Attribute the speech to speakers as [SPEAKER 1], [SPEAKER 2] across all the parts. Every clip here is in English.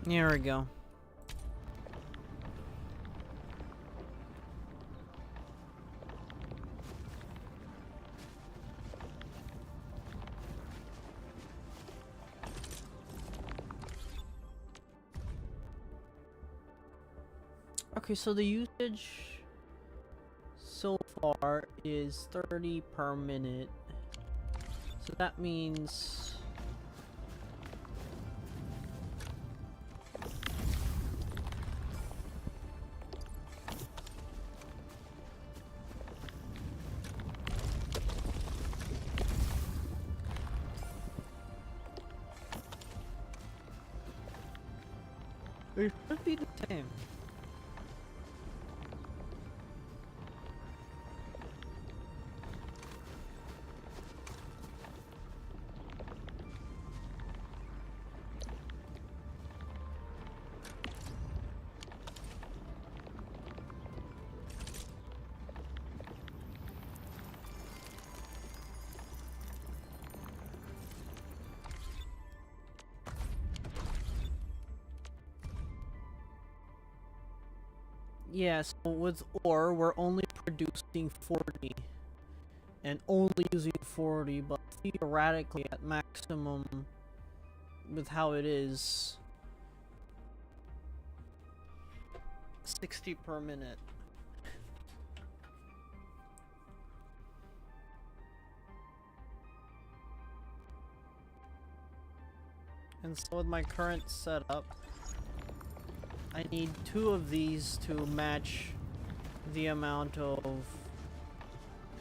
[SPEAKER 1] Here we go. Okay, so the usage so far is 30 per minute. So that means it should be the same. Yeah, so with ore, we're only producing 40 and only using 40, but theoretically at maximum with how it is 60 per minute. And so with my current setup, I need 2 of these to match the amount of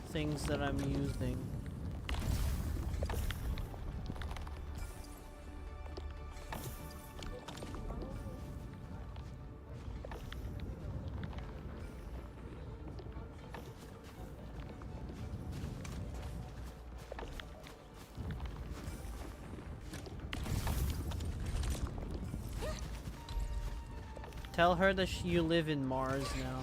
[SPEAKER 1] things that I'm using. Tell her that you live in Mars now.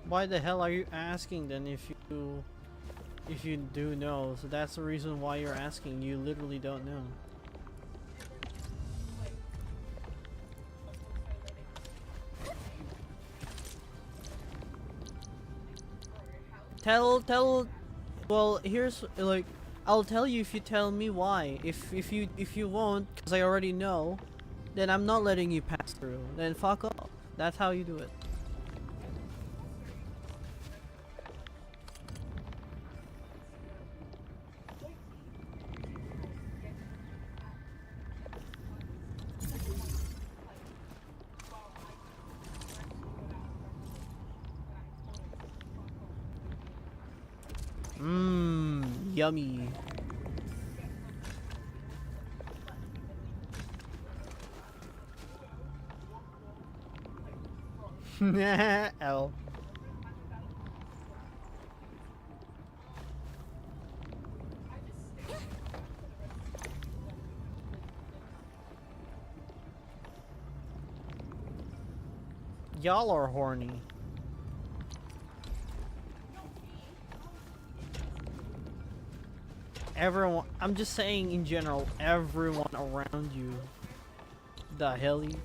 [SPEAKER 1] Why the hell are you asking then if you do know? So that's the reason why you're asking. You literally don't know. Well, here's like, I'll tell you if you tell me why. If you won't, because I already know, then I'm not letting you pass through. Then fuck off. That's how you do it. Yummy. L. Y'all are horny. Everyone, I'm just saying in general, everyone around you. The heli.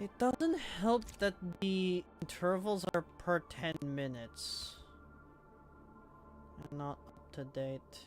[SPEAKER 1] It doesn't help that the intervals are per 10 minutes. And not up to date.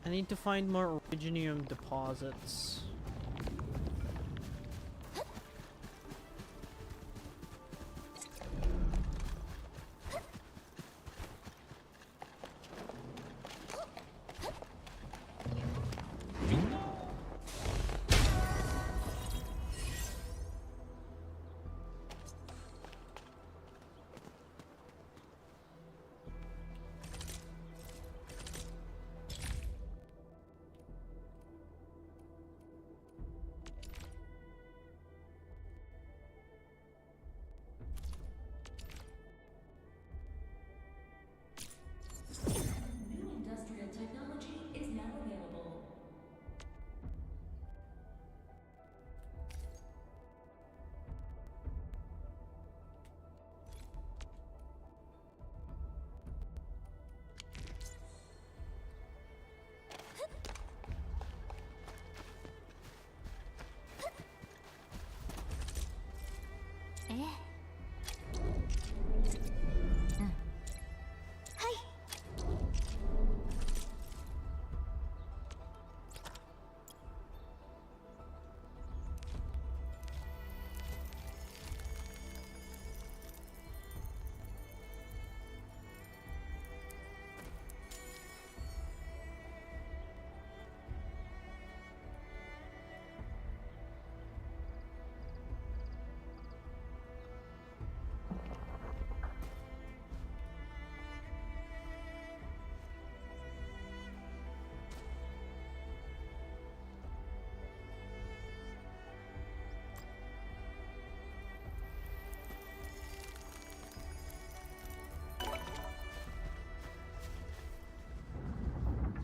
[SPEAKER 1] I need to find more originium deposits.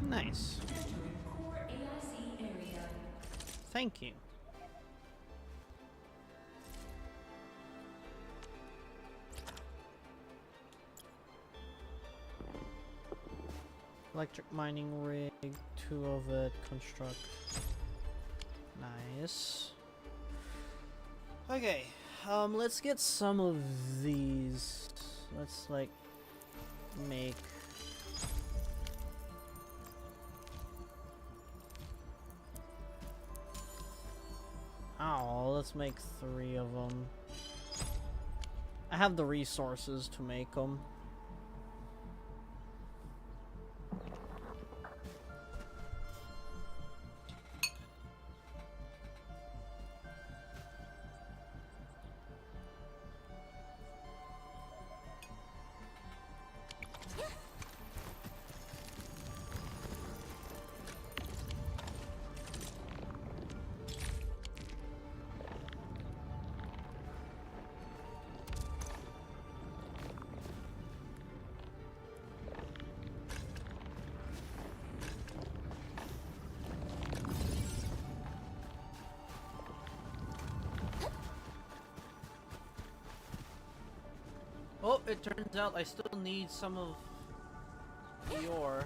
[SPEAKER 1] Nice. Thank you. Electric mining rig, 2 of it, construct. Nice. Okay, let's get some of these. Let's like make let's make 3 of them. I have the resources to make them. Oh, it turns out I still need some of the ore.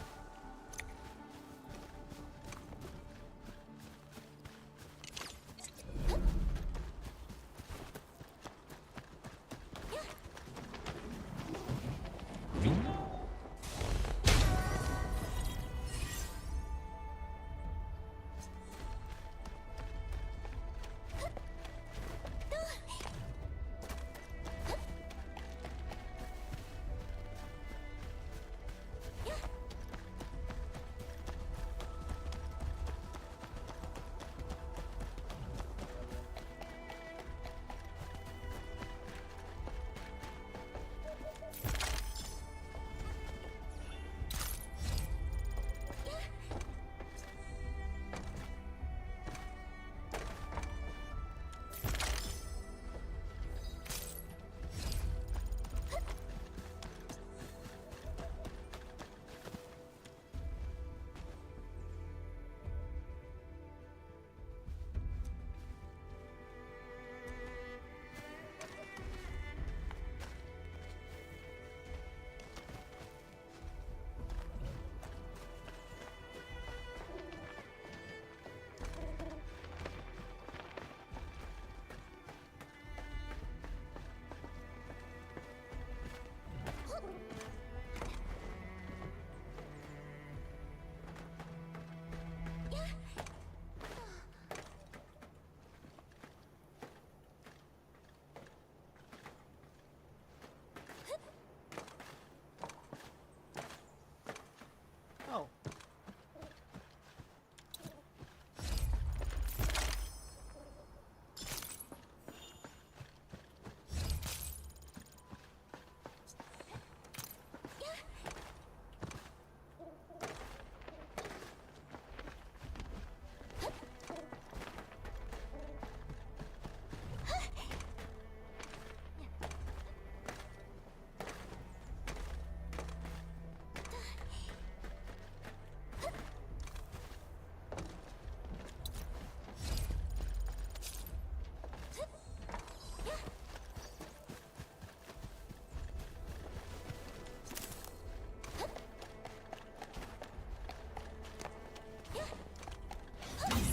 [SPEAKER 1] Oh.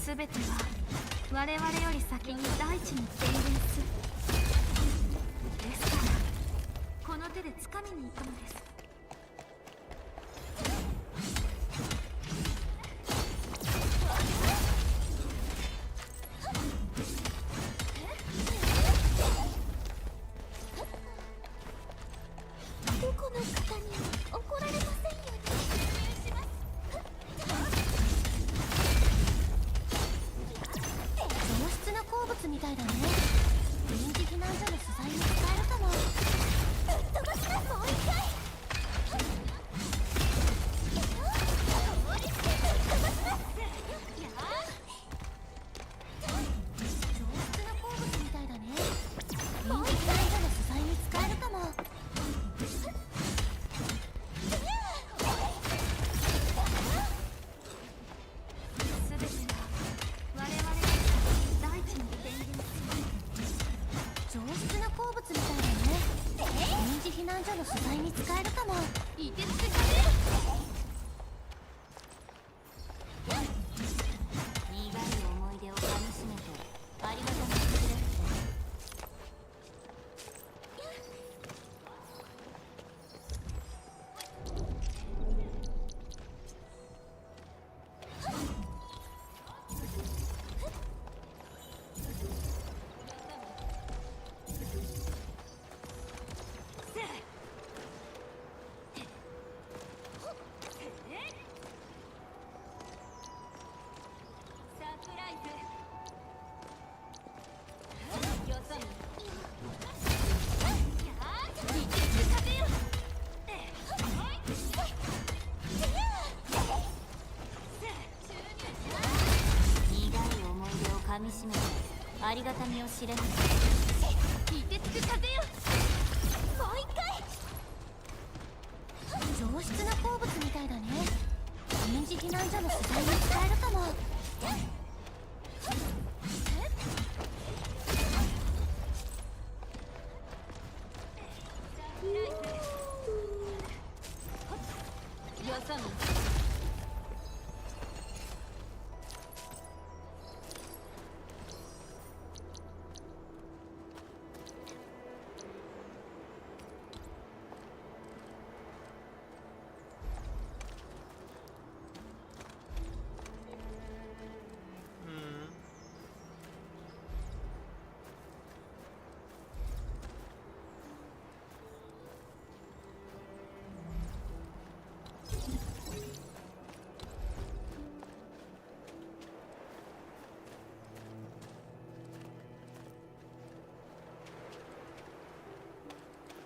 [SPEAKER 2] すべては我々より先に大地に伝言する。ですからこの手で掴みに行くのです。どこの方にも怒られませんように。上質な鉱物みたいだね。臨時避難所の素材に使えるかも。ぶっ飛ばします。もう一回。上質な鉱物みたいだね。臨時避難所の素材に使えるかも。避難所の素材に使えるかも。いてつく風。苦い思い出をかみしめてありがたみしてくれって。噛みしめてありがたみを知れない。いてつく風よ。もう一回。上質な鉱物みたいだね。臨時避難所の素材に使えるかも。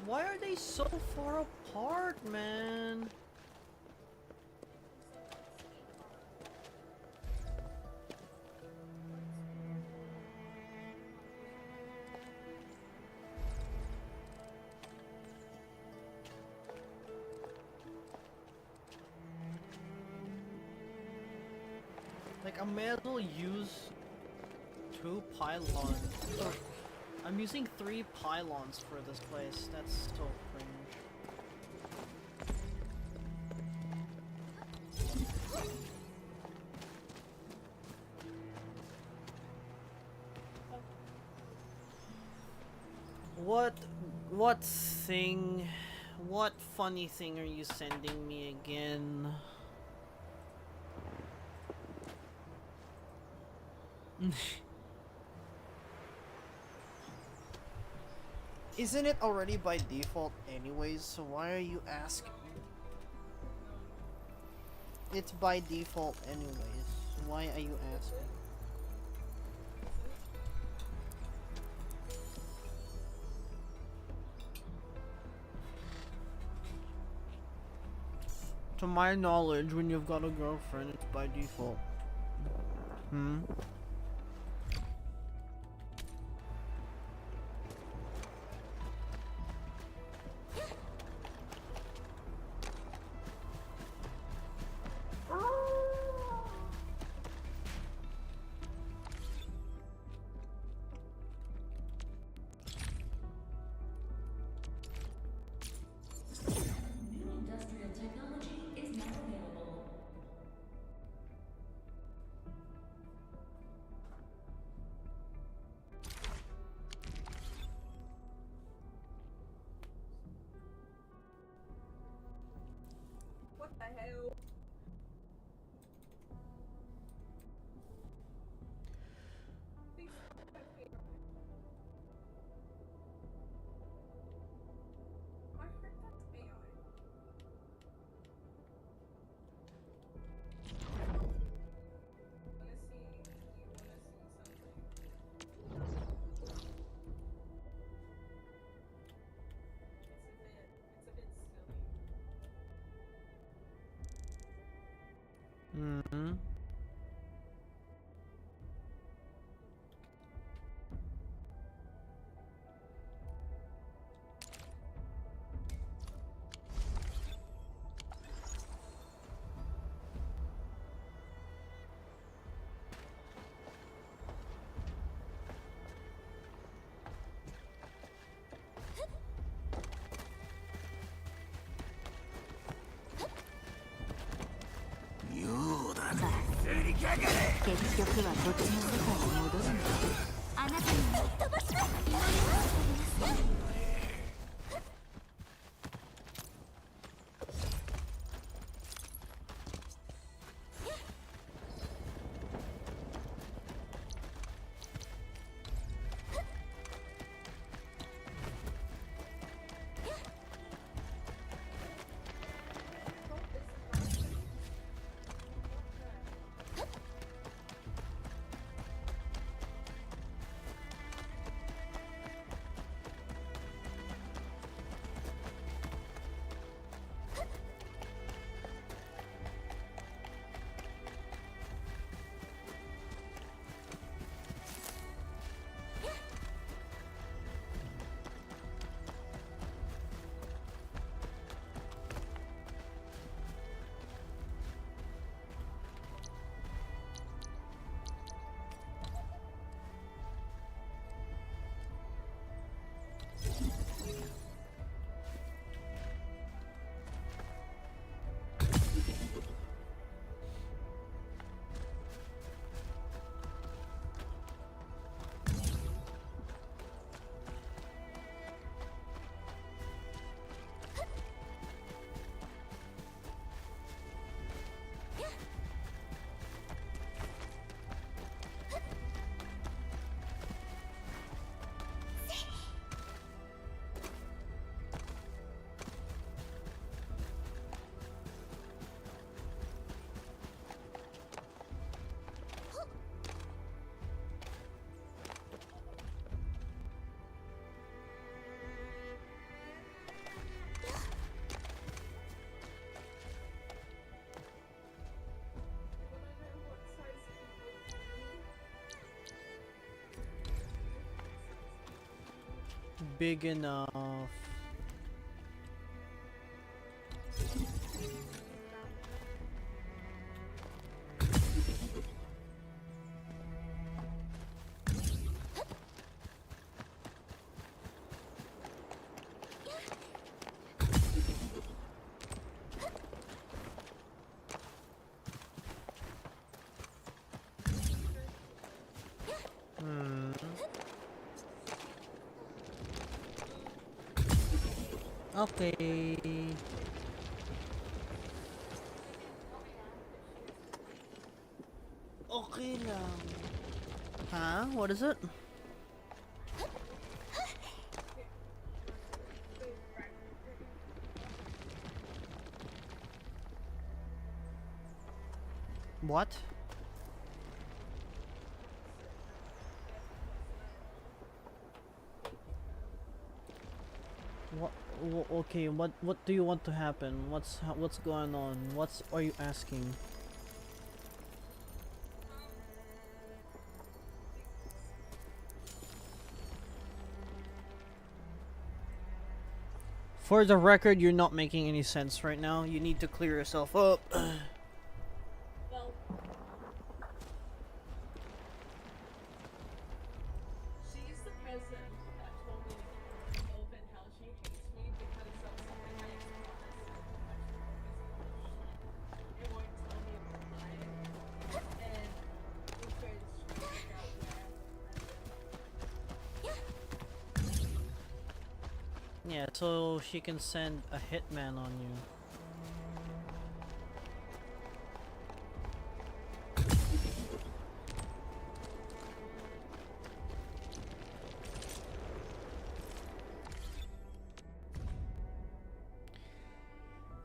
[SPEAKER 1] Why are they so far apart, man? Like, I may as well use 2 pylons. Or, I'm using 3 pylons for this place. That's so cringe. What funny thing are you sending me again? Isn't it already by default anyways, so why are you asking? It's by default anyways, why are you asking? To my knowledge, when you've got a girlfriend, it's by default. big enough. Okay. Okay lang. Huh? What is it? What? What? Okay. What do you want to happen? What's going on? What's are you asking? For the record, you're not making any sense right now. You need to clear yourself up.
[SPEAKER 3] Well, she's the person that told me open how she hates me because of something I expressed. It won't tell me why. And it's very strange out
[SPEAKER 1] Yeah, so she can send a hitman on you.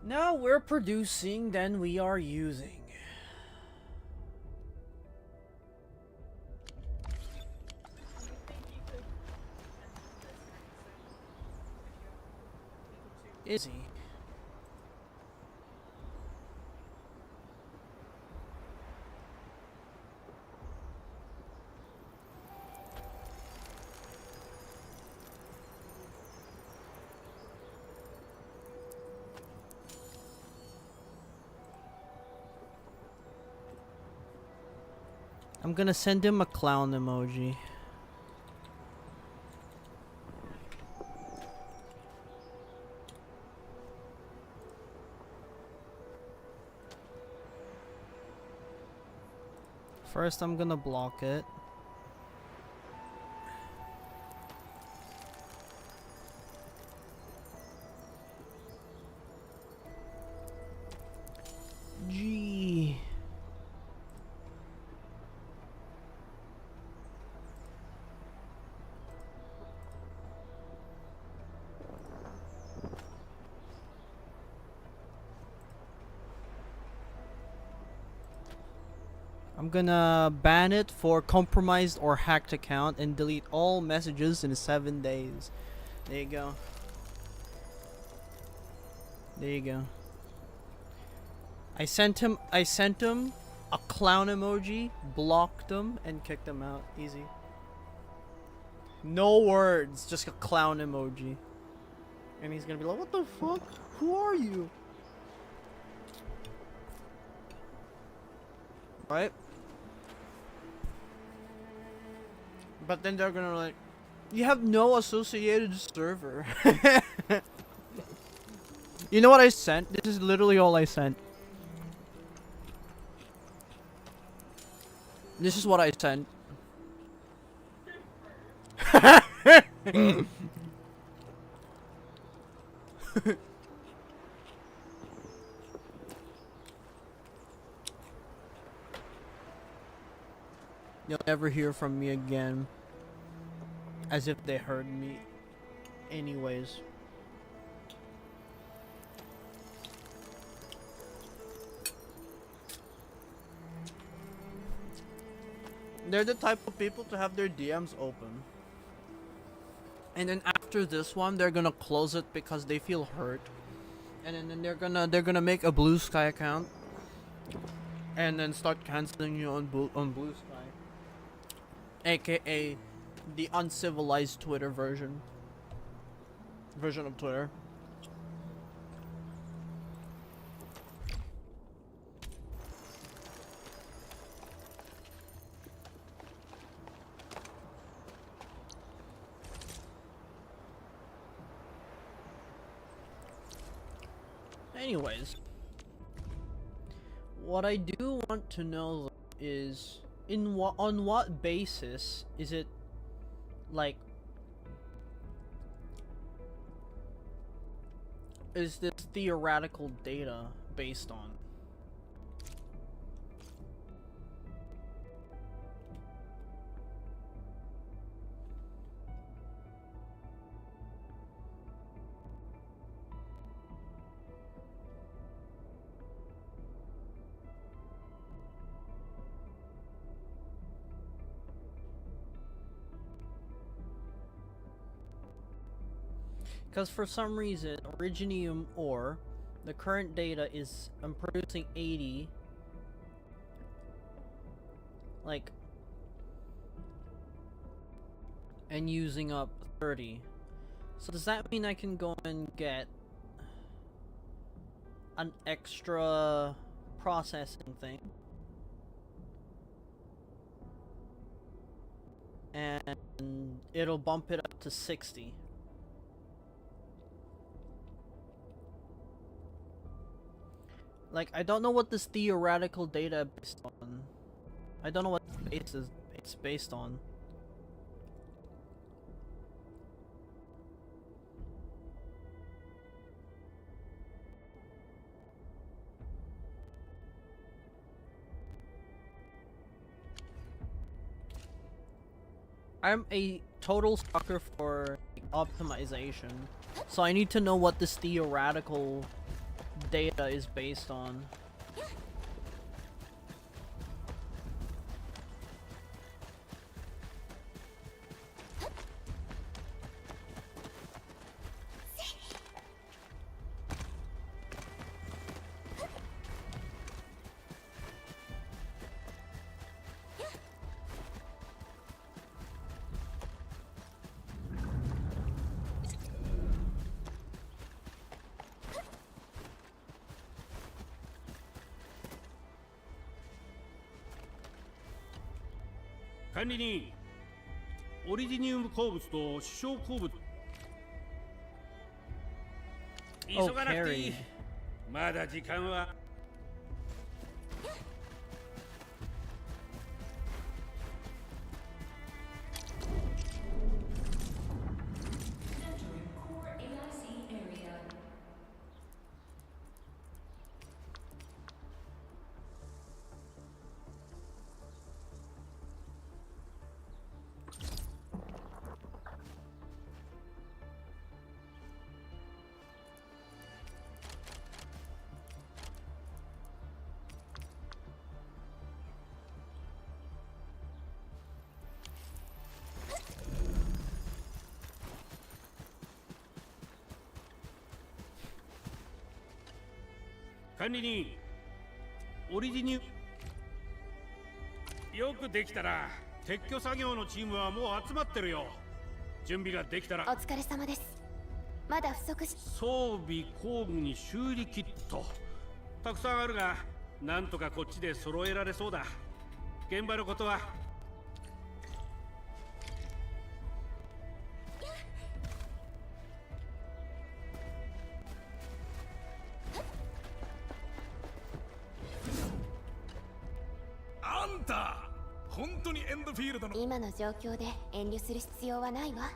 [SPEAKER 1] Now we're producing, then we are using. Is he? I'm gonna send him a clown emoji. First, I'm gonna block it. Gee. I'm gonna ban it for compromised or hacked account and delete all messages in 7 days. There you go. There you go. I sent him a clown emoji, blocked him, and kicked him out. Easy. No words, just a clown emoji. And he's gonna be like, what the fuck? Who are you? Right? But then they're gonna like, you have no associated server. You know what I sent? This is literally all I sent. This is what I sent. You'll never hear from me again. As if they heard me. Anyways. They're the type of people to have their DMs open. And then after this one, they're gonna close it because they feel hurt. And then they're gonna make a Blue Sky account. And then start canceling you on Blue Sky. AKA the uncivilized Twitter version. version of Twitter. Anyways, what I do want to know is on what basis is it like is this theoretical data based on? Because for some reason, originium ore, the current data is I'm producing 80, like, and using up 30. So does that mean I can go and get an extra processing thing? And it'll bump it up to 60. Like, I don't know what this theoretical data based on. I don't know what it's based on. I'm a total sucker for optimization, so I need to know what this theoretical data is based on.
[SPEAKER 4] 管理人、オリジニウム鉱物と主小鉱物。急がなくていい。まだ時間は。管理人、オリジニウよくできたら撤去作業のチームはもう集まってるよ。準備ができたら。
[SPEAKER 2] お疲れ様です。まだ不足し。
[SPEAKER 4] 装備工具に修理キットたくさんあるが、なんとかこっちで揃えられそうだ。現場のことは。
[SPEAKER 5] 本当にエンドフィールドの
[SPEAKER 2] 今の状況で遠慮する必要はないわ。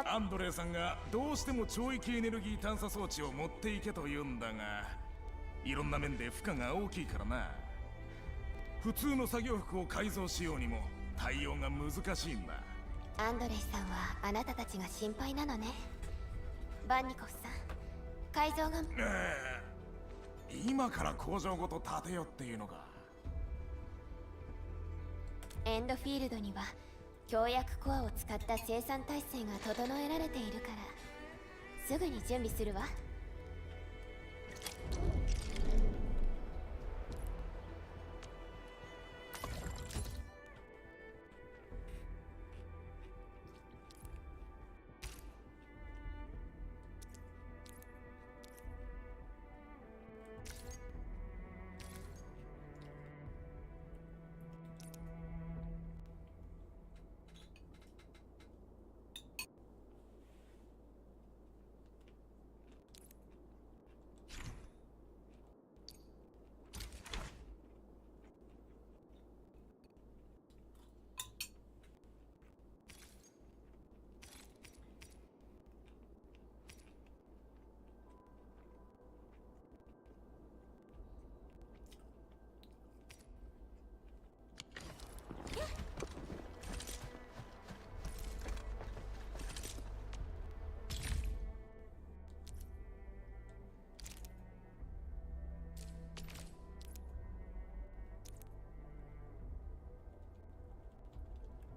[SPEAKER 5] アンドレイさんがどうしても超域エネルギー探査装置を持っていけと言うんだが、いろんな面で負荷が大きいからな。普通の作業服を改造しようにも対応が難しいんだ。
[SPEAKER 2] アンドレイさんはあなたたちが心配なのね。バンニコフさん、改造が
[SPEAKER 5] 今から工場ごと建てよっていうのか。
[SPEAKER 2] エンドフィールドには強薬コアを使った生産体制が整えられているから、すぐに準備するわ。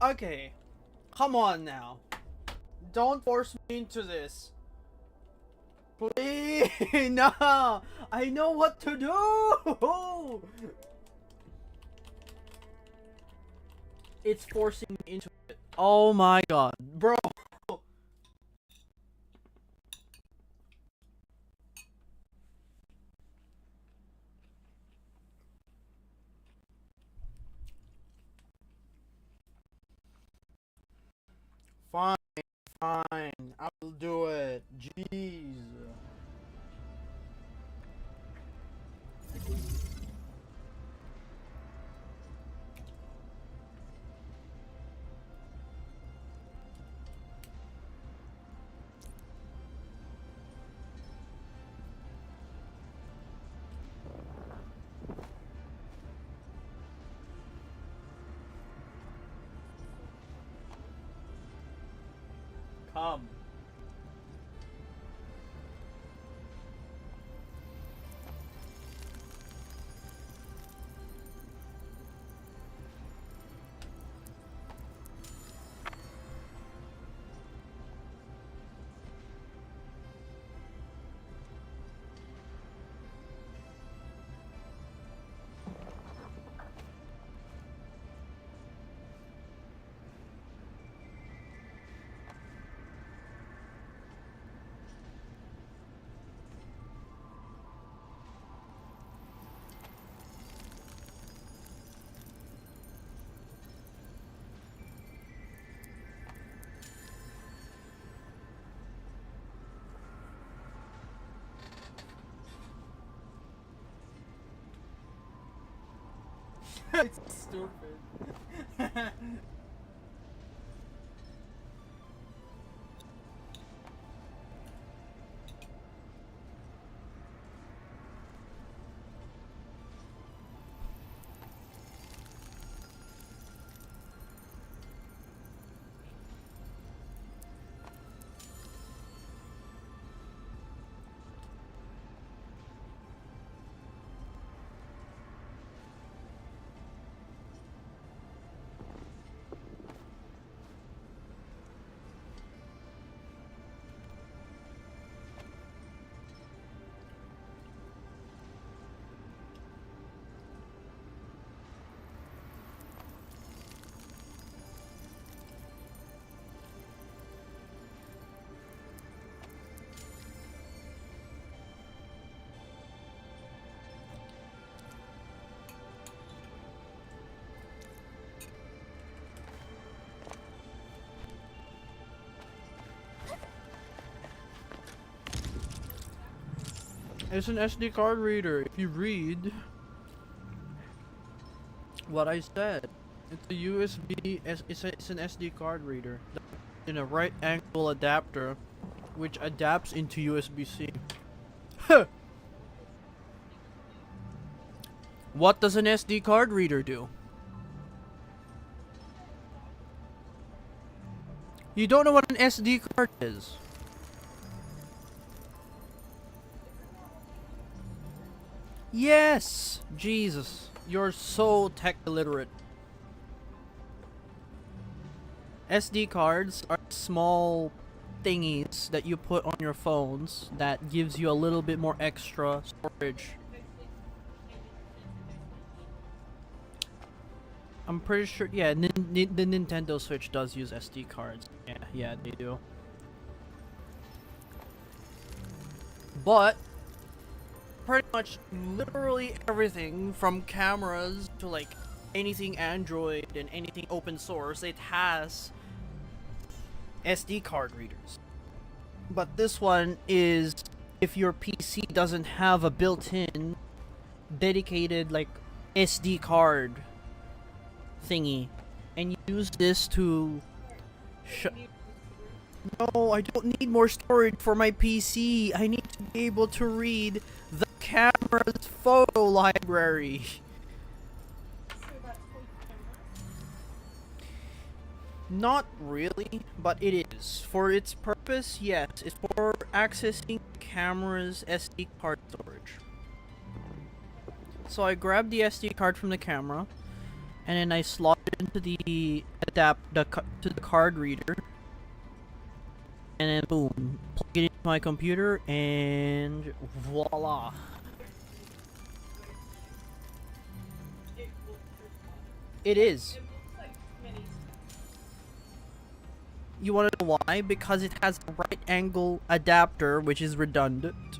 [SPEAKER 1] Okay. Come on now. Don't force me into this. Please, no. I know what to do. It's forcing me into it. Oh my god, bro. Fine, fine. I'll do it. Jeez. Come. It's stupid. It's an SD card reader. If you read what I said, it's a USB. It's an SD card reader in a right angle adapter, which adapts into USB-C. What does an SD card reader do? You don't know what an SD card is. Yes! Jesus, you're so tech illiterate. SD cards are small thingies that you put on your phones that gives you a little bit more extra storage. I'm pretty sure, yeah, the Nintendo Switch does use SD cards. Yeah, they do. But pretty much literally everything from cameras to like anything Android and anything open source, it has SD card readers. But this one is if your PC doesn't have a built-in dedicated like SD card thingy, and you use this to no, I don't need more storage for my PC. I need to be able to read the camera's photo library. Not really, but it is. For its purpose, yes. It's for accessing the camera's SD card storage. So I grabbed the SD card from the camera, and then I slot it into the to the card reader, and then boom, plug it into my computer, and voila. It is. You want to know why? Because it has a right angle adapter, which is redundant.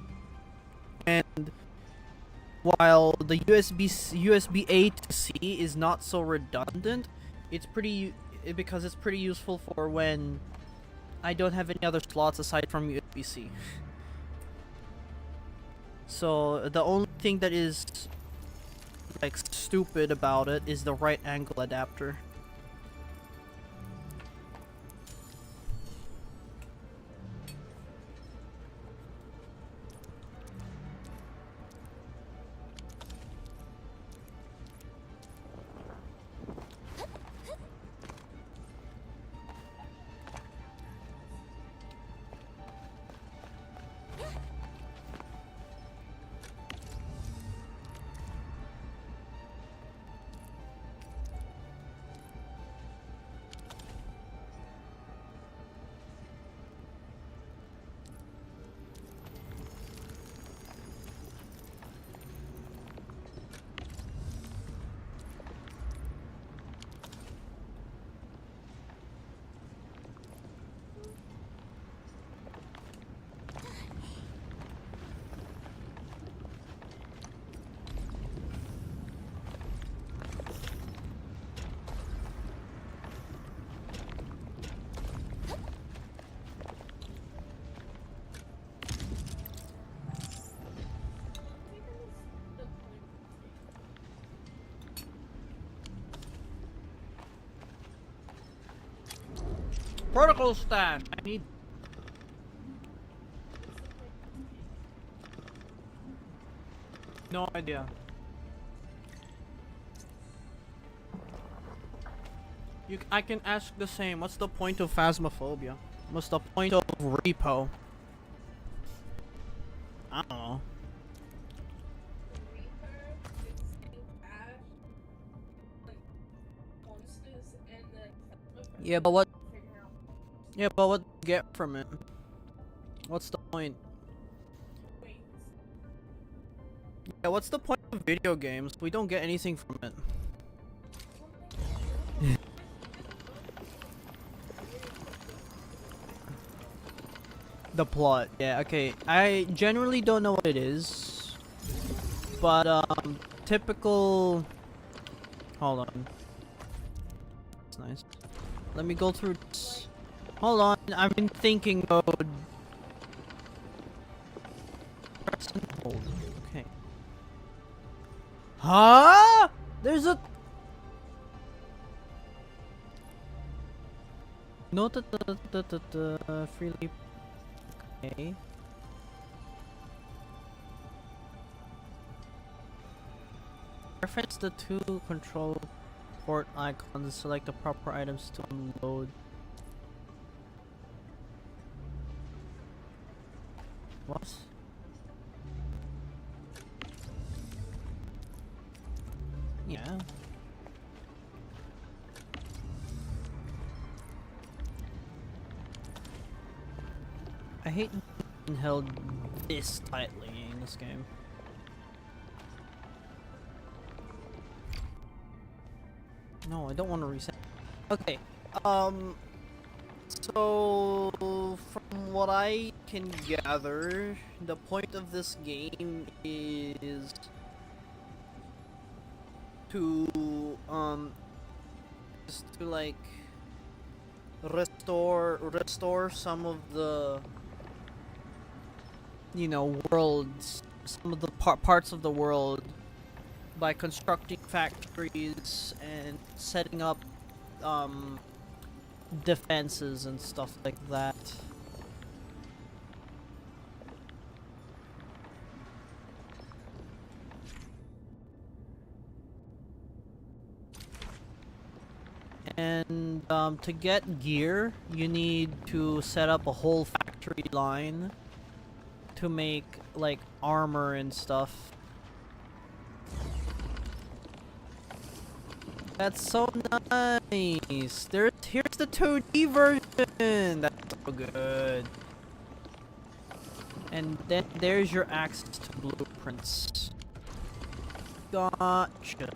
[SPEAKER 1] And while the USB A to C is not so redundant, it's because it's pretty useful for when I don't have any other slots aside from USB-C. So the only thing that is like stupid about it is the right angle adapter. Protocol stash. I need. No idea. I can ask the same. What's the point of phasmophobia? What's the point of repo? I don't know. Yeah, but what? Yeah, but what do you get from it? What's the point? Yeah, what's the point of video games? We don't get anything from it. The plot, yeah, okay. I generally don't know what it is, but typical. Hold on. That's nice. Let me go through this. Hold on, I'm in thinking mode. Press and hold. Okay. Huh? There's a. No, freely. Okay. Reference the two control port icons. Select the proper items to unload. What? Yeah. I hate being held this tightly in this game. No, I don't want to reset. Okay. So from what I can gather, the point of this game is to like restore some of the, you know, worlds, some of the parts of the world by constructing factories and setting up defenses and stuff like that. And to get gear, you need to set up a whole factory line to make like armor and stuff. That's so nice. Here's the 2D version. That's so good. And then there's your access to blueprints. Gotcha.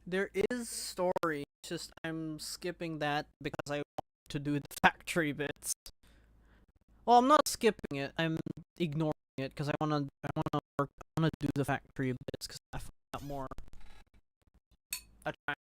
[SPEAKER 1] There is story, it's just I'm skipping that because I want to do the factory bits. Well, I'm not skipping it, I'm ignoring it because I wanna do the factory bits because I find that more attractive.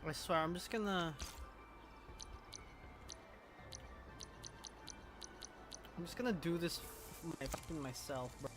[SPEAKER 1] I swear, I'm just gonna do this myself, bro.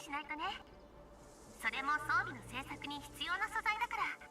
[SPEAKER 2] しないとね。それも装備の製作に必要な素材だから。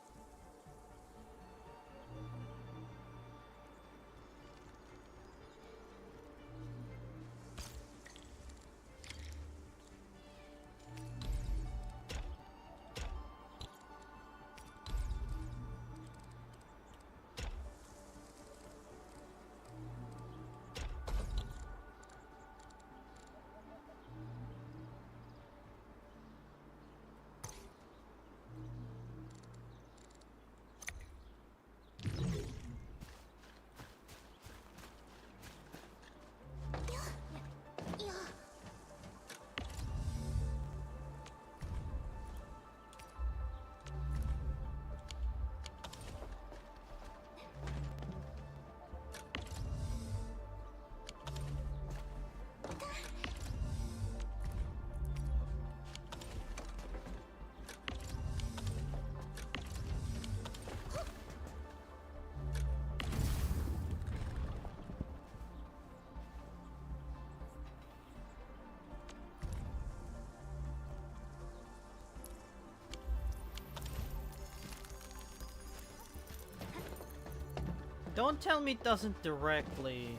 [SPEAKER 1] Don't tell me it doesn't directly.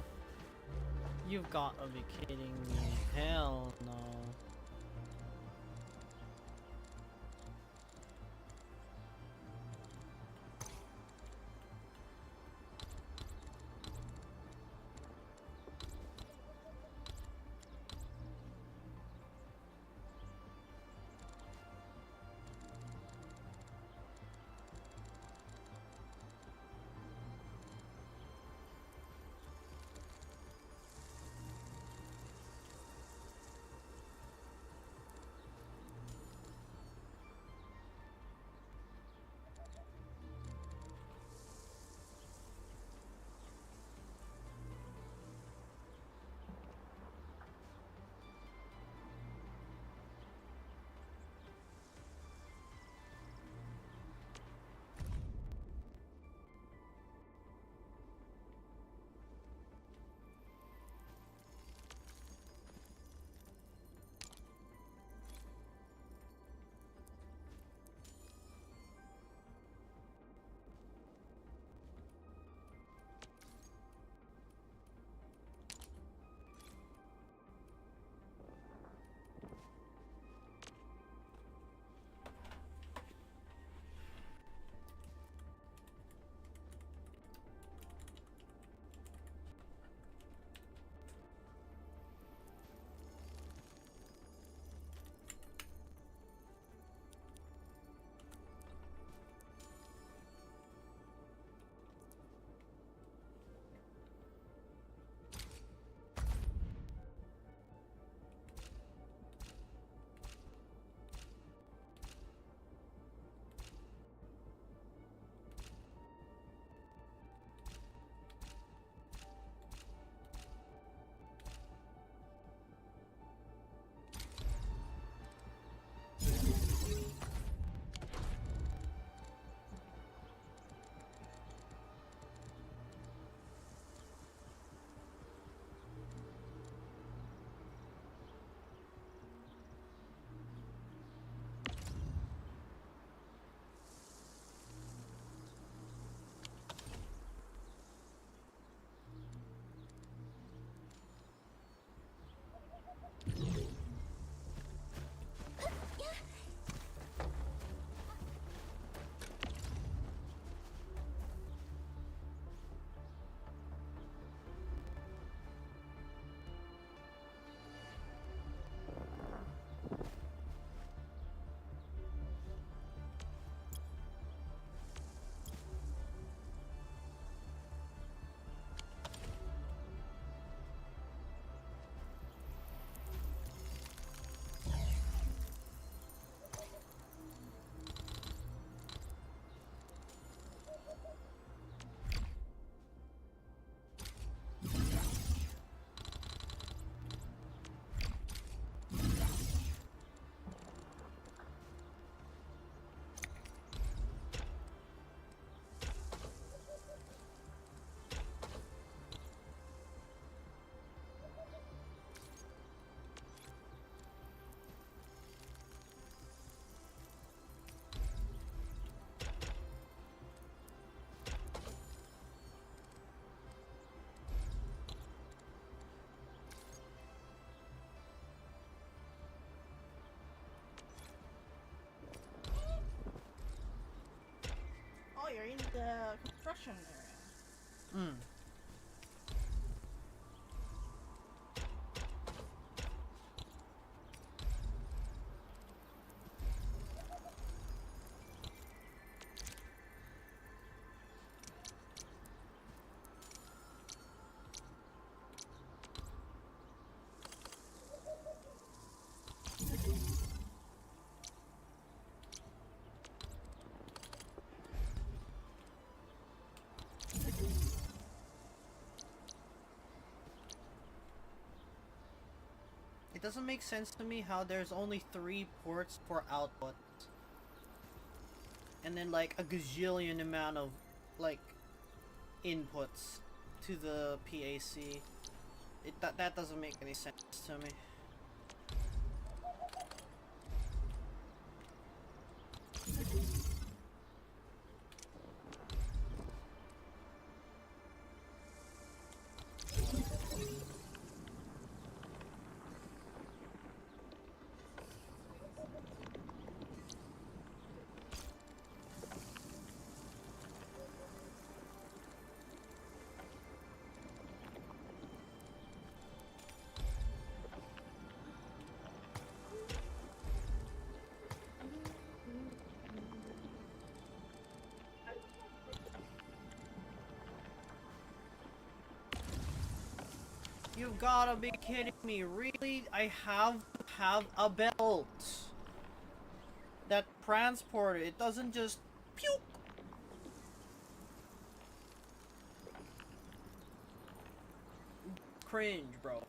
[SPEAKER 1] You've got to be kidding me. Hell no.
[SPEAKER 6] the construction area.
[SPEAKER 1] Mm. It doesn't make sense to me how there's only 3 ports for output. And then like a gazillion amount of like inputs to the PAC. That doesn't make any sense to me. You've gotta be kidding me, really? I have to have a belt that transport it doesn't just puke. Cringe, bro.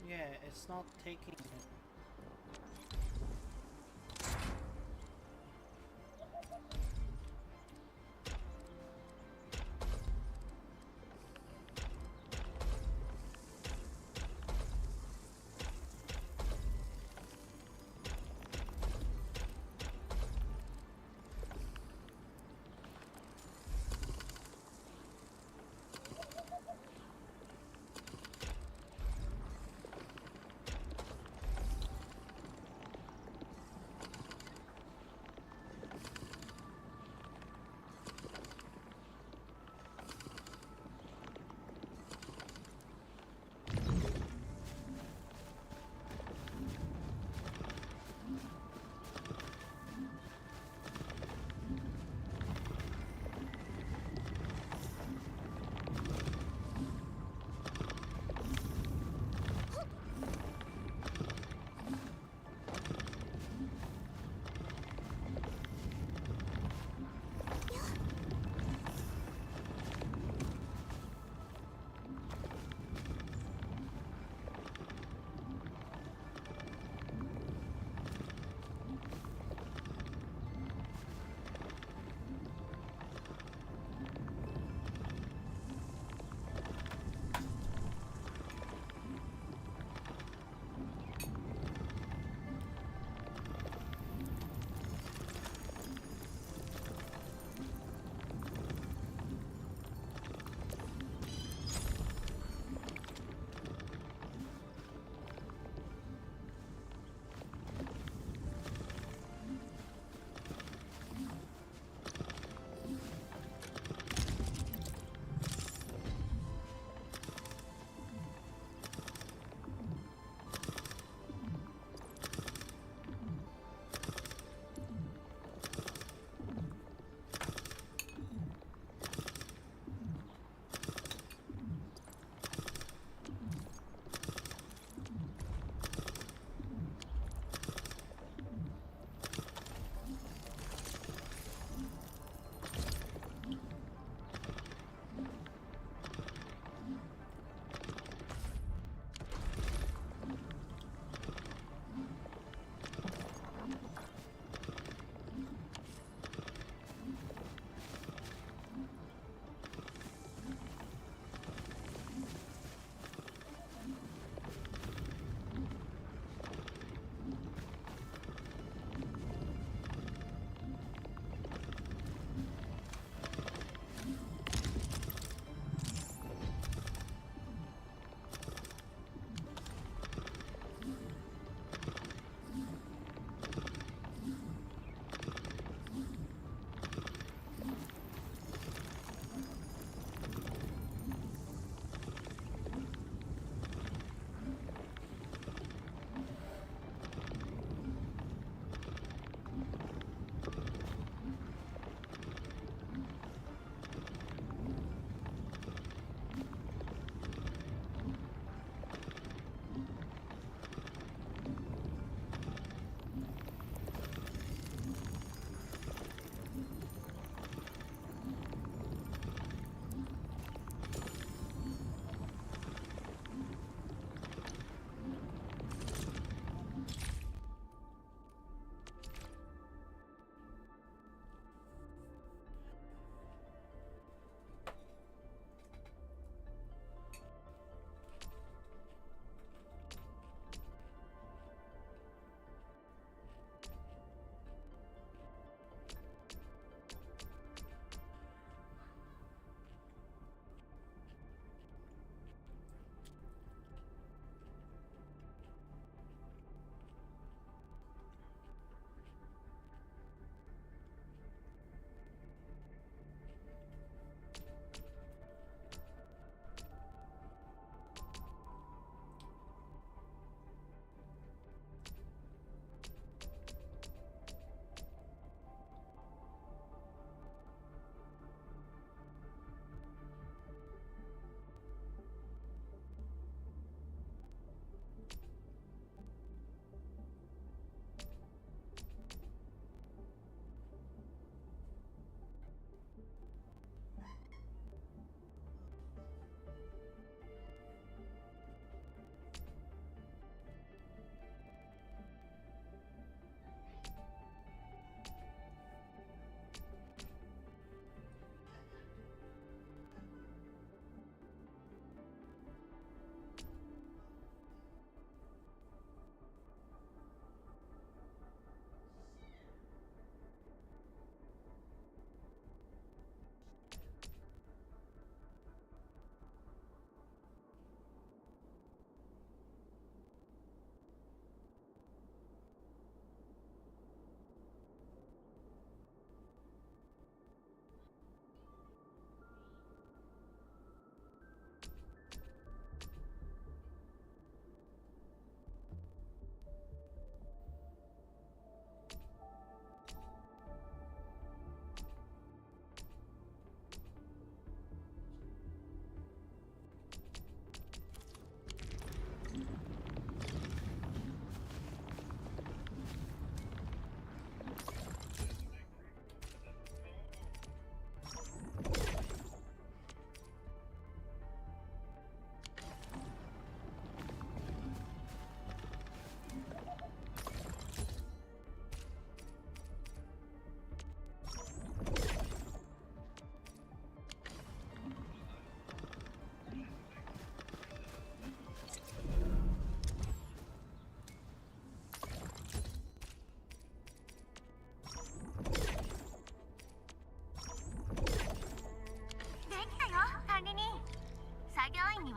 [SPEAKER 1] Yeah, it's not taking it.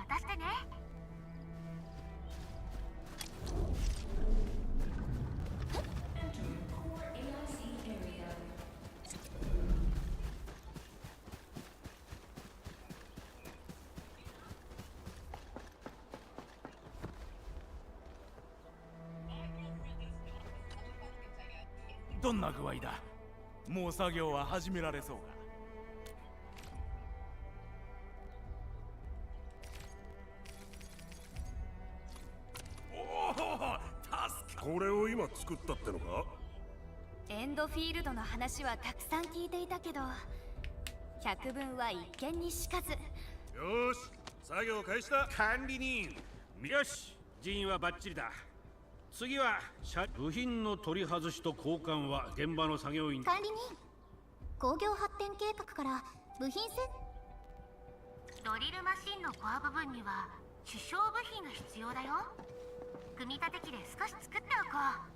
[SPEAKER 2] 渡してね。
[SPEAKER 5] どんな具合だ。もう作業は始められそうか。おお、助か。
[SPEAKER 7] これを今作ったってのか？
[SPEAKER 2] エンドフィールドの話はたくさん聞いていたけど、百聞は一見にしかず。
[SPEAKER 7] よーし、作業開始だ。
[SPEAKER 4] 管理人。よし、人員はバッチリだ。次は部品の取り外しと交換は現場の作業員。
[SPEAKER 2] 管理人、工業発展計画から部品ドリルマシンのコア部分には主小部品が必要だよ。組み立て機で少し作っておこう。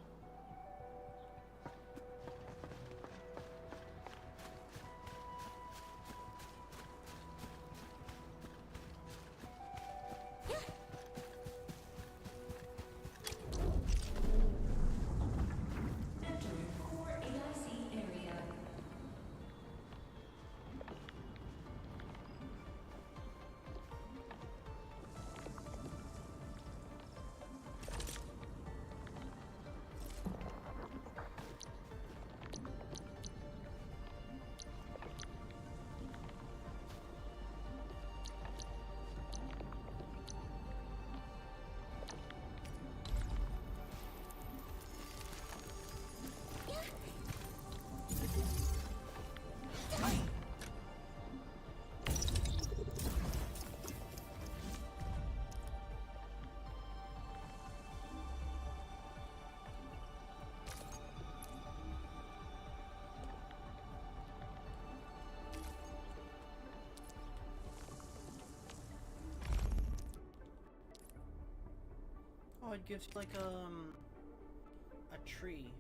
[SPEAKER 1] Oh, it gives like a tree.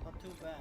[SPEAKER 1] Not too bad.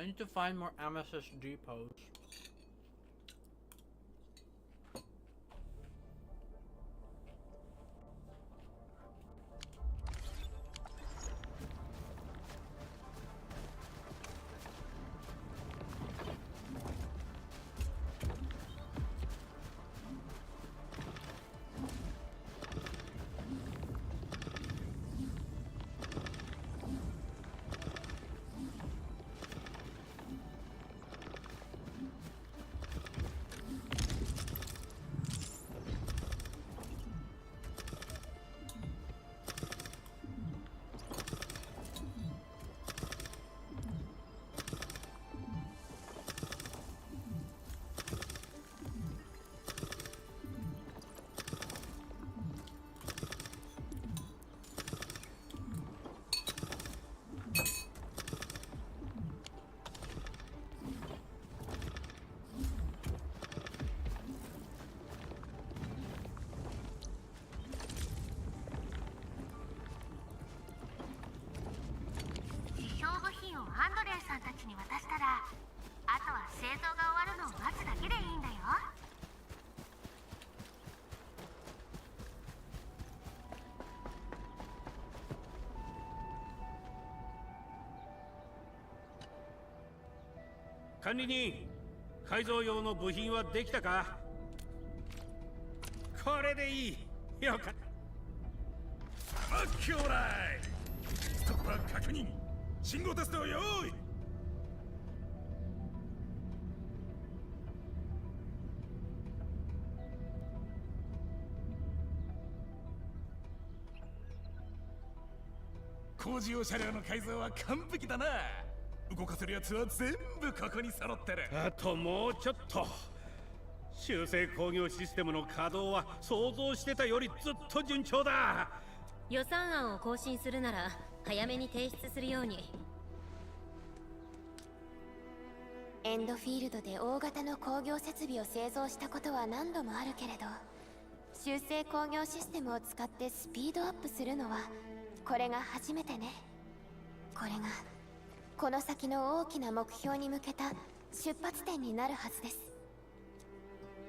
[SPEAKER 1] I need to find more amethyst depots.
[SPEAKER 2] さんたちに渡したら、あとは製造が終わるのを待つだけでいいんだよ。
[SPEAKER 4] 管理人、改造用の部品はできたか？これでいい。よかった。
[SPEAKER 5] マッキョーライ、ストッパー確認、信号テスト用意。工事用車両の改造は完璧だな。動かせるやつは全部ここに揃ってる。
[SPEAKER 4] あともうちょっと。修正工業システムの稼働は想像してたよりずっと順調だ。
[SPEAKER 8] 予算案を更新するなら早めに提出するように。
[SPEAKER 9] エンドフィールドで大型の工業設備を製造したことは何度もあるけれど、修正工業システムを使ってスピードアップするのはこれが初めてね。これがこの先の大きな目標に向けた出発点になるはずです。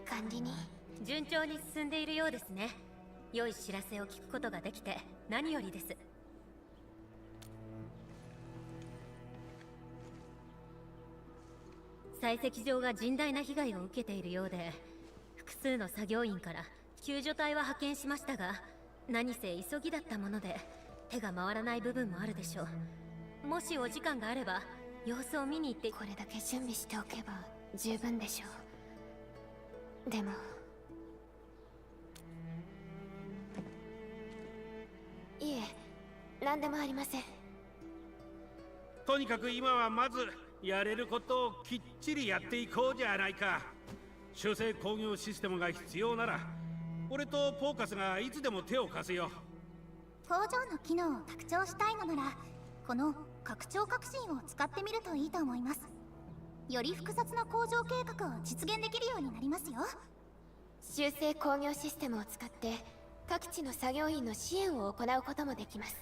[SPEAKER 9] 管理人、
[SPEAKER 8] 順調に進んでいるようですね。良い知らせを聞くことができて何よりです。採石場が甚大な被害を受けているようで、複数の作業員から救助隊は派遣しましたが、何せ急ぎだったもので手が回らない部分もあるでしょう。もしお時間があれば様子を見に行って。
[SPEAKER 9] これだけ準備しておけば十分でしょう。でもいえ、何でもありません。
[SPEAKER 4] とにかく今はまずやれることをきっちりやっていこうじゃないか。修正工業システムが必要なら俺とポーカスがいつでも手を貸すよ。
[SPEAKER 2] 工場の機能を拡張したいのなら、この拡張革新を使ってみるといいと思います。より複雑な工場計画を実現できるようになりますよ。
[SPEAKER 9] 修正工業システムを使って各地の作業員の支援を行うこともできます。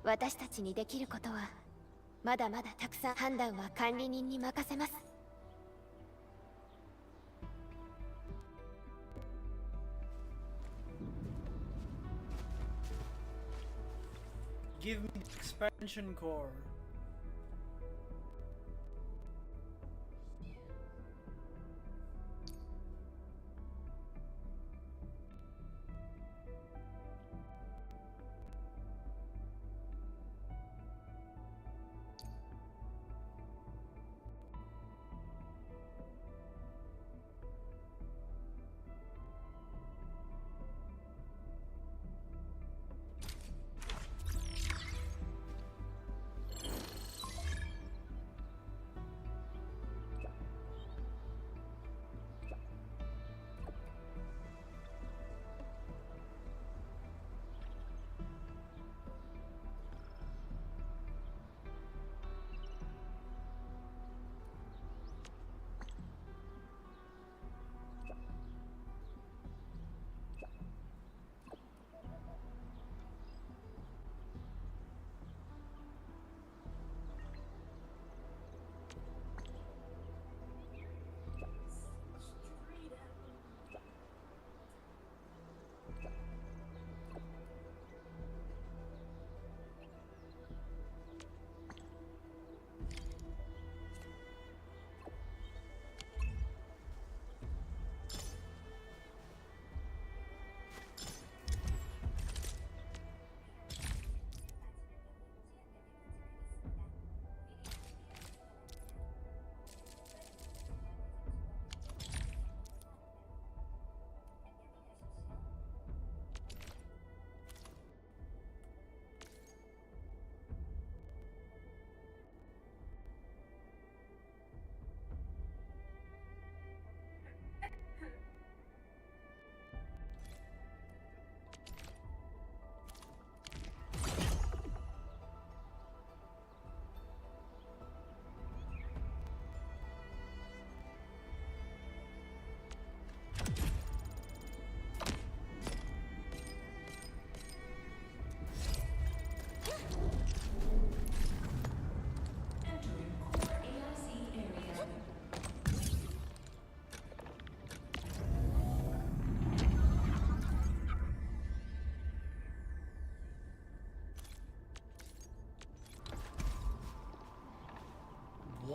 [SPEAKER 9] 私たちにできることはまだまだたくさん。判断は管理人に任せます。
[SPEAKER 1] Give me the expansion core.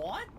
[SPEAKER 1] What?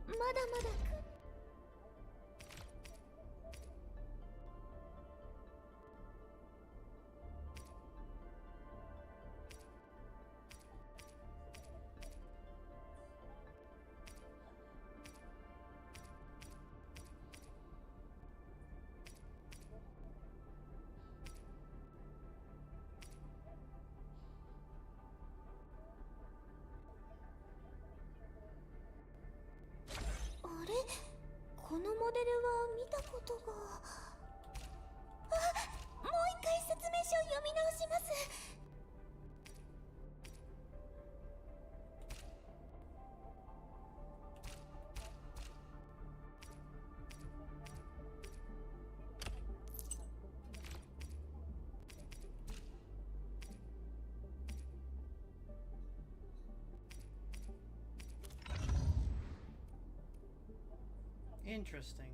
[SPEAKER 2] まだまだあれ、このモデルは見たことが。あ、もう一回説明書を読み直します。
[SPEAKER 1] Interesting.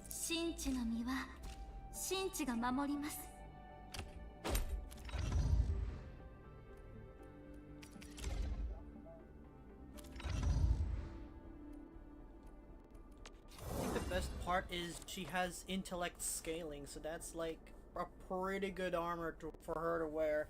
[SPEAKER 2] 神地の実は神地が守ります。
[SPEAKER 1] I think the best part is she has intellect scaling, so that's like a pretty good armor for her to wear.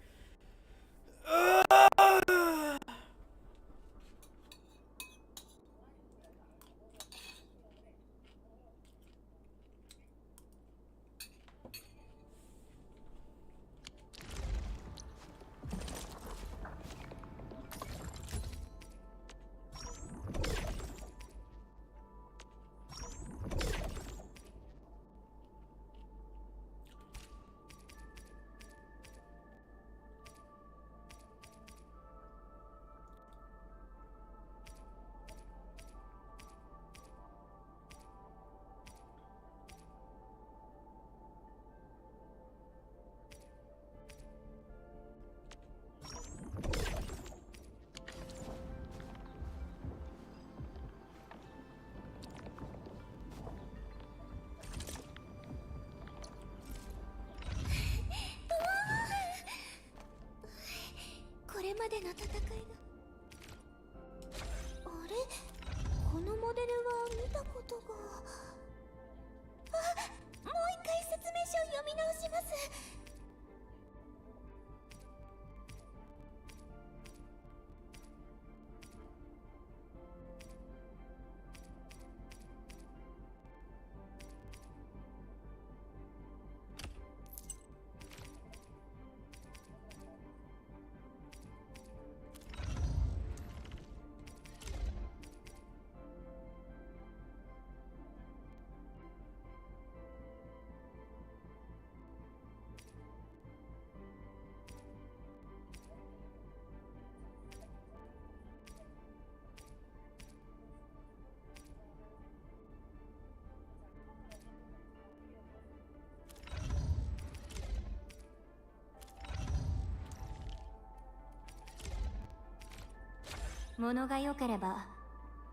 [SPEAKER 9] 物が良ければ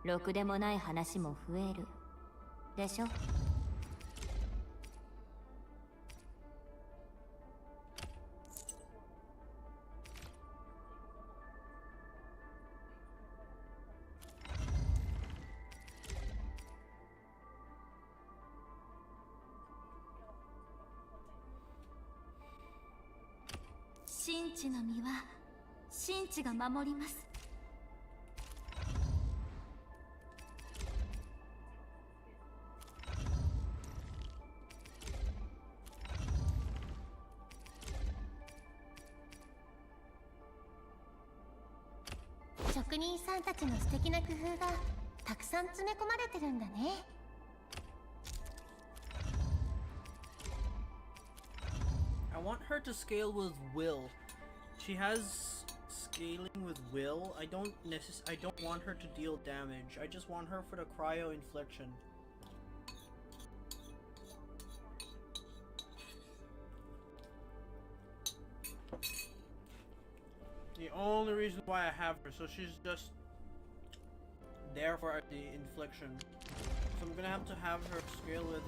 [SPEAKER 9] ろくでもない話も増えるでしょ。
[SPEAKER 2] 神地の実は神地が守ります。職人さんたちの素敵な工夫がたくさん詰め込まれてるんだね。
[SPEAKER 1] I want her to scale with will. She has scaling with will. I don't want her to deal damage. I just want her for the cryo infliction. The only reason why I have her, so she's just there for the infliction. So I'm gonna have to have her scale with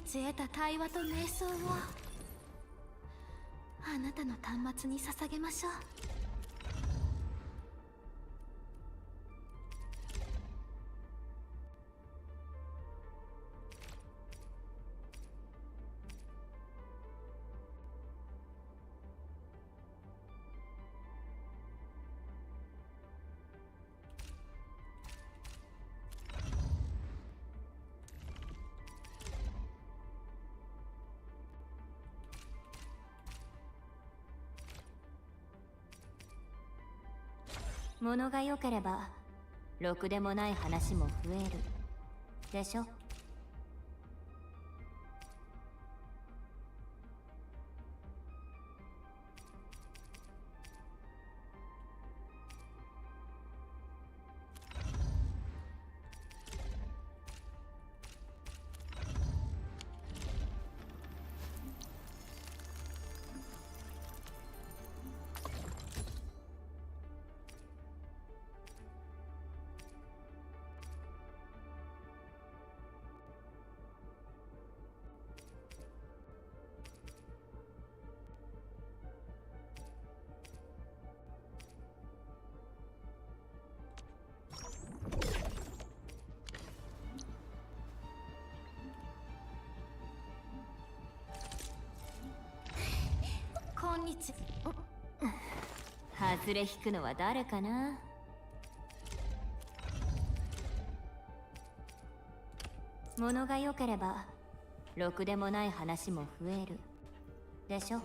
[SPEAKER 2] 日得た対話と瞑想をあなたの端末に捧げましょう。
[SPEAKER 8] 物が良ければろくでもない話も増えるでしょ。
[SPEAKER 2] こんにち
[SPEAKER 8] 外れ引くのは誰かな。物が良ければろくでもない話も増えるでしょ。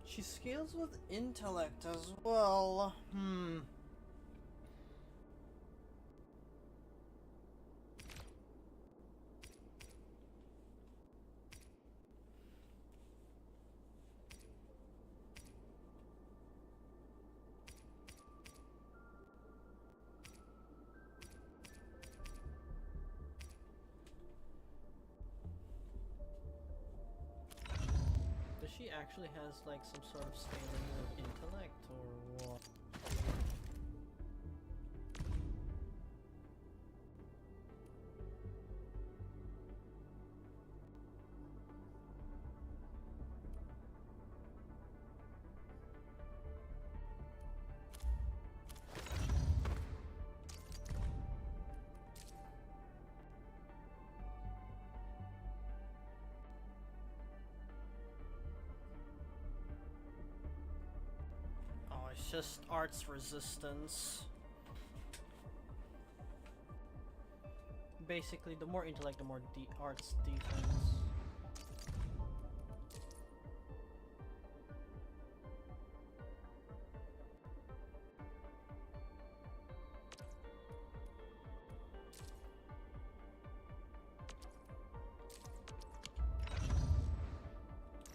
[SPEAKER 1] She scales with intellect as well. She actually has like some sort of scaling of intellect or what? It's just arts resistance. Basically, the more intellect, the more arts defense.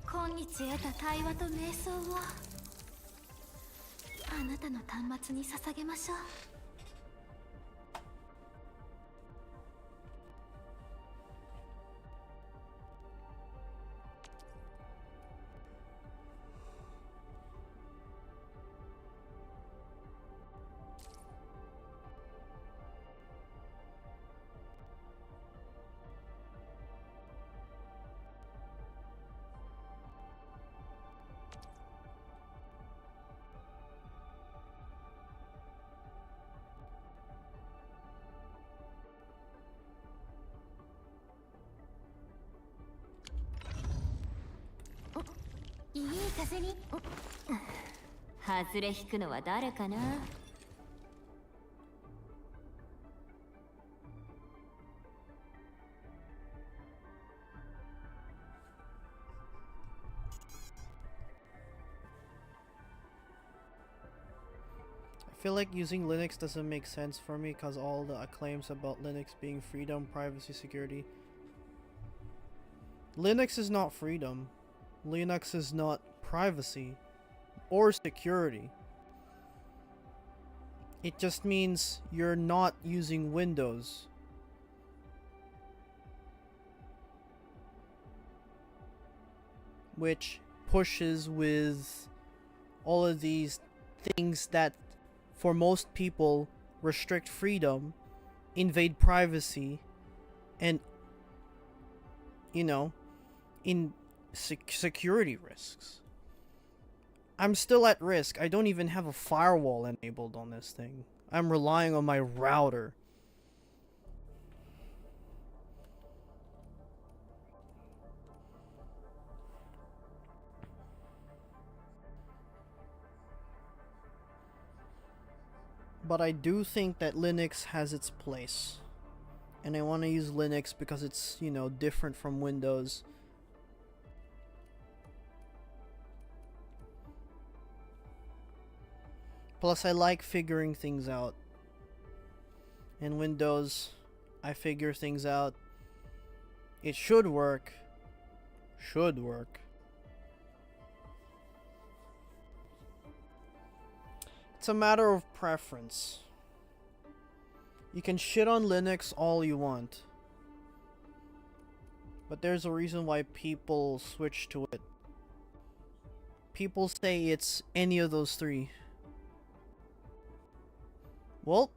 [SPEAKER 2] Konnichi得た対話と瞑想をあなたの端末に捧げましょう。いい風に
[SPEAKER 8] 外れ引くのは誰かな。
[SPEAKER 1] I feel like using Linux doesn't make sense for me because all the claims about Linux being freedom, privacy, security. Linux is not freedom. Linux is not privacy or security. It just means you're not using Windows. Which pushes with all of these things that for most people restrict freedom, invade privacy, and you know, in security risks. I'm still at risk. I don't even have a firewall enabled on this thing. I'm relying on my router. But I do think that Linux has its place. And I want to use Linux because it's, you know, different from Windows. Plus, I like figuring things out. In Windows, I figure things out. It should work. Should work. It's a matter of preference. You can shit on Linux all you want. But there's a reason why people switch to it. People say it's any of those three. Well,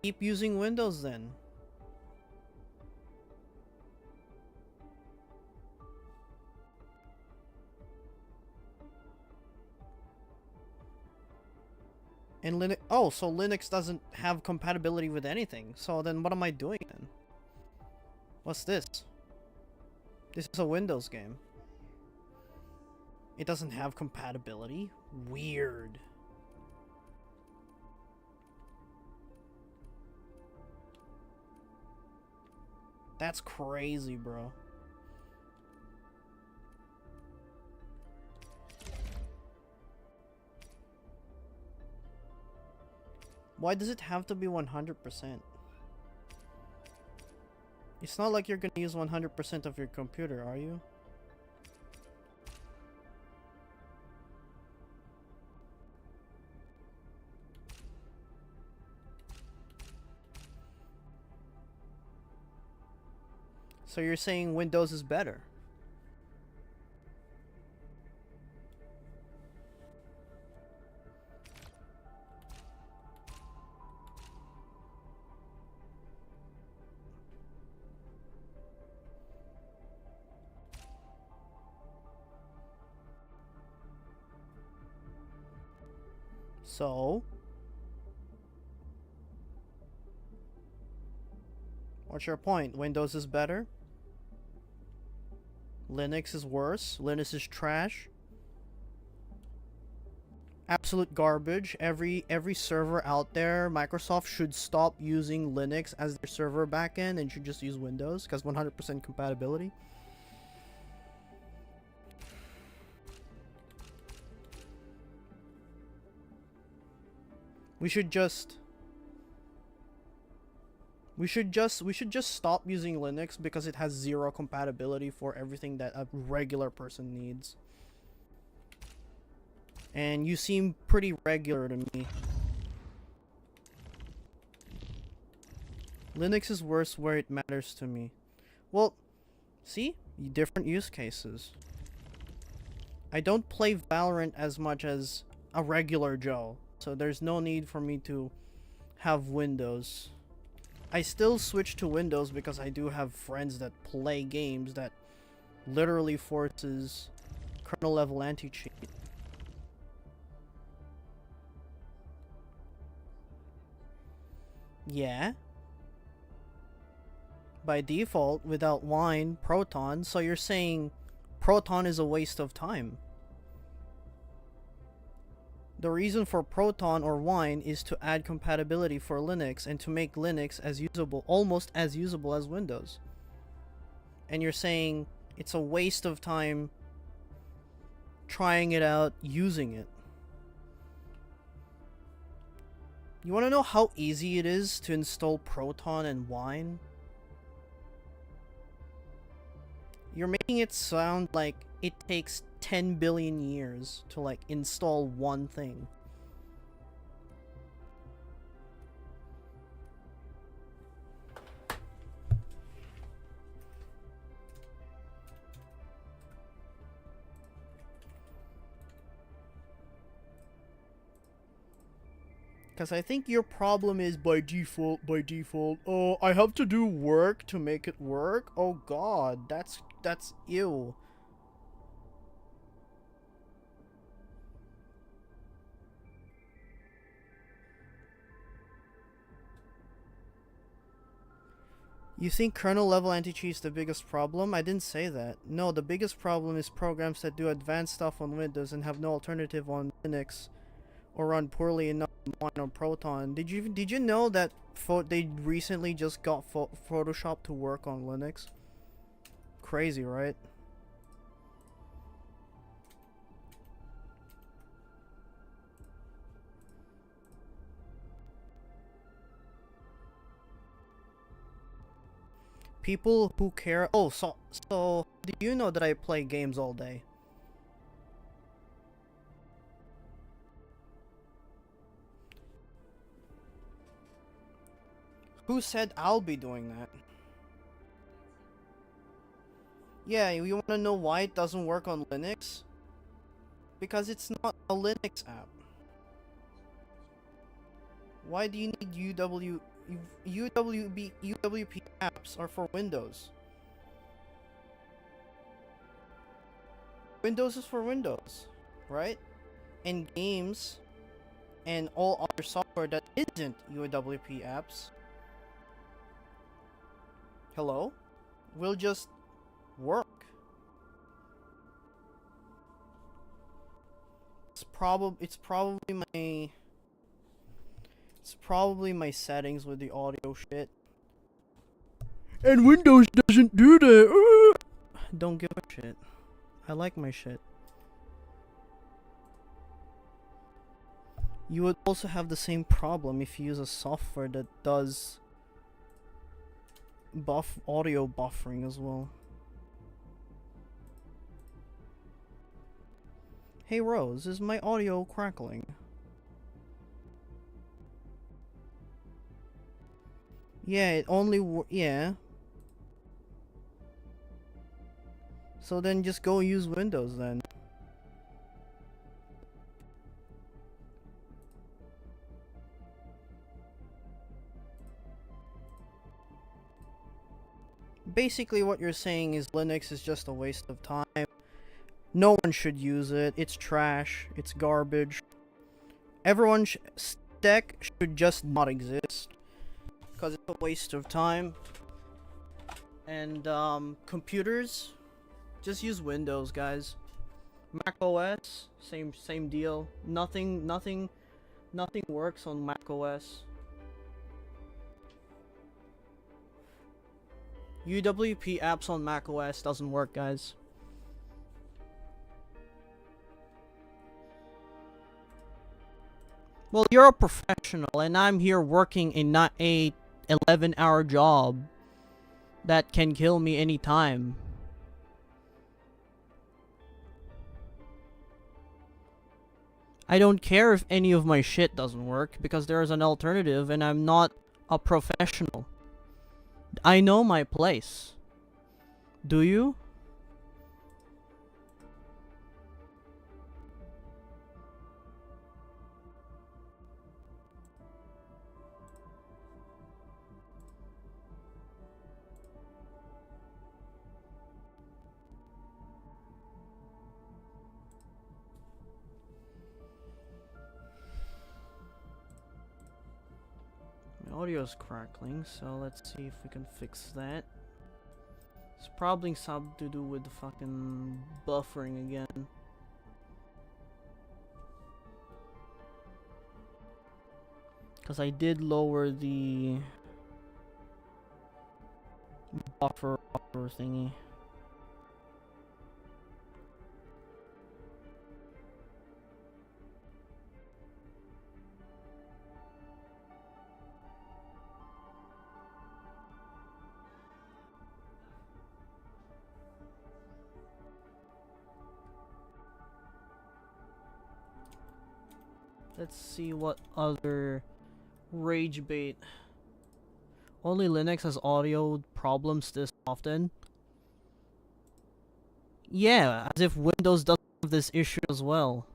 [SPEAKER 1] keep using Windows then. And Linux, oh, so Linux doesn't have compatibility with anything. So then what am I doing then? What's this? This is a Windows game. It doesn't have compatibility? Weird. That's crazy, bro. Why does it have to be 100%? It's not like you're gonna use 100% of your computer, are you? So you're saying Windows is better? So, what's your point? Windows is better? Linux is worse? Linux is trash? Absolute garbage. Every server out there, Microsoft should stop using Linux as their server backend and should just use Windows because 100% compatibility. We should just stop using Linux because it has zero compatibility for everything that a regular person needs. And you seem pretty regular to me. Linux is worse where it matters to me. Well, see? Different use cases. I don't play Valorant as much as a regular Joe. So there's no need for me to have Windows. I still switch to Windows because I do have friends that play games that literally forces kernel level anti-cheat. Yeah. By default, without Wine, Proton, so you're saying Proton is a waste of time. The reason for Proton or Wine is to add compatibility for Linux and to make Linux as usable, almost as usable as Windows. And you're saying it's a waste of time trying it out, using it. You want to know how easy it is to install Proton and Wine? You're making it sound like it takes 10 billion years to like install one thing. Because I think your problem is by default, oh, I have to do work to make it work? Oh god, that's That's ew. You think kernel level anti-cheat is the biggest problem? I didn't say that. No, the biggest problem is programs that do advanced stuff on Windows and have no alternative on Linux, or run poorly enough on Proton. Did you know that they recently just got Photoshop to work on Linux? Crazy, right? People who care. Oh, so do you know that I play games all day? Who said I'll be doing that? Yeah, you wanna know why it doesn't work on Linux? Because it's not a Linux app. Why do you need UWP apps are for Windows? Windows is for Windows, right? And games and all other software that isn't UWP apps, hello, will just work. It's probably my settings with the audio shit. And Windows doesn't do that. Don't give a shit. I like my shit. You would also have the same problem if you use a software that does audio buffering as well. Hey Rose, is my audio crackling? Yeah, it only yeah. So then just go use Windows then. Basically what you're saying is Linux is just a waste of time. No one should use it. It's trash. It's garbage. Stack should just not exist. Because it's a waste of time. And computers, just use Windows, guys. Mac OS, same deal. Nothing works on Mac OS. UWP apps on Mac OS doesn't work, guys. Well, you're a professional, and I'm here working a 11-hour job that can kill me anytime. I don't care if any of my shit doesn't work, because there's an alternative, and I'm not a professional. I know my place. Do you? Audio is crackling, so let's see if we can fix that. It's probably something to do with the fucking buffering again. Because I did lower the buffer thingy. Let's see what other rage bait. Only Linux has audio problems this often. Yeah, as if Windows doesn't have this issue as well.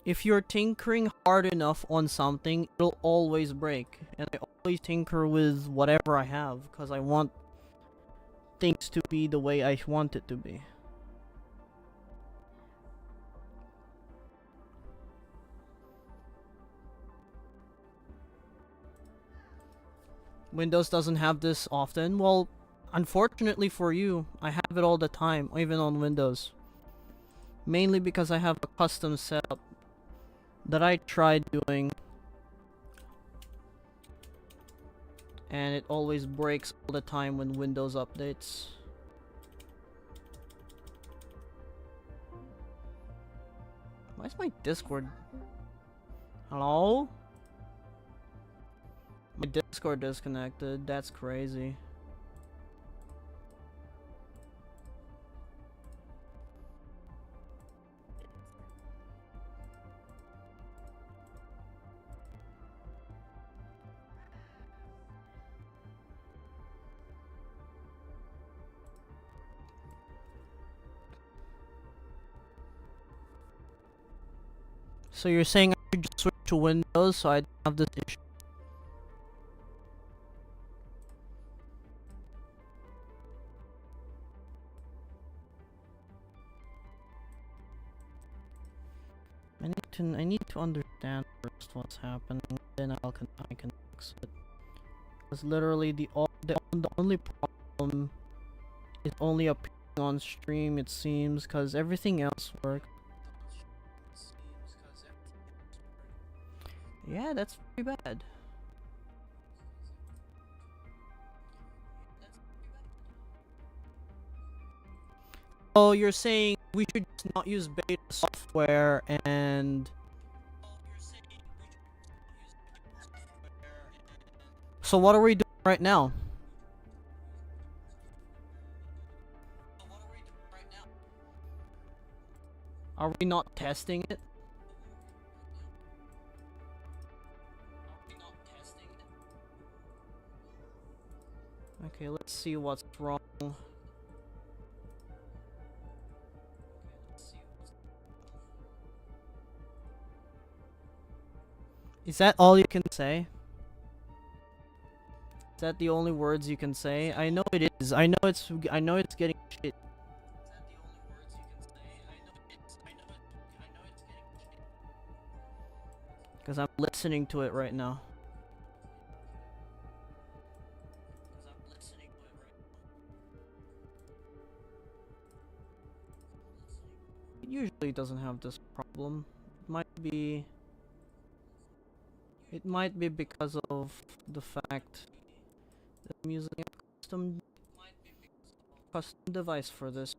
[SPEAKER 1] if you're tinkering hard enough on something, it'll always break. And I always tinker with whatever I have, because I want things to be the way I want it to be. Windows doesn't have this often. Well, unfortunately for you, I have it all the time, even on Windows. Mainly because I have a custom setup that I tried doing, and it always breaks all the time when Windows updates. Why is my Discord? Hello? My Discord disconnected. That's crazy. So you're saying I should just switch to Windows so I don't have this issue? I need to understand first what's happening, then I can fix it. Because literally the only problem is only appearing on stream, it seems, because everything else works. Yeah, that's pretty bad. Oh, you're saying we should just not use beta software and... So what are we doing right now? Are we not testing it? Okay, let's see what's wrong. Is that all you can say? Is that the only words you can say? I know it is. I know it's getting shit. Because I'm listening to it right now. It usually doesn't have this problem. It might be because of the fact that I'm using a custom device for this,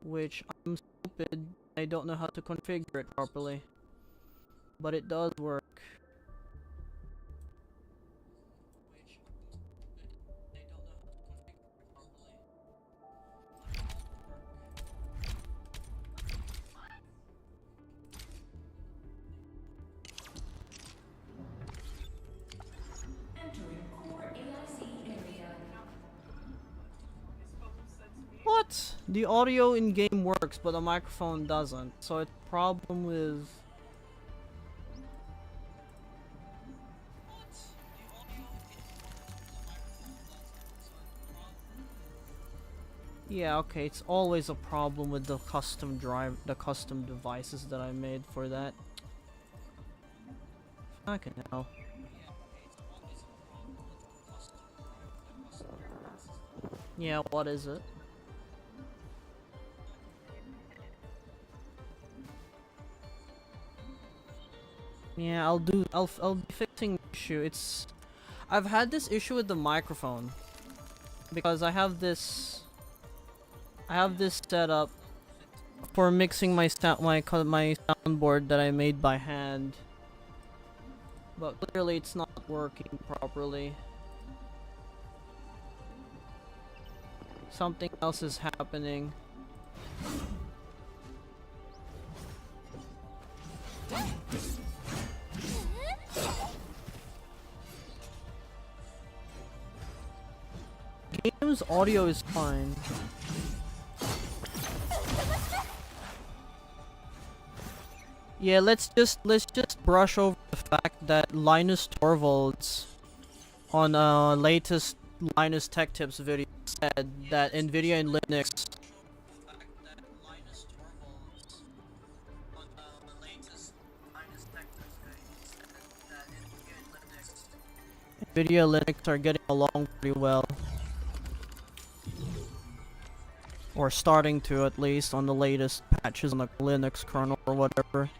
[SPEAKER 1] which I'm stupid. I don't know how to configure it properly, but it does work. What? The audio in game works, but the microphone doesn't. So it's a problem with... Yeah, okay, it's always a problem with the custom devices that I made for that. Fucking hell. Yeah, what is it? Yeah, I'll be fixing the issue. I've had this issue with the microphone because I have this setup for mixing my soundboard that I made by hand, but clearly it's not working properly. Something else is happening. Game's audio is fine. Yeah, let's just brush over the fact that Linus Torvalds on latest Linus Tech Tips video said that NVIDIA and Linux NVIDIA and Linux are getting along pretty well. Or starting to, at least, on the latest patches on the Linux kernel or whatever.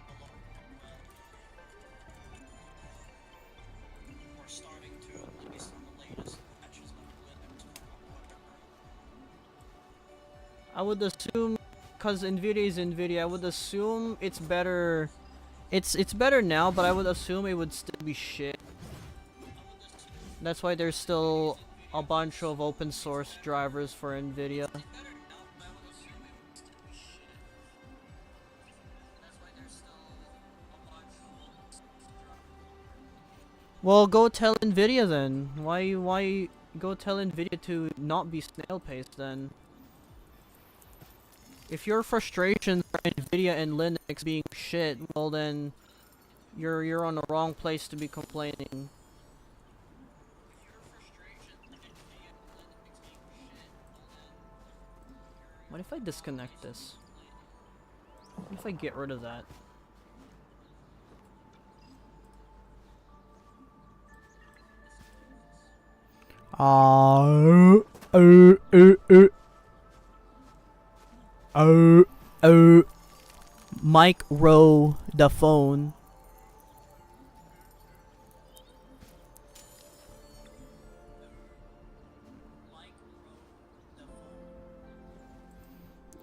[SPEAKER 1] I would assume, cause NVIDIA is NVIDIA, I would assume it's better. It's better now, but I would assume it would still be shit. That's why there's still a bunch of open source drivers for NVIDIA. Well, go tell NVIDIA then. Why go tell NVIDIA to not be snail paste then? If your frustrations are NVIDIA and Linux being shit, well then you're on the wrong place to be complaining. What if I disconnect this? What if I get rid of that? Mike row the phone.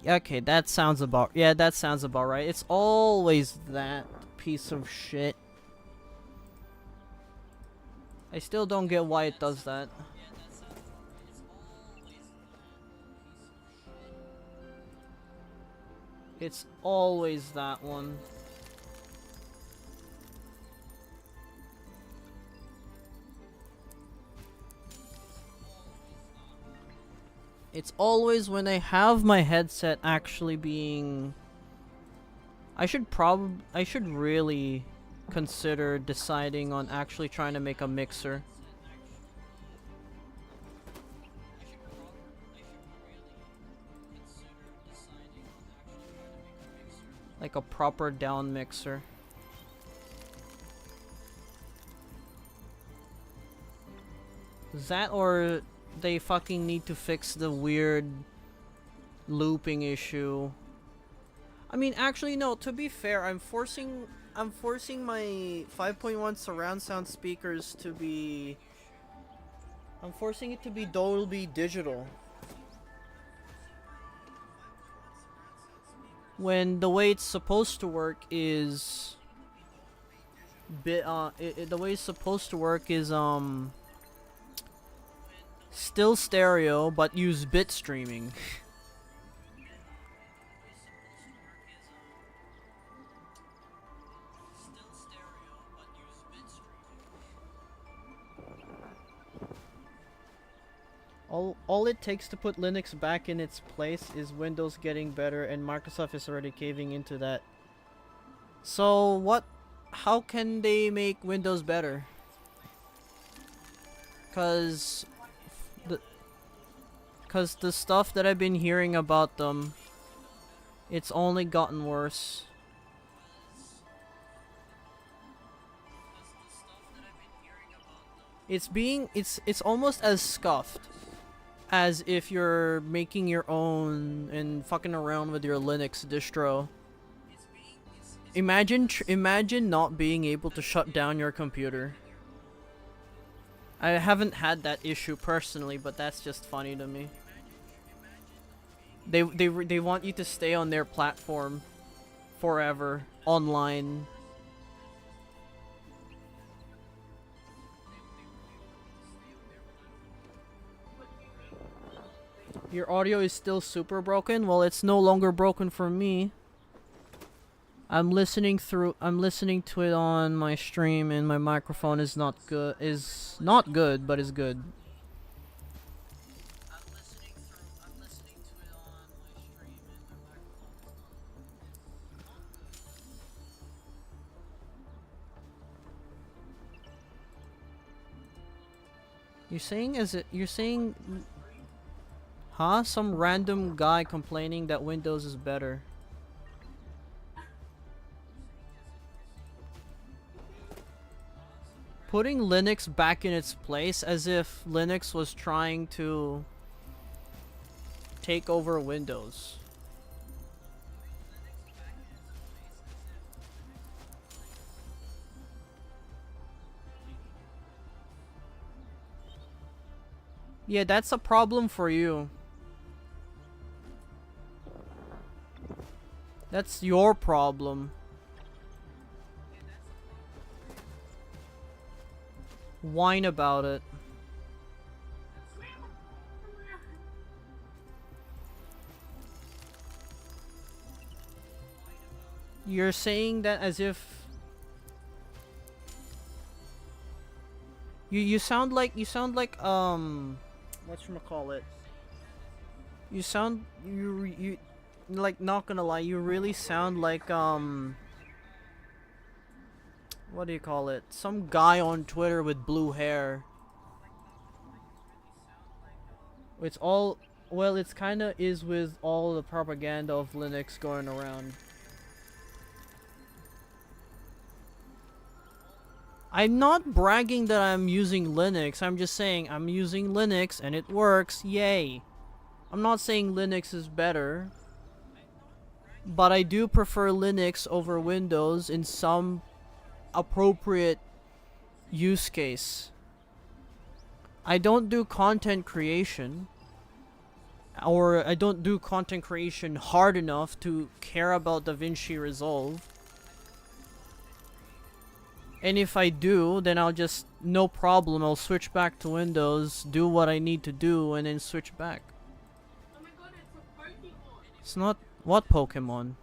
[SPEAKER 1] Okay, that sounds about right. It's always that piece of shit. I still don't get why it does that. It's always that one. It's always when I have my headset actually being... I should really consider deciding on actually trying to make a mixer. Like a proper down mixer. That, or they fucking need to fix the weird looping issue. I mean, actually no, to be fair, I'm forcing my 5.1 surround sound speakers to be... I'm forcing it to be Dolby Digital. When the way it's supposed to work is... the way it's supposed to work is, still stereo, but use bit streaming. All it takes to put Linux back in its place is Windows getting better, and Microsoft is already caving into that. So how can they make Windows better? Cause the stuff that I've been hearing about them, it's only gotten worse. It's almost as scuffed as if you're making your own and fucking around with your Linux distro. Imagine not being able to shut down your computer. I haven't had that issue personally, but that's just funny to me. They want you to stay on their platform forever, online. Your audio is still super broken? Well, it's no longer broken for me. I'm listening to it on my stream, and my microphone is not good, but is good. You're saying, huh? Some random guy complaining that Windows is better. Putting Linux back in its place as if Linux was trying to take over Windows. Yeah, that's a problem for you. That's your problem. Whine about it. You're saying that as if you sound like whatchamacallit. You like, not gonna lie, you really sound like what do you call it? Some guy on Twitter with blue hair. It's all, well, it's kinda is with all the propaganda of Linux going around. I'm not bragging that I'm using Linux, I'm just saying I'm using Linux and it works, yay. I'm not saying Linux is better, but I do prefer Linux over Windows in some appropriate use case. I don't do content creation, or I don't do content creation hard enough to care about DaVinci Resolve. And if I do, then I'll just, no problem, I'll switch back to Windows, do what I need to do, and then switch back.
[SPEAKER 3] Oh my god, it's a Pokemon!
[SPEAKER 1] It's not, what Pokemon?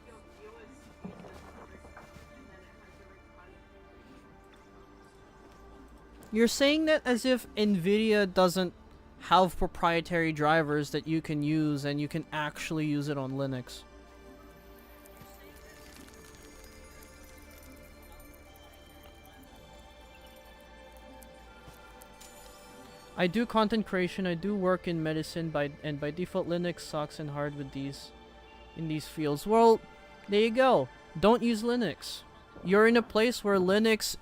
[SPEAKER 3] Your viewers use it and then it has a
[SPEAKER 1] You're saying that as if Nvidia doesn't have proprietary drivers that you can use and you can actually use it on Linux. I do content creation, I do work in medicine, and by default Linux sucks and hard with in these fields. Well, there you go. Don't use Linux. You're in a place where Linux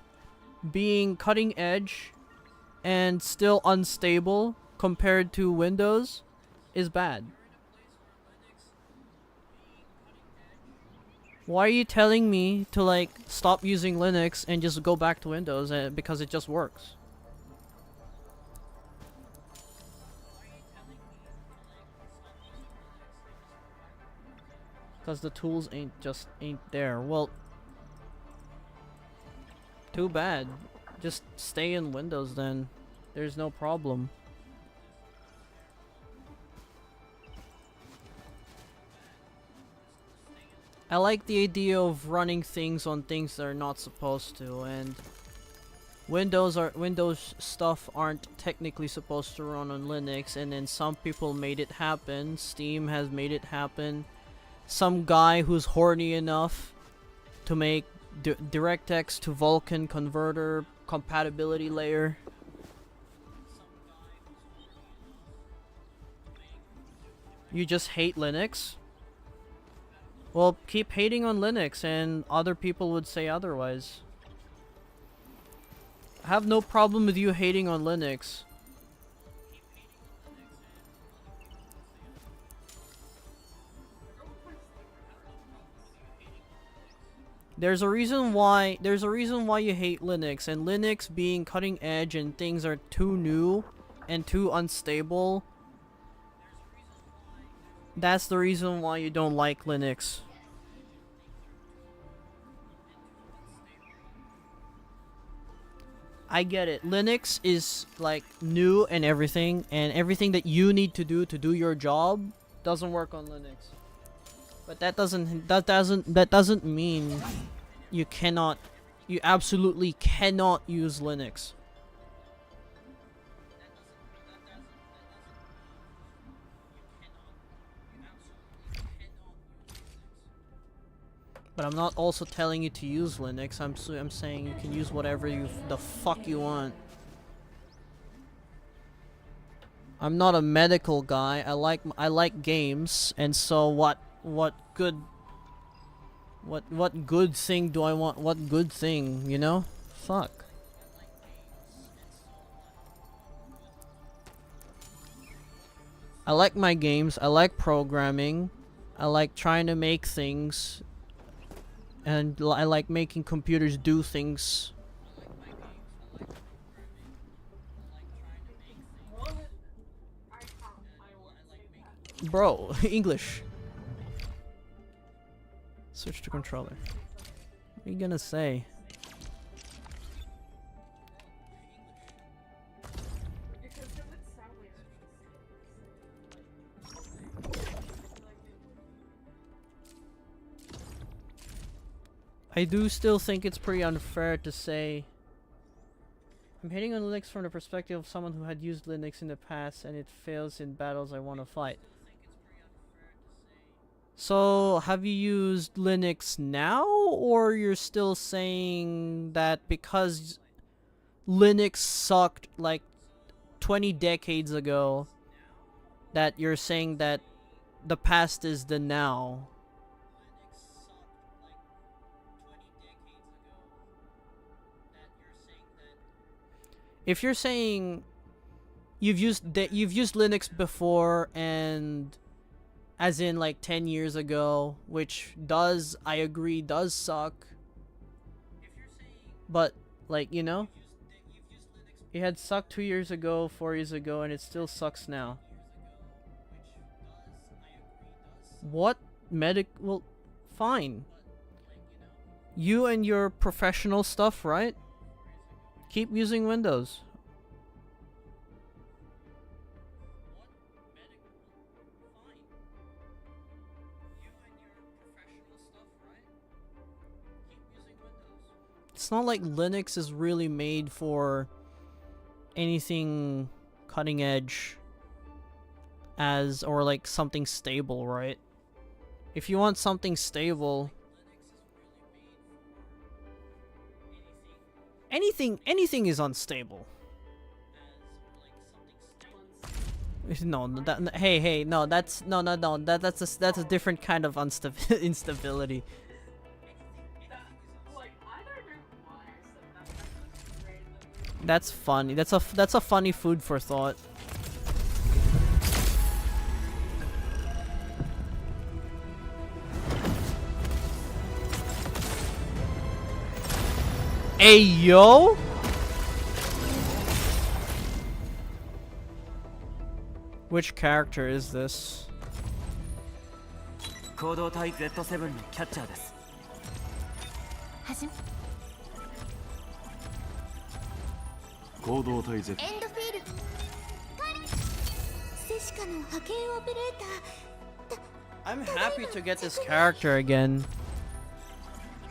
[SPEAKER 1] being cutting edge and still unstable compared to Windows is bad. Why are you telling me to like stop using Linux and just go back to Windows because it just works? Because the tools ain't there. Well, too bad. Just stay in Windows then. There's no problem. I like the idea of running things on things that are not supposed to, and Windows stuff aren't technically supposed to run on Linux, and then some people made it happen. Steam has made it happen. Some guy who's horny enough to make DirectX to Vulkan converter compatibility layer. You just hate Linux? Well, keep hating on Linux and other people would say otherwise. I have no problem with you hating on Linux. There's a reason why you hate Linux, and Linux being cutting edge and things are too new and too unstable. That's the reason why you don't like Linux. I get it. Linux is like new and everything that you need to do your job doesn't work on Linux. But that doesn't mean you absolutely cannot use Linux. But I'm not also telling you to use Linux. I'm saying you can use whatever the fuck you want. I'm not a medical guy. I like games, and so what good thing do I want? What good thing, you know? Fuck. I like my games. I like programming. I like trying to make things, and I like making computers do things. Bro, English. Switch to controller. What are you gonna say? I do still think it's pretty unfair to say I'm hitting on Linux from the perspective of someone who had used Linux in the past and it fails in battles I want to fight. So, have you used Linux now, or you're still saying that because Linux sucked like 20 decades ago, that you're saying that the past is the now? If you're saying you've used Linux before, and as in like 10 years ago, which does, I agree, does suck, but like, you know, it had sucked 2 years ago, 4 years ago, and it still sucks now. What well, fine. You and your professional stuff, right? Keep using Windows. It's not like Linux is really made for anything cutting edge or like something stable, right? If you want something stable, anything is unstable. No, no, that's a different kind of instability. That's funny. That's a funny food for thought. Hey, yo! Which character is this?
[SPEAKER 10] 行動隊 Z7 のキャッチャーです。
[SPEAKER 9] 行動隊 Z エンドフィールドセシカの派遣オペレーター
[SPEAKER 1] I'm happy to get this character again.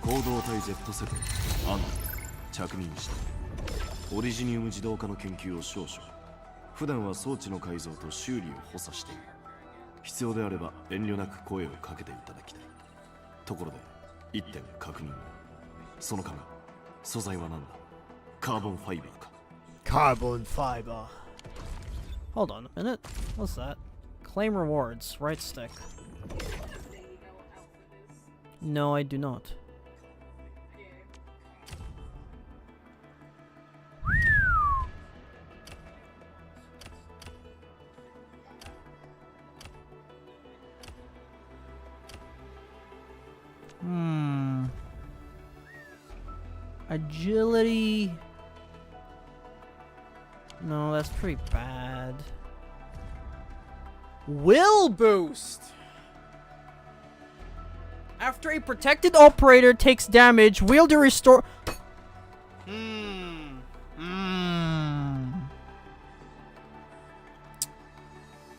[SPEAKER 11] 行動隊 Z7 アンド着任したオリジニウム自動化の研究を少々普段は装置の改造と修理を補佐している必要であれば遠慮なく声をかけていただきたいところで1点確認をその紙素材は何だカーボンファイバーか
[SPEAKER 1] Carbon fiber. Hold on a minute. What's that? Claim rewards. Right stick. No, I do not. Agility. No, that's pretty bad. Will boost! After a protected operator takes damage, wielder restore...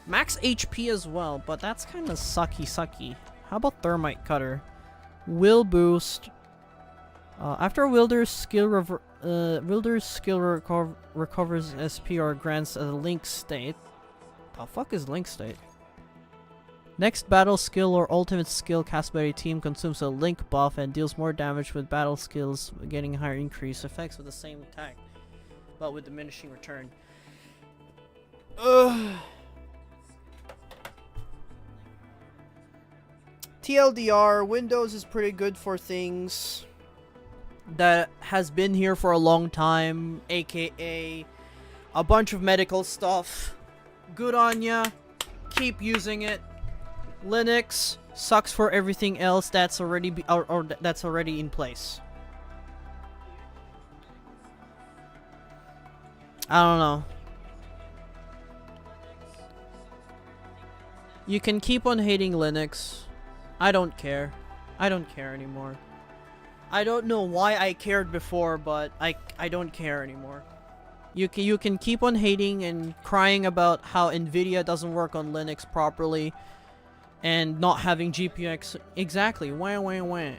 [SPEAKER 1] Max HP as well, but that's kind of sucky. How about Thermite Cutter? Will boost. After wielder's skill recovers SP or grants a link state. The fuck is link state? Next battle skill or ultimate skill cast by a team consumes a link buff and deals more damage with battle skills, getting higher increase effects with the same attack, but with diminishing return. TLDR, Windows is pretty good for things that has been here for a long time, aka a bunch of medical stuff. Good on ya. Keep using it. Linux sucks for everything else that's already that's already in place. I don't know. You can keep on hating Linux. I don't care. I don't care anymore. I don't know why I cared before, but I don't care anymore. You can keep on hating and crying about how Nvidia doesn't work on Linux properly and not having GPUs exactly. Wah wah wah.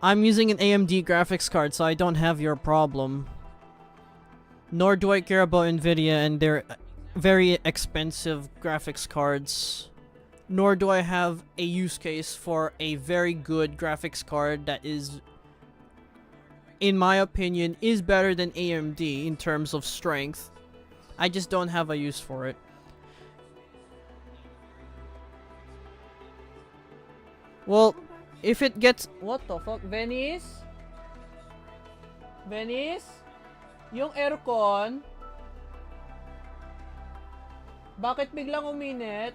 [SPEAKER 1] I'm using an AMD graphics card, so I don't have your problem. Nor do I care about Nvidia and their very expensive graphics cards. Nor do I have a use case for a very good graphics card that is, in my opinion, is better than AMD in terms of strength. I just don't have a use for it. Well, if it gets... What the fuck? Venice? Venice? Yung aircon? Bakit biglang uminit?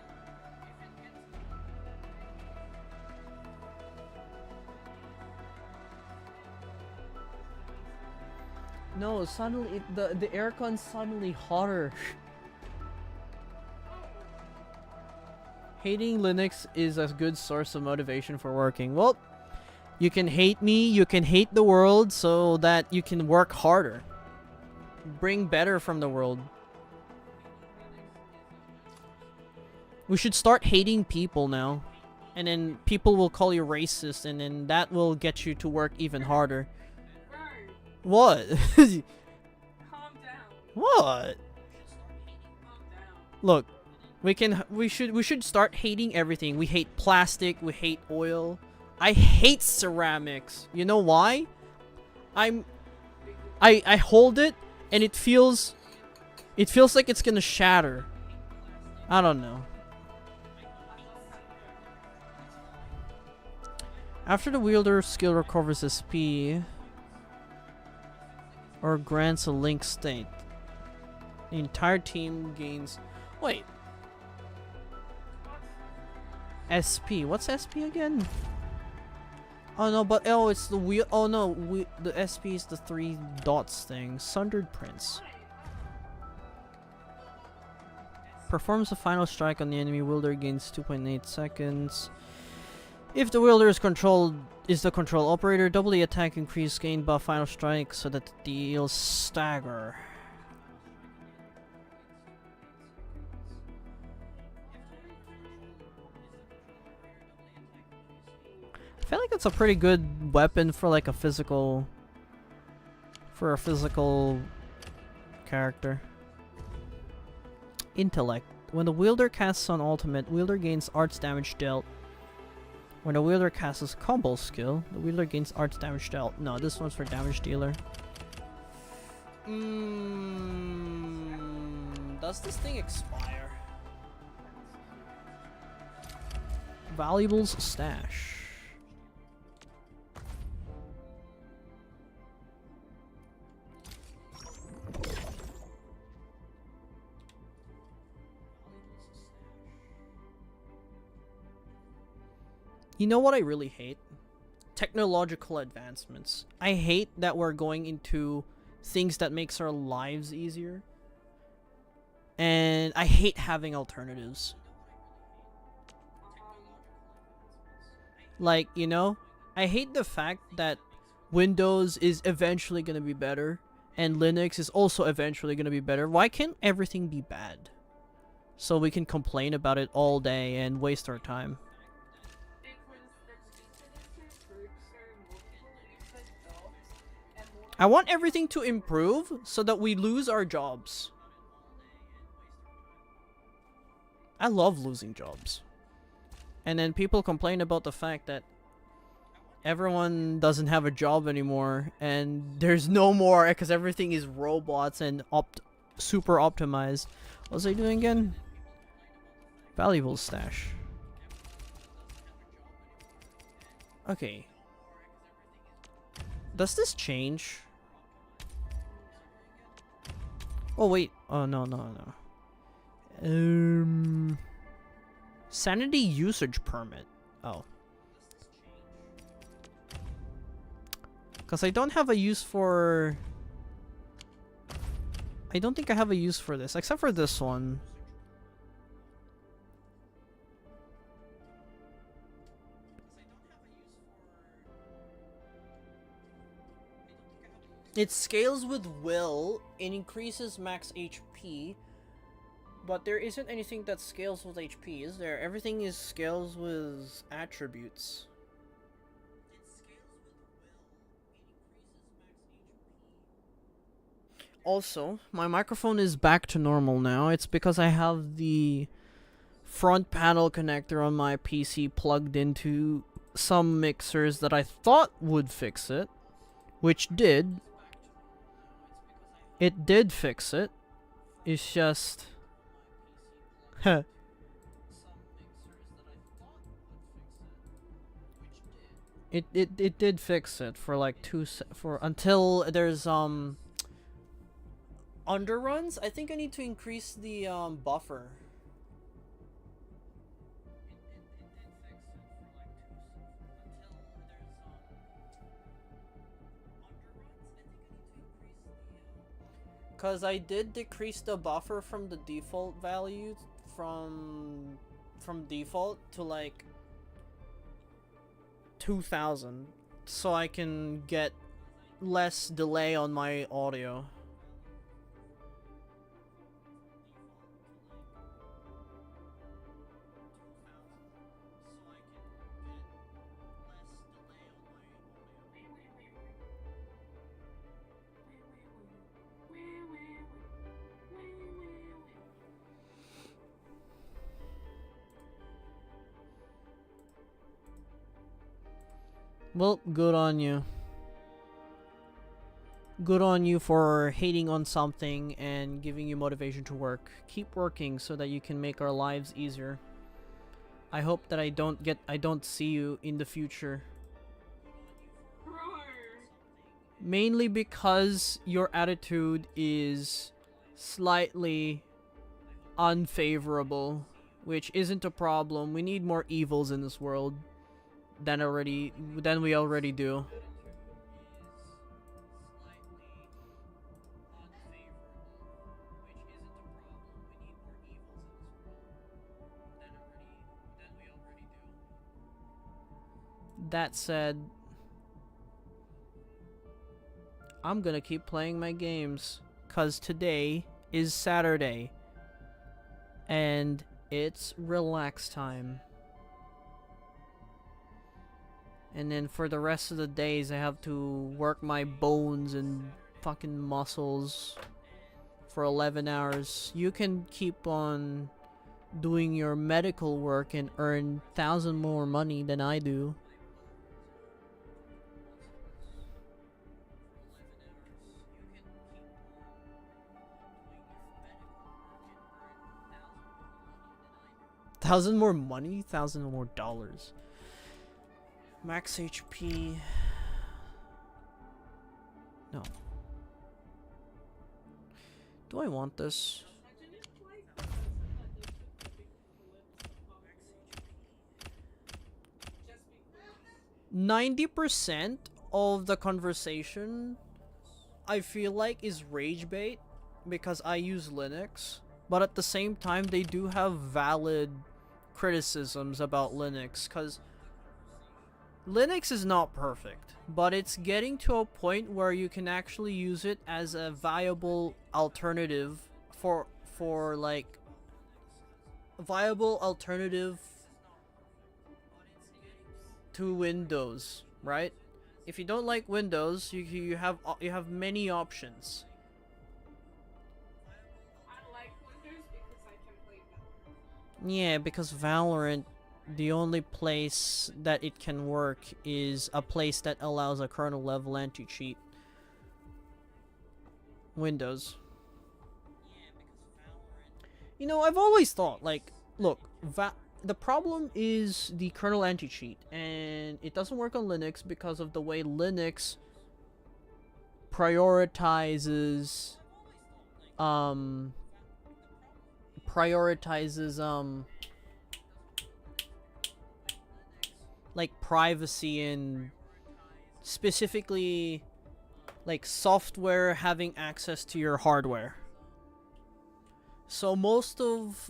[SPEAKER 1] No, suddenly the aircon's suddenly hotter. Hating Linux is a good source of motivation for working. Well, you can hate me, you can hate the world so that you can work harder. Bring better from the world. We should start hating people now. And then people will call you racist, and then that will get you to work even harder. What?
[SPEAKER 3] Calm down.
[SPEAKER 1] What?
[SPEAKER 3] Calm down.
[SPEAKER 1] Look, we should start hating everything. We hate plastic, we hate oil. I hate ceramics. You know why? I hold it and it feels like it's gonna shatter. I don't know. After the wielder's skill recovers SP or grants a link state, the entire team gains... Wait. SP. What's SP again? Oh no, but oh, it's the wheel. Oh no, the SP is the 3 dots thing. Sundered Prince. Performs a final strike on the enemy wielder, gains 2.8 seconds. If the wielder is the control operator, double the attack increase gained by final strike so that it deals stagger. I feel like it's a pretty good weapon for like a physical character. Intellect. When the wielder casts on ultimate, wielder gains arts damage dealt. When the wielder casts a combo skill, the wielder gains arts damage dealt. No, this one's for damage dealer. Does this thing expire? Valuables stash. You know what I really hate? Technological advancements. I hate that we're going into things that makes our lives easier. And I hate having alternatives. Like, you know, I hate the fact that Windows is eventually going to be better and Linux is also eventually going to be better. Why can't everything be bad? So we can complain about it all day and waste our time. I want everything to improve so that we lose our jobs. I love losing jobs. And then people complain about the fact that everyone doesn't have a job anymore, and there's no more because everything is robots and super optimized. What was I doing again? Valuable stash. Okay. Does this change? Oh wait. Oh no. Sanity usage permit. Oh. Because I don't have a use for... I don't think I have a use for this, except for this one. It scales with will, it increases max HP, but there isn't anything that scales with HP, is there? Everything is scales with attributes. Also, my microphone is back to normal now. It's because I have the front panel connector on my PC plugged into some mixers that I thought would fix it, which did. It did fix it. It's just... Huh. It did fix it for like until there's underruns. I think I need to increase the buffer. Cause I did decrease the buffer from the default value from default to like 2000, so I can get less delay on my audio. Well, good on you. Good on you for hating on something and giving you motivation to work. Keep working so that you can make our lives easier. I hope that I don't see you in the future. Mainly because your attitude is slightly unfavorable, which isn't a problem. We need more evils in this world than we already do. That said, I'm gonna keep playing my games, cause today is Saturday and it's relax time. And then for the rest of the days, I have to work my bones and fucking muscles for 11 hours. You can keep on doing your medical work and earn 1,000 more money than I do. $1,000 more money? $1,000 more dollars. Max HP. No. Do I want this? 90% of the conversation, I feel like, is rage bait because I use Linux, but at the same time they do have valid criticisms about Linux, because Linux is not perfect, but it's getting to a point where you can actually use it as a viable alternative for like viable alternative to Windows, right? If you don't like Windows, you have many options.
[SPEAKER 3] I like Windows because I can play Valorant.
[SPEAKER 1] Yeah, because Valorant the only place that it can work is a place that allows a kernel level anti-cheat. Windows. You know, I've always thought, like, look, the problem is the kernel anti-cheat, and it doesn't work on Linux because of the way Linux prioritizes like privacy and specifically like software having access to your hardware. So most of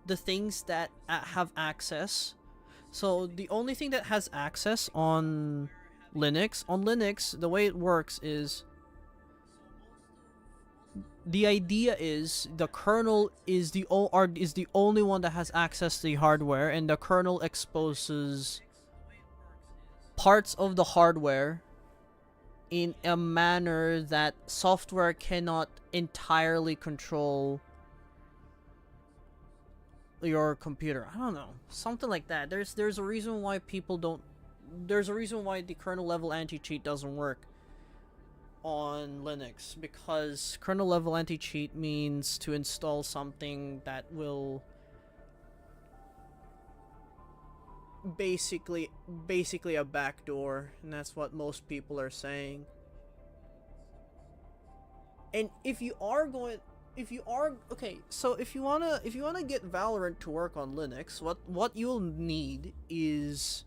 [SPEAKER 1] the things that have access, so the only thing that has access on Linux, the way it works is, the idea is the kernel is the only one that has access to the hardware, and the kernel exposes parts of the hardware in a manner that software cannot entirely control your computer. I don't know, something like that. There's a reason why people don't. There's a reason why the kernel level anti-cheat doesn't work on Linux, because kernel level anti-cheat means to install something that will basically a backdoor, and that's what most people are saying. And if you wanna get Valorant to work on Linux, what you'll need is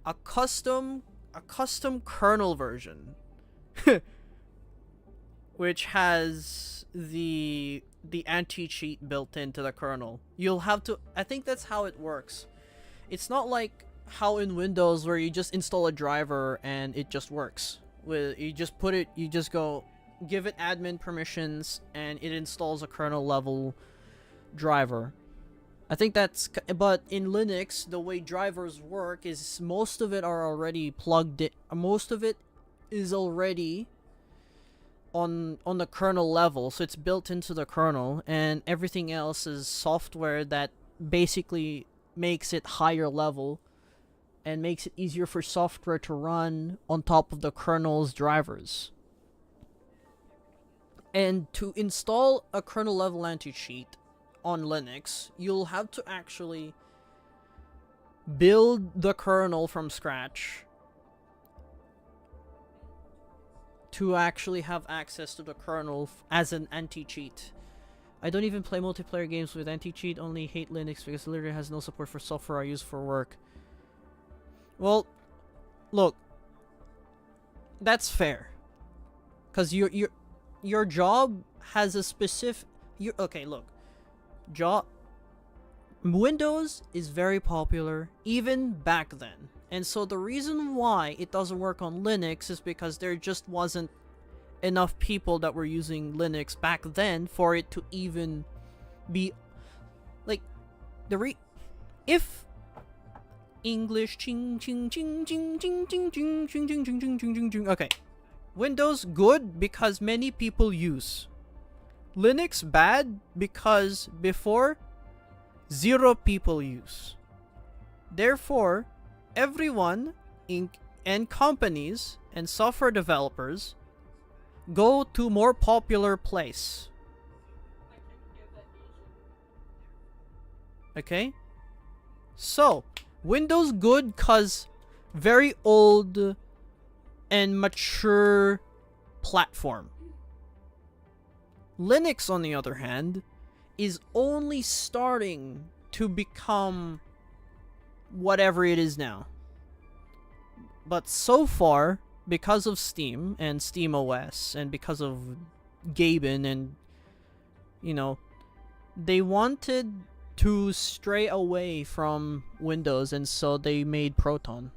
[SPEAKER 1] a custom kernel version which has the anti-cheat built into the kernel. You'll have to, I think that's how it works. It's not like how in Windows where you just install a driver and it just works. You just go give it admin permissions and it installs a kernel level driver. I think that's, but in Linux, the way drivers work is most of it are already plugged in. Most of it is already on the kernel level, so it's built into the kernel, and everything else is software that basically makes it higher level and makes it easier for software to run on top of the kernel's drivers. And to install a kernel level anti-cheat on Linux, you'll have to actually build the kernel from scratch to actually have access to the kernel as an anti-cheat. I don't even play multiplayer games with anti-cheat, only hate Linux because it literally has no support for software I use for work. Well, look, that's fair. Cause your job has a specific Windows is very popular even back then. And so the reason why it doesn't work on Linux is because there just wasn't enough people that were using Linux back then for it to even be like if English ching ching ching ching ching ching ching ching ching ching ching ching ching. Okay. Windows good because many people use. Linux bad because before 0 people use. Therefore, everyone and companies and software developers go to more popular place. Okay? So, Windows good cause very old and mature platform. Linux, on the other hand, is only starting to become whatever it is now. But so far, because of Steam and SteamOS and because of Gaben and, they wanted to stray away from Windows, and so they made Proton.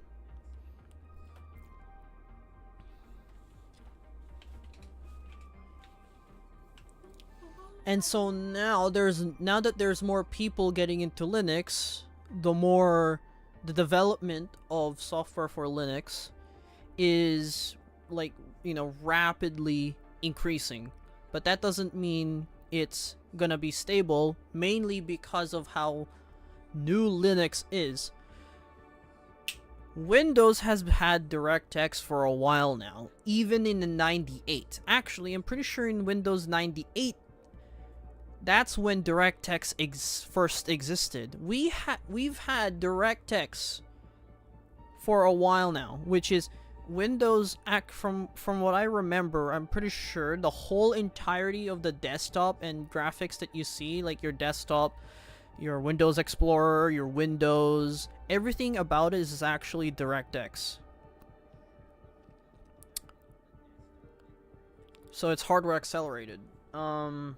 [SPEAKER 1] And so now that there's more people getting into Linux, the more the development of software for Linux is rapidly increasing. But that doesn't mean it's gonna be stable, mainly because of how new Linux is. Windows has had DirectX for a while now, even in the 98. Actually, I'm pretty sure in Windows 98, that's when DirectX first existed. We've had DirectX for a while now, which is Windows from what I remember. I'm pretty sure the whole entirety of the desktop and graphics that you see, like your desktop, your Windows Explorer, your Windows, everything about it is actually DirectX. So it's hardware accelerated. So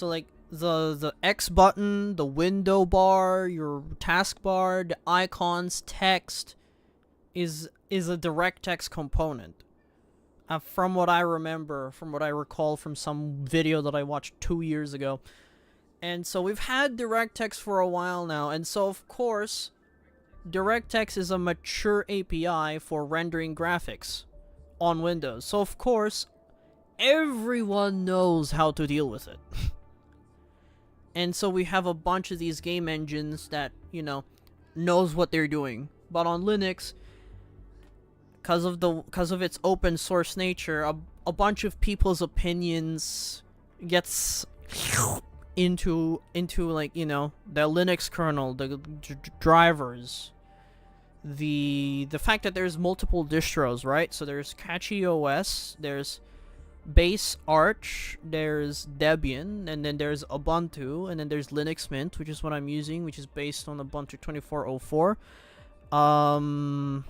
[SPEAKER 1] like the X button, the window bar, your taskbar, the icons, text is a DirectX component. From what I remember, from what I recall from some video that I watched 2 years ago. And so we've had DirectX for a while now, and so of course, DirectX is a mature API for rendering graphics on Windows. So of course, everyone knows how to deal with it. And so we have a bunch of these game engines that, you know, knows what they're doing. But on Linux, because of its open source nature, a bunch of people's opinions gets into like, you know, the Linux kernel, the drivers, the fact that there's multiple distros, right? So there's Catchy OS, there's Base Arch, there's Debian, and then there's Ubuntu, and then there's Linux Mint, which is what I'm using, which is based on Ubuntu 24.04.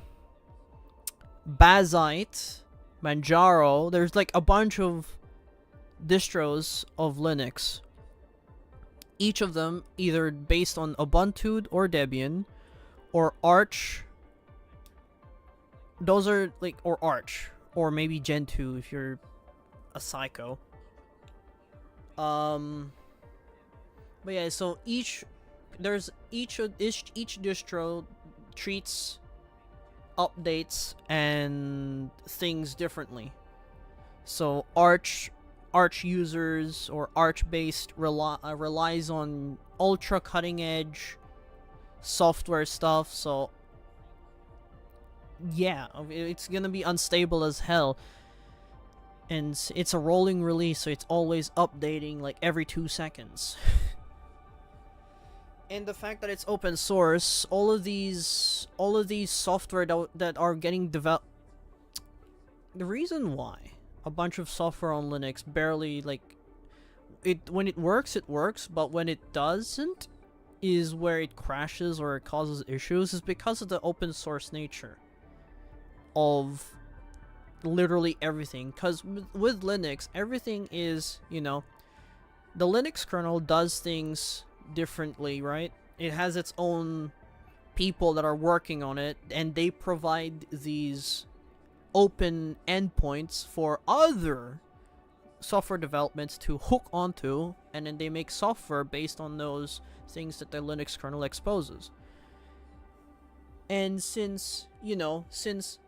[SPEAKER 1] Bazite, Manjaro, there's like a bunch of distros of Linux. Each of them either based on Ubuntu or Debian or Arch. Those are like, or Arch, or maybe Gentoo if you're a psycho. But yeah, so each distro treats updates and things differently. So Arch users or Arch based relies on ultra cutting edge software stuff. So yeah, it's gonna be unstable as hell. And it's a rolling release, so it's always updating like every 2 seconds. And the fact that it's open source, all of these software that are getting developed, the reason why a bunch of software on Linux barely, like, when it works, but when it doesn't is where it crashes or it causes issues, is because of the open source nature of literally everything. Because with Linux, everything is, you know, the Linux kernel does things differently, right? It has its own people that are working on it, and they provide these open endpoints for other software developments to hook onto, and then they make software based on those things that the Linux kernel exposes. And since, you know, since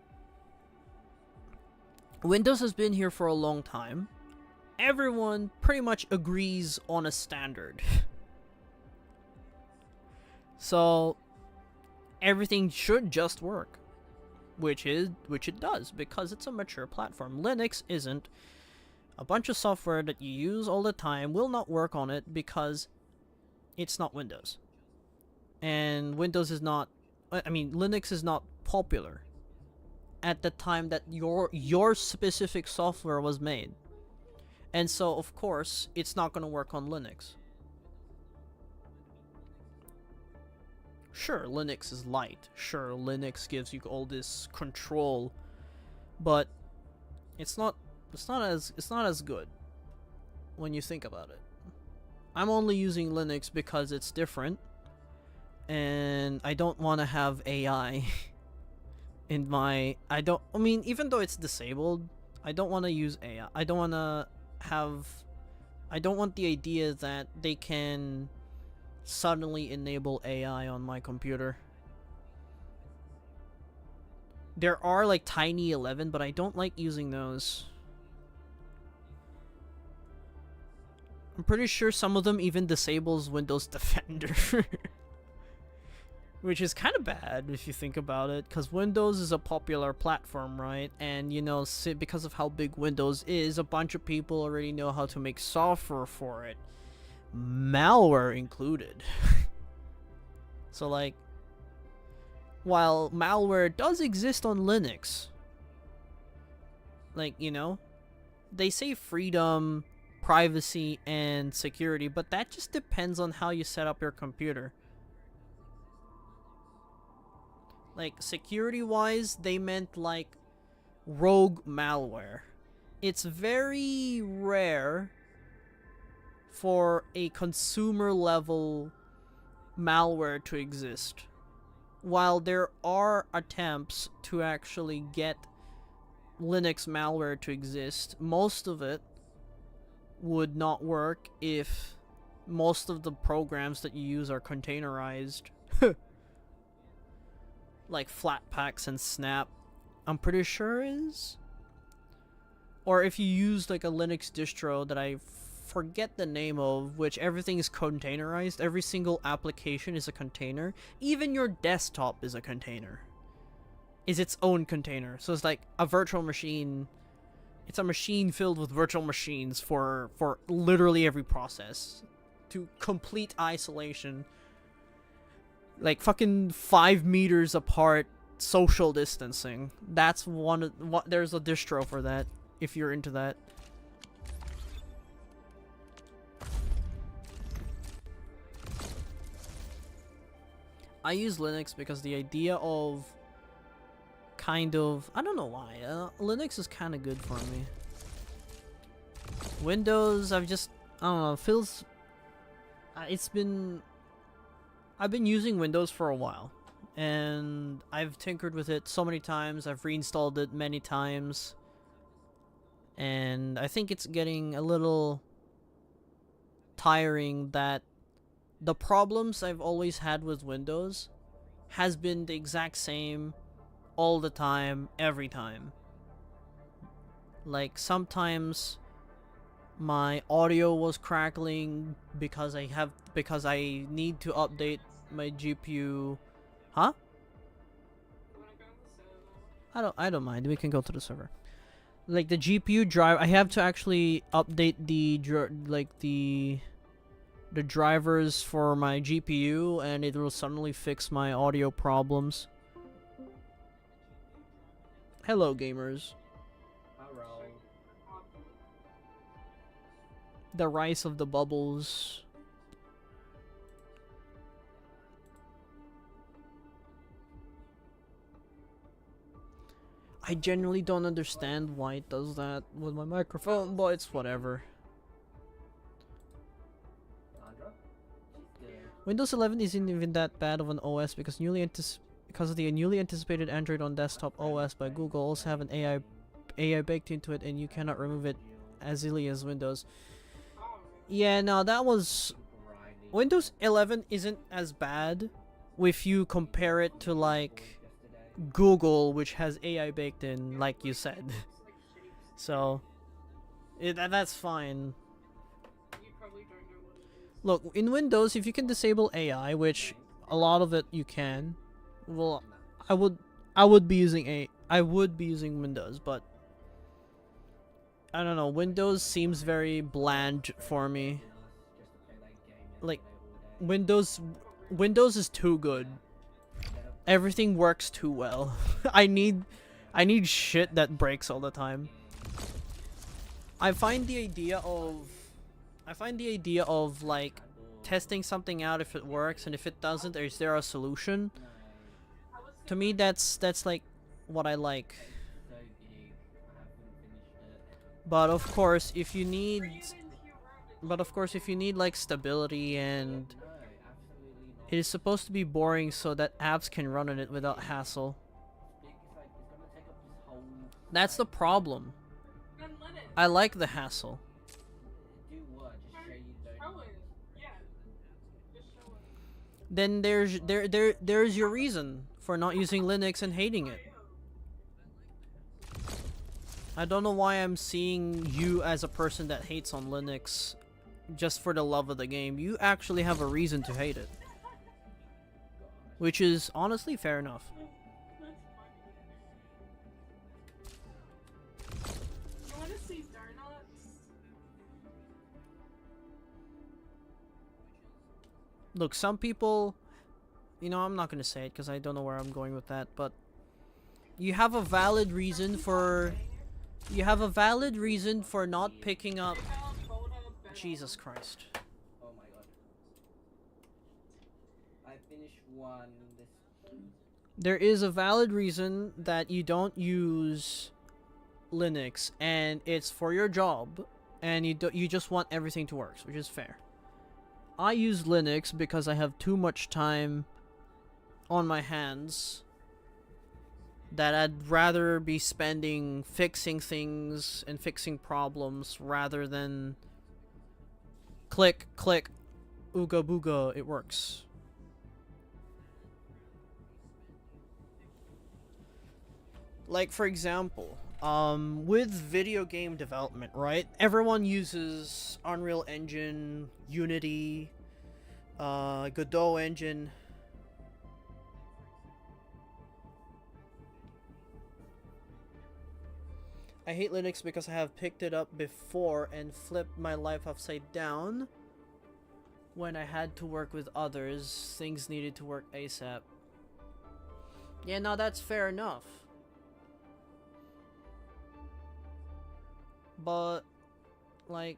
[SPEAKER 1] Windows has been here for a long time, everyone pretty much agrees on a standard. So everything should just work, which it does, because it's a mature platform. Linux isn't. A bunch of software that you use all the time will not work on it because it's not Windows. And Windows is not, I mean, Linux is not popular at the time that your specific software was made. And so, of course, it's not going to work on Linux. Sure, Linux is light. Sure, Linux gives you all this control, but it's not as good when you think about it. I'm only using Linux because it's different, and I don't want to have AI in my, I mean, even though it's disabled, I don't want to use AI. I don't want the idea that they can suddenly enable AI on my computer. There are like Tiny 11, but I don't like using those. I'm pretty sure some of them even disables Windows Defender. Which is kind of bad if you think about it, because Windows is a popular platform, right? And you know, because of how big Windows is, a bunch of people already know how to make software for it, malware included. So like, while malware does exist on Linux, like, you know, they say freedom, privacy, and security, but that just depends on how you set up your computer. Like, security-wise, they meant, like, rogue malware. It's very rare for a consumer-level malware to exist. While there are attempts to actually get Linux malware to exist, most of it would not work if most of the programs that you use are containerized. Like Flatpaks and Snap, I'm pretty sure is. Or if you use like a Linux distro that I forget the name of, which everything is containerized, every single application is a container, even your desktop is a container. Is its own container. So it's like a virtual machine. It's a machine filled with virtual machines for literally every process. To complete isolation. Like fucking 5 meters apart, social distancing. That's one. There's a distro for that, if you're into that. I use Linux because the idea of kind of, I don't know why, Linux is kind of good for me. Windows, I don't know, feels, I've been using Windows for a while, and I've tinkered with it so many times, I've reinstalled it many times, and I think it's getting a little tiring that the problems I've always had with Windows has been the exact same all the time, every time. Like, sometimes my audio was crackling because I need to update my GPU. Huh? I don't mind. We can go to the server. Like the GPU drive, I have to actually update the drivers for my GPU, and it will suddenly fix my audio problems. Hello, gamers. The rise of the bubbles. I genuinely don't understand why it does that with my microphone, but it's whatever. Windows 11 isn't even that bad of an OS because of the newly anticipated Android on desktop OS by Google also have an AI baked into it, and you cannot remove it as easily as Windows. Yeah, no, that was... Windows 11 isn't as bad if you compare it to, like, Google, which has AI baked in, like you said. So, that's fine. Look, in Windows, if you can disable AI, which a lot of it you can, well, I would be using Windows, but I don't know, Windows seems very bland for me. Like, Windows is too good. Everything works too well. I need shit that breaks all the time. I find the idea of like testing something out if it works, and if it doesn't, is there a solution? To me, that's like what I like. But of course, if you need like stability, and it is supposed to be boring so that apps can run on it without hassle. That's the problem. I like the hassle. Then there's your reason for not using Linux and hating it. I don't know why I'm seeing you as a person that hates on Linux just for the love of the game. You actually have a reason to hate it. which is honestly fair enough.
[SPEAKER 3] You want to see donuts?
[SPEAKER 1] Look, some people, you know, I'm not gonna say it because I don't know where I'm going with that, but you have a valid reason for not picking up. Jesus Christ.
[SPEAKER 12] Oh my god. I finished one this.
[SPEAKER 1] There is a valid reason that you don't use Linux, and it's for your job, and you just want everything to work, which is fair. I use Linux because I have too much time on my hands that I'd rather be spending fixing things and fixing problems rather than click, click, ooga booga, it works. Like, for example, with video game development, right? Everyone uses Unreal Engine, Unity, Godot engine. I hate Linux because I have picked it up before and flipped my life upside down. When I had to work with others, things needed to work ASAP. Yeah, no, that's fair enough. But, like,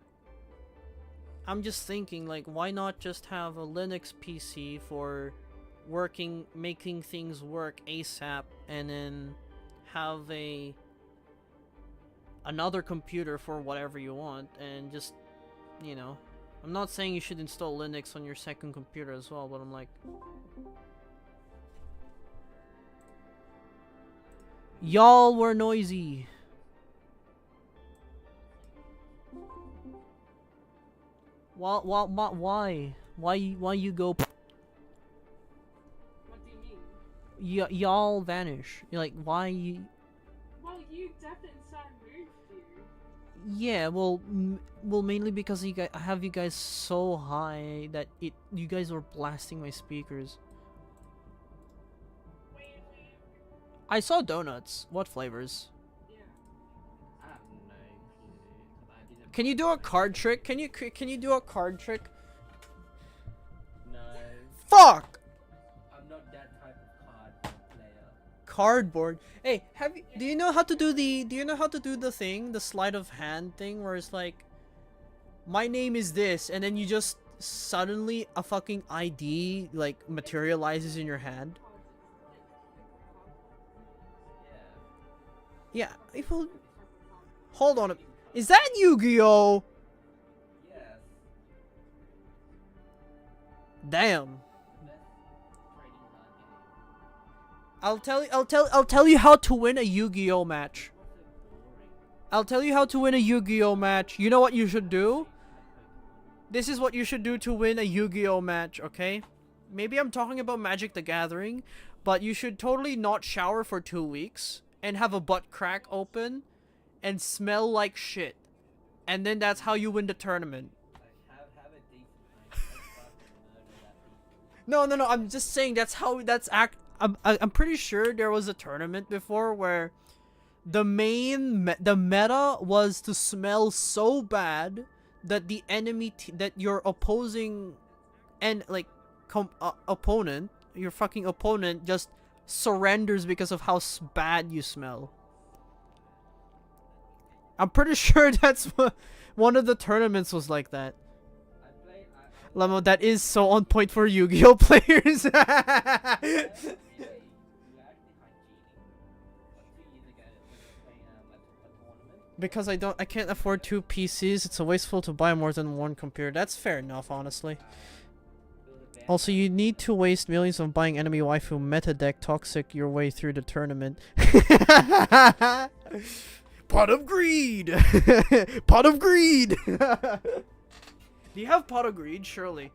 [SPEAKER 1] I'm just thinking, like, why not just have a Linux PC for making things work ASAP, and then have another computer for whatever you want, and just, you know, I'm not saying you should install Linux on your second computer as well, but I'm like, y'all were noisy. Why you go?
[SPEAKER 3] What do you mean?
[SPEAKER 1] Y'all vanish. You're like, why you?
[SPEAKER 3] Well, you definitely moved you.
[SPEAKER 1] Yeah, well, mainly because you guys, I have you guys so high that you guys were blasting my speakers. I saw donuts. What flavors?
[SPEAKER 12] I have no clue. I didn't.
[SPEAKER 1] Can you do a card trick? Can you do a card trick?
[SPEAKER 12] No.
[SPEAKER 1] Fuck!
[SPEAKER 12] I'm not that type of card player.
[SPEAKER 1] Cardboard. Hey, do you know how to do the thing, the sleight of hand thing, where it's like, my name is this, and then you just suddenly a fucking ID like materializes in your hand? Yeah. People. Hold on. Is that Yu-Gi-Oh?
[SPEAKER 12] Yes.
[SPEAKER 1] Damn. I'll tell you how to win a Yu-Gi-Oh match. I'll tell you how to win a Yu-Gi-Oh match. You know what you should do? This is what you should do to win a Yu-Gi-Oh match, okay? Maybe I'm talking about Magic the Gathering, but you should totally not shower for 2 weeks and have a butt crack open and smell like shit. And then that's how you win the tournament. No, I'm just saying I'm pretty sure there was a tournament before where the meta was to smell so bad that the enemy that your opposing and like opponent, your fucking opponent, just surrenders because of how bad you smell. I'm pretty sure that's what one of the tournaments was like that. Lamo, that is so on point for Yu-Gi-Oh players. Because I can't afford 2 PCs, it's a wasteful to buy more than 1 computer. That's fair enough, honestly. Also, you need to waste millions on buying enemy waifu meta deck toxic your way through the tournament. Pot of greed! Pot of greed! Do you have Pot of Greed? Surely.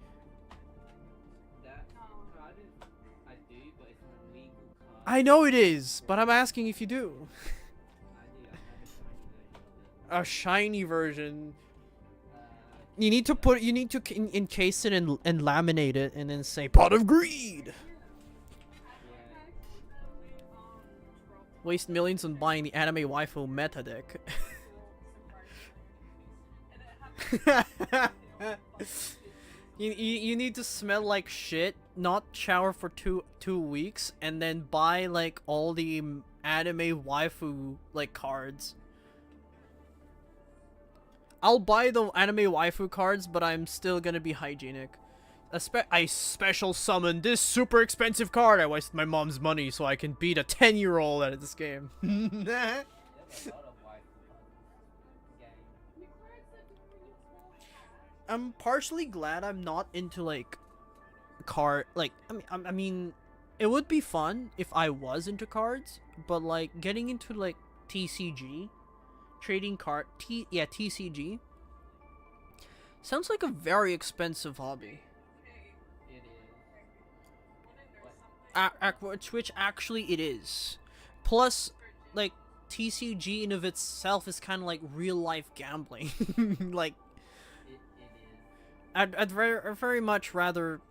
[SPEAKER 1] I know it is, but I'm asking if you do. A shiny version. You need to encase it and laminate it and then say Pot of Greed. Waste millions on buying the anime waifu meta deck. You need to smell like shit, not shower for two weeks, and then buy like all the anime waifu like cards. I'll buy the anime waifu cards, but I'm still gonna be hygienic. I special summoned this super expensive card. I wasted my mom's money so I can beat a 10-year-old at this game. I'm partially glad I'm not into like I mean it would be fun if I was into cards, but like getting into like TCG, trading card TCG sounds like a very expensive hobby. Which actually it is. Plus, like, TCG in of itself is kind of like real life gambling. Like, I'd very much rather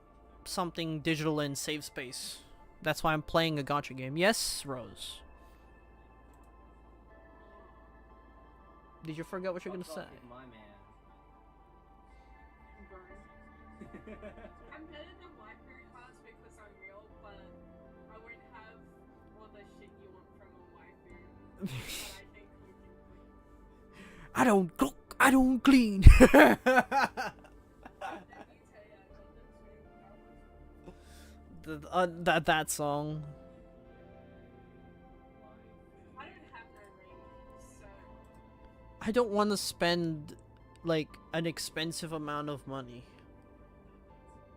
[SPEAKER 1] something digital and save space. That's why I'm playing a gacha game. Yes, Rose. Did you forget what you're gonna say?
[SPEAKER 3] I'm better than waifu cards because I'm real, but I won't have all the shit you want from a waifu. But I can cook and clean.
[SPEAKER 1] I don't cook, I don't clean. That song.
[SPEAKER 3] I don't have no ring, so
[SPEAKER 1] I don't want to spend like an expensive amount of money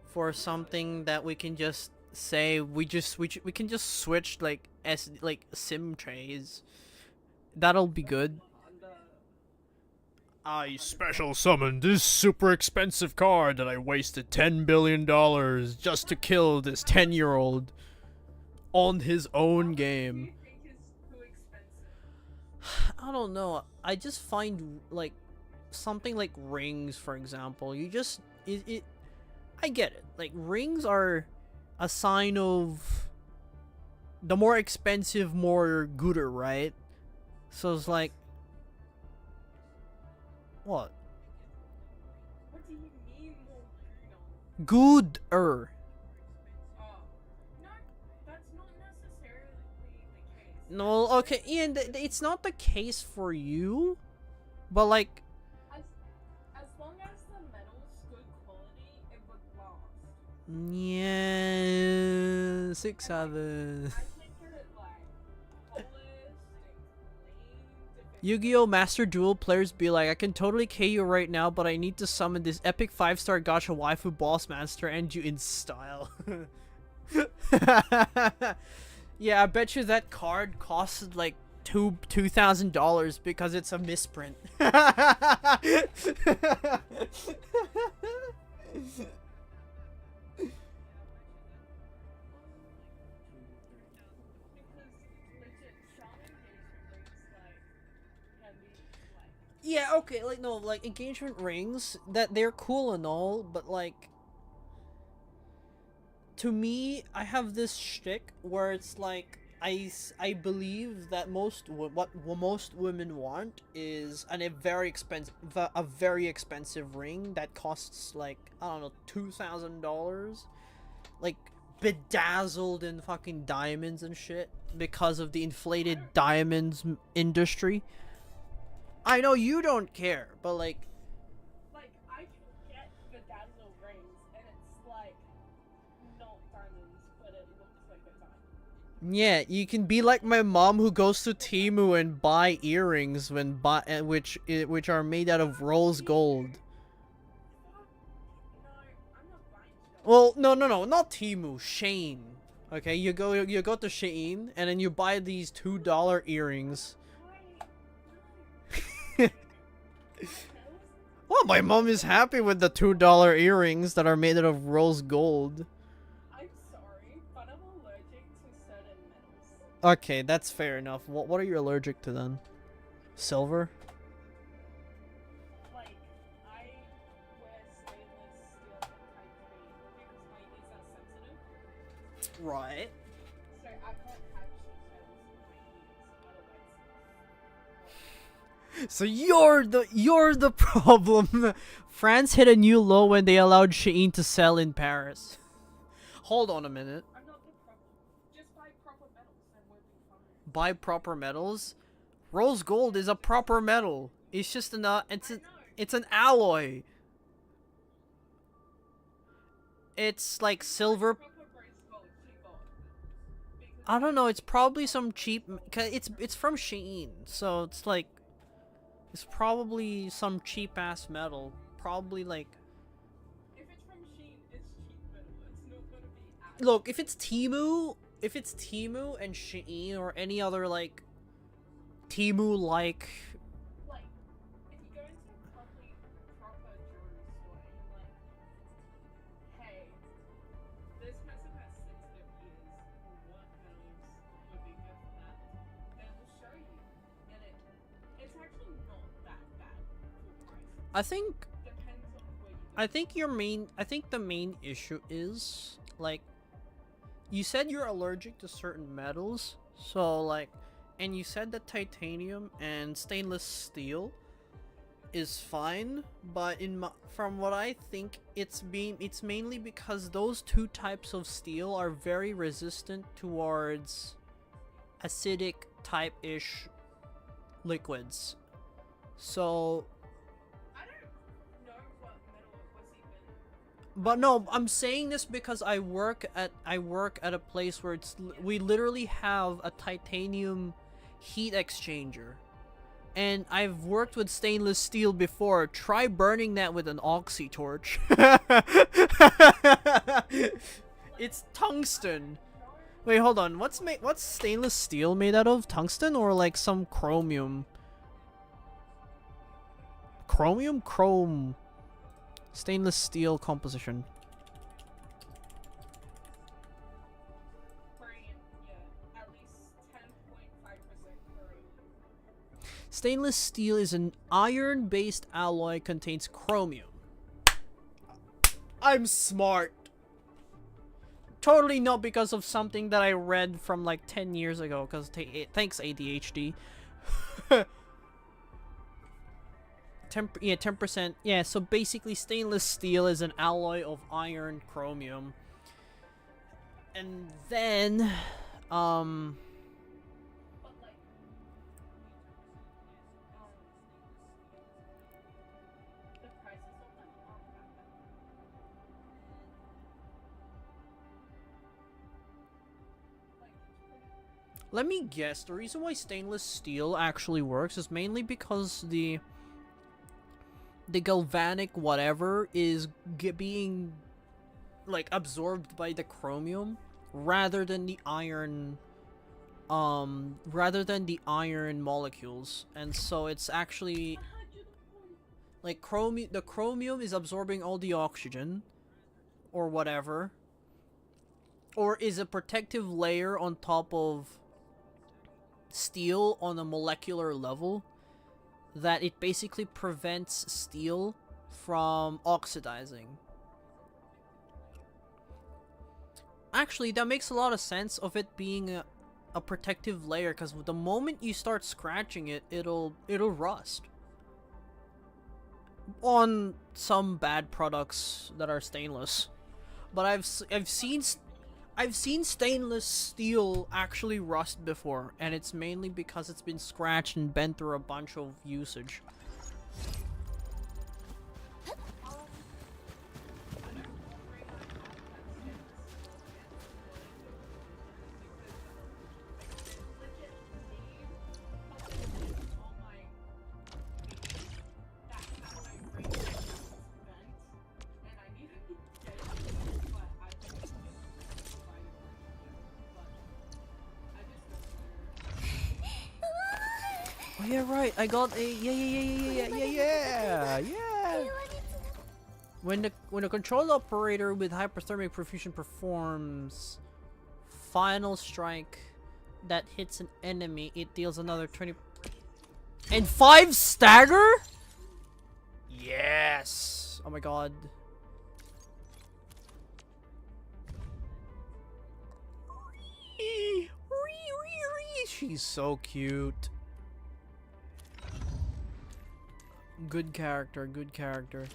[SPEAKER 1] for something that we can just say we can just switch like sim trays. That'll be good. I special summoned this super expensive card that I wasted $10 billion just to kill this 10-year-old on his own game. I don't know. I just find like something like rings, for example. You just I get it. Like rings are a sign of the more expensive, more gooder, right? So it's like what?
[SPEAKER 3] what do you mean more good?
[SPEAKER 1] Gooder.
[SPEAKER 3] Oh, no, that's not necessarily the case.
[SPEAKER 1] No, okay, Ian, it's not the case for you, but like
[SPEAKER 3] As long as the metal's good quality, it would last.
[SPEAKER 1] yeah, 6 7.
[SPEAKER 3] I think it like polished and clean.
[SPEAKER 1] Yu-Gi-Oh! Master Duel players be like, I can totally KO you right now, but I need to summon this epic 5-star gacha waifu boss master and you in style. Yeah, I bet you that card costed like $2,000 because it's a misprint. Yeah, okay, like, no, like, engagement rings, that they're cool and all, but, like, to me, I have this shtick where it's like, I believe that what most women want is a very expensive ring that costs, like, I don't know, $2,000, like, bedazzled in fucking diamonds and shit, because of the inflated diamonds industry. I know you don't care, but like
[SPEAKER 3] I can get bedazzled rings, and it's like not diamonds, but it looks like a diamond.
[SPEAKER 1] yeah, you can be like my mom who goes to Temu and buy earrings which are made out of rose gold. Well, no, not Temu, Shane. Okay, you go to Shein and then you buy these $2 earrings. Well, my mom is happy with the $2 earrings that are made out of rose gold.
[SPEAKER 3] I'm sorry, but I'm allergic to certain metals.
[SPEAKER 1] Okay, that's fair enough. What are you allergic to then? Silver?
[SPEAKER 3] Like, I wear stainless steel and type B because my ears are sensitive.
[SPEAKER 1] Right.
[SPEAKER 3] So I can't have cheap metals in my ears.
[SPEAKER 1] So you're the problem. France hit a new low when they allowed Shein to sell in Paris. Hold on a minute.
[SPEAKER 3] I'm not the problem. Just buy proper metals and we'll be fine.
[SPEAKER 1] Buy proper metals? Rose gold is a proper metal. It's just it's an alloy. It's like silver. I don't know, it's probably some cheap, it's from Shein, so it's like, it's probably some cheap ass metal, probably like.
[SPEAKER 3] If it's from Shein, it's cheap metal. It's not gonna be.
[SPEAKER 1] Look, if it's Temu and Shein or any other like Temu like.
[SPEAKER 3] Like, if you go into a proper jewelry store and you're like, hey, this person has sensitive ears. What metals would be good for that? They will show you, and it's actually not that bad for price.
[SPEAKER 1] I think.
[SPEAKER 3] Depends on where you go.
[SPEAKER 1] I think the main issue is like, you said you're allergic to certain metals, so like, and you said that titanium and stainless steel is fine, but from what I think, it's mainly because those two types of steel are very resistant towards acidic type-ish liquids. So but no, I'm saying this because I work at a place where we literally have a titanium heat exchanger. And I've worked with stainless steel before. Try burning that with an oxy torch. It's tungsten. Wait, hold on. What's stainless steel made out of? Tungsten or like some chromium? Chrome. Stainless steel composition. Stainless steel is an iron-based alloy, contains chromium. I'm smart. Totally not because of something that I read from like 10 years ago, because thanks ADHD. 10%. Yeah, so basically stainless steel is an alloy of iron, chromium. And then, let me guess, the reason why stainless steel actually works is mainly because the galvanic whatever is being like absorbed by the chromium rather than the iron molecules, and so it's actually like the chromium is absorbing all the oxygen or whatever, or is a protective layer on top of steel on a molecular level that it basically prevents steel from oxidizing. Actually, that makes a lot of sense of it being a protective layer, because the moment you start scratching it, it'll rust. On some bad products that are stainless. But I've seen stainless steel actually rust before, and it's mainly because it's been scratched and bent through a bunch of usage. Oh yeah, right. I got a yeah. When a control operator with hyperthermic perfusion performs final strike that hits an enemy, it deals another 20 and 5 stagger? Yes. Oh my god. She's so cute. Good character, good character.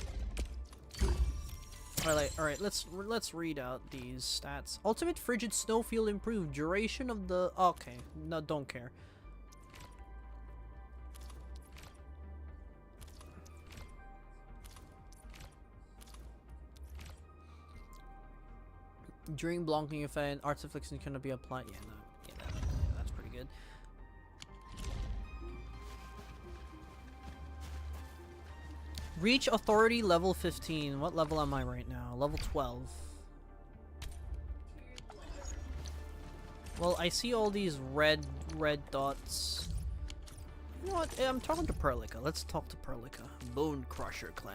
[SPEAKER 1] Alright, let's read out these stats. Ultimate frigid snowfield improved. Duration of the okay, no, don't care. During blocking effect, arts affliction cannot be applied. Yeah, no, yeah, that's pretty good. Reach authority level 15. What level am I right now? Level 12. Well, I see all these red dots. You know what? I'm talking to Perlica. Let's talk to Perlica. Bone Crusher Clan.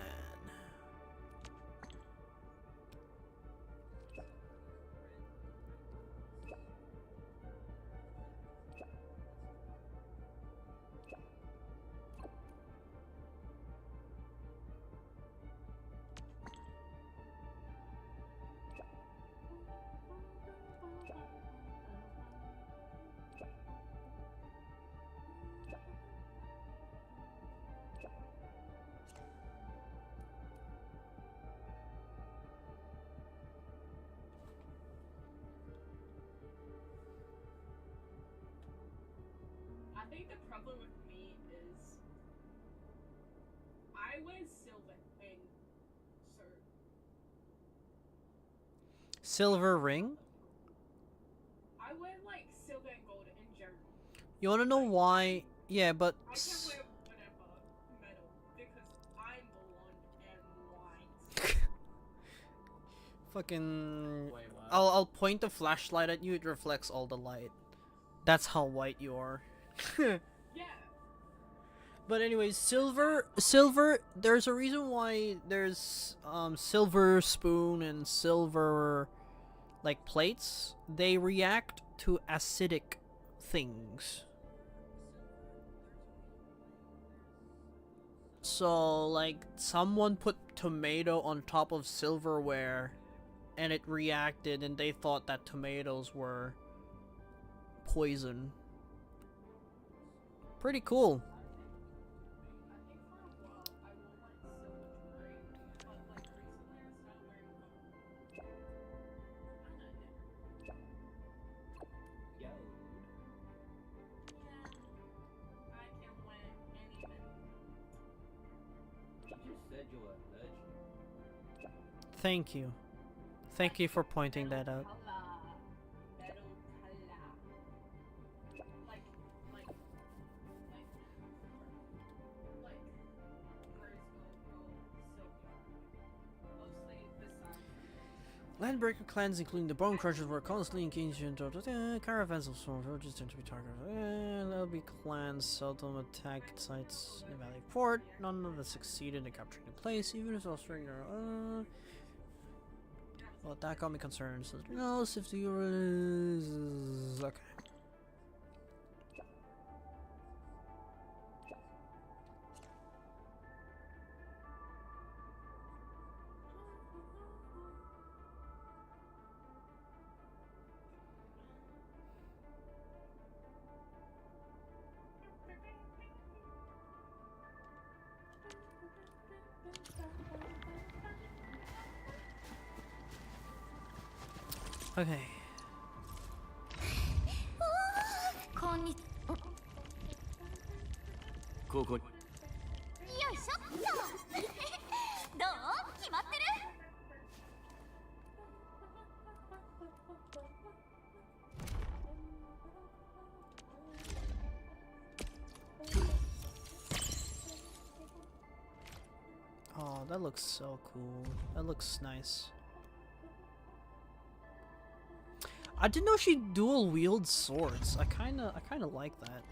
[SPEAKER 3] I think the problem with me is I wear silver and so
[SPEAKER 1] Silver ring?
[SPEAKER 3] I wear like silver and gold in general.
[SPEAKER 1] You wanna know why? Yeah, but
[SPEAKER 3] I can wear whatever metal because I'm blonde and white.
[SPEAKER 1] fucking
[SPEAKER 12] Wait, what?
[SPEAKER 1] I'll point the flashlight at you, it reflects all the light. That's how white you are.
[SPEAKER 3] Yeah.
[SPEAKER 1] But anyways, silver, there's a reason why there's silver spoon and silver like plates. They react to acidic things. So like someone put tomato on top of silverware and it reacted and they thought that tomatoes were poison. Pretty cool. Thank you. Thank you for pointing that out. Landbreaker clans, including the Bone Crushers, were constantly engaged in caravans of storm villages tend to be targeted. LB clans seldom attack sites in Valley Port. None of them succeeded in capturing the place, even if Australia. Well, that got me concerned. So, no, if the okay. Okay.
[SPEAKER 2] こんに
[SPEAKER 10] ここ
[SPEAKER 2] よいしょっとどう決まってる
[SPEAKER 1] Oh, that looks so cool. That looks nice. I didn't know she dual wields swords. I kinda like that.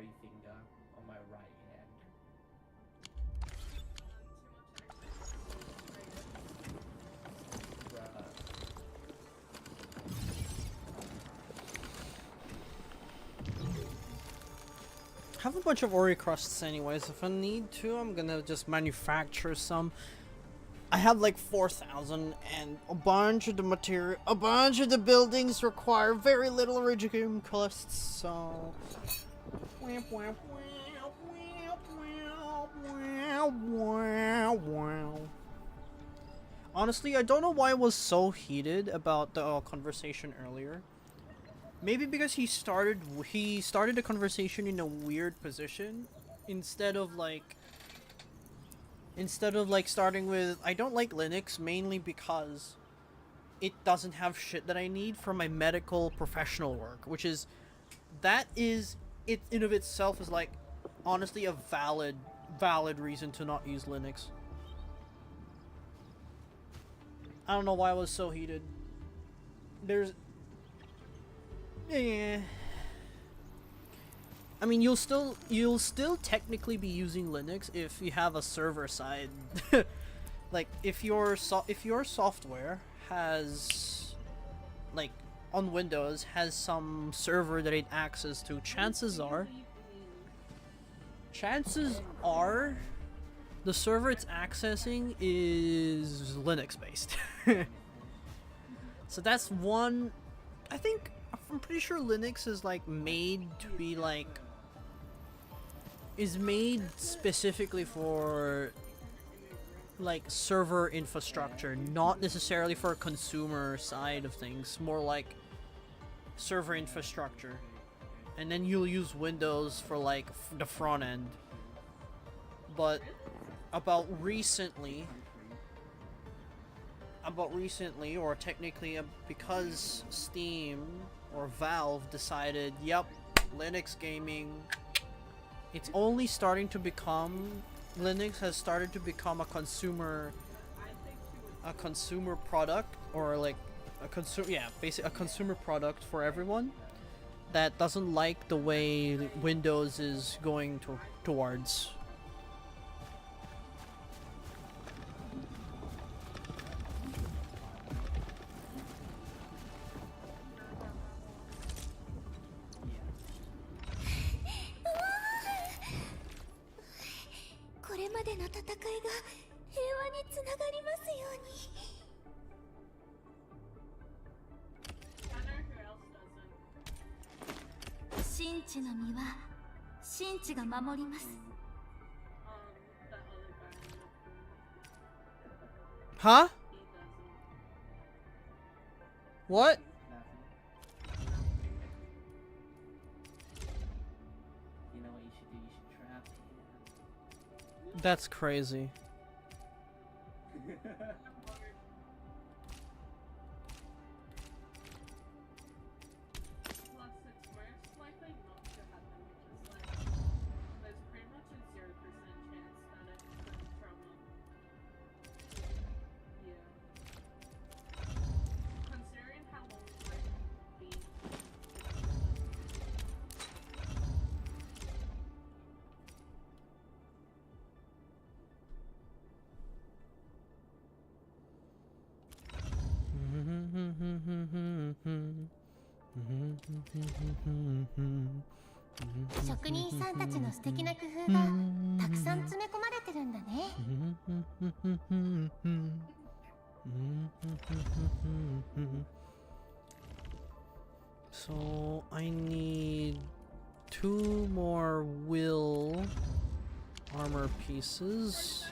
[SPEAKER 12] carry finger on my right hand.
[SPEAKER 1] I have a bunch of Oreo crusts anyways. If I need to, I'm gonna just manufacture some. I have like 4,000 and a bunch of the material, a bunch of the buildings require very little origin costs, so... Honestly, I don't know why I was so heated about the conversation earlier. Maybe because he started the conversation in a weird position instead of like starting with I don't like Linux mainly because it doesn't have shit that I need for my medical professional work, which is it in of itself is like honestly a valid reason to not use Linux. I don't know why I was so heated. Yeah. I mean, you'll still technically be using Linux if you have a server side. Like if your software has like on Windows has some server that it access to, chances are the server it's accessing is Linux based. So that's one. I'm pretty sure Linux is like made to be like is made specifically for like server infrastructure, not necessarily for consumer side of things, more like server infrastructure. And then you'll use Windows for like the front end. But about recently, or technically because Steam or Valve decided, yep, Linux gaming, Linux has started to become a consumer product, or like basically a consumer product for everyone that doesn't like the way Windows is going towards. Huh? What?
[SPEAKER 12] You know what you should do? You should trap him.
[SPEAKER 1] That's crazy. So I need 2 more will armor pieces.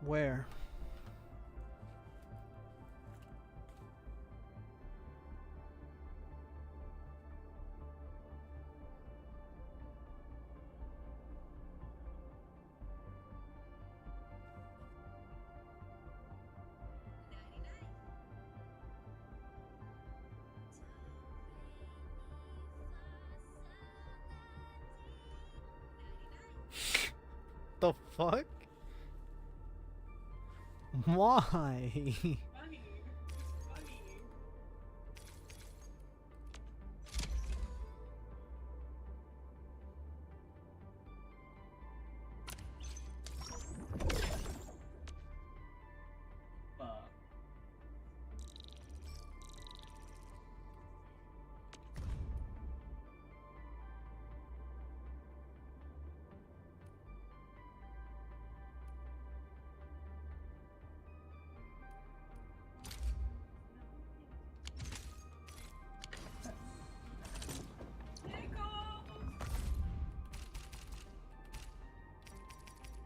[SPEAKER 1] Where? the fuck? Why?
[SPEAKER 3] Funny. Funny.
[SPEAKER 12] Fuck.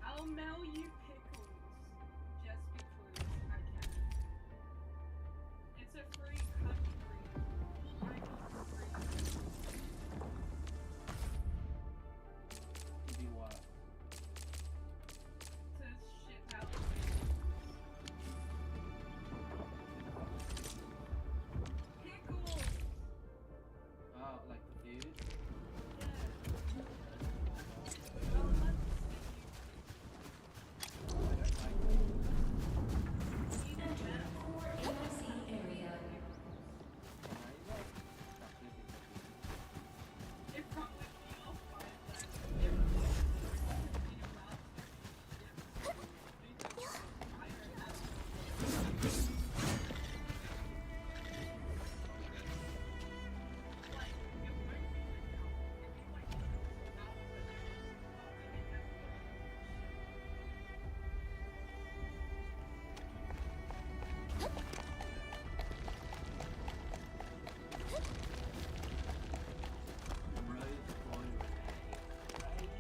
[SPEAKER 3] I'll mail you pickles just because I can. It's a free country. I'm free.
[SPEAKER 12] To be what?
[SPEAKER 3] To ship out pickles.
[SPEAKER 12] Oh, like the food?
[SPEAKER 3] Yeah. Well, let's see. It probably feels fine, but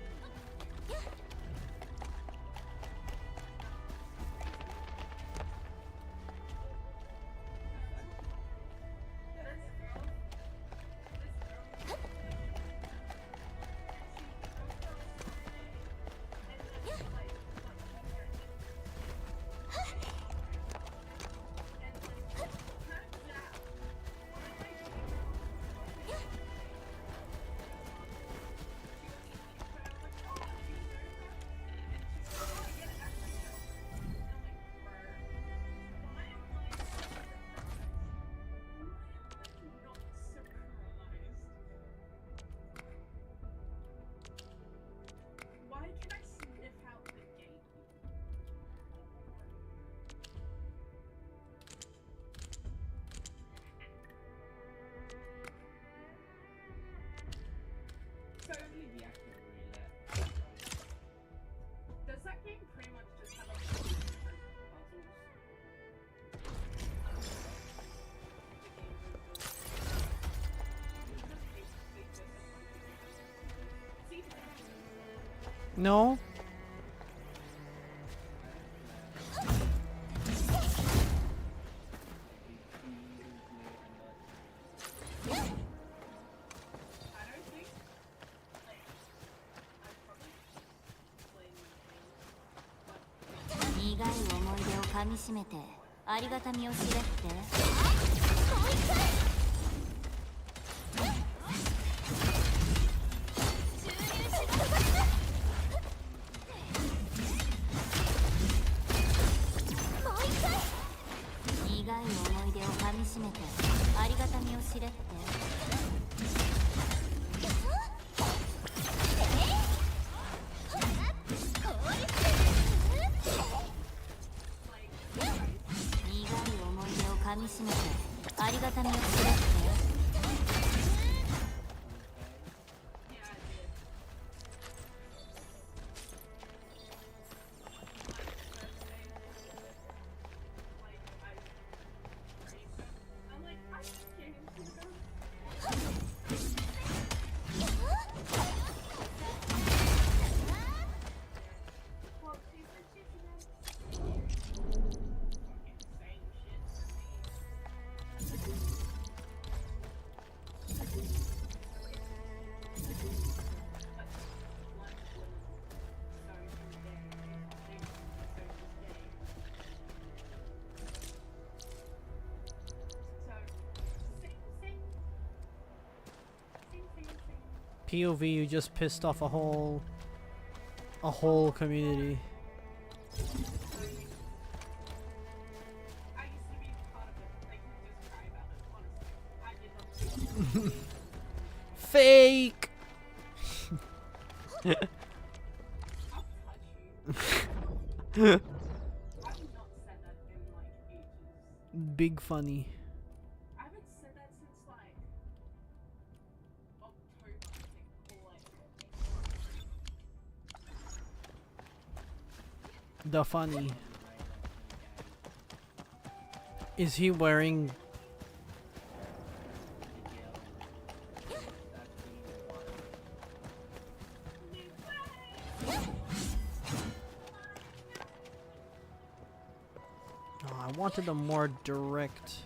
[SPEAKER 3] it Why can I sniff out the gate? So,
[SPEAKER 12] Maybe the active roulette.
[SPEAKER 3] does that game pretty much just have like different puzzles? See?
[SPEAKER 1] No?
[SPEAKER 3] I don't think, like, I'd probably play new games, but
[SPEAKER 2] 苦い思い出をかみしめてありがたみを知れって苦い思い出をかみしめてありがたみを知れって苦い思い出をかみしめてありがたみを知れって
[SPEAKER 3] yeah, I did. I'm like, I just can't even go. Well, she's like, she's fucking saying shit to me.
[SPEAKER 1] POV, you just pissed off a whole a whole community.
[SPEAKER 3] I used to be part of it. They can just cry about it, honestly. I did not.
[SPEAKER 1] Fake.
[SPEAKER 3] I'll touch you. I've not said that in like ages.
[SPEAKER 1] Big funny.
[SPEAKER 3] I haven't said that since like October, I think, or like
[SPEAKER 1] The funny. Is he wearing? Oh, I wanted a more direct.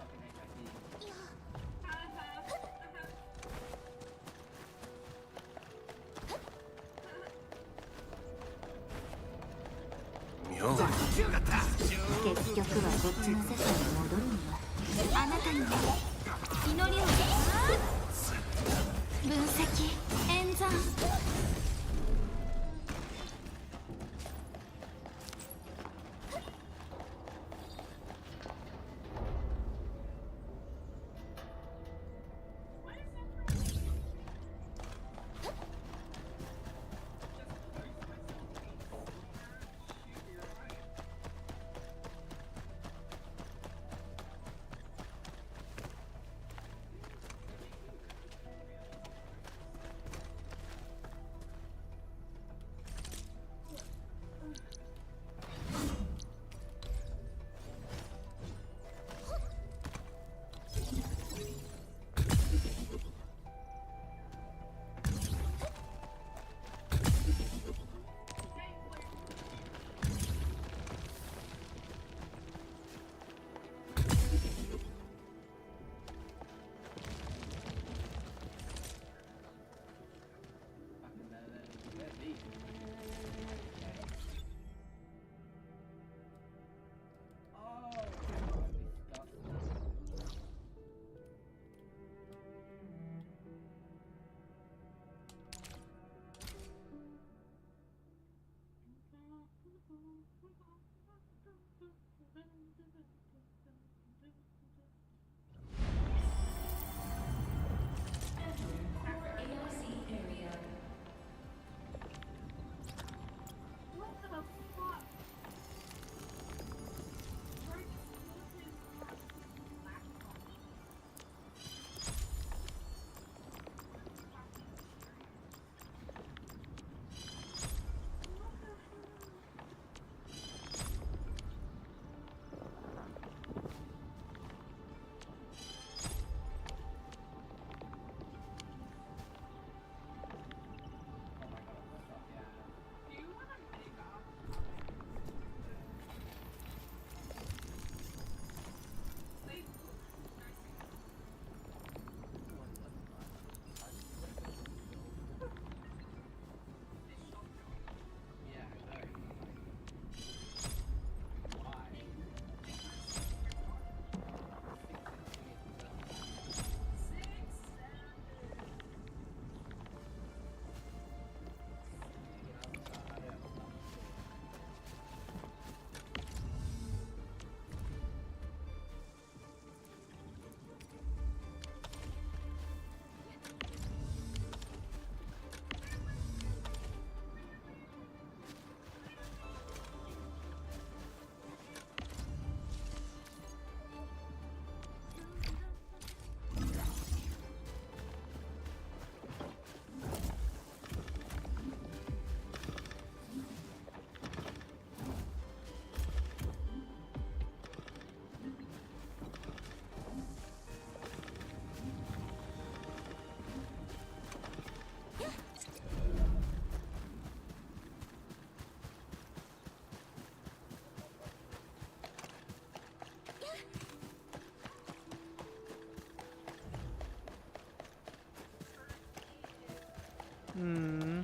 [SPEAKER 1] Hmm.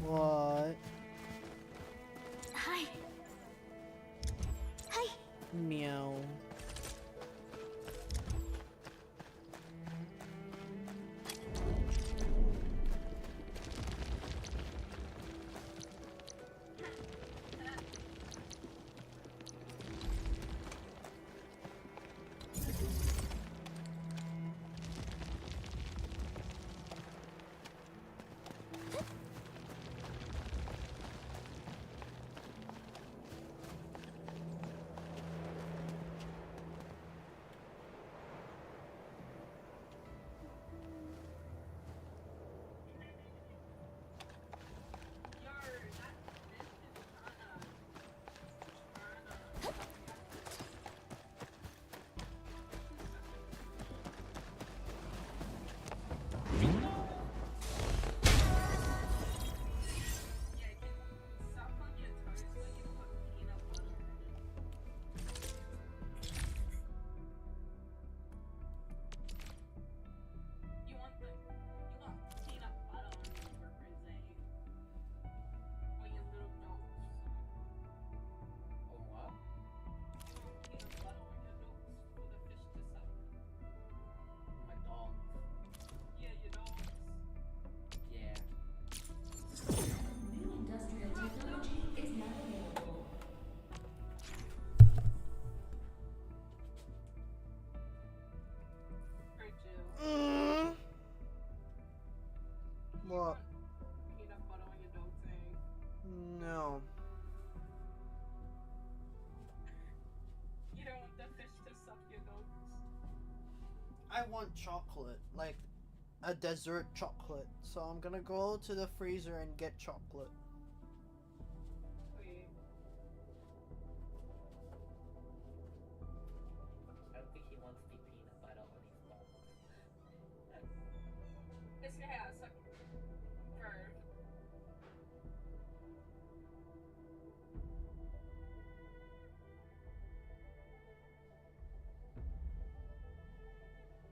[SPEAKER 1] What?
[SPEAKER 2] Hi.
[SPEAKER 1] Meow. I want chocolate, like a dessert chocolate. So I'm gonna go to the freezer and get chocolate.
[SPEAKER 12] I don't think he wants the peanut butter on his balls.
[SPEAKER 3] It's yeah, it's like bird.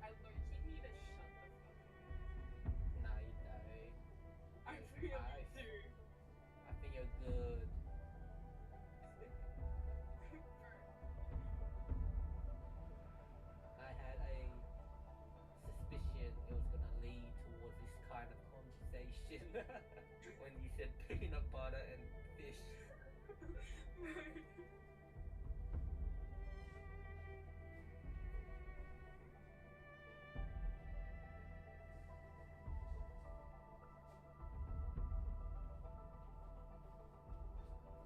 [SPEAKER 3] I low-key need to shut the fuck up.
[SPEAKER 12] No, you don't.
[SPEAKER 3] I really do.
[SPEAKER 12] I think you're good. I had a suspicion it was gonna lead towards this kind of conversation when you said peanut butter and fish.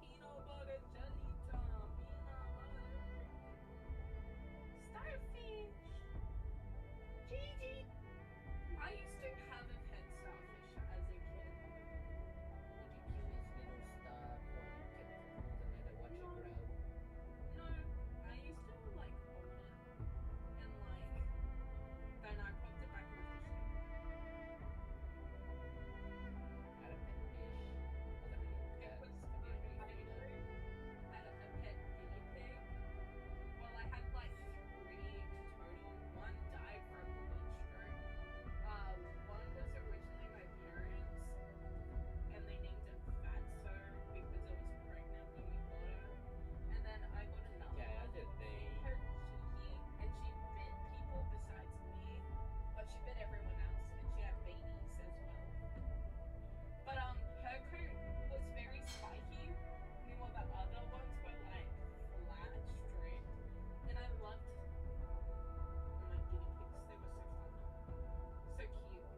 [SPEAKER 12] Peanut butter jelly time, peanut butter.
[SPEAKER 3] Starfish! Gigi! I used to have a pet starfish as a kid.
[SPEAKER 12] Like a cutest little star boy kept holding it and watch it grow.
[SPEAKER 3] No, I used to like hold it and like then I popped it back in the fish tank.
[SPEAKER 12] I had a pet fish. Wasn't really a pet.
[SPEAKER 3] It was
[SPEAKER 12] I didn't really
[SPEAKER 3] funny
[SPEAKER 12] feed
[SPEAKER 3] too.
[SPEAKER 12] it.
[SPEAKER 3] I had a pet guinea pig. Well, I had like 3 in total. One died from heat stroke. One was originally my parents, and they named it Fatso because it was pregnant when we got her. And then I got another
[SPEAKER 12] Yeah, I
[SPEAKER 3] one.
[SPEAKER 12] did
[SPEAKER 3] Named
[SPEAKER 12] the.
[SPEAKER 3] her Kiki, and she bit people besides me, but she bit everyone else, and she had babies as well. But her coat was very spiky. Meanwhile, the other ones were like flat, straight, and I loved my guinea pigs. They were so fun, so cute.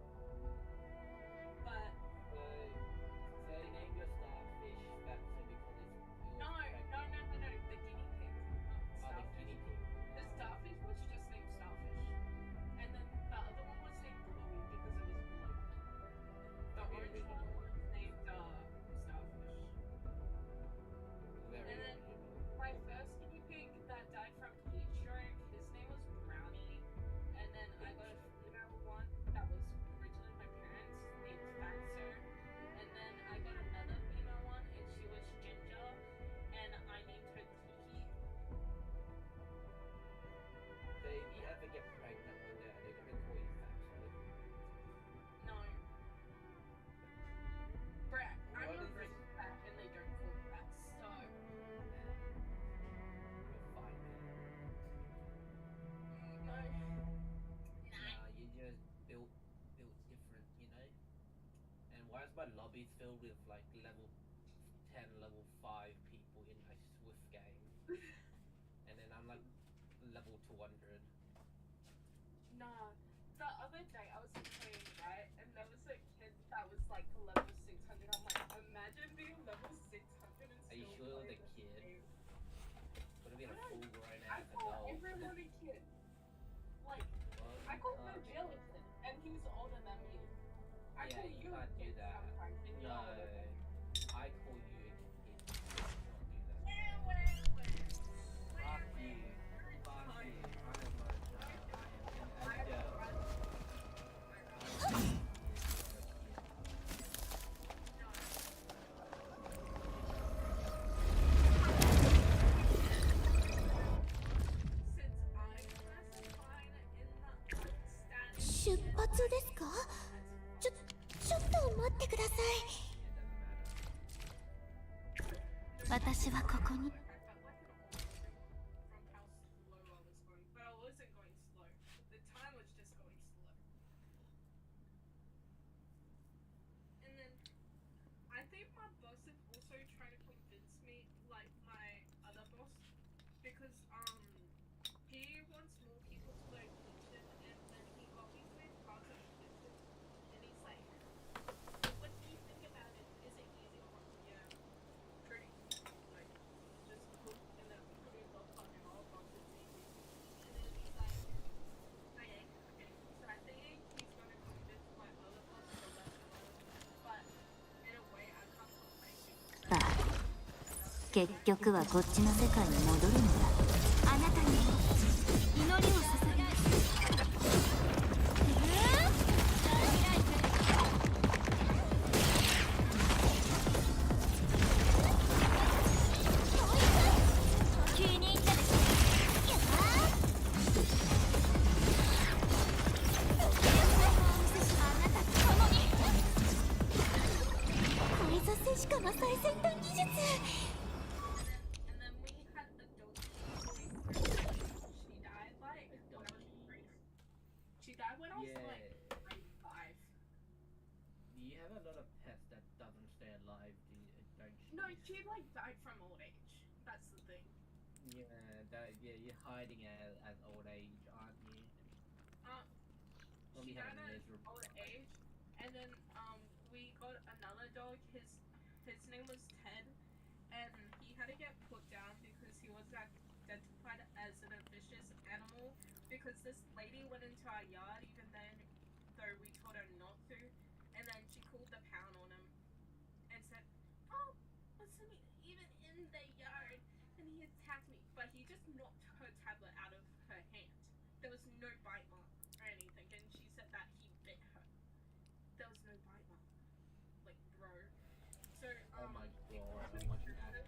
[SPEAKER 3] But
[SPEAKER 12] So you named your starfish Fatso because it was
[SPEAKER 3] no,
[SPEAKER 12] pregnant.
[SPEAKER 3] the guinea pig, not
[SPEAKER 12] Oh, the
[SPEAKER 3] starfish.
[SPEAKER 12] guinea pig.
[SPEAKER 3] The starfish was just named Starfish, and then the other one was named Bluey because it was blue. The
[SPEAKER 12] Very
[SPEAKER 3] orange
[SPEAKER 12] original.
[SPEAKER 3] one was named Starfish.
[SPEAKER 12] Very
[SPEAKER 3] And then
[SPEAKER 12] original.
[SPEAKER 3] my first guinea pig that died from heat stroke, his name was Brownie. And then I got a female one that was originally my parents, named Fatso. And then I got another female one, and she was Ginger. And I named her Kiki.
[SPEAKER 12] So if you ever get pregnant one day, they're gonna call you Fatso.
[SPEAKER 3] No. Brett, I'm
[SPEAKER 12] What is
[SPEAKER 3] already
[SPEAKER 12] this?
[SPEAKER 3] fat, and they don't call me that, so.
[SPEAKER 12] You're fine, man.
[SPEAKER 3] No.
[SPEAKER 12] Nah, you just built different, you know? And why is my lobby filled with like level 10, level 5 people in a Swift game? And then I'm like level 200.
[SPEAKER 3] Nah. The other day I was playing, right? And there was a kid that was like level 600. I'm like, imagine being level 600 and
[SPEAKER 12] Are you
[SPEAKER 3] still
[SPEAKER 12] sure the
[SPEAKER 3] playing this
[SPEAKER 12] kid
[SPEAKER 3] game.
[SPEAKER 12] would have been a full grown
[SPEAKER 3] I
[SPEAKER 12] ass
[SPEAKER 3] call
[SPEAKER 12] adult?
[SPEAKER 3] everyone a kid. Like,
[SPEAKER 12] Well,
[SPEAKER 3] I
[SPEAKER 12] you
[SPEAKER 3] call
[SPEAKER 12] can't
[SPEAKER 3] him
[SPEAKER 12] be
[SPEAKER 3] Jill,
[SPEAKER 12] like that.
[SPEAKER 3] and he's older than me. I
[SPEAKER 12] Yeah,
[SPEAKER 3] call
[SPEAKER 12] you
[SPEAKER 3] you a
[SPEAKER 12] can't do
[SPEAKER 3] kid
[SPEAKER 12] that.
[SPEAKER 3] sometimes, and you're
[SPEAKER 12] No,
[SPEAKER 3] older than me.
[SPEAKER 12] I call you a kid. You can't do that. Fuck you. Fuck you. I am not a child. I am an adult.
[SPEAKER 3] Since I'm classified in the unstatic
[SPEAKER 9] 出発ですか？ちょっと待ってください。私はここに。
[SPEAKER 3] I felt like an old from how slow I was going, but I wasn't going slow. The time was just going slow. And then I think my boss is also trying to convince me, like my other boss, because he wants more people to learn kitchen, and then he obviously parts of kitchen, and he's like, what do you think about it? Is it easy? I'm like, yeah, pretty. Like, just
[SPEAKER 13] 結局はこっちの世界に戻るんだ。
[SPEAKER 2] あなたに祈りを捧げます。気に入ったでしょ。あなたと共に。これぞセシカの最先端技術。
[SPEAKER 3] She died when I was
[SPEAKER 12] Yeah.
[SPEAKER 3] like 5.
[SPEAKER 12] Do you have a lot of pets that doesn't stay alive? Don't you?
[SPEAKER 3] No, she like died from old age. That's the thing.
[SPEAKER 12] Yeah, you're hiding as old age, aren't you?
[SPEAKER 3] She
[SPEAKER 12] Only
[SPEAKER 3] died
[SPEAKER 12] having
[SPEAKER 3] at
[SPEAKER 12] miserable.
[SPEAKER 3] old age, and then we got another dog. His name was Ted, and he had to get put down because he was identified as an vicious animal. Because this lady went into our yard, even then, though we told her not to, and then she called the pound on him and said, "Oh, wasn't even in the yard," and he attacked me. But he just knocked her tablet out of her hand. There was no bite mark or anything, and she said that he bit her. There was no bite mark, like bro. So
[SPEAKER 12] Oh my god, I'm watching that.
[SPEAKER 2] 「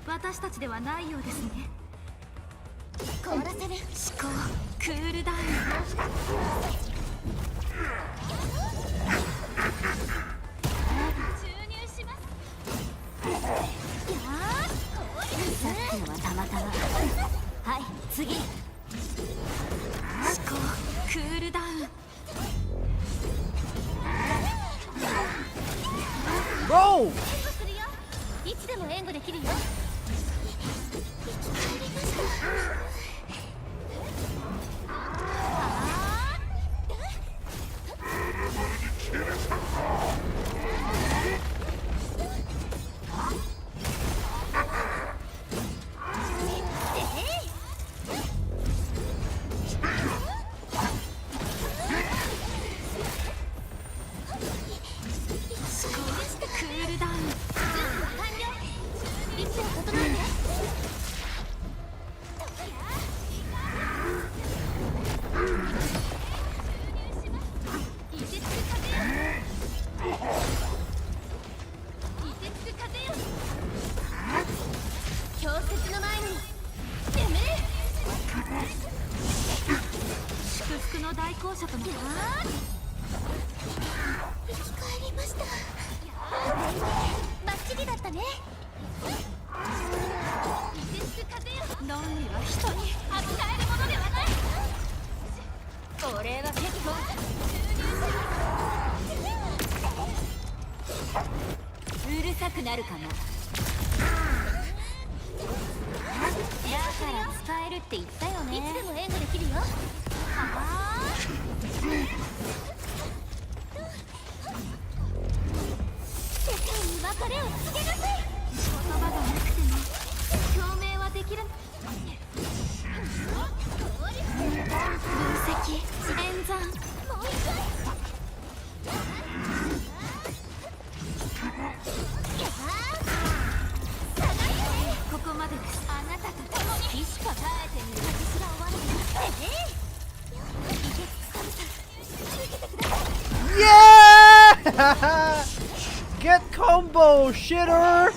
[SPEAKER 2] 私たちではないようですね。凍らせる思考クールダウン。注入します。
[SPEAKER 13] さっきのはたまたま。はい次。
[SPEAKER 2] 思考クールダウン。
[SPEAKER 1] Bro!
[SPEAKER 2] いつでも援護できるよ。
[SPEAKER 13] なるかも。だから使えるって言ったよね。
[SPEAKER 2] いつでも援護できるよ。世界に別れを告げなさい。言葉がなくても証明はできる。分析演算もう一回。ここまでです。あなたと共にしか耐えてみる。私が終わるんだ。
[SPEAKER 1] Yeah! Get combo, shitter!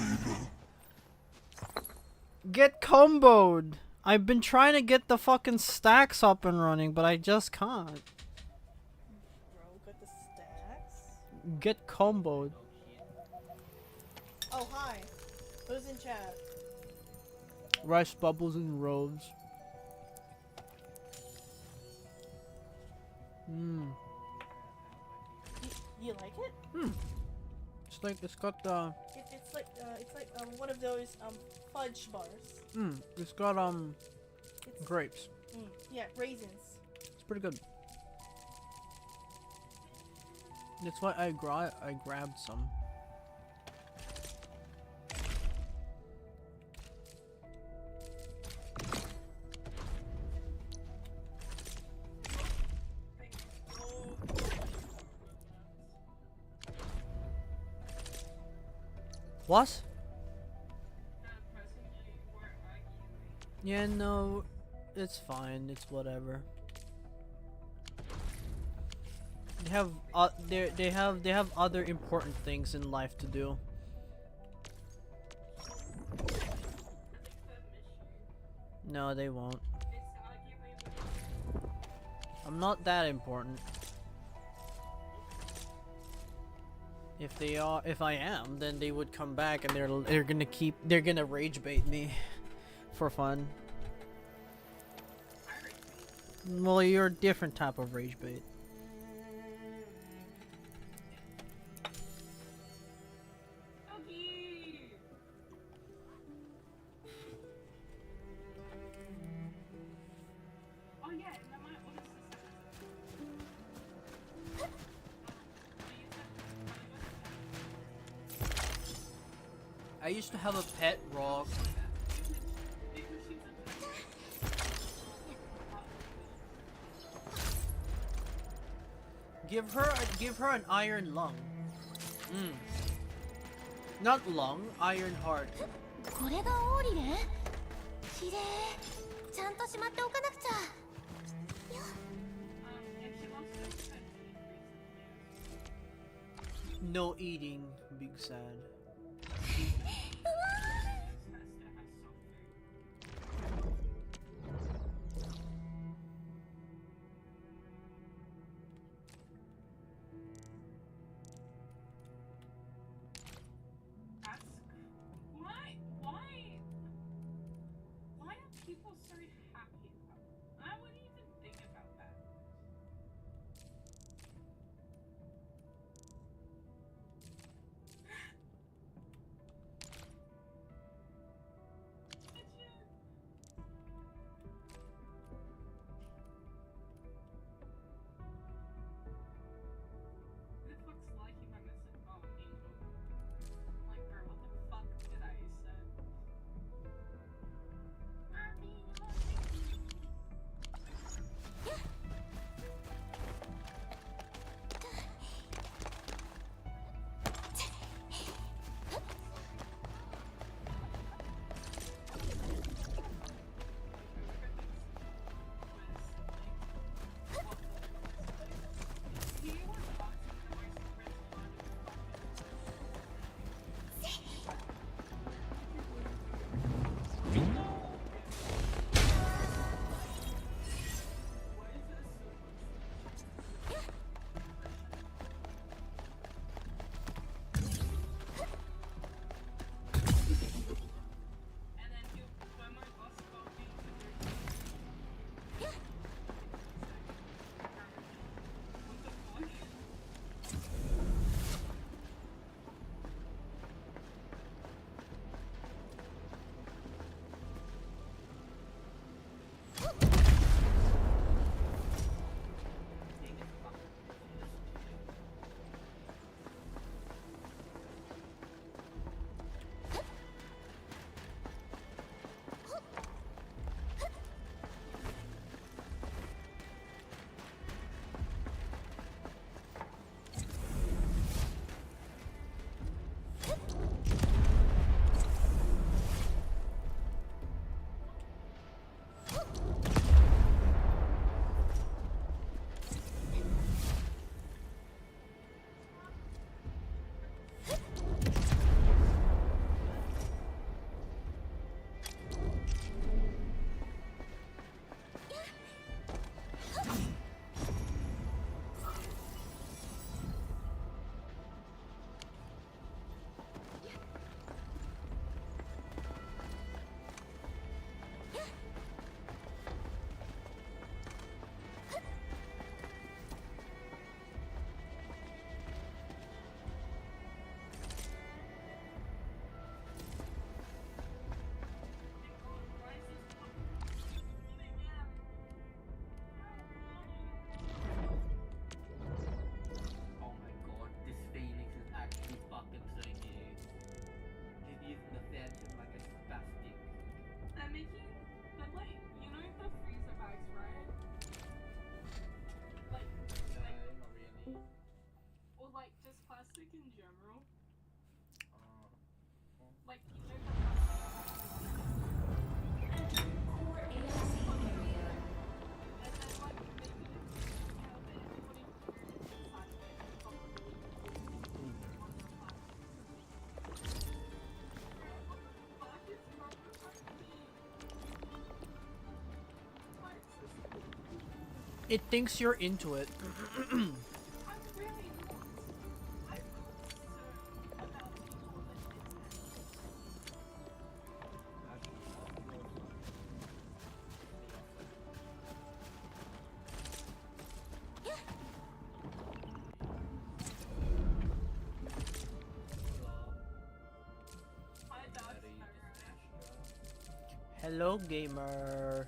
[SPEAKER 1] Get comboed. I've been trying to get the fucking stacks up and running, but I just can't.
[SPEAKER 6] Bro, got the stacks?
[SPEAKER 1] Get comboed.
[SPEAKER 6] Oh, hi. Who's in chat?
[SPEAKER 1] Rice bubbles and robes.
[SPEAKER 6] You like it?
[SPEAKER 1] It's like it's got
[SPEAKER 6] It's like one of those fudge bars.
[SPEAKER 1] It's got
[SPEAKER 6] It's,
[SPEAKER 1] grapes.
[SPEAKER 6] yeah, raisins.
[SPEAKER 1] It's pretty good. That's why I grabbed some. What? Yeah, no, it's fine. It's whatever. They have other important things in life to do. No, they won't. I'm not that important. If I am, then they would come back and they're gonna rage bait me for fun. Well, you're a different type of rage bait. I used to have a pet rock. Give her an iron lung. Not lung, iron heart.
[SPEAKER 2] これがオーリレ？きれい。ちゃんとしまっておかなくちゃ。
[SPEAKER 1] No eating, big sad.
[SPEAKER 3] Why are people so happy about it? I wouldn't even think about that. It looks like you might miss it. Oh, Angel. Like, bro, what the fuck did I say? in general. Like,
[SPEAKER 1] It thinks you're into it. Hello, gamer.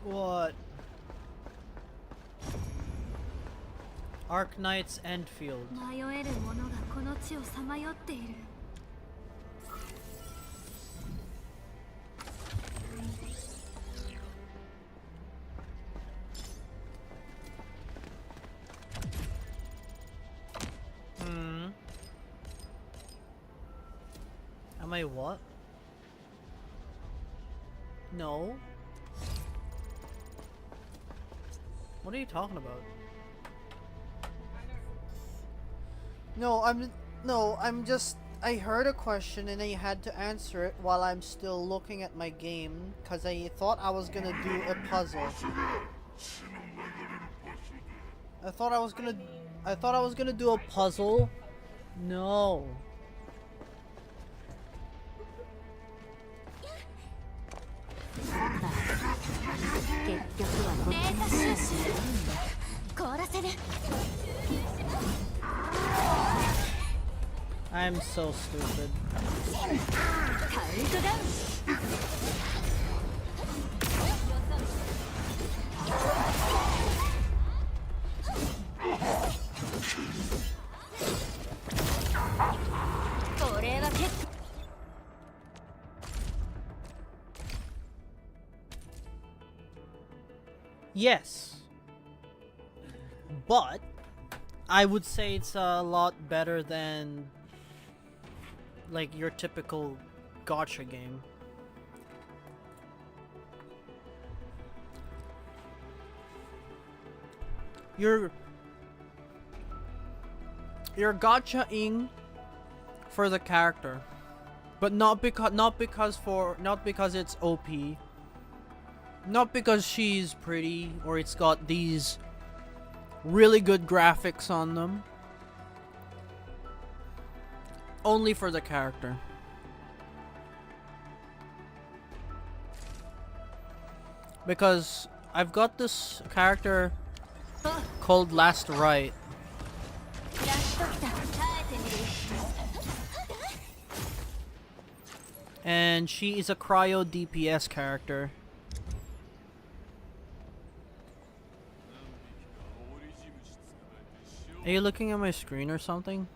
[SPEAKER 1] What? Arknight's Endfield. Am I what? No. What are you talking about? I heard a question and I had to answer it while I'm still looking at my game because I thought I was gonna do a puzzle. I thought I was gonna do a puzzle. No. I'm so stupid. Yes, but I would say it's a lot better than like your typical gacha game. You're gotcha-ing for the character, but not because it's OP, not because she's pretty or it's got these really good graphics on them. Only for the character. Because I've got this character called Last Right. And she is a cryo DPS character. Are you looking at my screen or something?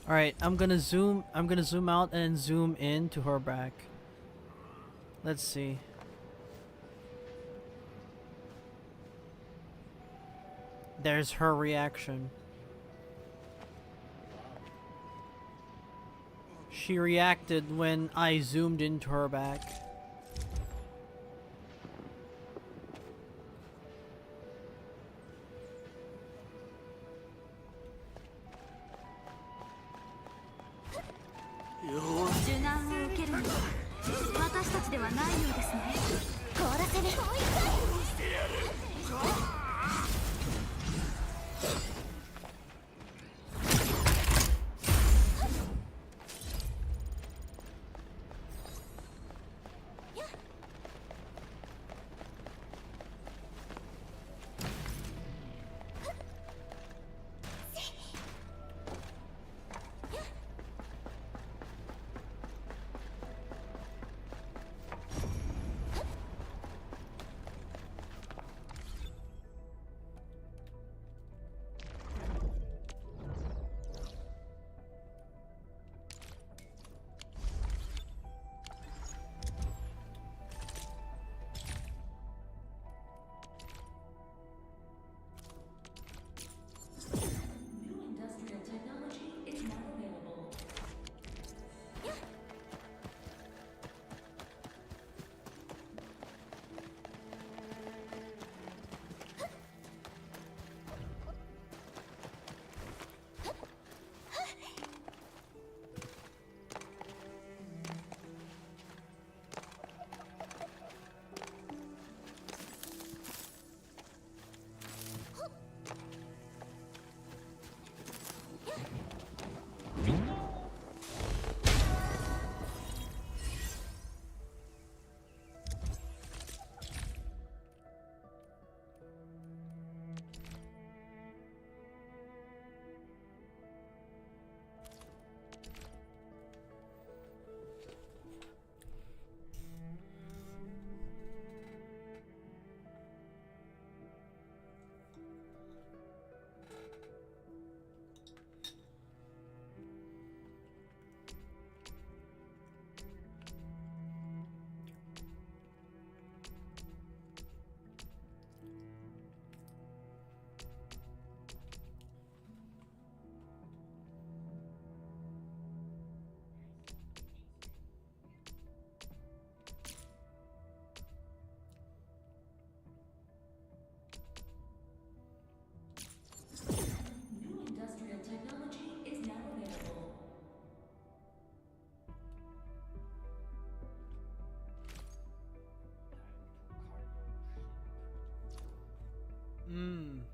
[SPEAKER 1] Alright, I'm gonna zoom out and zoom in to her back. Let's see. There's her reaction. She reacted when I zoomed into her back.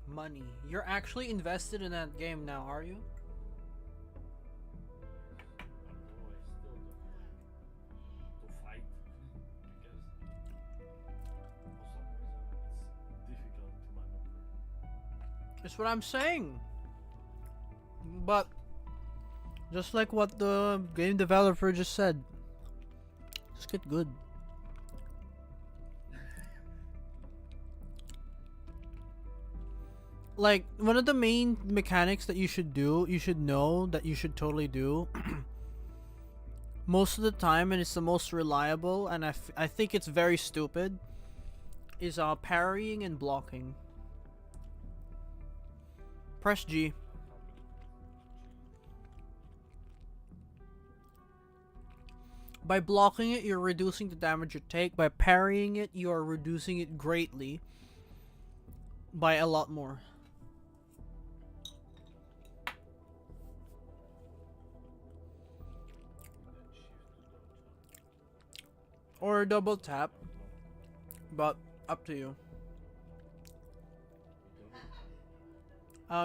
[SPEAKER 1] Money. You're actually invested in that game now, are you? That's what I'm saying. But just like what the game developer just said, just get good. Like, one of the main mechanics that you should know that you should totally do most of the time, and it's the most reliable, and I think it's very stupid, is parrying and blocking. Press G. By blocking it, you're reducing the damage you take. By parrying it, you are reducing it greatly. By a lot more. Or double tap. But up to you.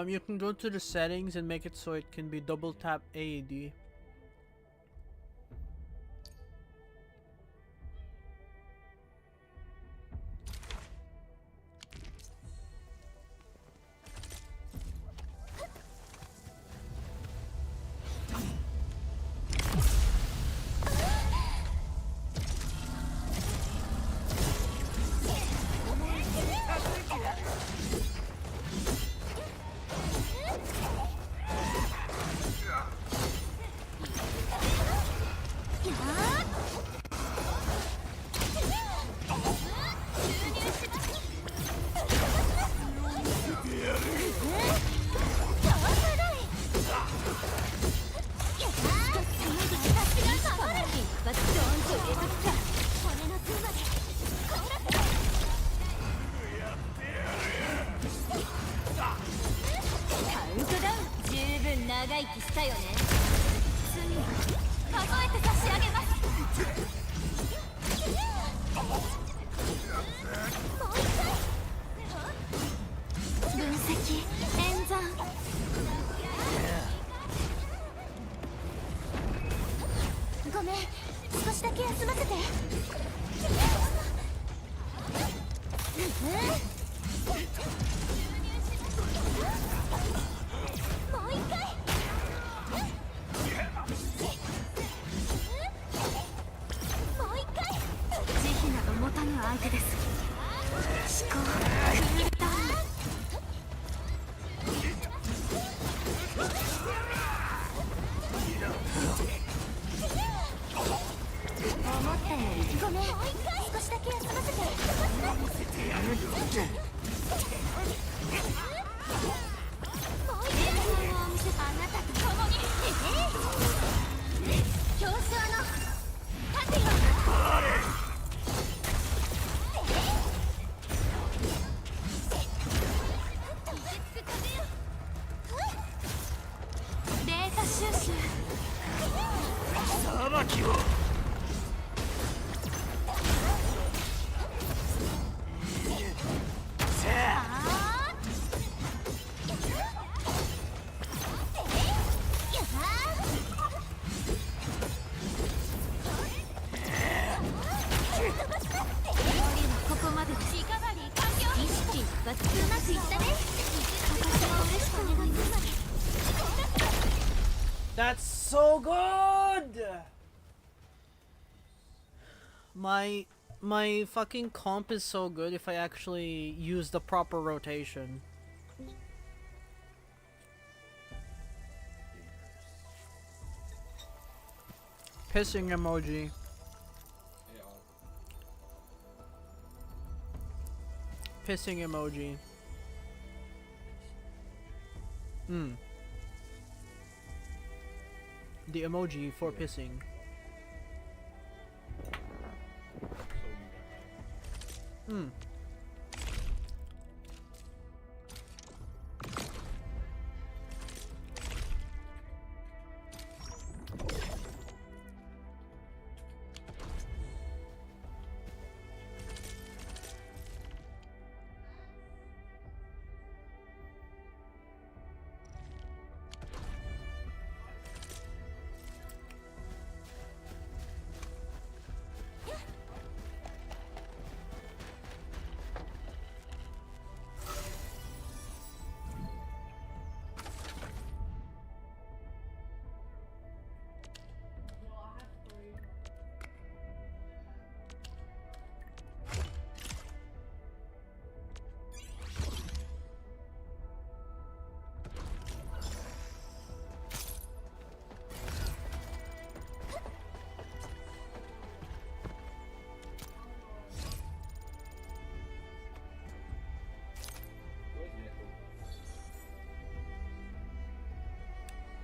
[SPEAKER 1] You can go to the settings and make it so it can be double tap AED. That's so good! My fucking comp is so good if I actually use the proper rotation. Pissing emoji. Pissing emoji. The emoji for pissing.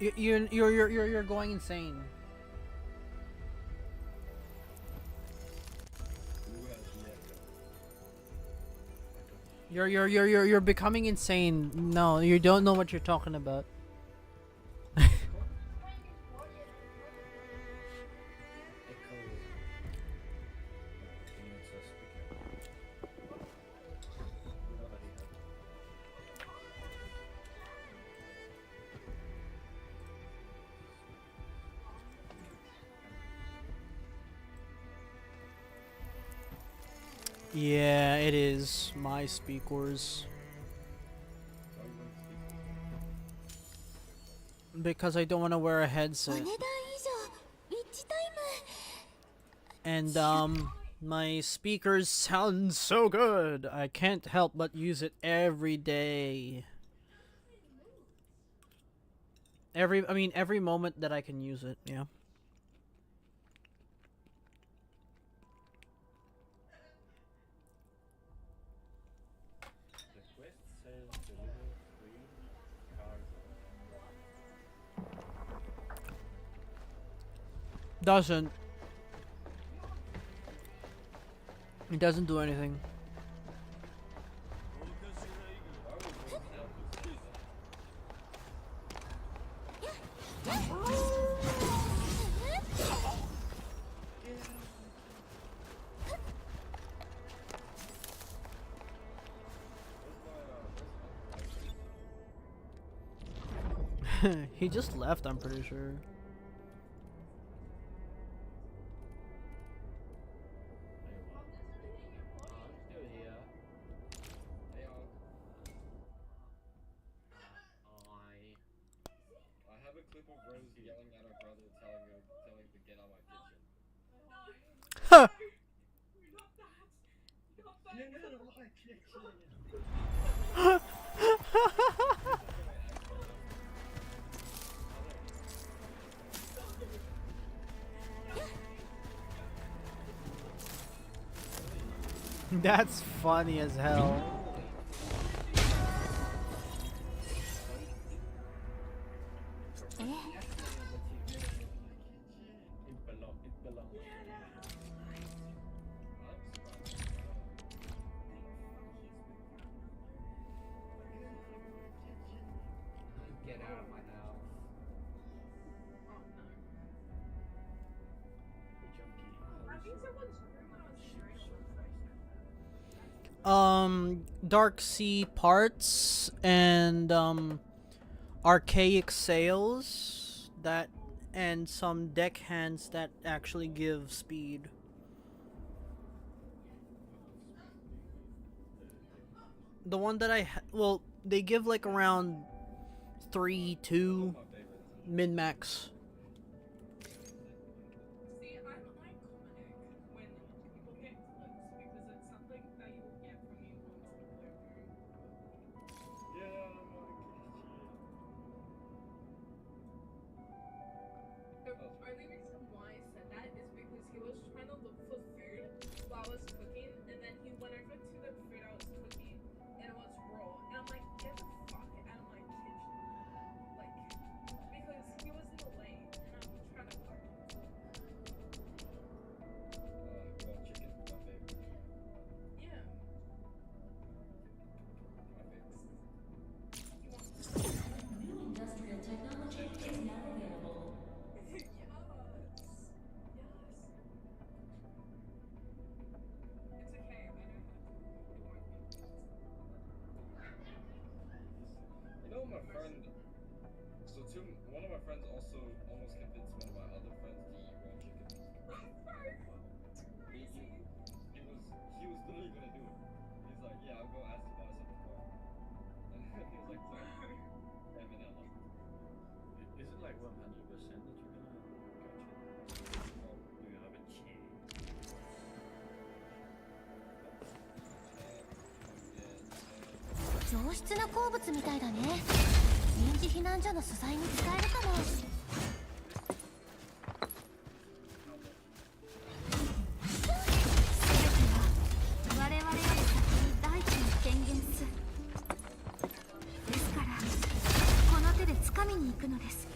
[SPEAKER 1] You're going insane. You're becoming insane. No, you don't know what you're talking about. Yeah, it is my speakers. Because I don't want to wear a headset. And my speakers sound so good. I can't help but use it every day. Every moment that I can use it, yeah. Doesn't. It doesn't do anything. He just left, I'm pretty sure. Huh. That's funny as hell.
[SPEAKER 12] Get out of my house.
[SPEAKER 1] Dark Sea parts and archaic sails that and some deckhands that actually give speed. The one that well, they give like around 3-2 min max.
[SPEAKER 3] See, I'm iconic when people get clips because it's something that you will get from me once in a blue moon. The only reason why I said that is because he was trying to look for food while I was cooking, and then he went over to the food I was cooking, and it was raw. And I'm like, get the fuck out of my kitchen. Like, because he was in the lane, and I'm trying to cook.
[SPEAKER 14] Grilled chicken, my favorite.
[SPEAKER 3] Yeah.
[SPEAKER 13] New industrial technology is now available.
[SPEAKER 3] Yes. Yes. It's okay. I know how to. It won't be.
[SPEAKER 14] You know my friend. So one of my friends also almost convinced one of my other friends to eat raw chicken. He was literally gonna do it. He's like, yeah, I'll go ask to buy some tomorrow. And he was like, no. And then I left.
[SPEAKER 15] Is it like 100% that you're gonna catch it? Or do you have a chance?
[SPEAKER 2] 上質な鉱物みたいだね。臨時避難所の素材に使えるかも。我々より先に大地に権限す。ですからこの手で掴みに行くのです。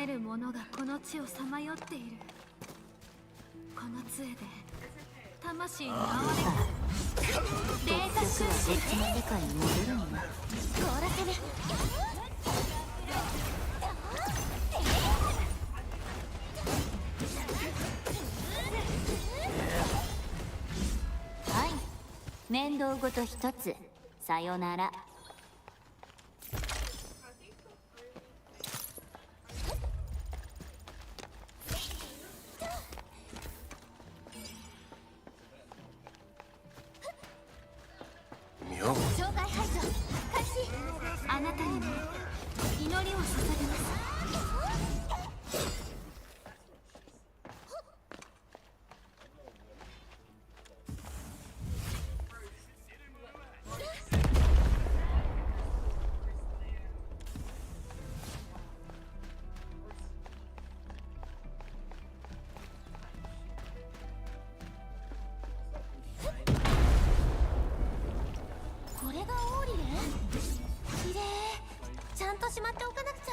[SPEAKER 2] める者がこの地をさまよっている。この杖で魂に哀れデータ収集
[SPEAKER 13] 別の世界に戻るんだ。
[SPEAKER 2] 凍らせる。
[SPEAKER 13] はい、面倒ごと一つ。さよなら。
[SPEAKER 2] 障害排除開始。あなたにも祈りを捧げます。これがオーリレ綺麗。ちゃんとしまっておかなくちゃ。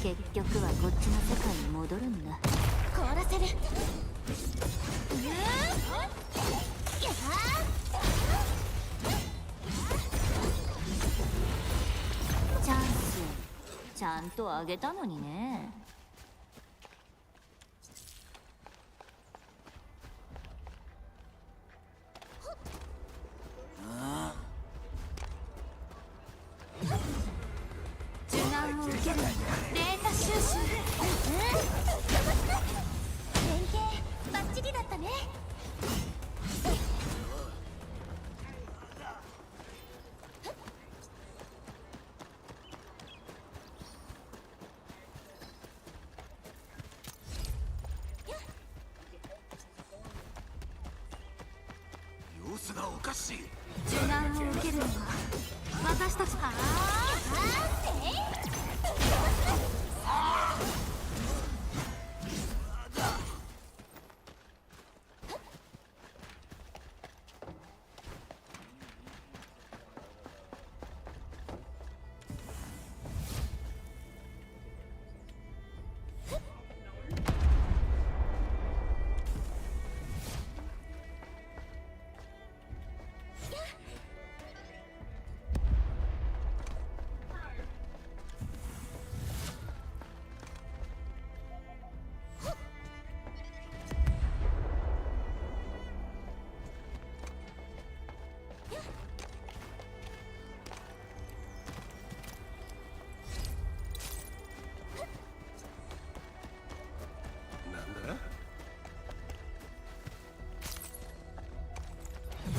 [SPEAKER 13] 結局はこっちの世界に戻るんだ。
[SPEAKER 2] 凍らせる。
[SPEAKER 13] チャンスちゃんとあげたのにね。
[SPEAKER 2] 受難を受けるデータ収集。連携バッチリだったね。
[SPEAKER 5] 様子がおかしい。
[SPEAKER 2] 受難を受けるのは私たちか。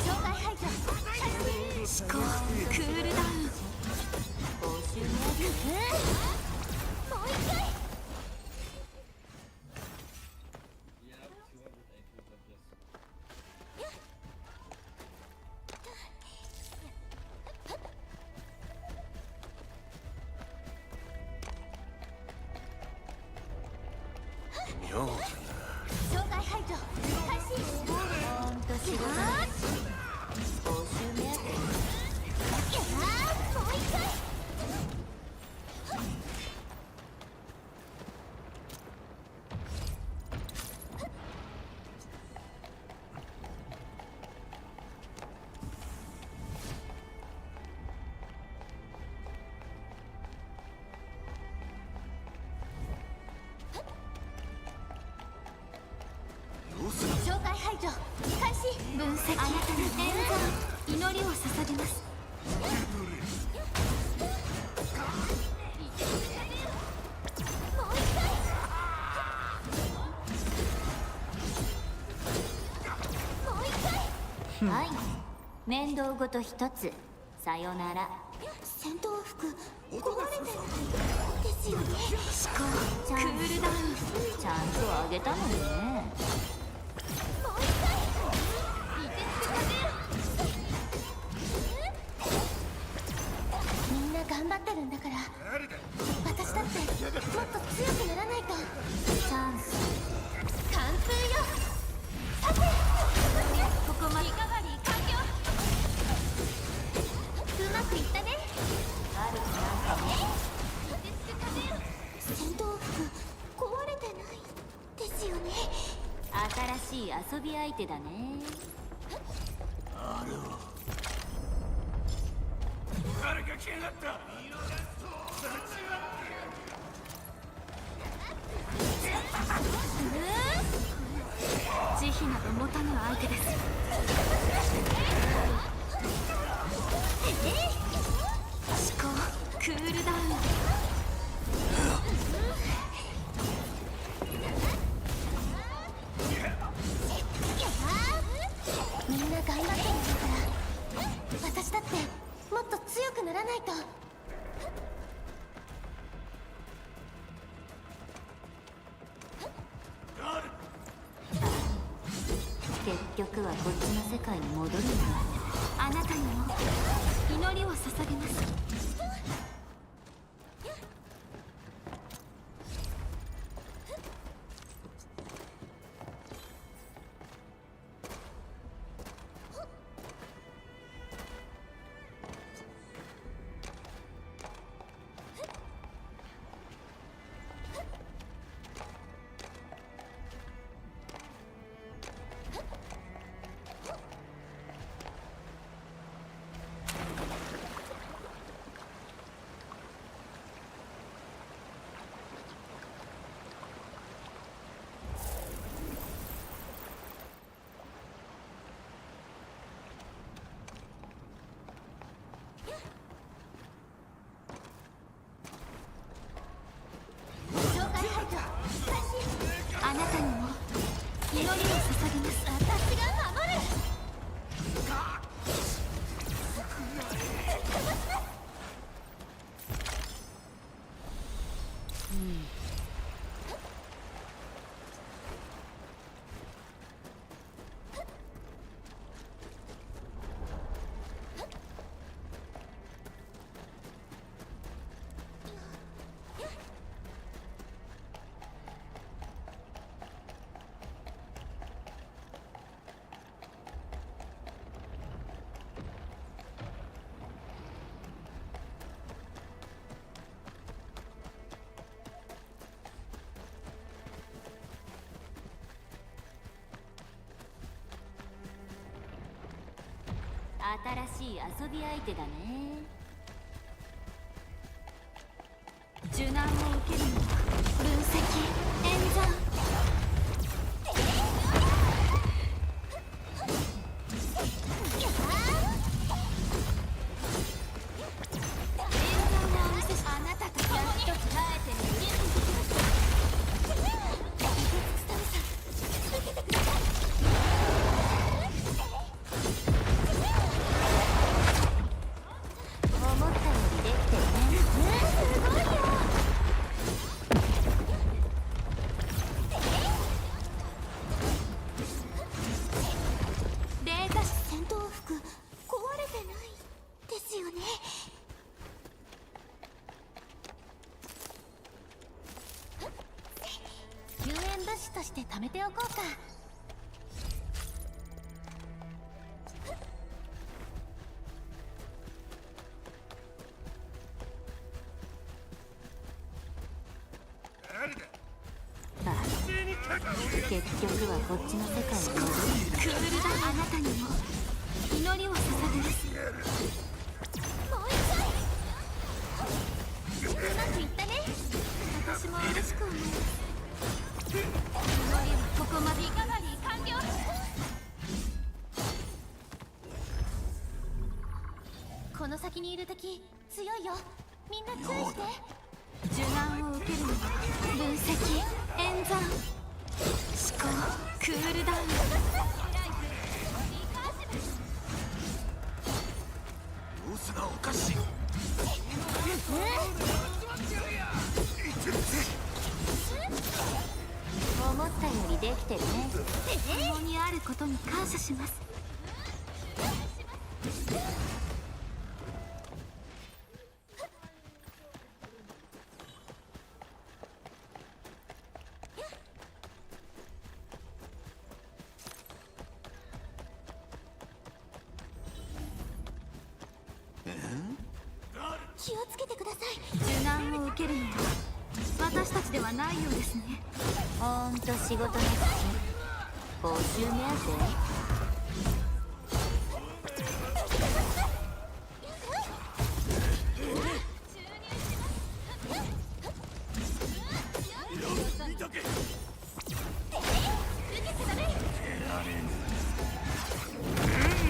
[SPEAKER 2] 障害排除。思考クールダウン。
[SPEAKER 13] 報酬ね。
[SPEAKER 2] もう一回。障害排除開始。
[SPEAKER 13] ほんと仕事だ。報酬目当て。
[SPEAKER 2] もう一回。除開始。分析。あなたに念願祈りを捧げます。
[SPEAKER 13] はい、面倒ごと一つ。さよなら。
[SPEAKER 2] 戦闘服壊れてるですよね。思考クールダウン
[SPEAKER 13] ちゃんとあげたのにね。
[SPEAKER 2] みんな頑張ってるんだから、私だってもっと強くならないと。
[SPEAKER 13] チャンス。
[SPEAKER 2] 完封よ。さてここまでリカバリー完了。うまくいったね。
[SPEAKER 13] 悪くなんかね。
[SPEAKER 2] 戦闘服壊れてないですよね。
[SPEAKER 13] 新しい遊び相手だね。
[SPEAKER 5] 誰か来やがった。
[SPEAKER 2] 慈悲など持たぬ相手です。思考クールダウン。みんな頑張ってるんだから、私だってもっと強くならないと。
[SPEAKER 13] 結局はこっちの世界に戻るんだ。
[SPEAKER 2] あなたにも祈りを捧げます。あなたにも祈りを捧げます。私が守る。
[SPEAKER 13] 新しい遊び相手だね。
[SPEAKER 2] 受難を受けるのは分析演算。あなたとやっと耐えてみる。
[SPEAKER 13] 思ったよりできてるね。
[SPEAKER 2] すごいよ。データ戦闘服壊れてないですよね。救援物資として貯めておこうか。
[SPEAKER 13] 結局はこっちの世界に戻るんだ。
[SPEAKER 2] クールダウン。あなたにも祈りを捧げます。もう一回。うまくいったね。私も嬉しく思います。祈りはここまで。リカバリー完了。る敵強いよ。みんな注意して。
[SPEAKER 13] 受難を受けるのは分析、演算、思考、クールダウン。
[SPEAKER 5] 様子がおかしい。
[SPEAKER 13] 思ったよりできてるね。
[SPEAKER 2] 共にあることに感謝します。気をつけてください。
[SPEAKER 13] 受難を受けるのは私たちではないようですね。ほんと仕事の先、報酬目当て。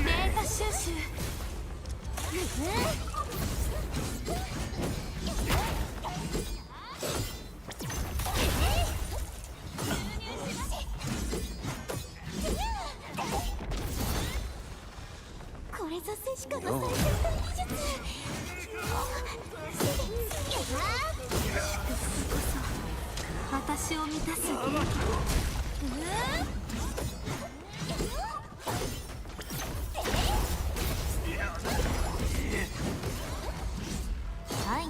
[SPEAKER 2] データ収集。これぞ静止化の最先端技術。
[SPEAKER 13] 私を満たす
[SPEAKER 2] はい、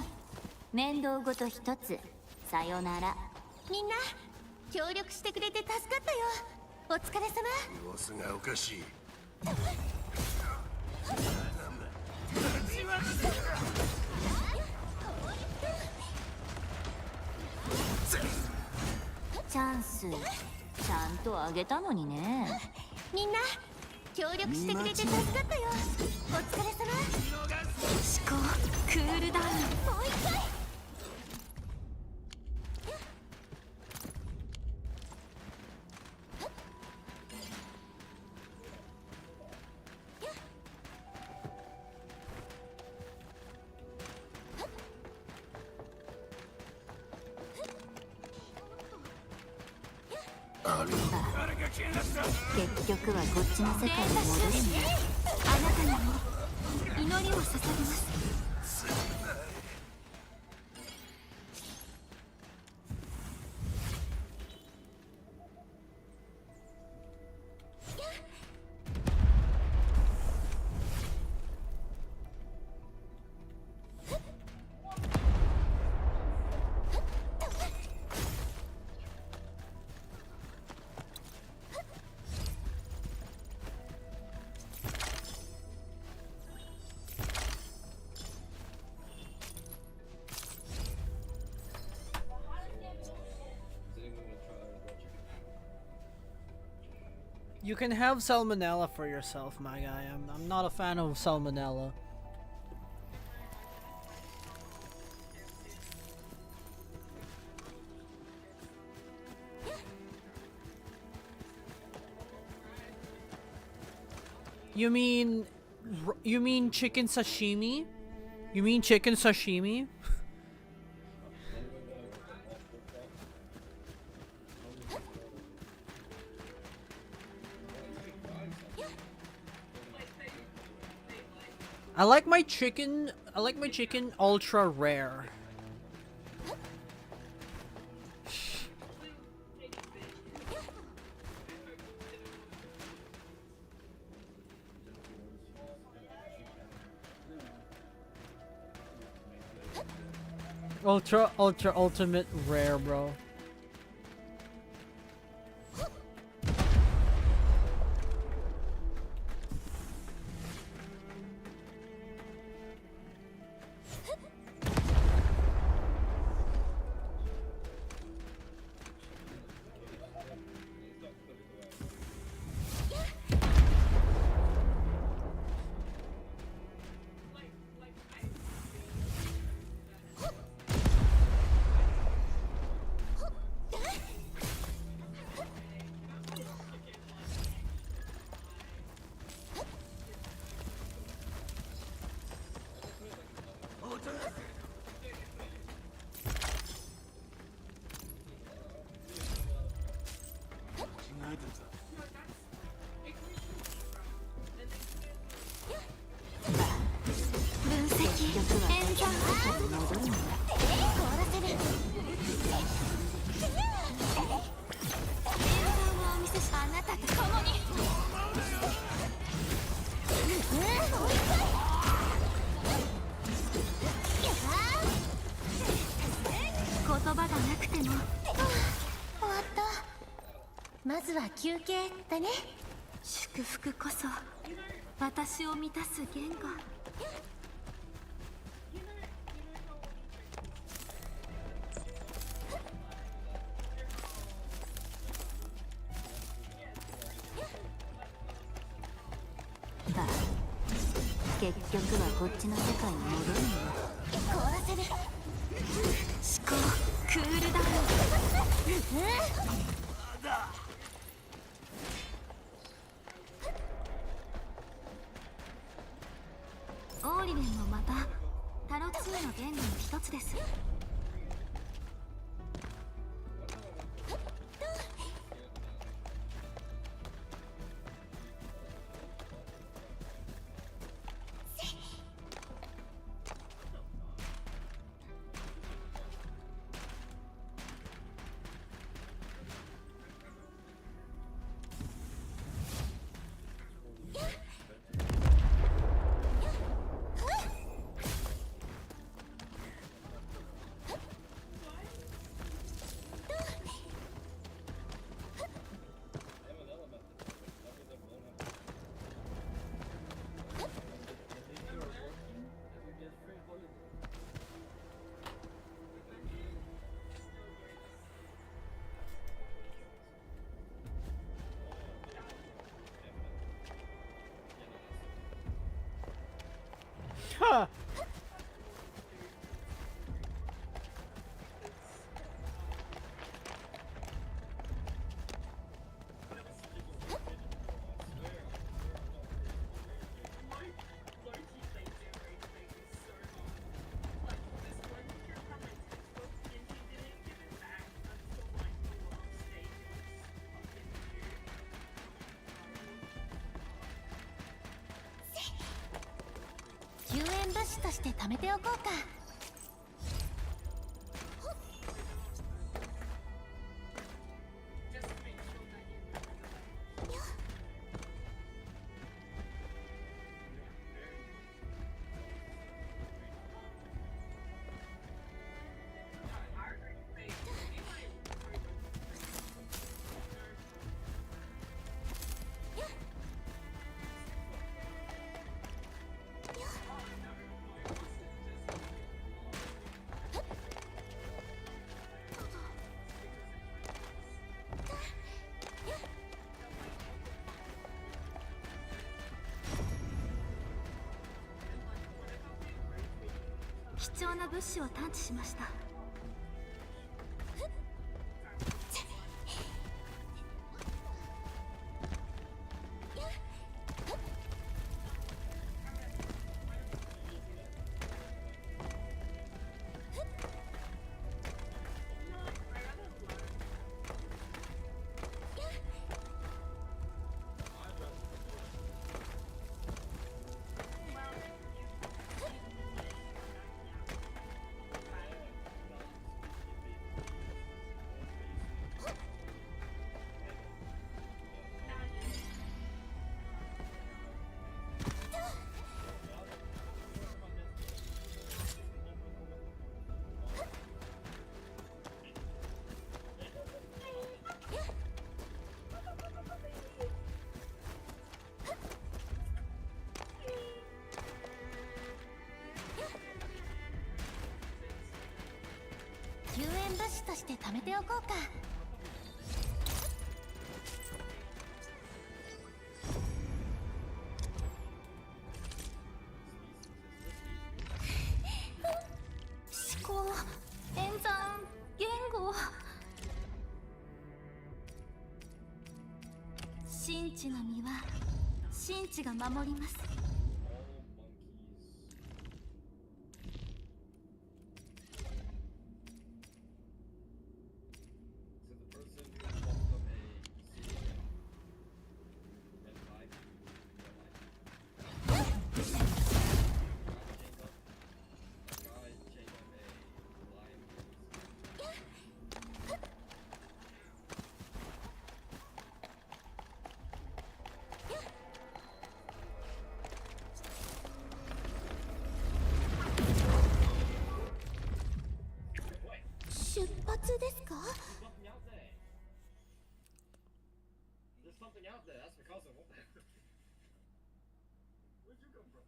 [SPEAKER 2] 面倒ごと一つ。さよなら。みんな協力してくれて助かったよ。お疲れ様。
[SPEAKER 7] 様子がおかしい。
[SPEAKER 13] チャンスちゃんとあげたのにね。
[SPEAKER 2] みんな協力してくれて助かったよ。お疲れ様。
[SPEAKER 13] 思考、クールダウン。
[SPEAKER 2] もう一回。
[SPEAKER 13] 結局はこっちの世界に戻るんだ。
[SPEAKER 2] あなたにも祈りを捧げます。
[SPEAKER 1] You can have salmonella for yourself, my guy. I'm not a fan of salmonella. You mean chicken sashimi? You mean chicken sashimi? I like my chicken ultra rare. Ultra ultimate rare, bro.
[SPEAKER 13] だなくても。
[SPEAKER 9] 終わった。まずは休憩だね。
[SPEAKER 13] 祝福こそ私を満たす言語。
[SPEAKER 8] だ、結局はこっちの世界に戻るのよ。
[SPEAKER 9] 凍らせる。
[SPEAKER 13] 思考クールダウン。オーリレンもまたタロ2の言語の一つです。
[SPEAKER 1] Huh.
[SPEAKER 9] 救援物資として貯めておこうか。
[SPEAKER 13] 貴重な物資を探知しました。救援物資として貯めておこうか。思考、演算、言語。神地の実は神地が守ります。
[SPEAKER 6] 通ですか？
[SPEAKER 14] There's something out there. There's something out there. That's because of what? Where'd you come from?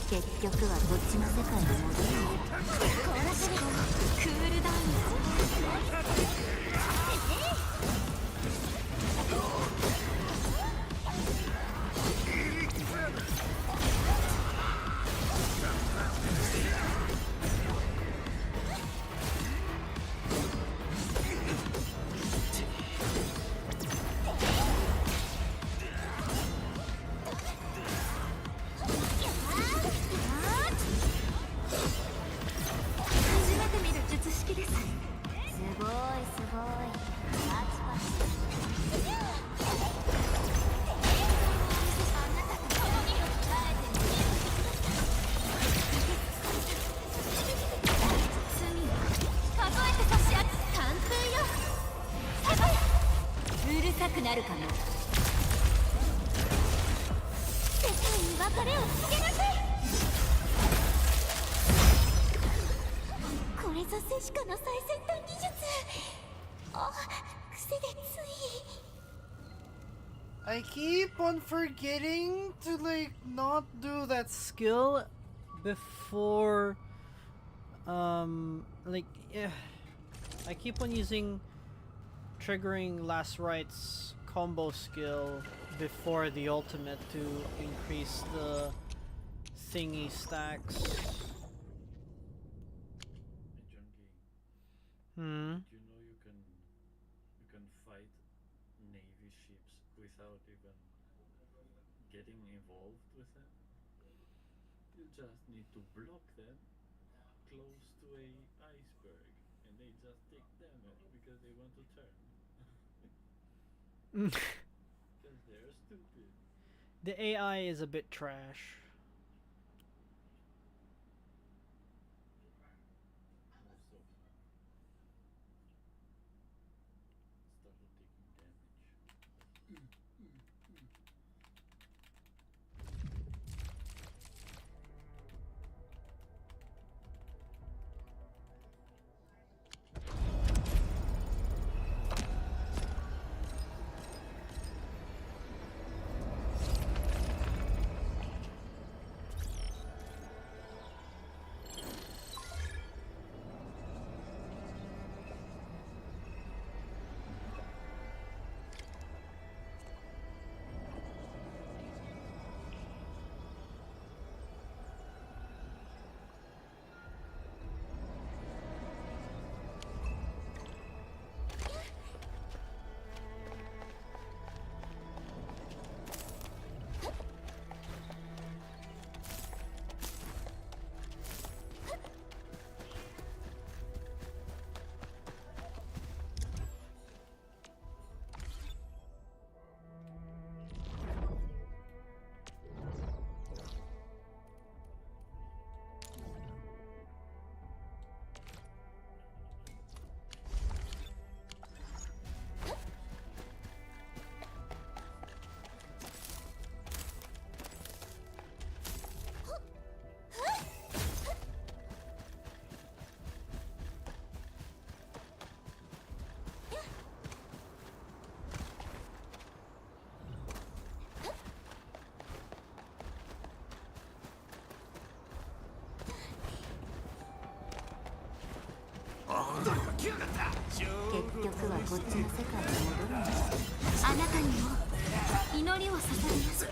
[SPEAKER 13] 結局はこっちの世界に戻るんだ。こうなったらクールダウンなるかも。世界に別れを告げなさい。これぞセシカの最先端技術。あ、癖でつい。
[SPEAKER 1] I keep on forgetting to like not do that skill before like I keep on using triggering last right's combo skill before the ultimate to increase the thingy stacks.
[SPEAKER 15] Hey, Junkie. You know you can fight navy ships without even getting involved with them. You just need to block them close to a iceberg, and they just take damage because they want to turn. Because they're stupid.
[SPEAKER 1] The AI is a bit trash.
[SPEAKER 15] Also, started taking damage.
[SPEAKER 13] 結局はこっちの世界に戻るんだ。あなたにも祈りを捧げます。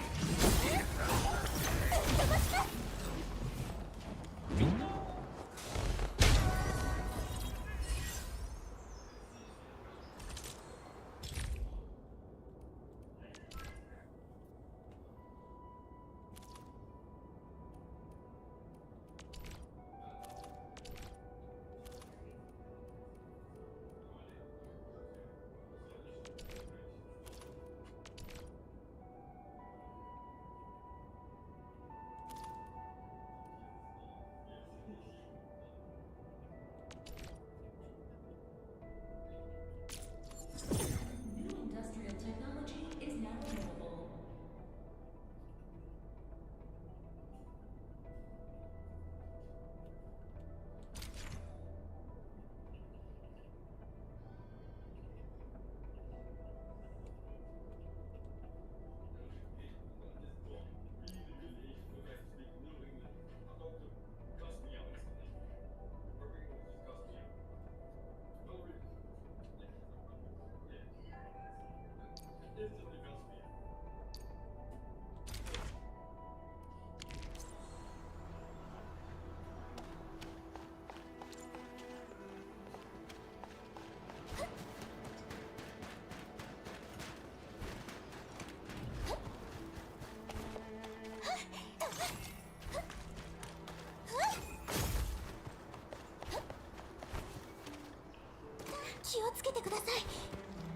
[SPEAKER 9] 気をつけてください。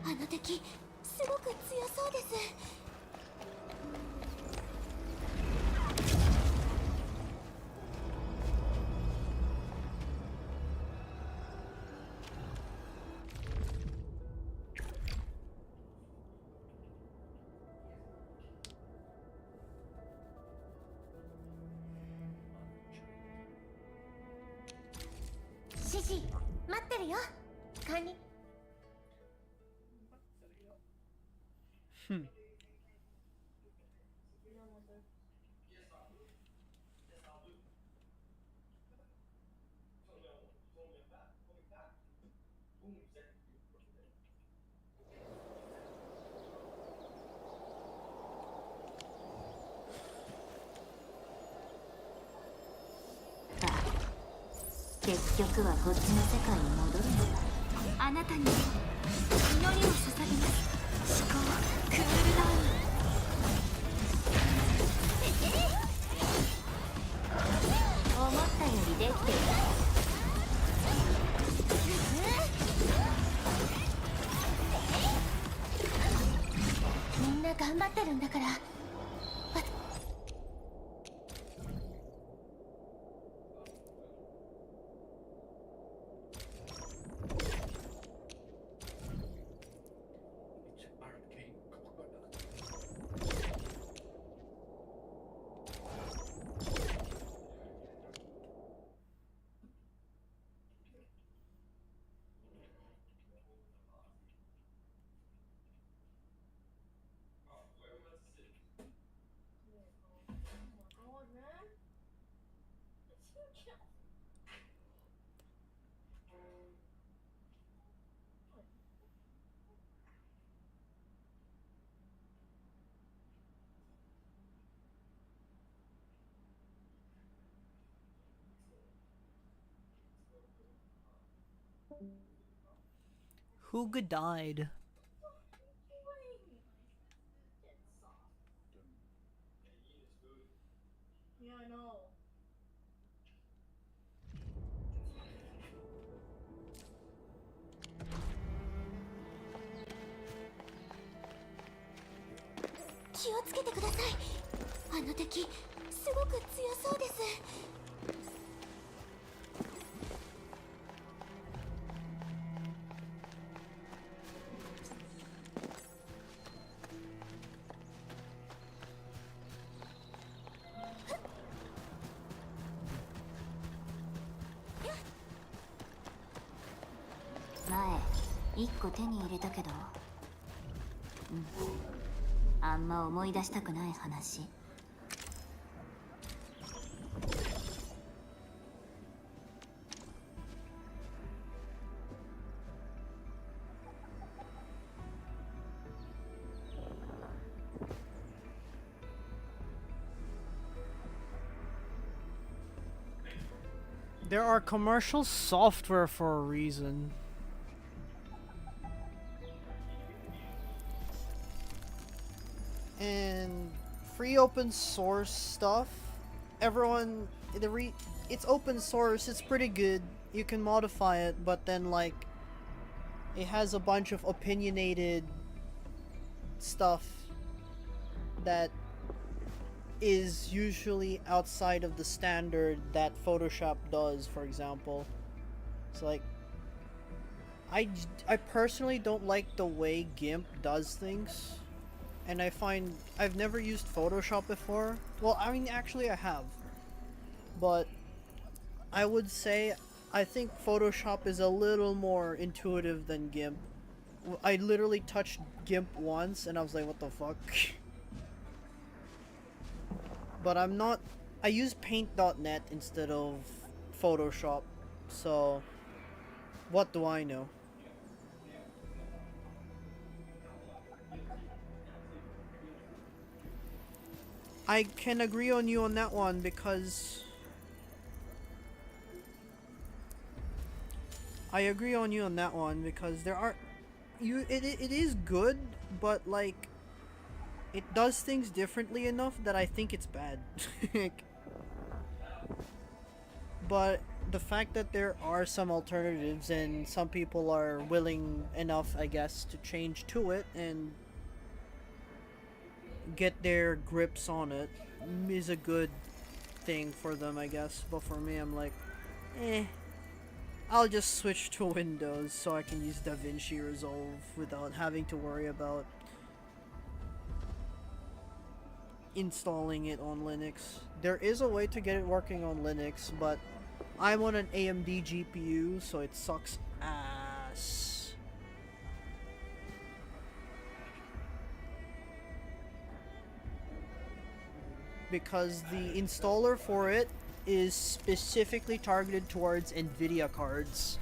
[SPEAKER 9] あの敵すごく強そうです。シシ待ってるよ。管理。
[SPEAKER 13] 結局はこっちの世界に戻るのだ。あなたに祈りを捧げます。思考クールダウン。思ったよりできている。
[SPEAKER 9] みんな頑張ってるんだから。
[SPEAKER 1] Who died?
[SPEAKER 6] Yeah, I know.
[SPEAKER 9] 気をつけてください。あの敵すごく強そうです。
[SPEAKER 13] 前一個手に入れたけど、あんま思い出したくない話。
[SPEAKER 1] There are commercial software for a reason. And free open source stuff, everyone, it's open source, it's pretty good, you can modify it, but then like, it has a bunch of opinionated stuff that is usually outside of the standard that Photoshop does, for example. So like, I personally don't like the way GIMP does things. And I find I've never used Photoshop before. Well, I mean, actually I have. But I would say I think Photoshop is a little more intuitive than GIMP. I literally touched GIMP once and I was like, what the fuck? But I'm not... I use paint.net instead of Photoshop. So, what do I know? I can agree on you on that one because there are it is good, but like it does things differently enough that I think it's bad. But the fact that there are some alternatives and some people are willing enough, I guess, to change to it and get their grips on it is a good thing for them, I guess. But for me, I'm like, I'll just switch to Windows so I can use DaVinci Resolve without having to worry about installing it on Linux. There is a way to get it working on Linux, but I'm on an AMD GPU, so it sucks ass. Because the installer for it is specifically targeted towards NVIDIA cards.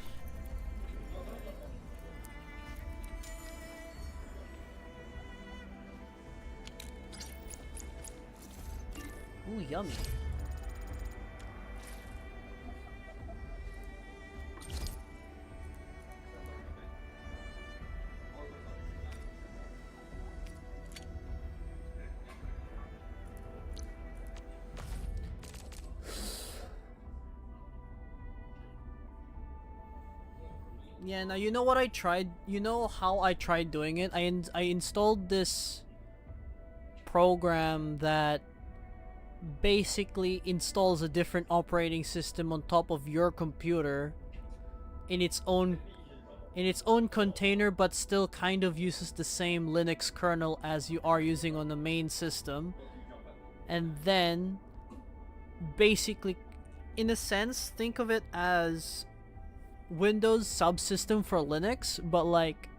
[SPEAKER 1] Ooh, yummy. Yeah, now you know what I tried? You know how I tried doing it? I installed this program that basically installs a different operating system on top of your computer in its own container, but still kind of uses the same Linux kernel as you are using on the main system. And then basically, in a sense, think of it as Windows subsystem for Linux, but like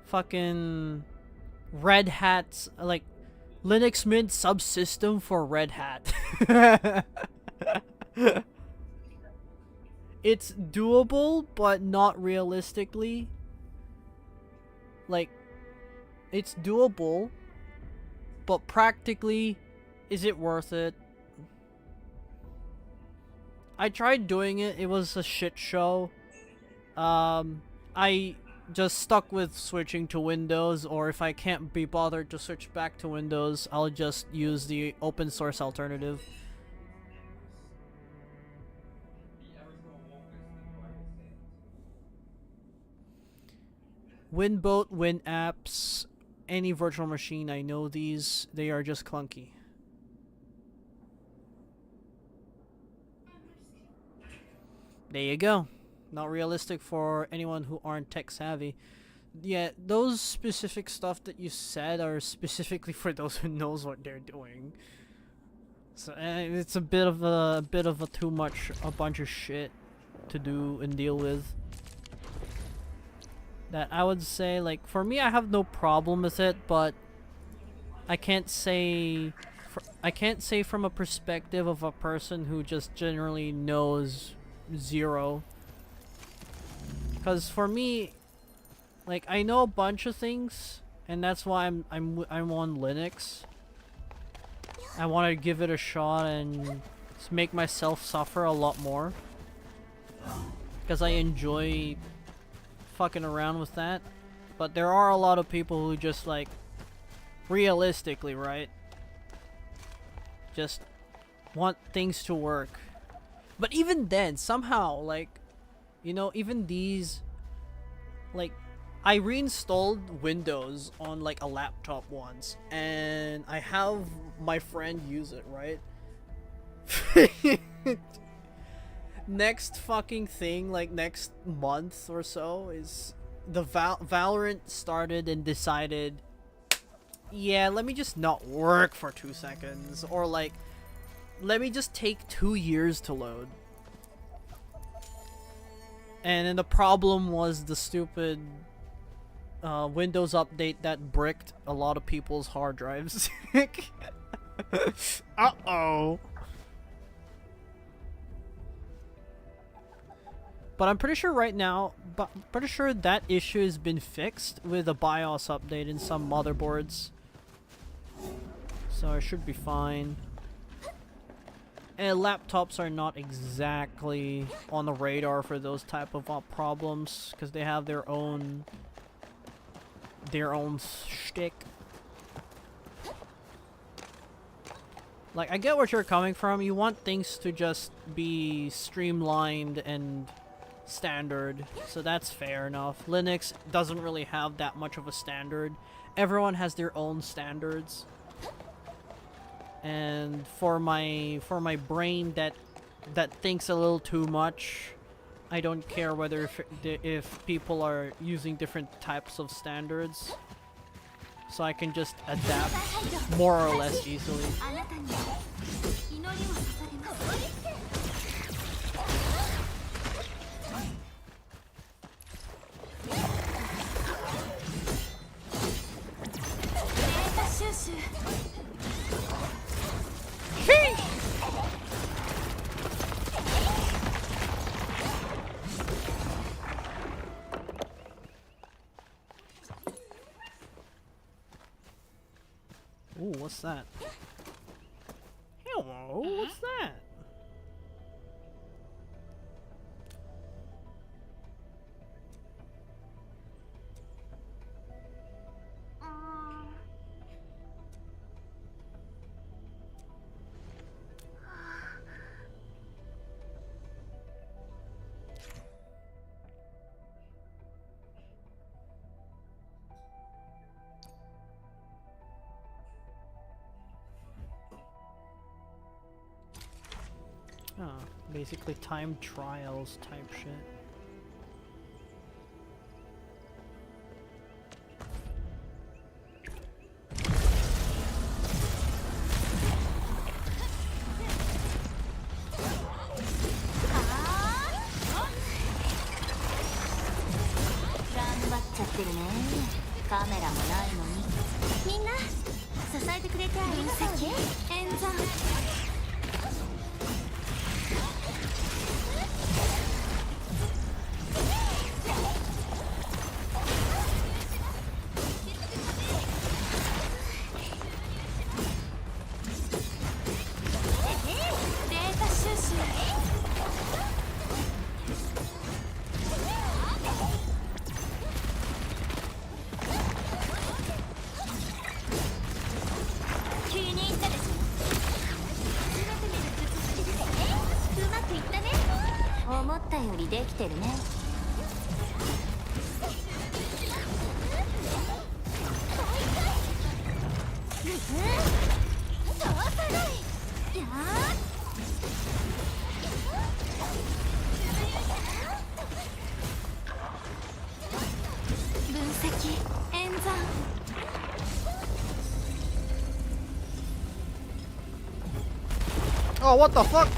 [SPEAKER 1] fucking Red Hat's, like Linux Mint subsystem for Red Hat. It's doable, but not realistically. Like, it's doable, but practically, is it worth it? I tried doing it, it was a shit show. I just stuck with switching to Windows, or if I can't be bothered to switch back to Windows, I'll just use the open source alternative. Winboat, WinApps, any virtual machine, I know these, they are just clunky. There you go. Not realistic for anyone who aren't tech savvy. Yeah, those specific stuff that you said are specifically for those who knows what they're doing. So it's a bit of a too much, a bunch of shit to do and deal with. That I would say, like, for me, I have no problem with it, but I can't say from a perspective of a person who just generally knows zero. Because for me, like, I know a bunch of things, and that's why I'm on Linux. I want to give it a shot and make myself suffer a lot more, because I enjoy fucking around with that. But there are a lot of people who just, like, realistically, right, just want things to work. But even then, somehow, like, you know, even these, like, I reinstalled Windows on, like, a laptop once, and I have my friend use it, right? Next fucking thing, like, next month or so, is the Valorant started and decided, yeah, let me just not work for 2 seconds, or, like, let me just take 2 years to load. And then the problem was the stupid Windows update that bricked a lot of people's hard drives. Uh-oh. But I'm pretty sure right now, pretty sure that issue has been fixed with a BIOS update in some motherboards. So it should be fine. And laptops are not exactly on the radar for those type of problems, because they have their own shtick. Like, I get what you're coming from. You want things to just be streamlined and standard, so that's fair enough. Linux doesn't really have that much of a standard. Everyone has their own standards. And for my brain that thinks a little too much, I don't care whether if people are using different types of standards. So I can just adapt more or less easily. Ooh, what's that? Hello, what's that? Oh, basically time trials type shit. Oh, what the fuck?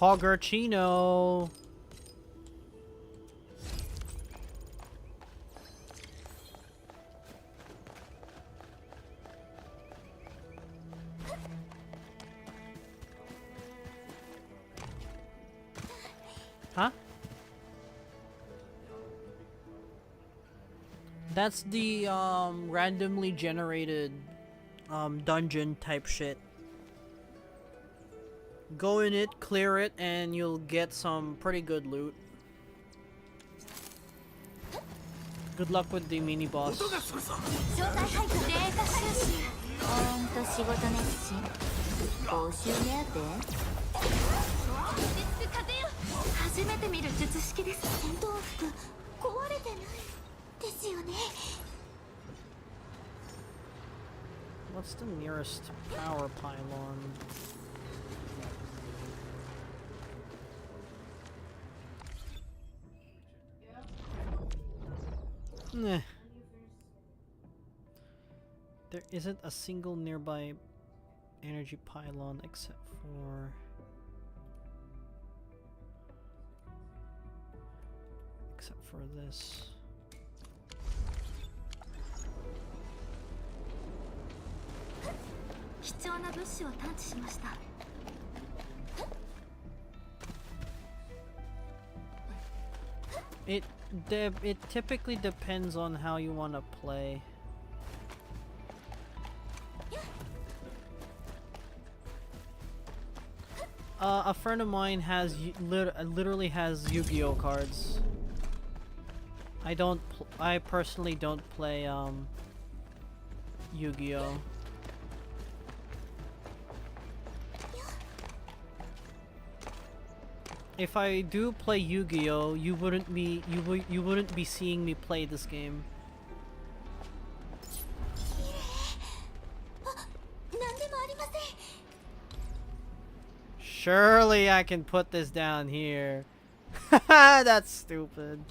[SPEAKER 1] Poggerchino. Huh? That's the randomly generated dungeon type shit. Go in it, clear it, and you'll get some pretty good loot. Good luck with the mini boss. What's the nearest power pylon? Nah. There isn't a single nearby energy pylon except for... for this. It typically depends on how you want to play. A friend of mine has literally has Yu-Gi-Oh cards. I personally don't play Yu-Gi-Oh. If I do play Yu-Gi-Oh, you wouldn't be seeing me play this game. Surely I can put this down here. That's stupid.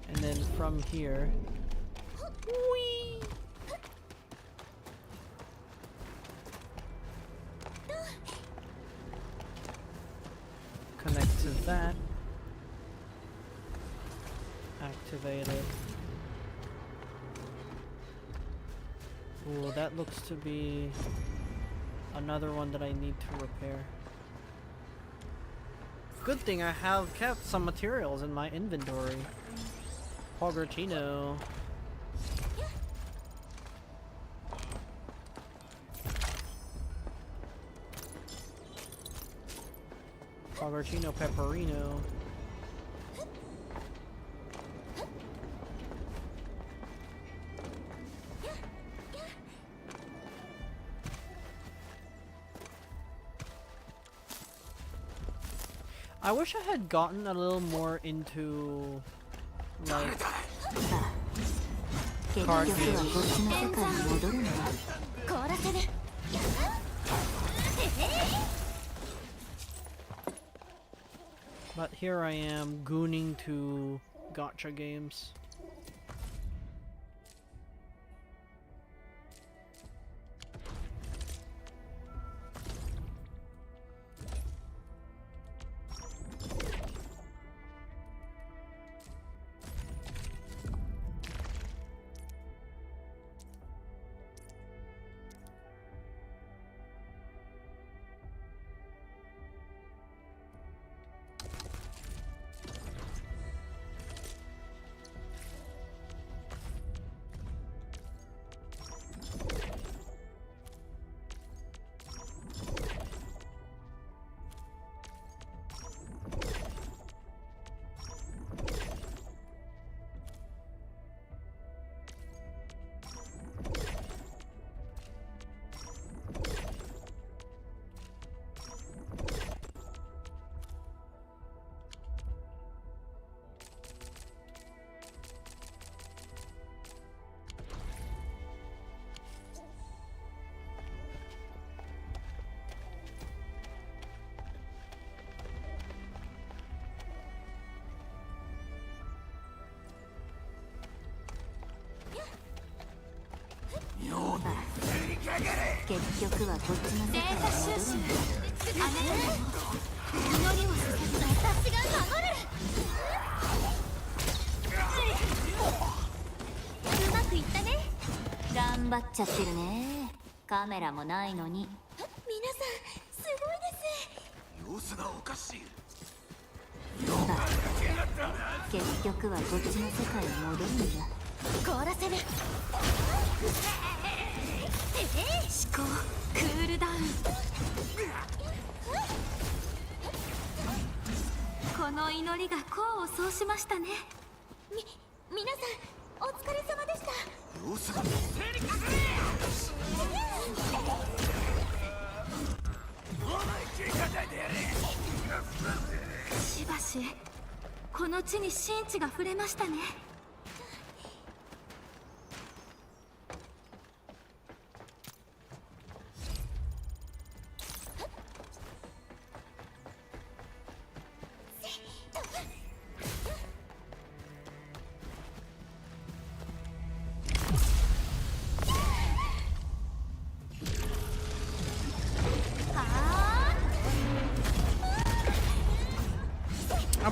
[SPEAKER 1] And then from here. Whee! Connect to that. Activate it. Ooh, that looks to be another one that I need to repair. Good thing I have kept some materials in my inventory. Poggerchino. Poggerchino Pepperino. I wish I had gotten a little more into like card games. But here I am gooning to gacha games.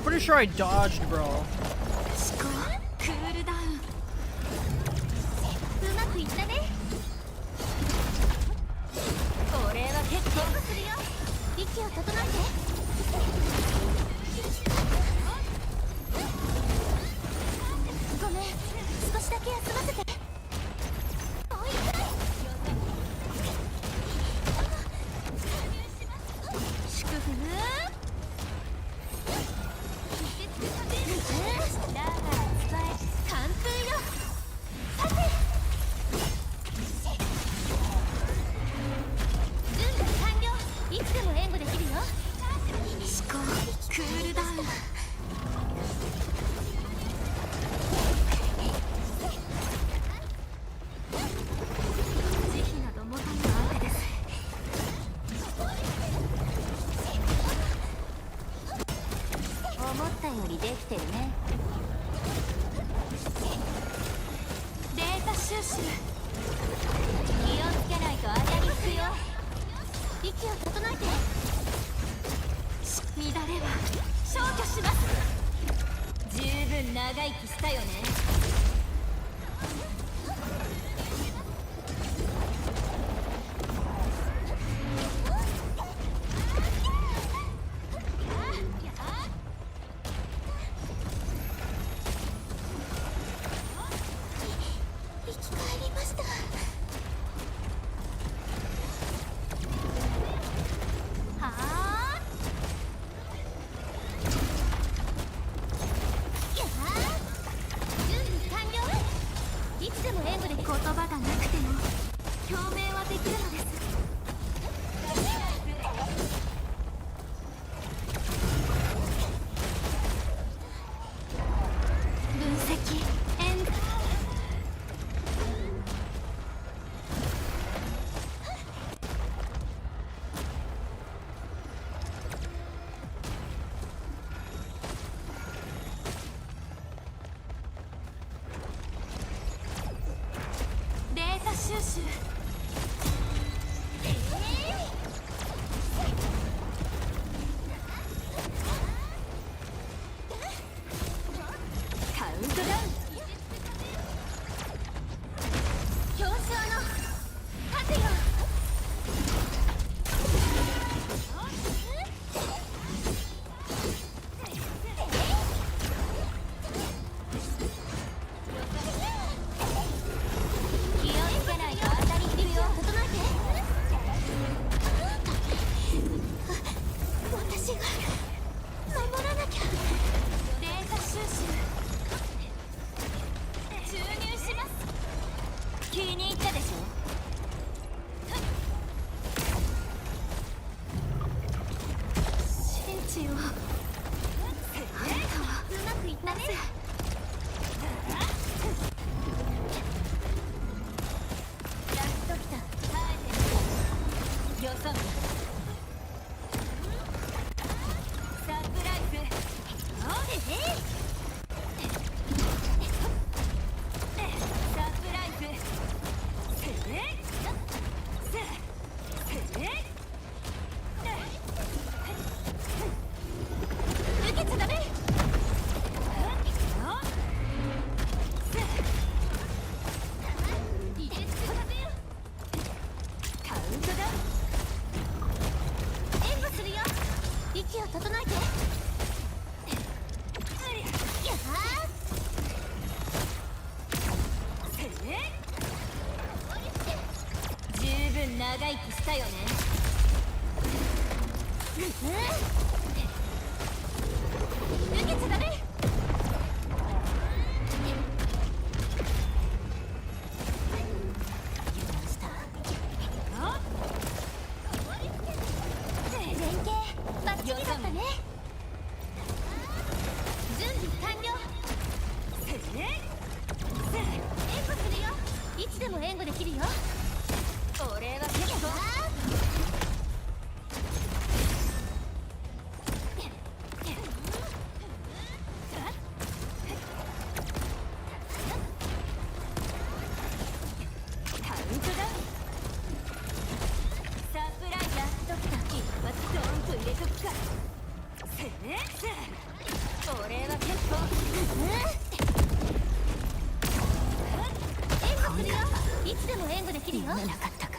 [SPEAKER 1] pretty sure I dodged, bro.
[SPEAKER 13] クールダウン。うまくいったね。これは結構するよ。息を整えて。ごめん、少しだけ休ませて。祝福だから使え。完封よ。さて準備完了。いつでも援護できるよ。思考クールダウン。慈悲など持たぬ相手です。思ったよりできてるね。データ収集。気をつけないと当たりつくよ。息を整えて。乱れは消去します。十分長生きしたよね。生き返りました。はあ。やあ。準備完了。いつでも援護で言葉がなくても表明はできるのです。分析エンド。データ収集。カウントダウン。表彰の盾よ。気をつけないと当たりつくよ。整えて。私が守らなきゃ。データ収集。注入します。気に入ったでしょ。戦地を。あなたはうまくいったね。やっときた。よそ見。サプライズ。サプライズ。受けちゃダメ。カウントダウン。援護するよ。息を整えて。やあ。十分長生きしたよね。受けちゃダメ。連携バッチリだったね。準備完了。援護するよ。いつでも援護できるよ。俺は結構。カウントダウン。サプライズ。やっときた。一発ドーンと入れとくか。せね。るよ。なかったか。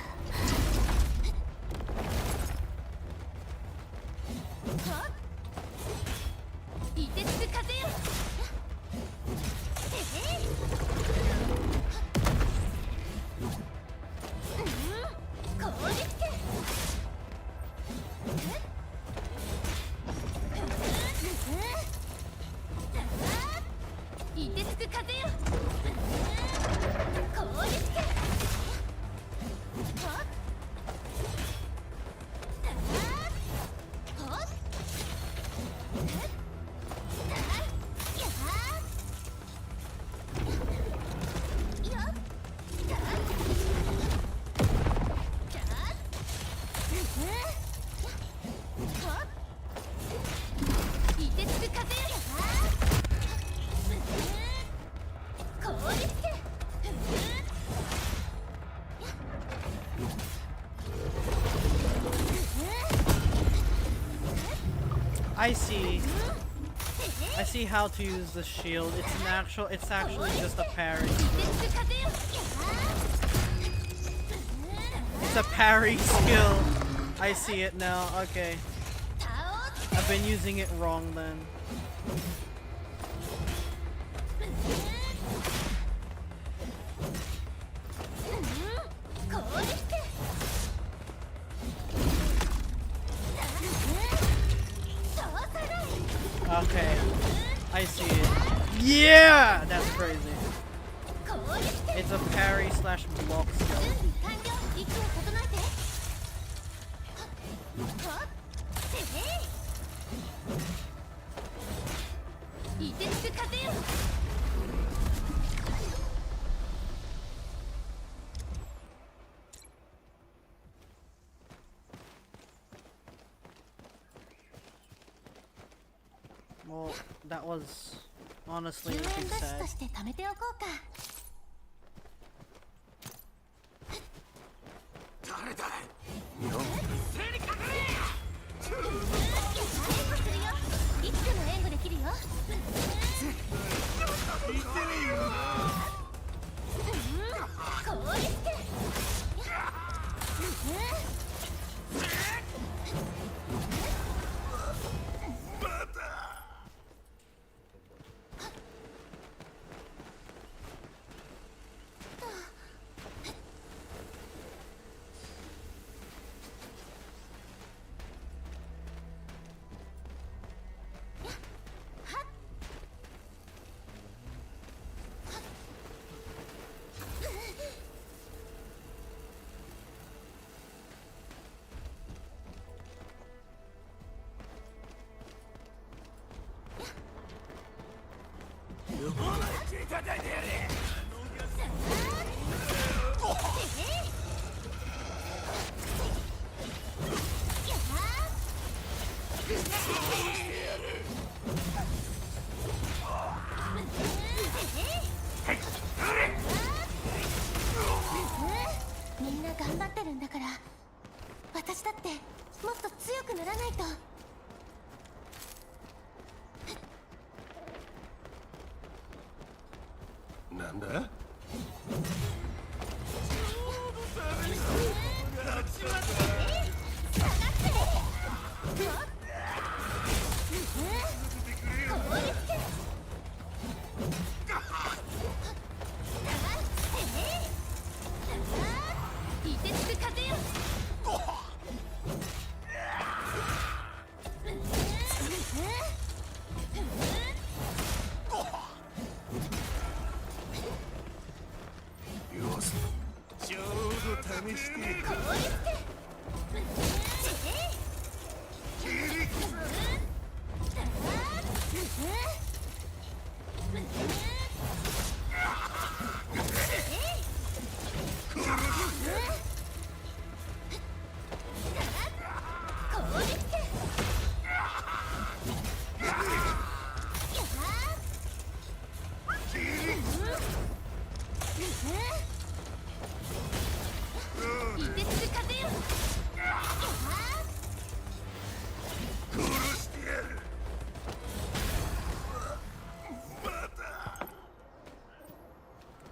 [SPEAKER 13] いてつく風よ。いてつく風よ。
[SPEAKER 1] I see how to use the shield. It's actually just a parry. It's a parry skill. I see it now. Okay. I've been using it wrong then. Okay, I see it. Yeah! That's crazy. It's a parry slash block skill. Well, that was honestly a bit sad.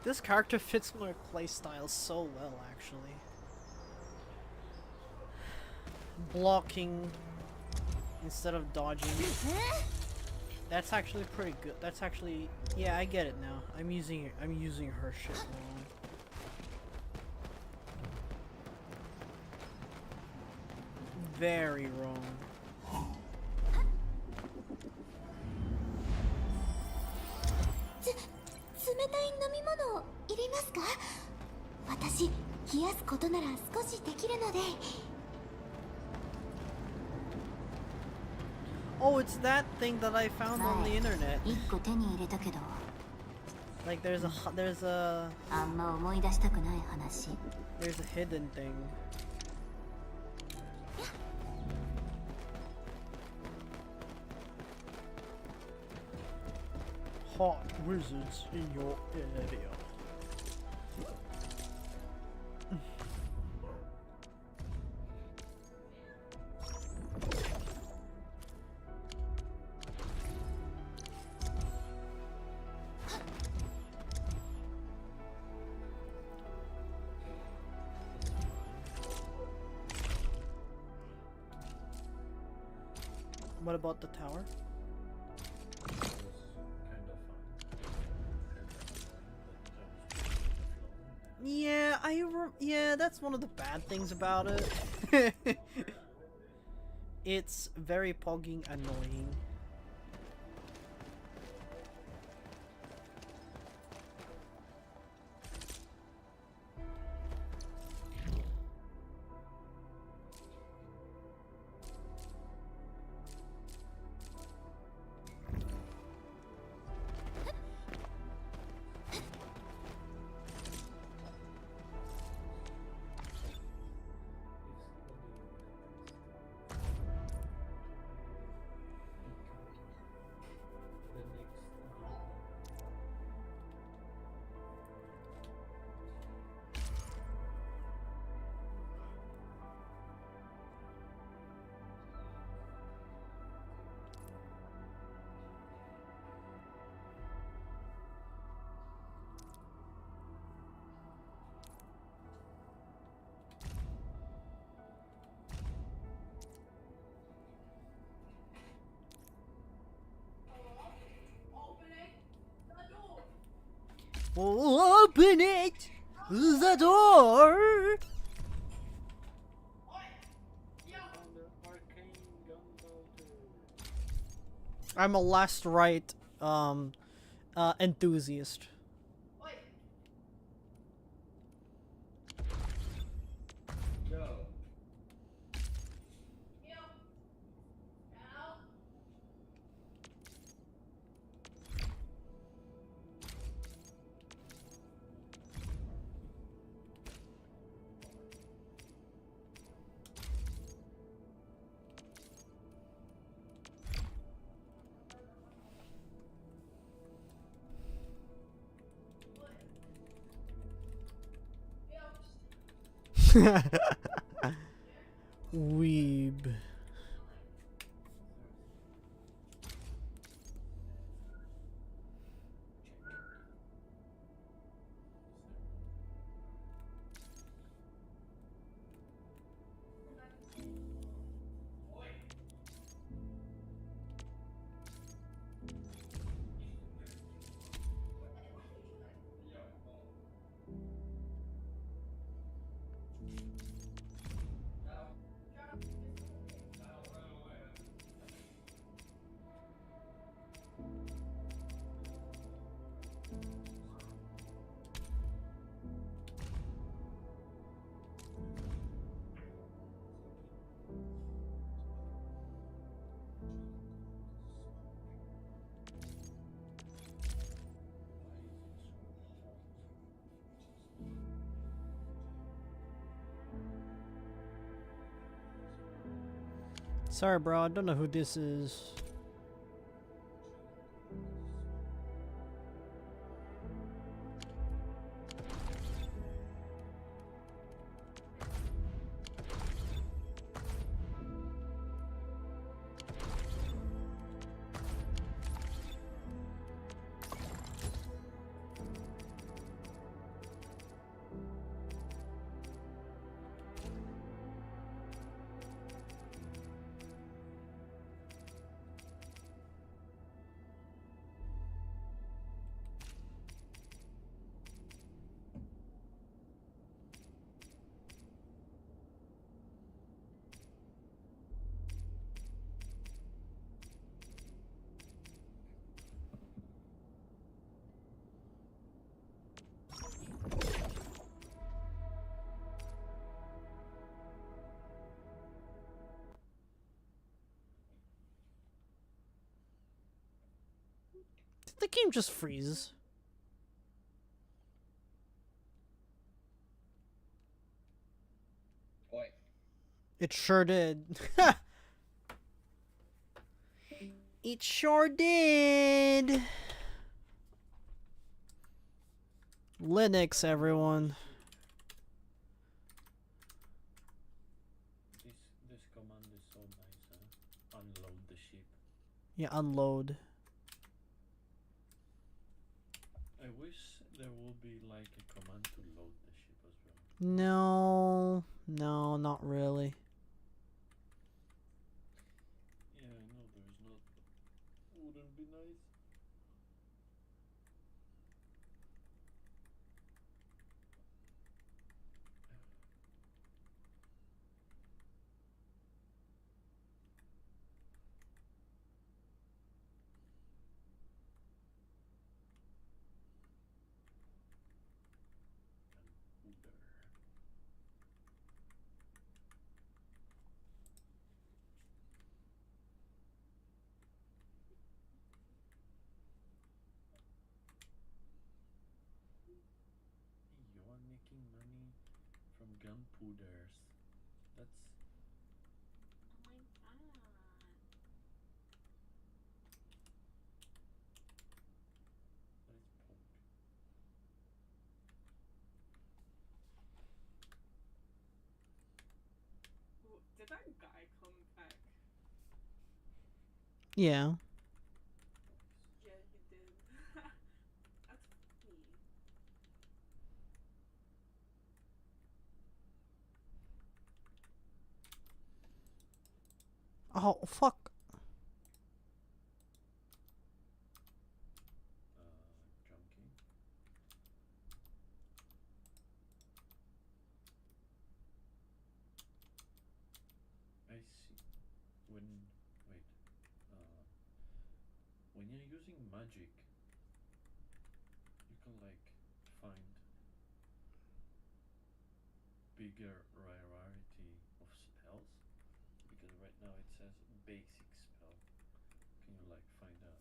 [SPEAKER 1] This character fits my playstyle so well, actually. Blocking instead of dodging. That's actually pretty good. That's actually, yeah, I get it now. I'm using her shit wrong. Very wrong.
[SPEAKER 2] 冷たい飲み物いりますか？私冷やすことなら少しできるので。
[SPEAKER 1] Oh, it's that thing that I found on the internet.
[SPEAKER 13] 一個手に入れたけど。
[SPEAKER 1] Like there's a
[SPEAKER 13] あんま思い出したくない話。
[SPEAKER 1] there's a hidden thing. Hot wizards in your area. What about the tower? Yeah, yeah, that's one of the bad things about it. It's very pogging annoying. Open it! The door! I'm a last right enthusiast. Weeb. Sorry, bro, I don't know who this is. the game just freezes?
[SPEAKER 14] Oi.
[SPEAKER 1] It sure did. It sure did. Linux, everyone.
[SPEAKER 15] This command is so nice, huh? Unload the ship.
[SPEAKER 1] Yeah, unload.
[SPEAKER 15] I wish there would be like a command to load the ship as well.
[SPEAKER 1] No, not really.
[SPEAKER 15] Yeah, I know there's not. Wouldn't be nice. You're making money from gunpowders. That's.
[SPEAKER 3] Oh my god.
[SPEAKER 15] That is pork.
[SPEAKER 3] Did that guy come back?
[SPEAKER 1] Yeah.
[SPEAKER 3] Yeah, he did. That's funny.
[SPEAKER 1] Oh, fuck.
[SPEAKER 15] Junkie. I see. When wait, when you're using magic, you can like find bigger variety of spells, because right now it says basic spell. Can you like find out?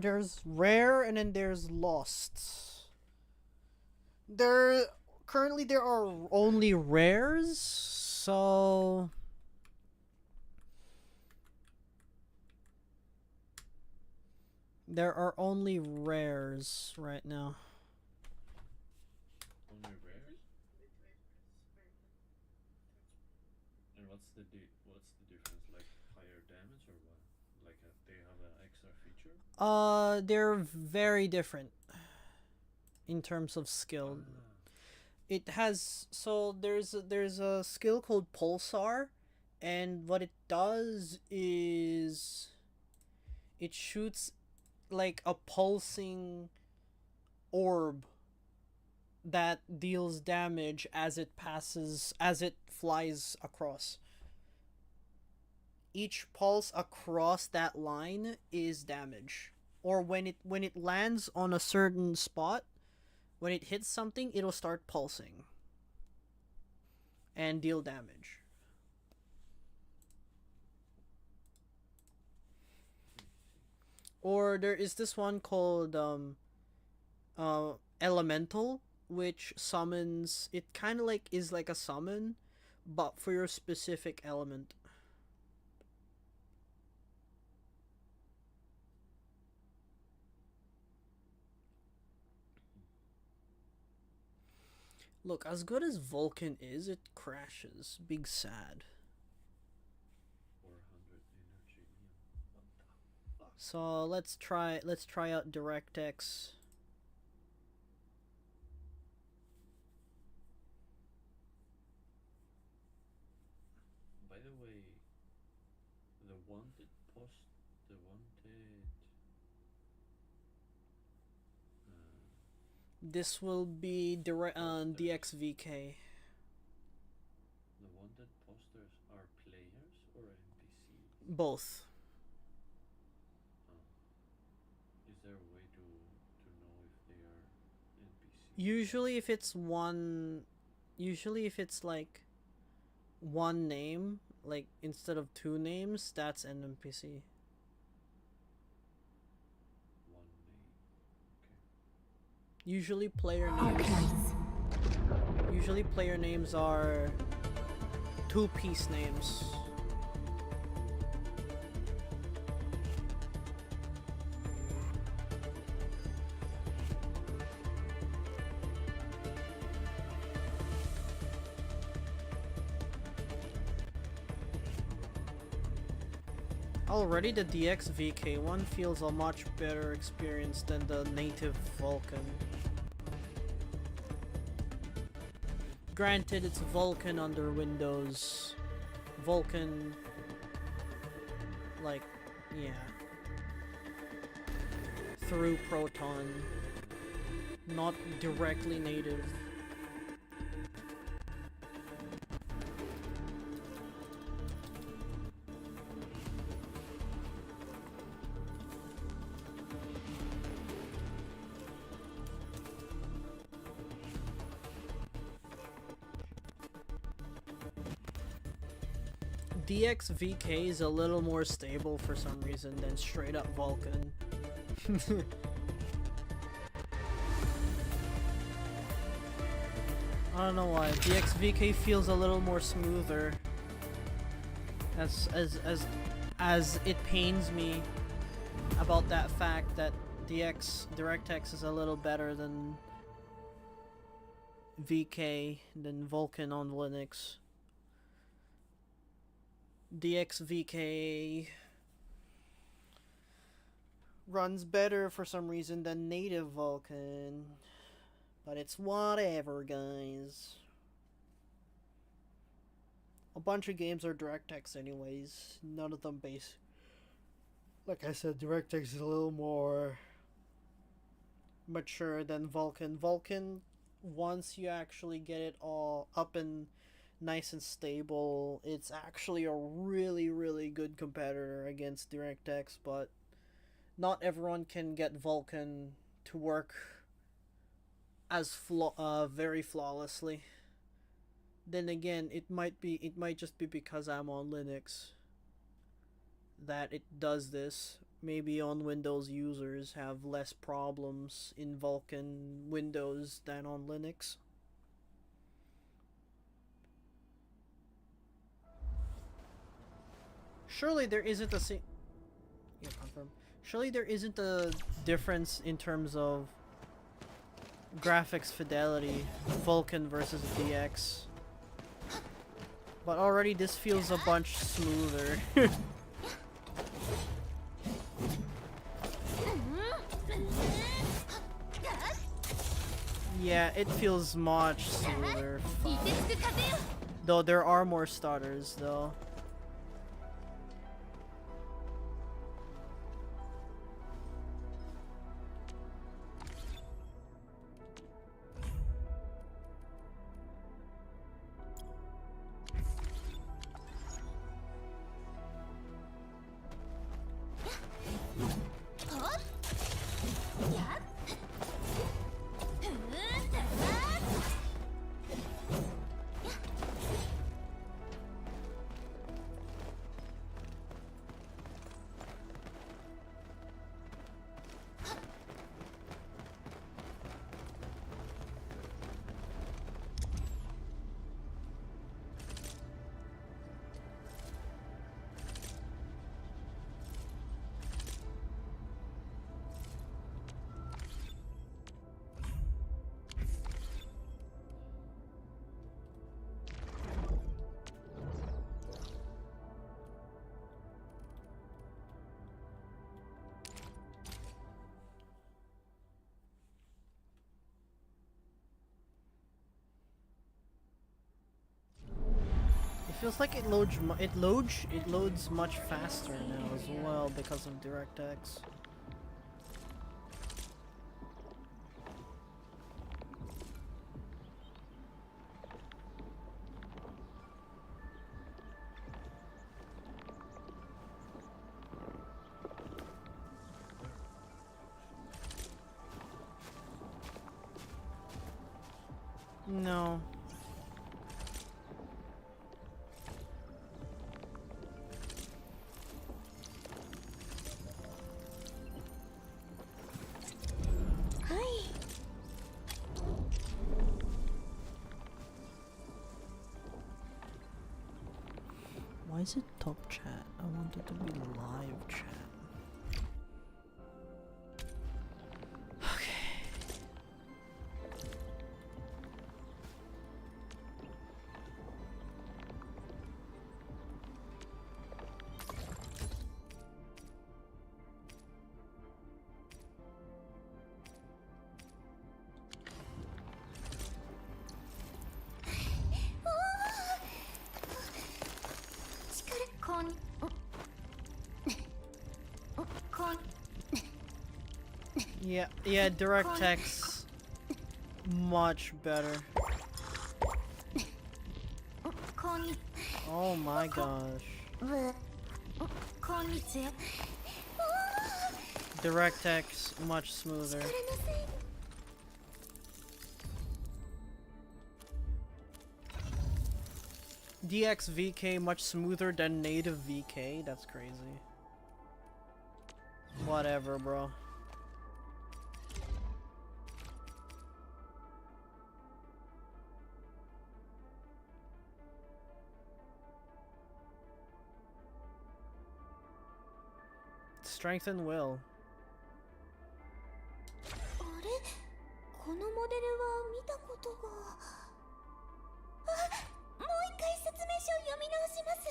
[SPEAKER 1] There's rare and then there's lost. Currently there are only rares, so there are only rares right now.
[SPEAKER 15] Only rares? And what's the difference? Like higher damage or what? Like they have an extra feature?
[SPEAKER 1] They're very different in terms of skill. It has there's a skill called Pulsar, and what it does is it shoots like a pulsing orb that deals damage as it flies across. Each pulse across that line is damage. Or when it lands on a certain spot, when it hits something, it'll start pulsing and deal damage. Or there is this one called Elemental, which summons, it kind of like is like a summon, but for your specific element. Look, as good as Vulcan is, it crashes. Big sad.
[SPEAKER 15] 400 energy. What the fuck?
[SPEAKER 1] So let's try out DirectX.
[SPEAKER 15] By the way, the wanted post, the wanted.
[SPEAKER 1] This will be DXVK.
[SPEAKER 15] The wanted posters are players or NPCs?
[SPEAKER 1] Both.
[SPEAKER 15] Is there a way to know if they are NPCs?
[SPEAKER 1] Usually if it's like one name, like instead of two names, that's an NPC. Usually player names are two-piece names. Already the DX-VK one feels a much better experience than the native Vulkan. Granted, it's Vulkan under Windows. Vulkan, like, yeah. Through Proton. Not directly native. DX-VK is a little more stable for some reason than straight up Vulkan. I don't know why. DX-VK feels a little more smoother. As it pains me about that fact that DirectX is a little better than VK, than Vulkan on Linux. DX-VK runs better for some reason than native Vulkan. But it's whatever, guys. A bunch of games are DirectX anyways. None of them base. Like I said, DirectX is a little more mature than Vulkan. Vulkan, once you actually get it all up and nice and stable, it's actually a really, really good competitor against DirectX, but not everyone can get Vulkan to work as very flawlessly. Then again, it might just be because I'm on Linux that it does this. Maybe on Windows users have less problems in Vulkan Windows than on Linux. Surely there isn't a confirm. Surely there isn't a difference in terms of graphics fidelity, Vulkan versus DX. But already this feels a bunch smoother. Yeah, it feels much smoother. Though there are more stutters though. Feels like it loads much faster now as well because of DirectX. No. Why is it top chat? I want it to be live chat. Yeah, DirectX much better. Oh my gosh. DirectX much smoother. DXVK much smoother than native VK? That's crazy. Whatever, bro. Strength and will.
[SPEAKER 2] あれこのモデルは見たことが。あ、もう一回説明書を読み直します。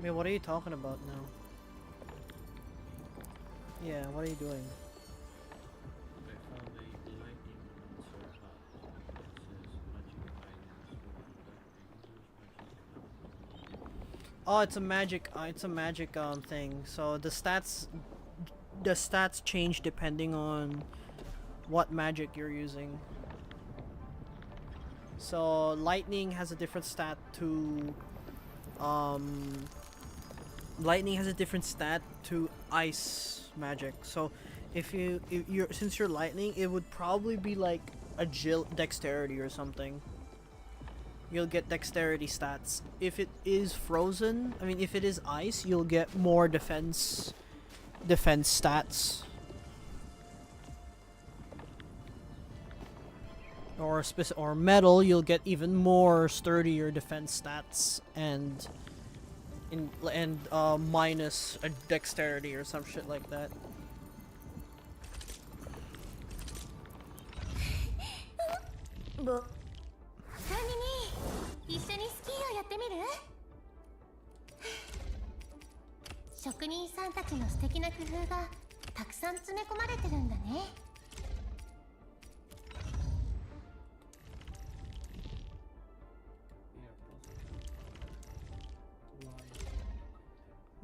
[SPEAKER 1] Man, what are you talking about now? Yeah, what are you doing? Oh, it's a magic thing. So the stats change depending on what magic you're using. So lightning has a different stat to ice magic. So since you're lightning, it would probably be like dexterity or something. You'll get dexterity stats. If it is frozen, if it is ice, you'll get more defense stats. Or metal, you'll get even more sturdier defense stats and minus a dexterity or some shit like that.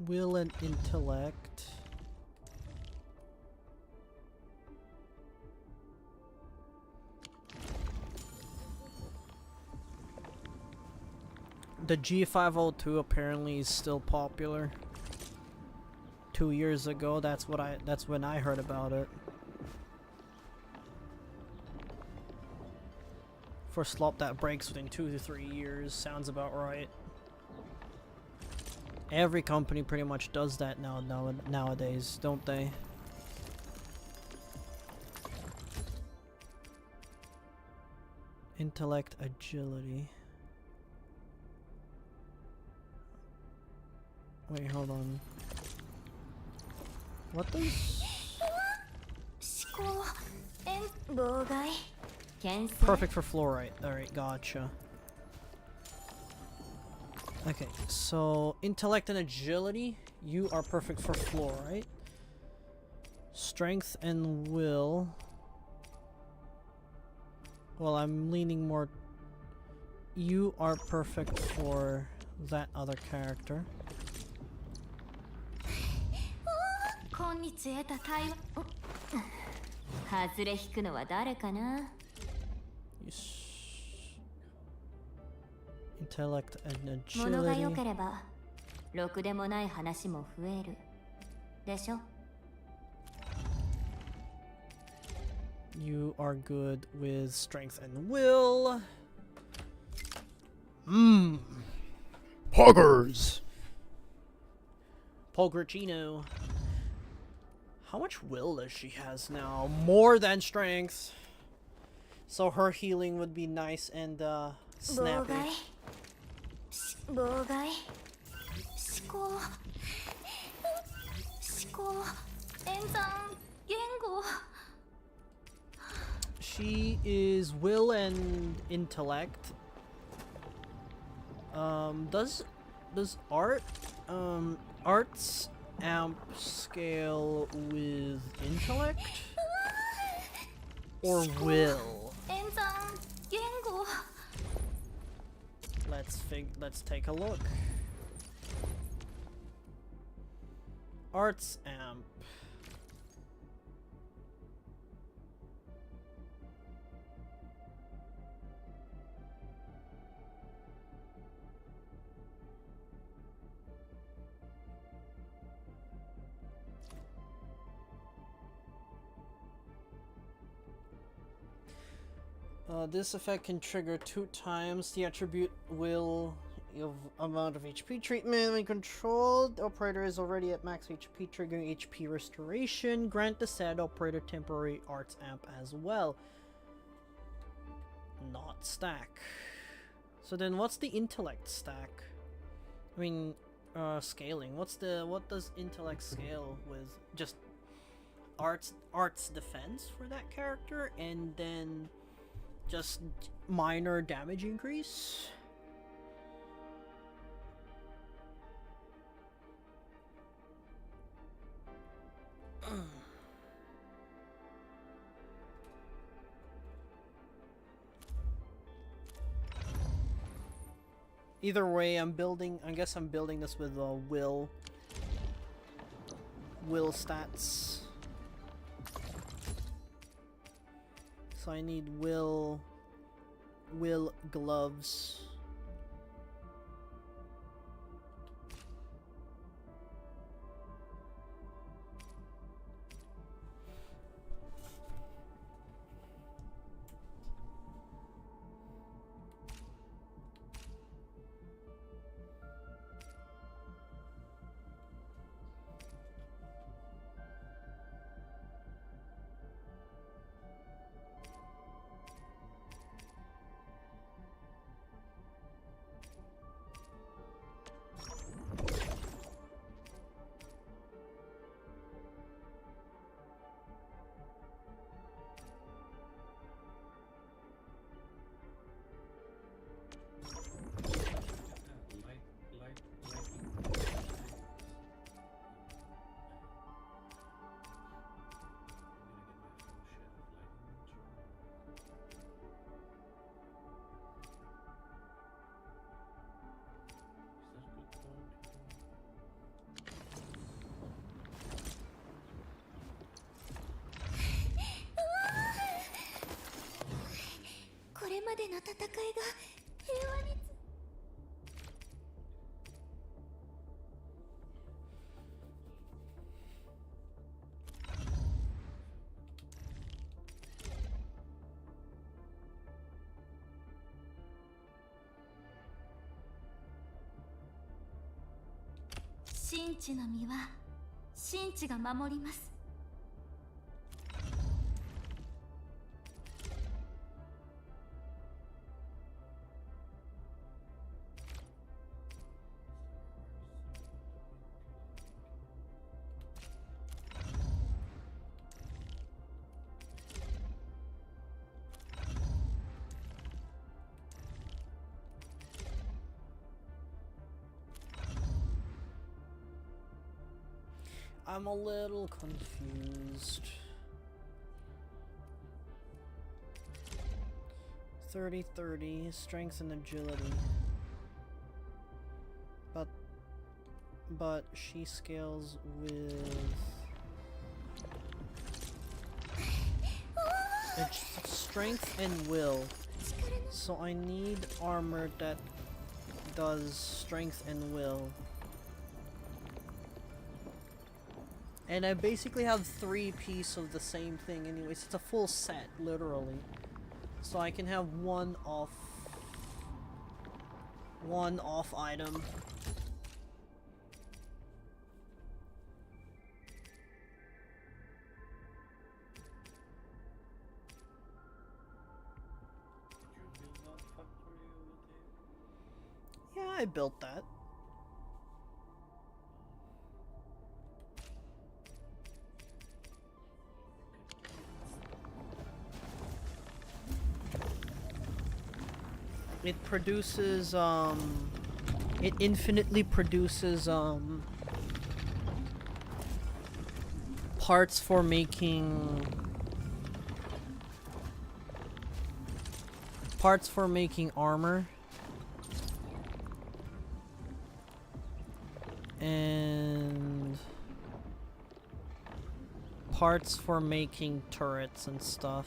[SPEAKER 1] Will and intellect. The G502 apparently is still popular. 2 years ago, that's when I heard about it. For slop that breaks within 2 to 3 years, sounds about right. Every company pretty much does that nowadays, don't they? Intellect, agility. Wait, hold on. What does... Perfect for fluorite. Alright, gotcha. Okay, so intellect and agility, you are perfect for floor, right? Strength and will. Well, I'm leaning more. You are perfect for that other character.
[SPEAKER 13] 今日得た対話外れ引くのは誰かな
[SPEAKER 1] Intellect and
[SPEAKER 13] 物が良
[SPEAKER 1] agility.
[SPEAKER 13] ければろくでもない話も増えるでしょ
[SPEAKER 1] You are good with strength and will. Mmm. Poggers. Pograchino. How much will does she has now? More than strength. So her healing would be nice and snappy.
[SPEAKER 2] 妨害思考演算言語
[SPEAKER 1] She is will and intellect. Does arts amp scale with intellect or will?
[SPEAKER 2] 演算言語
[SPEAKER 1] Let's take a look. Arts amp. This effect can trigger 2 times the attribute will of amount of HP treatment. When controlled, the operator is already at max HP, triggering HP restoration. Grant the said operator temporary arts amp as well. Not stack. So then what's the intellect stack? I mean, scaling. What does intellect scale with? Just arts defense for that character, and then just minor damage increase? Either way, I guess I'm building this with will stats. So I need will gloves.
[SPEAKER 2] 神地の実は神地が守ります。
[SPEAKER 1] I'm a little confused. 30-30, strength and agility. But she scales with... It's strength and will. So I need armor that does strength and will. And I basically have 3 pieces of the same thing anyways. It's a full set, literally. So I can have one off item. Yeah, I built that. It produces, it infinitely produces, parts for making armor. And parts for making turrets and stuff.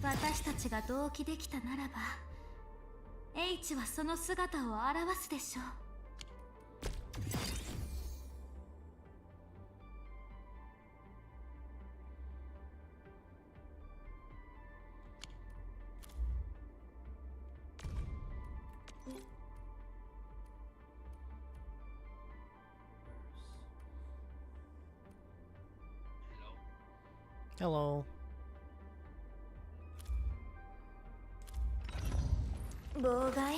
[SPEAKER 13] 私たちが同期できたならば H はその姿を表すでしょう。
[SPEAKER 1] Hello.
[SPEAKER 13] 妨害。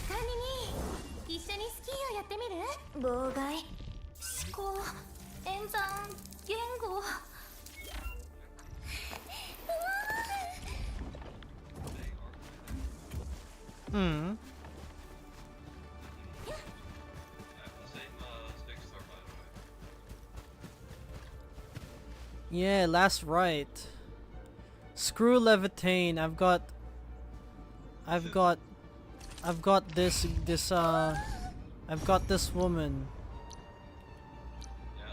[SPEAKER 13] 管理人、一緒にスキーをやってみる？妨害、思考、演算、言語。
[SPEAKER 1] Hmm. Yeah, last right. Screw Levitain. I've got I've got this woman.
[SPEAKER 14] Yeah,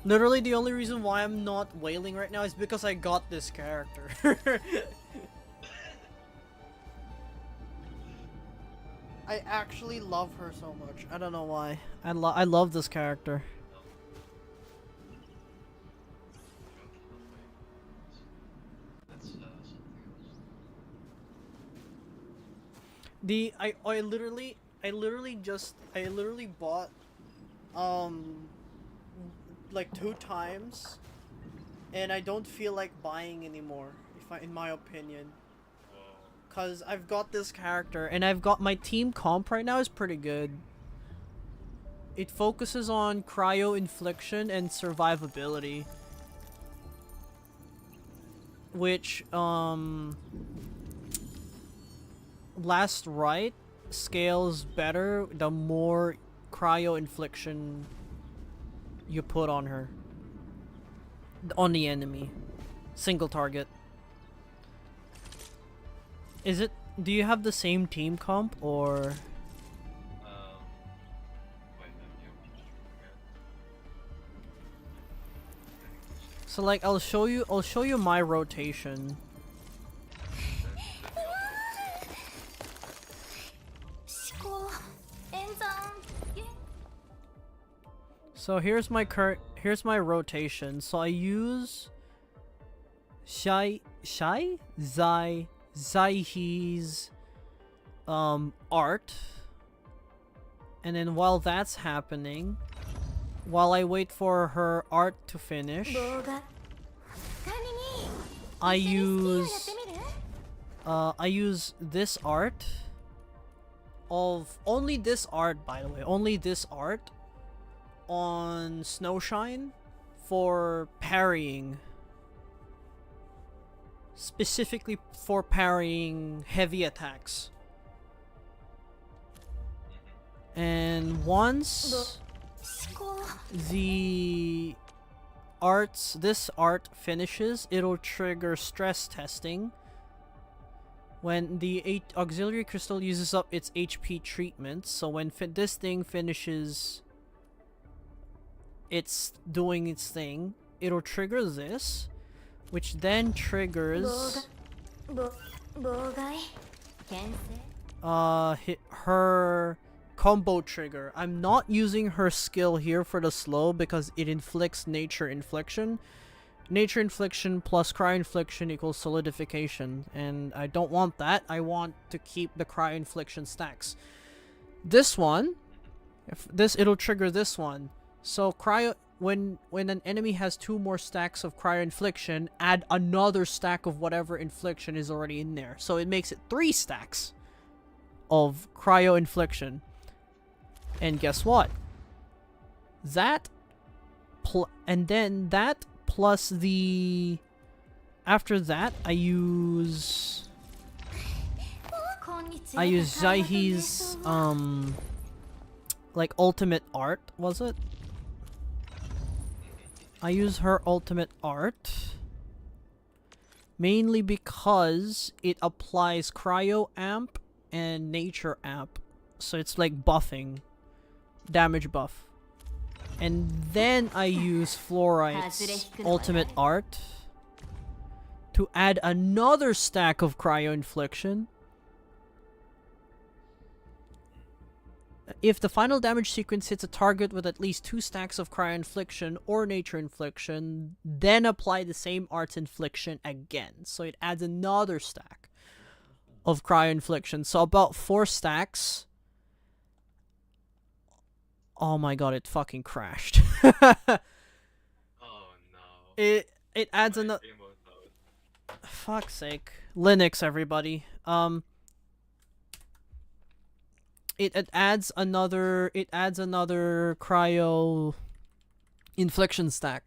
[SPEAKER 1] Literally, the only reason why I'm not wailing right now is because I got this character. I actually love her so much. I don't know why. I love this character. I literally bought like 2 times, and I don't feel like buying anymore, in my opinion. Cause I've got this character, and I've got my team comp right now is pretty good. It focuses on cryo infliction and survivability, which last right scales better the more cryo infliction you put on her, on the enemy, single target. Is it, do you have the same team comp, or so like I'll show you my rotation. So here's my rotation. So I use Zaihi's art, and then while that's happening, while I wait for her art to finish, I use this art of only this art, by the way, only this art on Snowshine for parrying. Specifically for parrying heavy attacks. And once this art finishes, it'll trigger stress testing. When the auxiliary crystal uses up its HP treatment, so when this thing finishes it's doing its thing, it'll trigger this, which then triggers her combo trigger. I'm not using her skill here for the slow because it inflicts nature infliction. Nature infliction plus cry infliction equals solidification, and I don't want that. I want to keep the cry infliction stacks. This one, it'll trigger this one. So cryo, when an enemy has 2 more stacks of cryo infliction, add another stack of whatever infliction is already in there. So it makes it 3 stacks of cryo infliction. And guess what? That and then that plus the after that I use Zaihi's like ultimate art, was it? I use her ultimate art mainly because it applies cryo amp and nature amp, so it's like buffing, damage buff. And then I use Fluorite's ultimate art to add another stack of cryo infliction. If the final damage sequence hits a target with at least 2 stacks of cryo infliction or nature infliction, then apply the same art's infliction again. So it adds another stack of cryo infliction. So about 4 stacks. Oh my god, it fucking crashed.
[SPEAKER 14] Oh no.
[SPEAKER 1] It adds another. Fuck's sake. Linux, everybody. It adds another cryo infliction stack.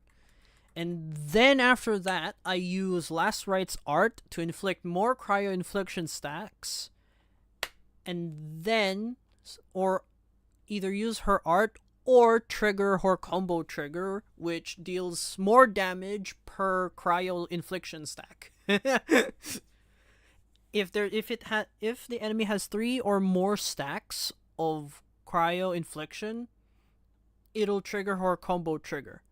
[SPEAKER 1] And then after that, I use Last Right's art to inflict more cryo infliction stacks. And then, or either use her art or trigger her combo trigger, which deals more damage per cryo infliction stack. if the enemy has 3 or more stacks of cryo infliction, it'll trigger her combo trigger.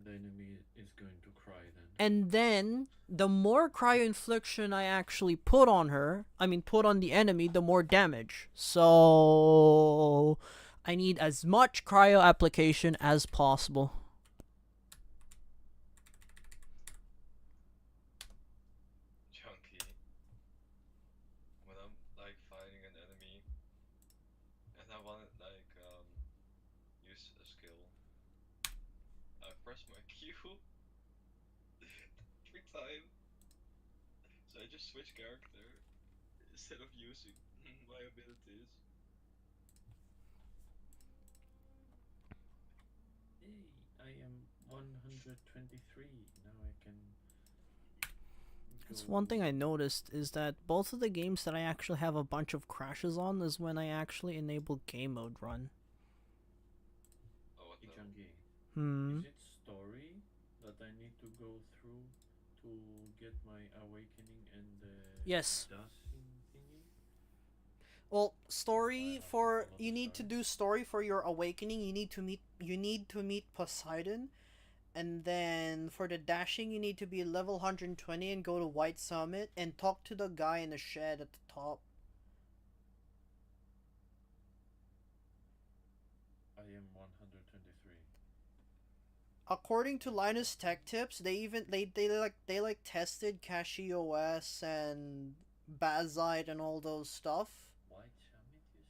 [SPEAKER 15] The enemy is going to cry then.
[SPEAKER 1] And then the more cryo infliction I actually put on her, put on the enemy, the more damage. So I need as much cryo application as possible.
[SPEAKER 14] Junkie. When I'm like fighting an enemy and I want to like use a skill, I press my Q 3 times. So I just switch character instead of using my abilities.
[SPEAKER 15] Hey, I am 123. Now I can
[SPEAKER 1] It's one thing I noticed is that both of the games that I actually have a bunch of crashes on is when I actually enable game mode run.
[SPEAKER 14] Oh, what the?
[SPEAKER 15] Is it story that I need to go through to get my awakening and the
[SPEAKER 1] Yes.
[SPEAKER 15] dashing thingy?
[SPEAKER 1] Well, story for you need to do story for your awakening. You need to meet Poseidon, and then for the dashing you need to be level 120 and go to White Summit and talk to the guy in the shed at the top.
[SPEAKER 15] I am 123.
[SPEAKER 1] According to Linus Tech Tips, they tested CashieOS and Bazite and all those stuff.
[SPEAKER 15] White Summit, you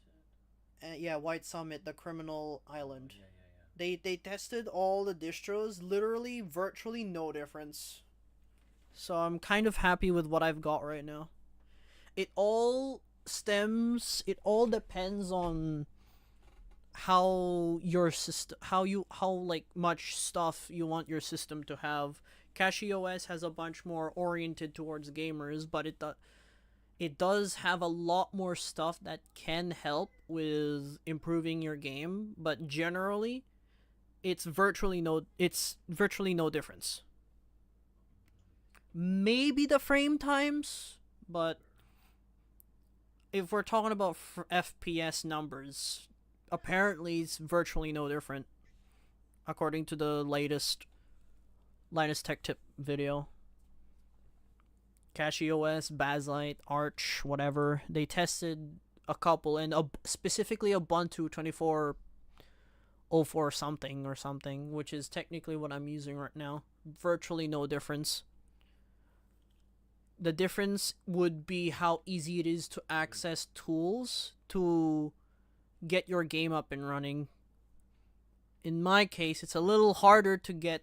[SPEAKER 15] said?
[SPEAKER 1] Yeah, White Summit, the criminal island.
[SPEAKER 15] Yeah.
[SPEAKER 1] They tested all the distros, literally virtually no difference. So I'm kind of happy with what I've got right now. It all depends on how your system, how like much stuff you want your system to have. CashieOS has a bunch more oriented towards gamers, but it does have a lot more stuff that can help with improving your game, but generally it's virtually no difference. Maybe the frame times, but if we're talking about FPS numbers, apparently it's virtually no different, according to the latest Linus Tech Tip video. CashieOS, Bazite, Arch, whatever, they tested a couple, and specifically Ubuntu 24.04 something, which is technically what I'm using right now. Virtually no difference. The difference would be how easy it is to access tools to get your game up and running. In my case, it's a little harder to get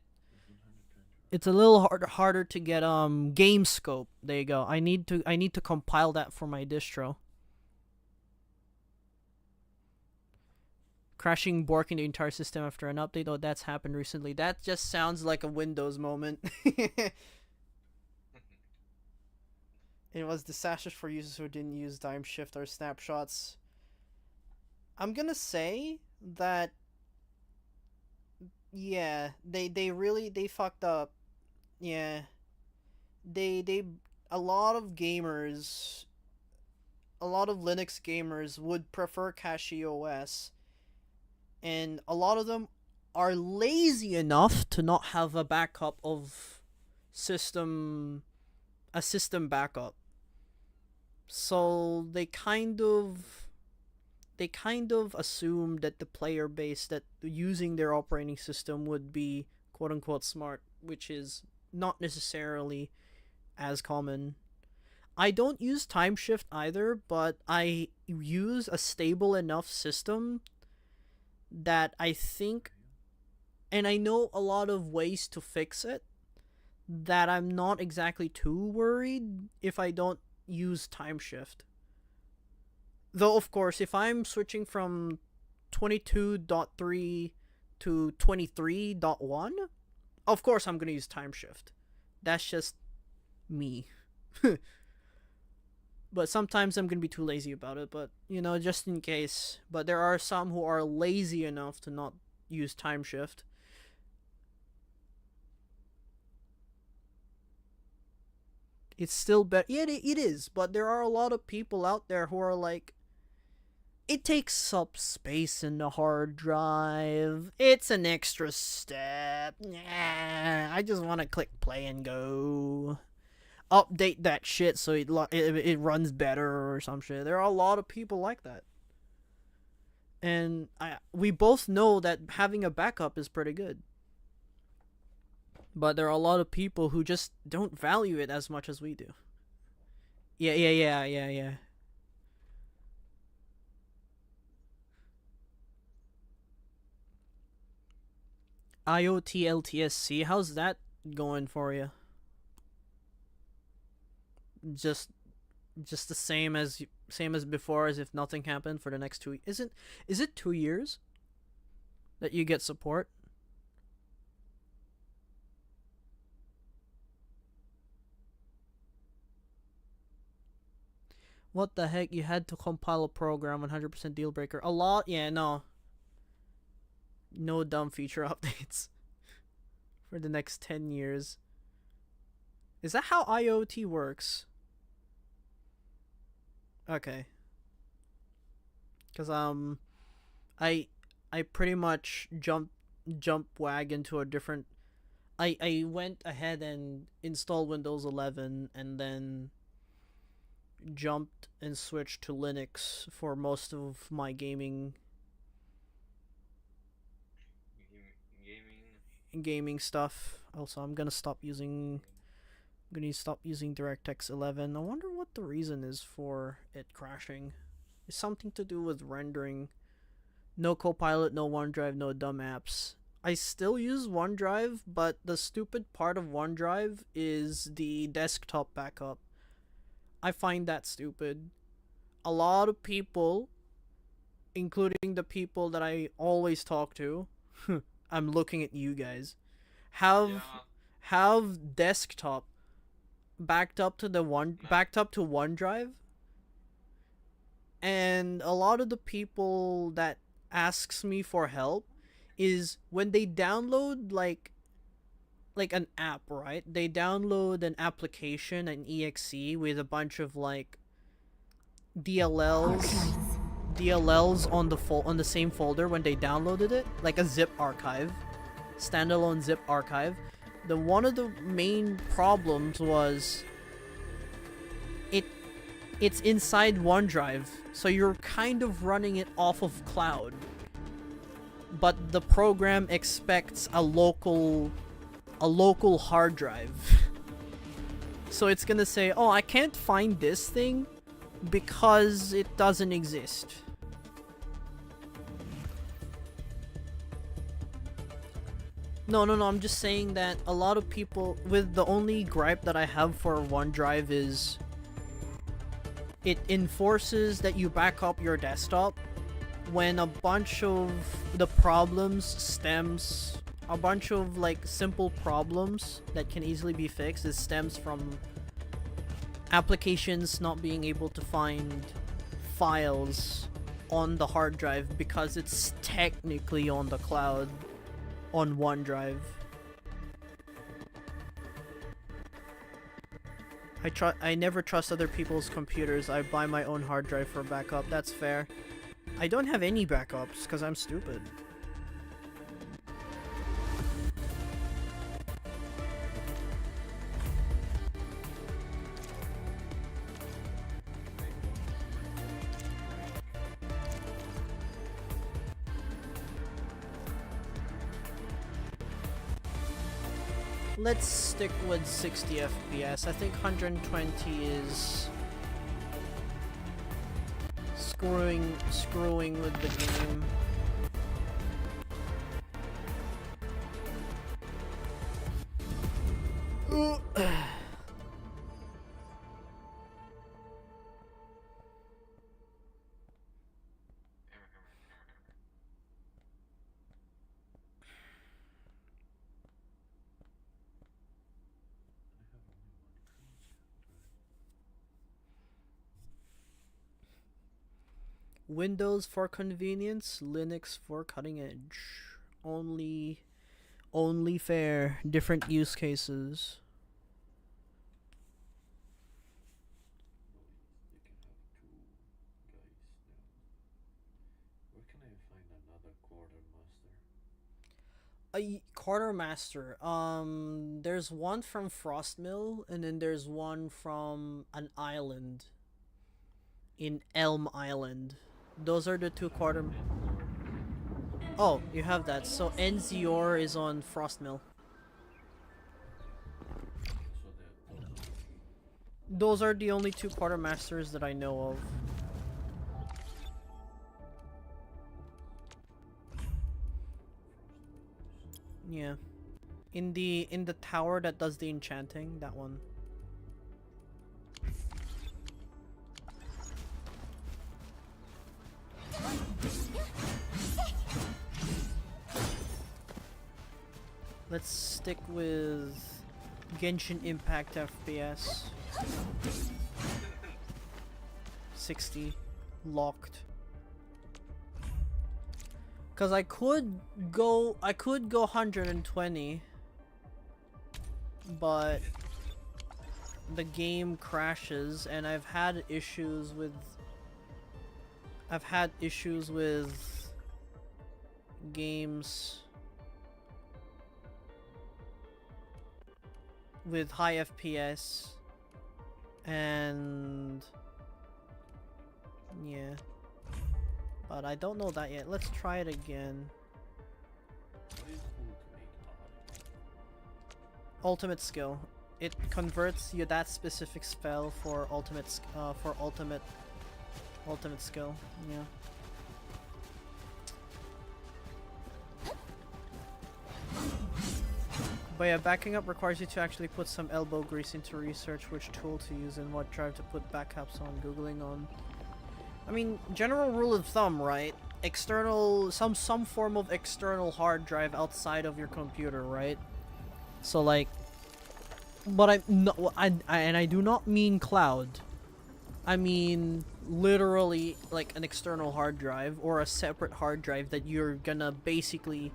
[SPEAKER 1] game scope. There you go. I need to compile that for my distro. Crashing, borking the entire system after an update. Oh, that's happened recently. That just sounds like a Windows moment. It was disastrous for users who didn't use time shift or snapshots. I'm gonna say that, yeah, they fucked up. Yeah, a lot of gamers, a lot of Linux gamers would prefer CashieOS, and a lot of them are lazy enough to not have a backup of system backup. So they kind of assumed that the player base that using their operating system would be quote unquote smart, which is not necessarily as common. I don't use time shift either, but I use a stable enough system that I think, and I know a lot of ways to fix it, that I'm not exactly too worried if I don't use time shift. Though, of course, if I'm switching from 22.3 to 23.1, of course I'm going to use time shift. That's just me. But sometimes I'm going to be too lazy about it, but, just in case. But there are some who are lazy enough to not use time shift. It's still better. Yeah, it is, but there are a lot of people out there who are like, it takes up space in the hard drive. It's an extra step. Nah, I just want to click play and go. Update that shit so it runs better or some shit. There are a lot of people like that. And we both know that having a backup is pretty good. But there are a lot of people who just don't value it as much as we do. Yeah. IoT LTSC, how's that going for you? Just the same as before, as if nothing happened for the next 2 is it 2 years that you get support? What the heck? You had to compile a program, 100% deal breaker. A lot? Yeah, no. No dumb feature updates for the next 10 years. Is that how IoT works? Okay. Cause I pretty much jump wagon to a different. I went ahead and installed Windows 11 and then jumped and switched to Linux for most of my gaming stuff. Also, I'm gonna stop using DirectX 11. I wonder what the reason is for it crashing. It's something to do with rendering. No Copilot, no OneDrive, no dumb apps. I still use OneDrive, but the stupid part of OneDrive is the desktop backup. I find that stupid. A lot of people, including the people that I always talk to, I'm looking at you guys, have desktop backed up to OneDrive, and a lot of the people that asks me for help is when they download like an app, right? They download an application, an exe with a bunch of like DLLs on the same folder when they downloaded it, like a zip archive, standalone zip archive. One of the main problems was it's inside OneDrive, so you're kind of running it off of cloud, but the program expects a local hard drive. So it's gonna say, oh, I can't find this thing because it doesn't exist. No, I'm just saying that a lot of people, with the only gripe that I have for OneDrive is it enforces that you back up your desktop when a bunch of the problems stems, a bunch of like simple problems that can easily be fixed, it stems from applications not being able to find files on the hard drive because it's technically on the cloud on OneDrive. I never trust other people's computers. I buy my own hard drive for backup. That's fair. I don't have any backups because I'm stupid. Let's stick with 60 FPS. I think 120 is screwing with the game. Windows for convenience, Linux for cutting edge. Only fair. Different use cases. A quartermaster. There's one from Frostmill, and then there's one from an island. In Elm Island. Those are the two quarter... Oh, you have that. So Enzior is on Frostmill. Those are the only two quartermasters that I know of. Yeah. In the tower that does the enchanting, that one. Let's stick with Genshin Impact FPS. 60 locked. Cause I could go 120, but the game crashes, and I've had issues with games with high FPS, and yeah. But I don't know that yet. Let's try it again. Ultimate skill. It converts you that specific spell for ultimate skill. Yeah. But yeah, backing up requires you to actually put some elbow grease into research which tool to use and what drive to put backups on, googling on. I mean, general rule of thumb, right? External, some form of external hard drive outside of your computer, right? So like, but I do not mean cloud. I mean literally like an external hard drive or a separate hard drive that you're gonna basically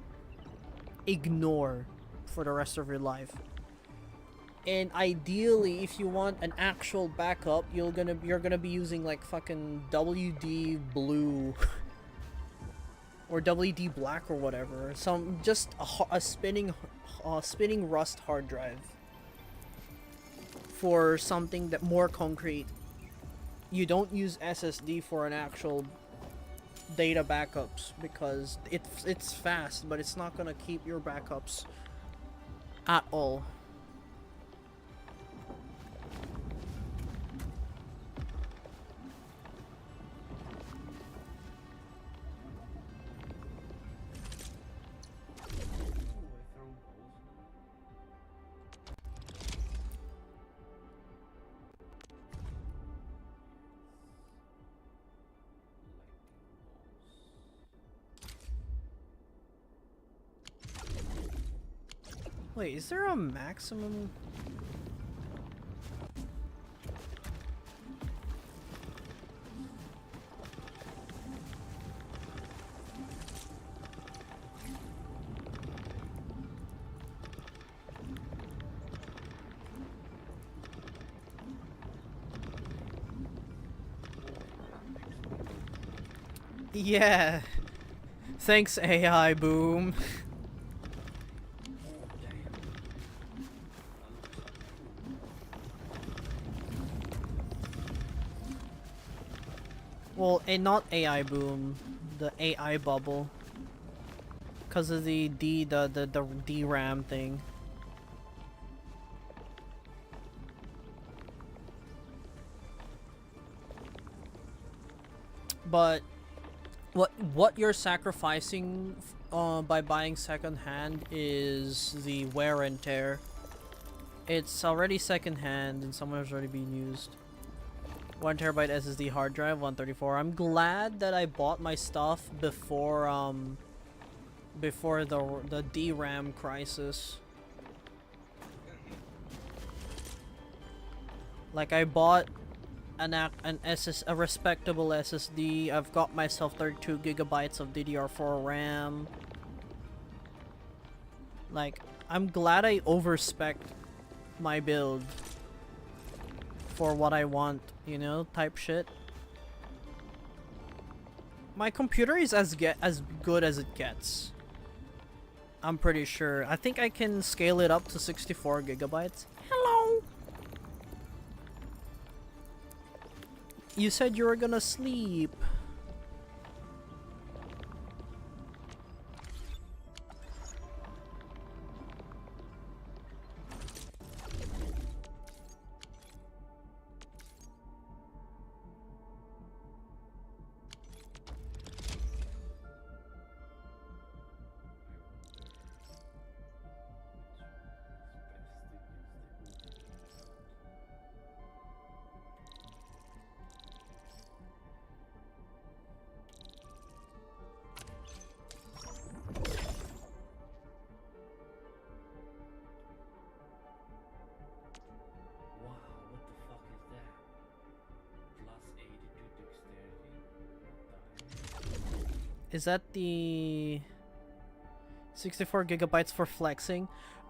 [SPEAKER 1] ignore for the rest of your life. And ideally, if you want an actual backup, you're gonna be using like fucking WD blue or WD black or whatever. Just a spinning rust hard drive for something that more concrete. You don't use SSD for an actual data backups because it's fast, but it's not gonna keep your backups at all. Wait, is there a maximum? Yeah. Thanks, AI boom. Well, not AI boom, the AI bubble, because of the DRAM thing. But what you're sacrificing by buying secondhand is the wear and tear. It's already secondhand and someone has already been used. 1 terabyte SSD hard drive, 134. I'm glad that I bought my stuff before the DRAM crisis. Like I bought a respectable SSD. I've got myself 32 gigabytes of DDR4 RAM. Like I'm glad I overspec'd my build for what I want, you know, type shit. My computer is as good as it gets. I'm pretty sure. I think I can scale it up to 64 gigabytes. Hello! You said you were gonna sleep.
[SPEAKER 15] Wow, what the fuck is that? Plus 82 dexterity?
[SPEAKER 1] Is that the 64 gigabytes for flexing?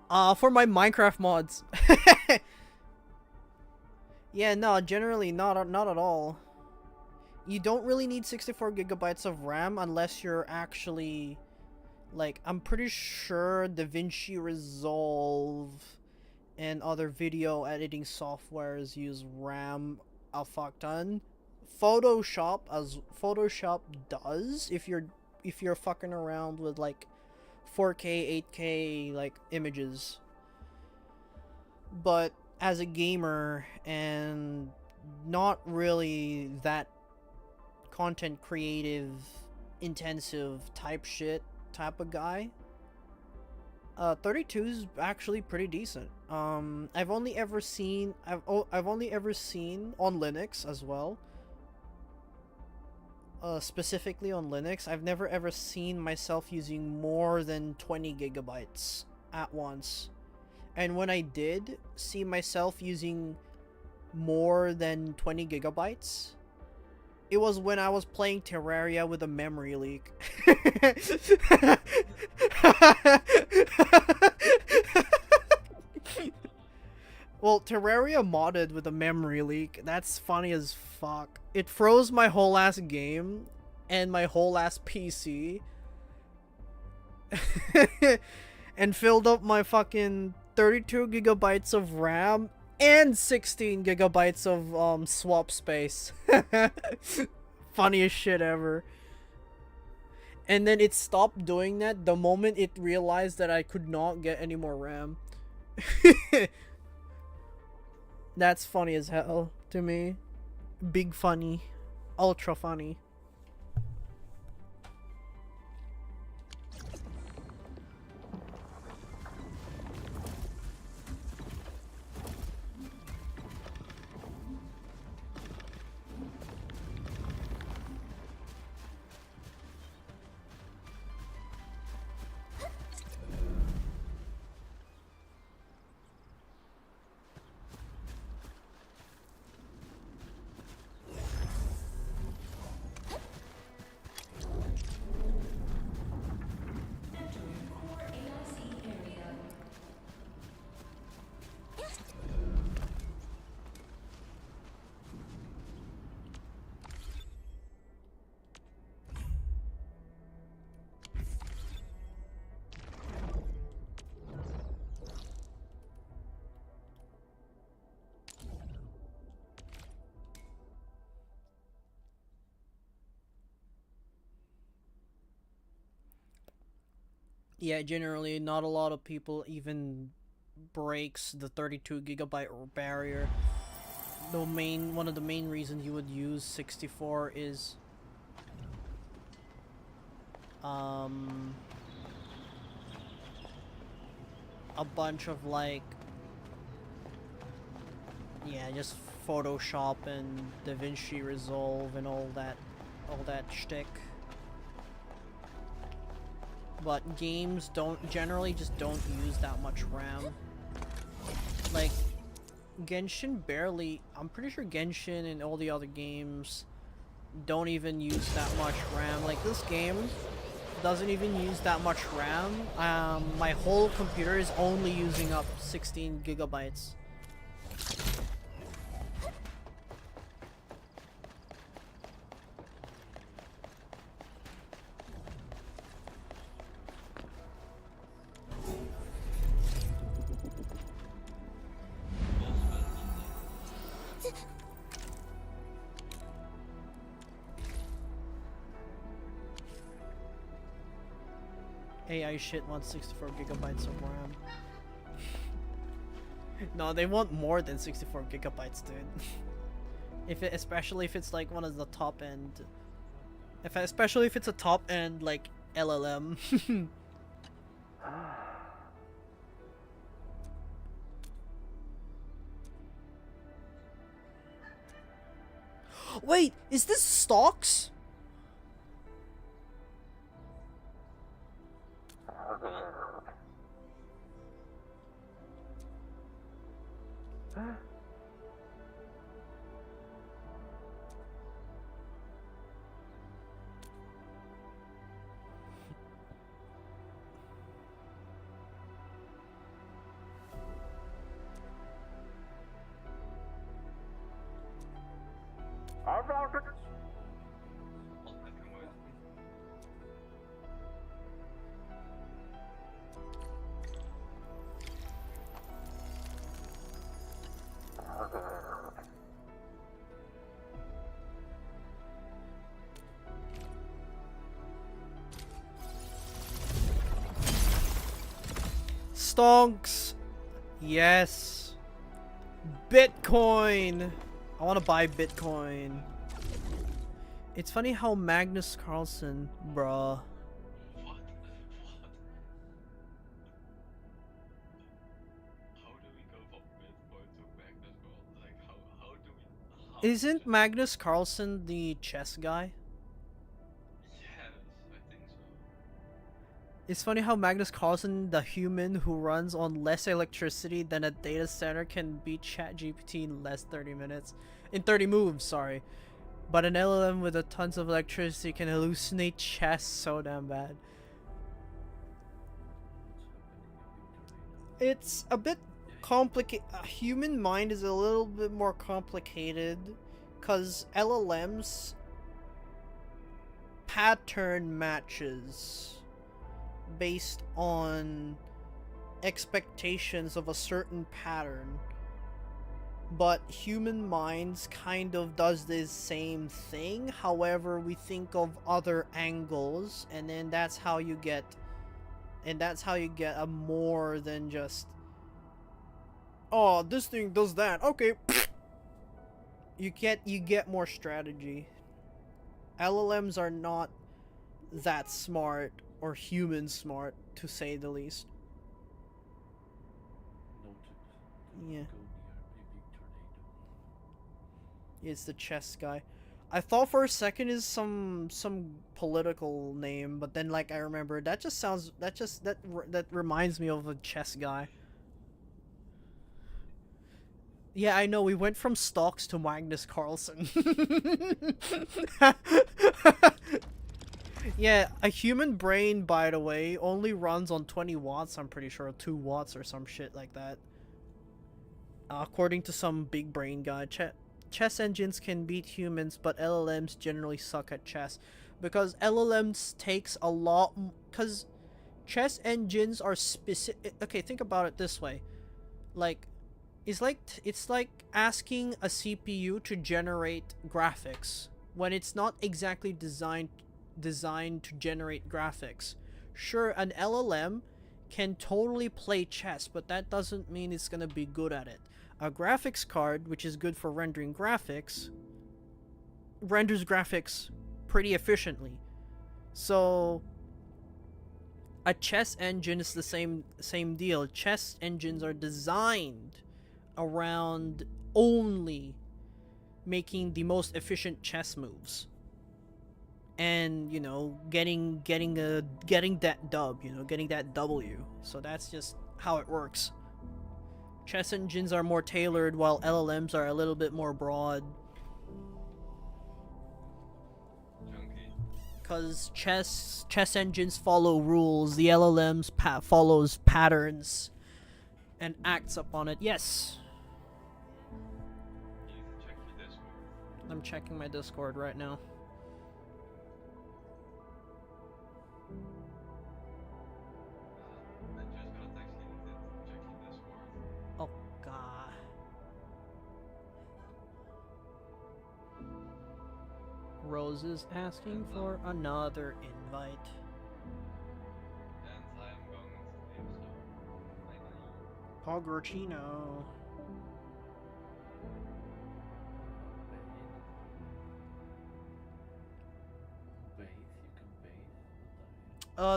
[SPEAKER 1] For my Minecraft mods. Yeah, no, generally not at all. You don't really need 64 gigabytes of RAM unless you're actually, like, I'm pretty sure DaVinci Resolve and other video editing softwares use RAM a fuck ton. Photoshop does if you're fucking around with like 4K, 8K like images. But as a gamer and not really that content creative intensive type of guy, 32 is actually pretty decent. I've only ever seen on Linux as well. Specifically on Linux, I've never ever seen myself using more than 20 gigabytes at once. And when I did see myself using more than 20 gigabytes, it was when I was playing Terraria with a memory leak. Well, Terraria modded with a memory leak. That's funny as fuck. It froze my whole ass game and my whole ass PC. And filled up my fucking 32 gigabytes of RAM and 16 gigabytes of swap space. Funniest shit ever. And then it stopped doing that the moment it realized that I could not get any more RAM. That's funny as hell to me. Big funny. Ultra funny. Yeah, generally not a lot of people even breaks the 32 gigabyte barrier. One of the main reasons you would use 64 is a bunch of like, yeah, just Photoshop and DaVinci Resolve and all that shtick. But games generally just don't use that much RAM. Like, Genshin barely, I'm pretty sure Genshin and all the other games don't even use that much RAM. Like, this game doesn't even use that much RAM. My whole computer is only using up 16 gigabytes. AI shit wants 64 gigabytes of RAM. No, they want more than 64 gigabytes, dude. Especially if it's like one of the top end. Especially if it's a top end like LLM. Wait, is this stocks? Stonks. Yes. Bitcoin. I want to buy Bitcoin. It's funny how Magnus Carlsen, bruh. Isn't Magnus Carlsen the chess guy? It's funny how Magnus Carlsen, the human who runs on less electricity than a data center, can beat ChatGPT in less 30 minutes. In 30 moves, sorry. But an LLM with a tons of electricity can hallucinate chess so damn bad. It's a bit complicated. A human mind is a little bit more complicated because LLMs pattern matches based on expectations of a certain pattern, but human minds kind of does this same thing. However, we think of other angles, and then that's how you get a more than just, oh, this thing does that, okay. You get more strategy. LLMs are not that smart or human smart, to say the least. Yeah. It's the chess guy. I thought for a second is some political name, but then like I remember that reminds me of a chess guy. Yeah, I know, we went from stocks to Magnus Carlsen. Yeah, a human brain, by the way, only runs on 20 watts, I'm pretty sure, 2 watts or some shit like that. According to some big brain guy. Chess engines can beat humans, but LLMs generally suck at chess. Because LLMs takes a lot... Because chess engines are specific... Okay, think about it this way. Like, it's like asking a CPU to generate graphics when it's not exactly designed to generate graphics. Sure, an LLM can totally play chess, but that doesn't mean it's gonna be good at it. A graphics card, which is good for rendering graphics, renders graphics pretty efficiently. So a chess engine is the same deal. Chess engines are designed around only making the most efficient chess moves. And, you know, getting that dub, you know, getting that W. So that's just how it works. Chess engines are more tailored, while LLMs are a little bit more broad. Because chess engines follow rules, the LLMs follows patterns and acts upon it. Yes. I'm checking my Discord right now. Oh god. Rose is asking for another invite. Hogwartsino.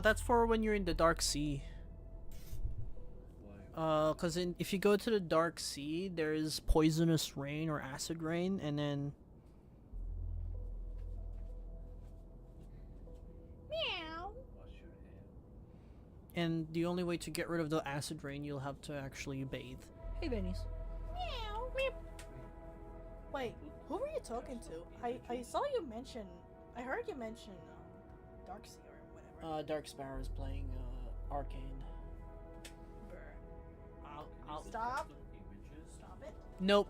[SPEAKER 1] That's for when you're in the Dark Sea. Cause if you go to the Dark Sea, there's poisonous rain or acid rain, and then
[SPEAKER 6] Meow.
[SPEAKER 1] and the only way to get rid of the acid rain, you'll have to actually bathe. Hey, Benny's.
[SPEAKER 6] Meow. Meow. Wait, who were you talking to? I saw you mention. I heard you mention Darkseer or whatever.
[SPEAKER 1] Dark Sparrow's playing Arcane.
[SPEAKER 6] I'll stop. Stop it.
[SPEAKER 1] Nope.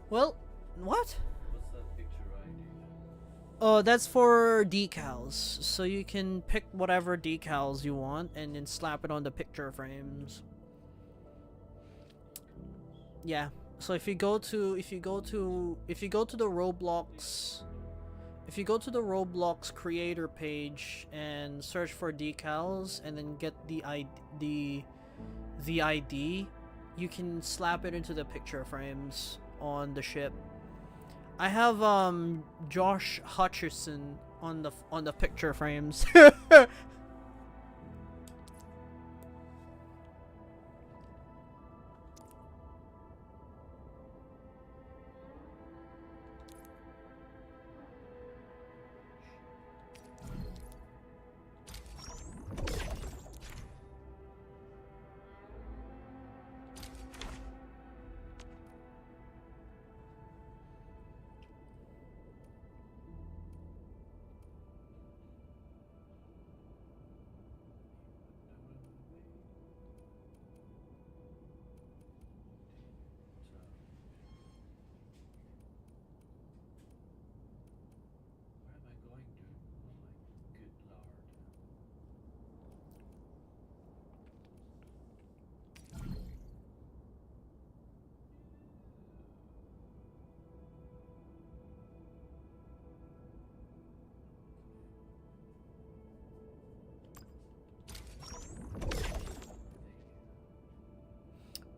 [SPEAKER 1] Well, what?
[SPEAKER 15] What's that picture ID?
[SPEAKER 1] Oh, that's for decals. So you can pick whatever decals you want and then slap it on the picture frames. Yeah. So if you go to the Roblox creator page and search for decals and then get the ID, you can slap it into the picture frames on the ship. I have Josh Hutcherson on the picture frames.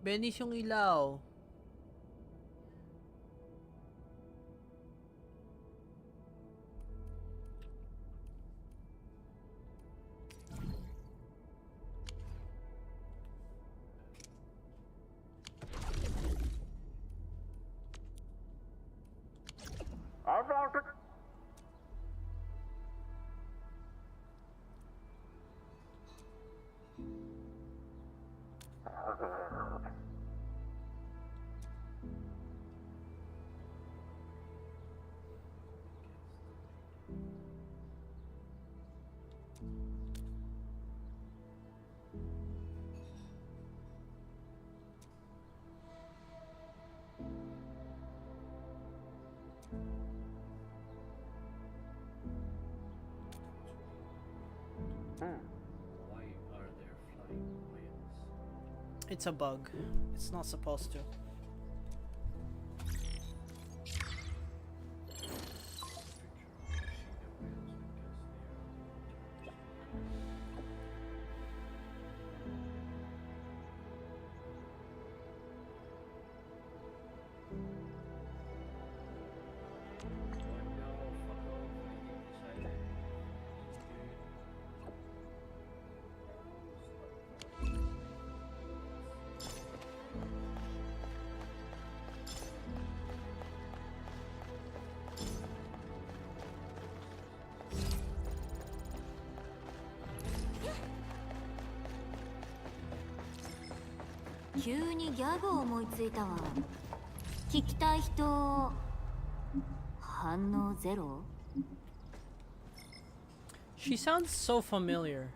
[SPEAKER 1] Benis yung ilaw.
[SPEAKER 15] Why are there flying whales?
[SPEAKER 1] It's a bug. It's not supposed to.
[SPEAKER 13] 急にギャグを思いついたわ。聞きたい人反応ゼロ？
[SPEAKER 1] She sounds so familiar.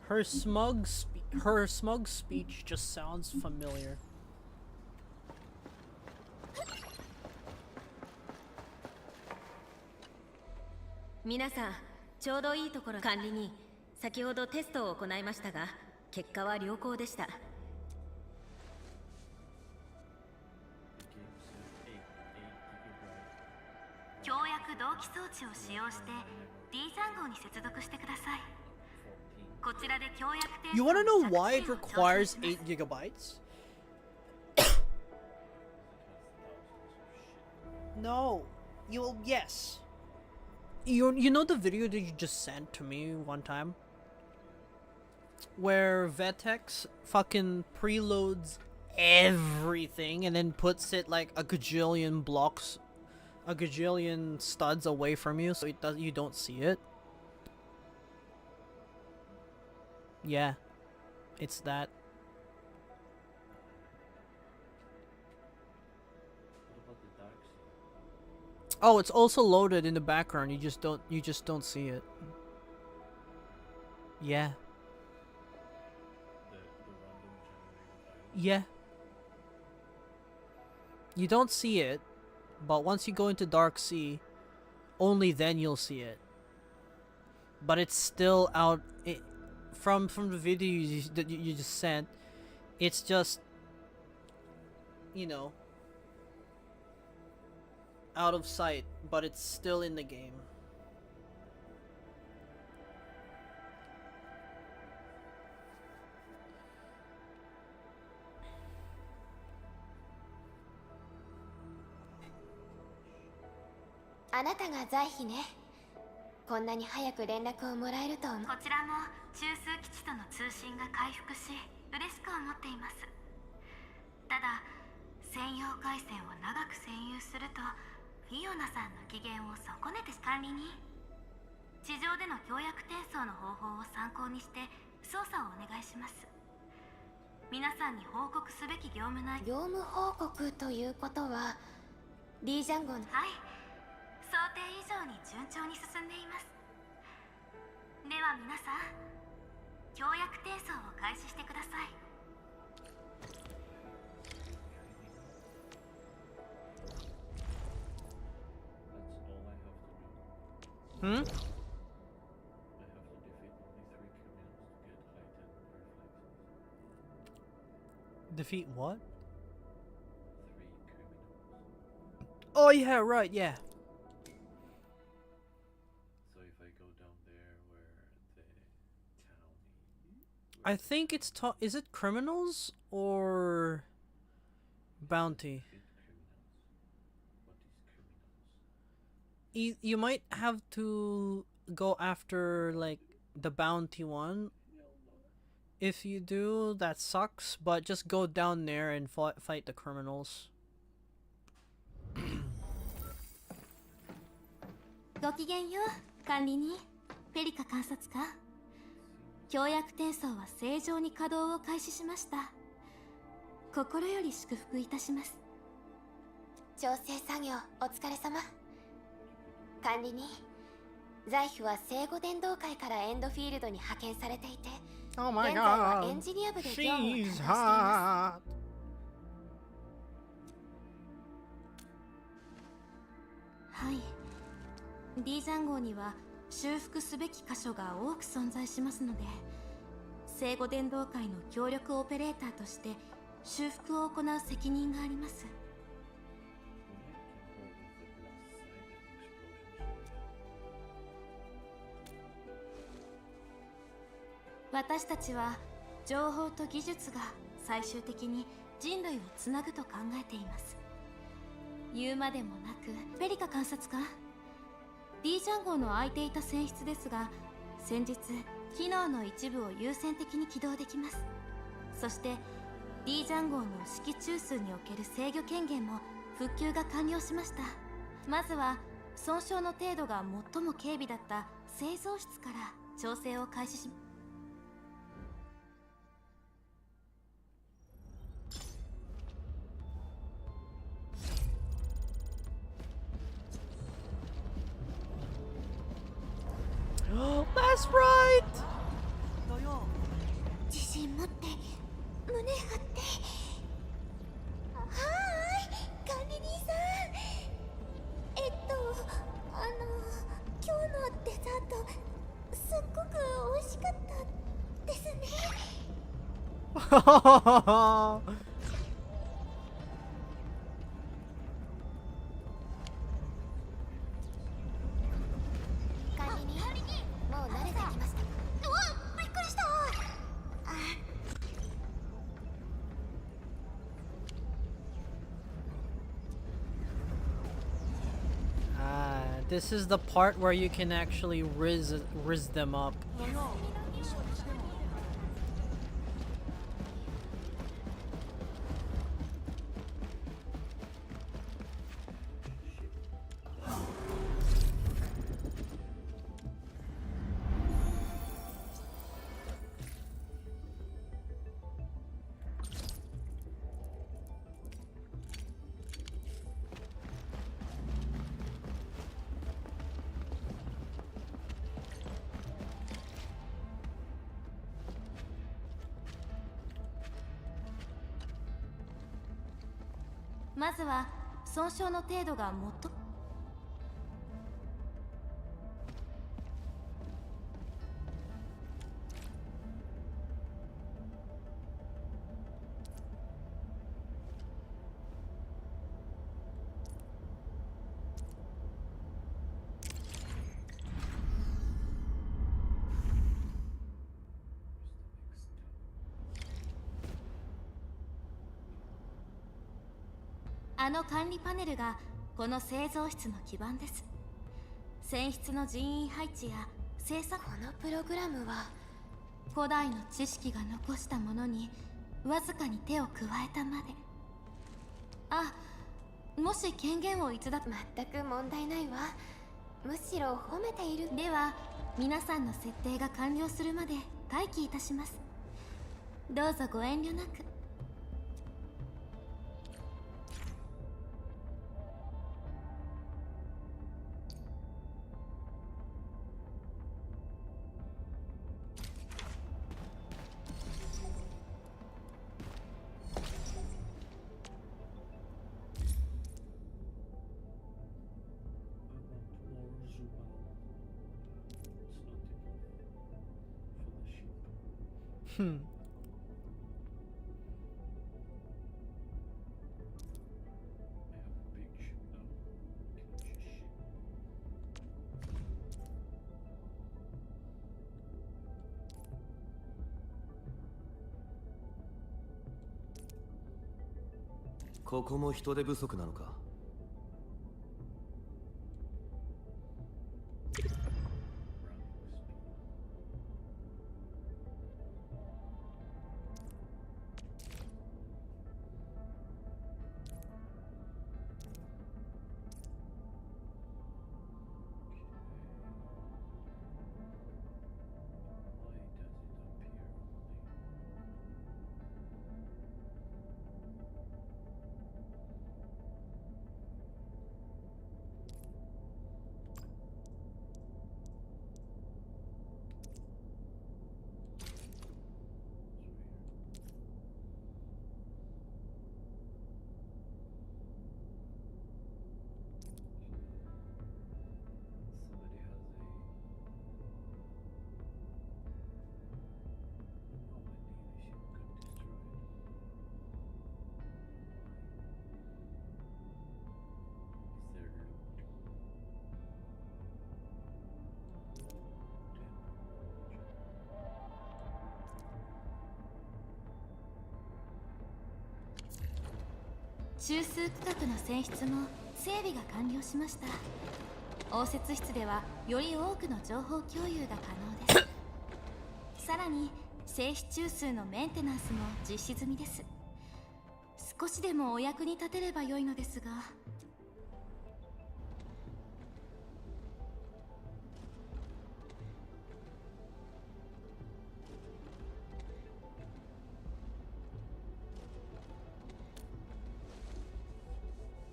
[SPEAKER 1] Her smug speech just sounds familiar.
[SPEAKER 8] 皆さん、ちょうどいいところ。管理人、先ほどテストを行いましたが、結果は良好でした。
[SPEAKER 2] 強約同期装置を使用して D3 号に接続してください。
[SPEAKER 1] You wanna know why it requires 8 gigabytes? No. Yes. You know the video that you just sent to me one time? Where Vetex fucking preloads everything and then puts it like a gajillion blocks, a gajillion studs away from you, so you don't see it. Yeah, it's that. Oh, it's also loaded in the background. You just don't see it. Yeah. Yeah. You don't see it, but once you go into Dark Sea, only then you'll see it. But it's still out. From the video that you just sent, it's just, you know, out of sight, but it's still in the game.
[SPEAKER 9] あなたが在費ね。こんなに早く連絡をもらえると思う。
[SPEAKER 2] こちらも中枢基地との通信が回復し嬉しく思っています。ただ専用回線を長く占有するとフィオナさんの機嫌を損ねて、管理に地上での協約転送の方法を参考にして操作をお願いします。皆さんに報告すべき業務内
[SPEAKER 9] 業務報告ということはリージャンゴン。
[SPEAKER 2] はい、想定以上に順調に進んでいます。では皆さん、協約転送を開始してください。
[SPEAKER 1] Hmm? Defeat what? Oh yeah, right, yeah.
[SPEAKER 15] So if I go down there where the town is,
[SPEAKER 1] I think it's is it criminals or bounty? You might have to go after like the bounty one. If you do, that sucks, but just go down there and fight the criminals.
[SPEAKER 2] ごきげんよう、管理人。ペリカ監察官。協約転送は正常に稼働を開始しました。心より祝福いたします。
[SPEAKER 9] 調整作業お疲れ様。管理人、在費は聖護伝道会からエンドフィールドに派遣されていて、
[SPEAKER 1] Oh my
[SPEAKER 9] 現在は
[SPEAKER 1] god.
[SPEAKER 9] エンジニア部で業務を担当してい
[SPEAKER 1] She's
[SPEAKER 9] ます。
[SPEAKER 1] hot.
[SPEAKER 2] はい。D ジャン号には修復すべき箇所が多く存在しますので、聖護伝道会の協力オペレーターとして修復を行う責任があります。私たちは情報と技術が最終的に人類をつなぐと考えています。言うまでもなく、ペリカ監察官、D ジャン号の空いていた船室ですが、先日機能の一部を優先的に起動できます。そして D ジャン号の指揮中枢における制御権限も復旧が完了しました。まずは損傷の程度が最も軽微だった製造室から調整を開始し、
[SPEAKER 1] That's right.
[SPEAKER 2] 自信持って胸張って。はーい、管理人さん。今日のデザートすっごく美味しかったですね。管理人、もう慣れてきました。うわ、びっくりした。
[SPEAKER 1] This is the part where you can actually riz them up.
[SPEAKER 2] まずは損傷の程度が最もあの管理パネルがこの製造室の基盤です。選出の人員配置や制作、このプログラムは古代の知識が残したものにわずかに手を加えたまで。あ、もし権限を逸脱、全く問題ないわ。むしろ褒めている。では皆さんの設定が完了するまで待機いたします。どうぞご遠慮なく。
[SPEAKER 16] ここも人手不足なのか。中枢区画の選出も整備が完了しました。応接室ではより多くの情報共有が可能です。さらに静止中枢のメンテナンスも実施済みです。少しでもお役に立てれば良いのですが。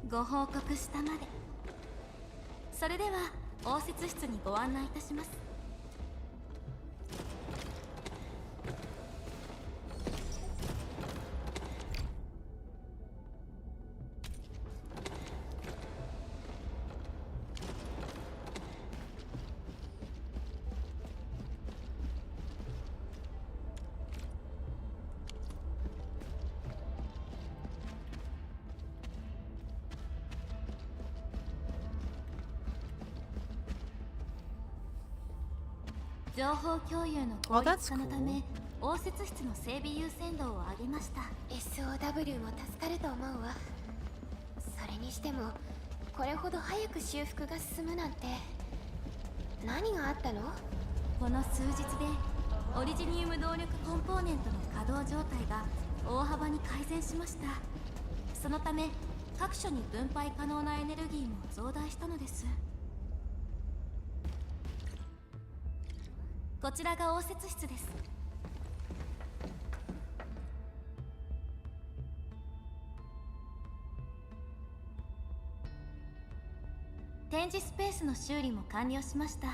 [SPEAKER 16] ご報告したまで。それでは応接室にご案内いたします。情報共有の効率化のため、応接室の整備優先度を上げました。 SOW も助かると思うわ。それにしても
[SPEAKER 9] これほど早く修復が進むなんて。何があったの？
[SPEAKER 16] この数日でオリジニウム動力コンポーネントの稼働状態が大幅に改善しました。そのため各所に分配可能なエネルギーも増大したのです。こちらが応接室です。展示スペースの修理も完了しました。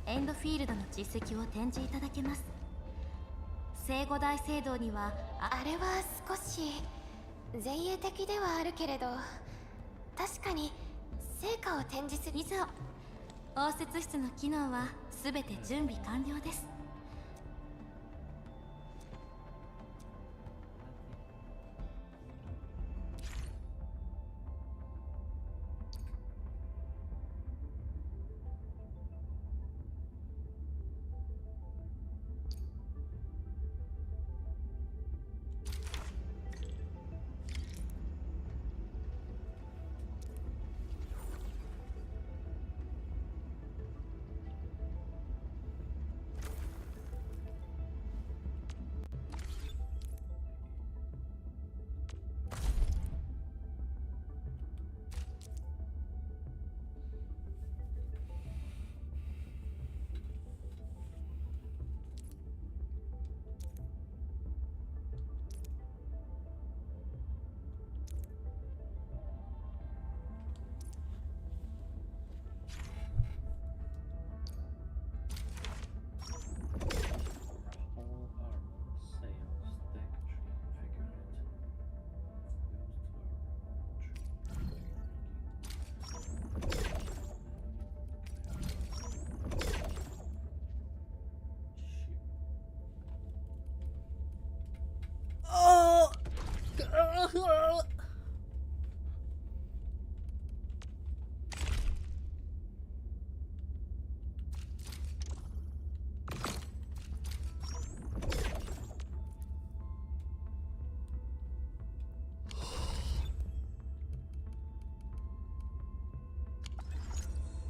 [SPEAKER 16] エンドフィールドの実績を展示いただけます。聖五大聖堂には
[SPEAKER 9] あれは少し前衛的ではあるけれど、確かに成果を展示する。
[SPEAKER 16] 以上、応接室の機能は全て準備完了です。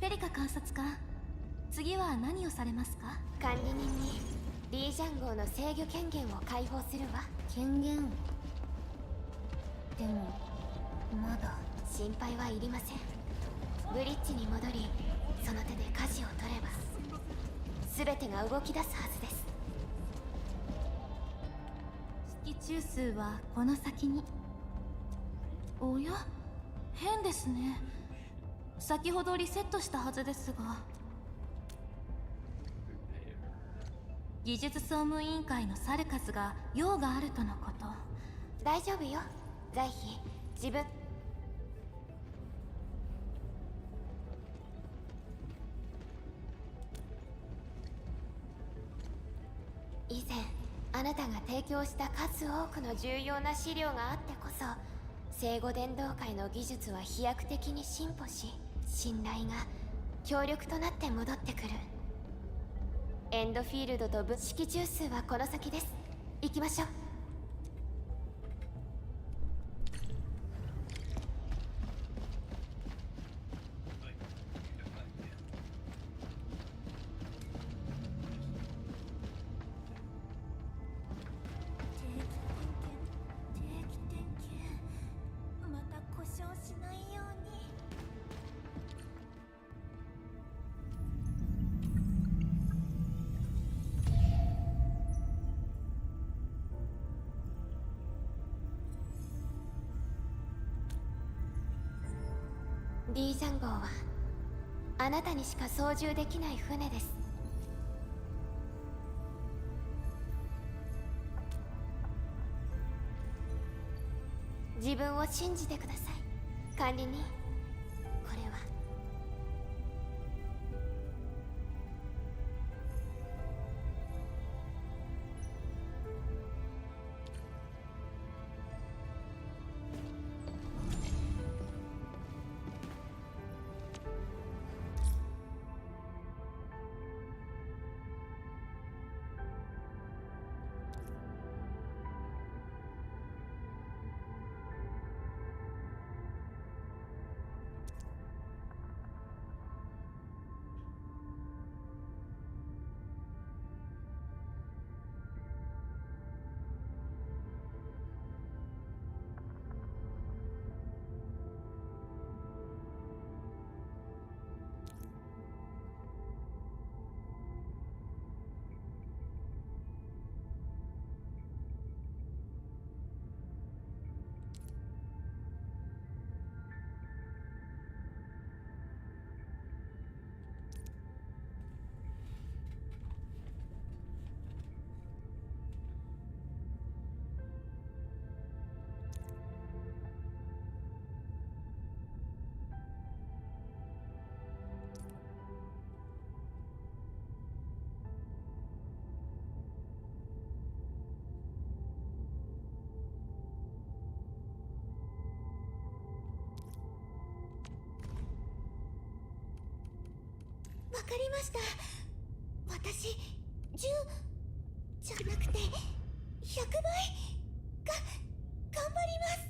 [SPEAKER 16] ペリカ監察官、次は何をされますか？
[SPEAKER 9] 管理人にリージャン号の制御権限を解放するわ。
[SPEAKER 16] 権限を。でもまだ。
[SPEAKER 9] 心配はいりません。ブリッジに戻り、その手で舵を取れば全てが動き出すはずです。
[SPEAKER 16] 式中数はこの先に。おや、変ですね。先ほどリセットしたはずですが。技術総務委員会の去る数が用があるとのこと。
[SPEAKER 9] 大丈夫よ、在費。自分。以前あなたが提供した数多くの重要な資料があってこそ、聖護伝道会の技術は飛躍的に進歩し、信頼が強力となって戻ってくる。エンドフィールドと物式中枢はこの先です。行きましょう。リージャン号はあなたにしか操縦できない船です。自分を信じてください、管理人。これはかりました。私10じゃなくて100倍頑張ります。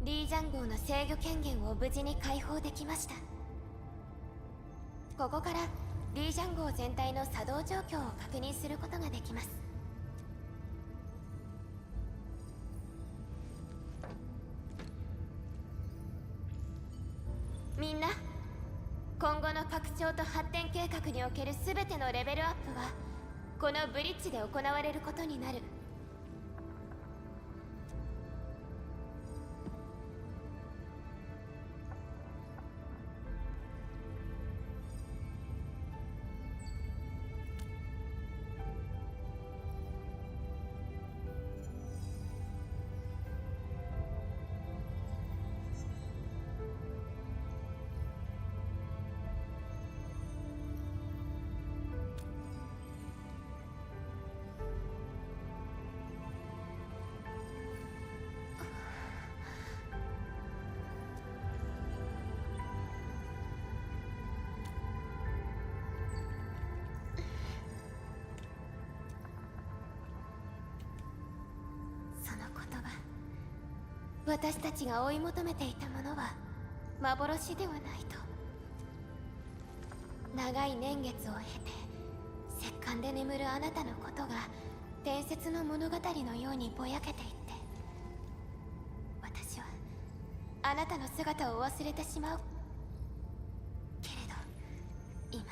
[SPEAKER 9] リージャン号の制御権限を無事に解放できました。ここからリージャン号全体の作動状況を確認することができます。みんな、今後の拡張と発展計画における全てのレベルアップはこのブリッジで行われることになる。私たちが追い求めていたものは幻ではないと。長い年月を経て石棺で眠るあなたのことが伝説の物語のようにぼやけていって、私はあなたの姿を忘れてしまう。けれど今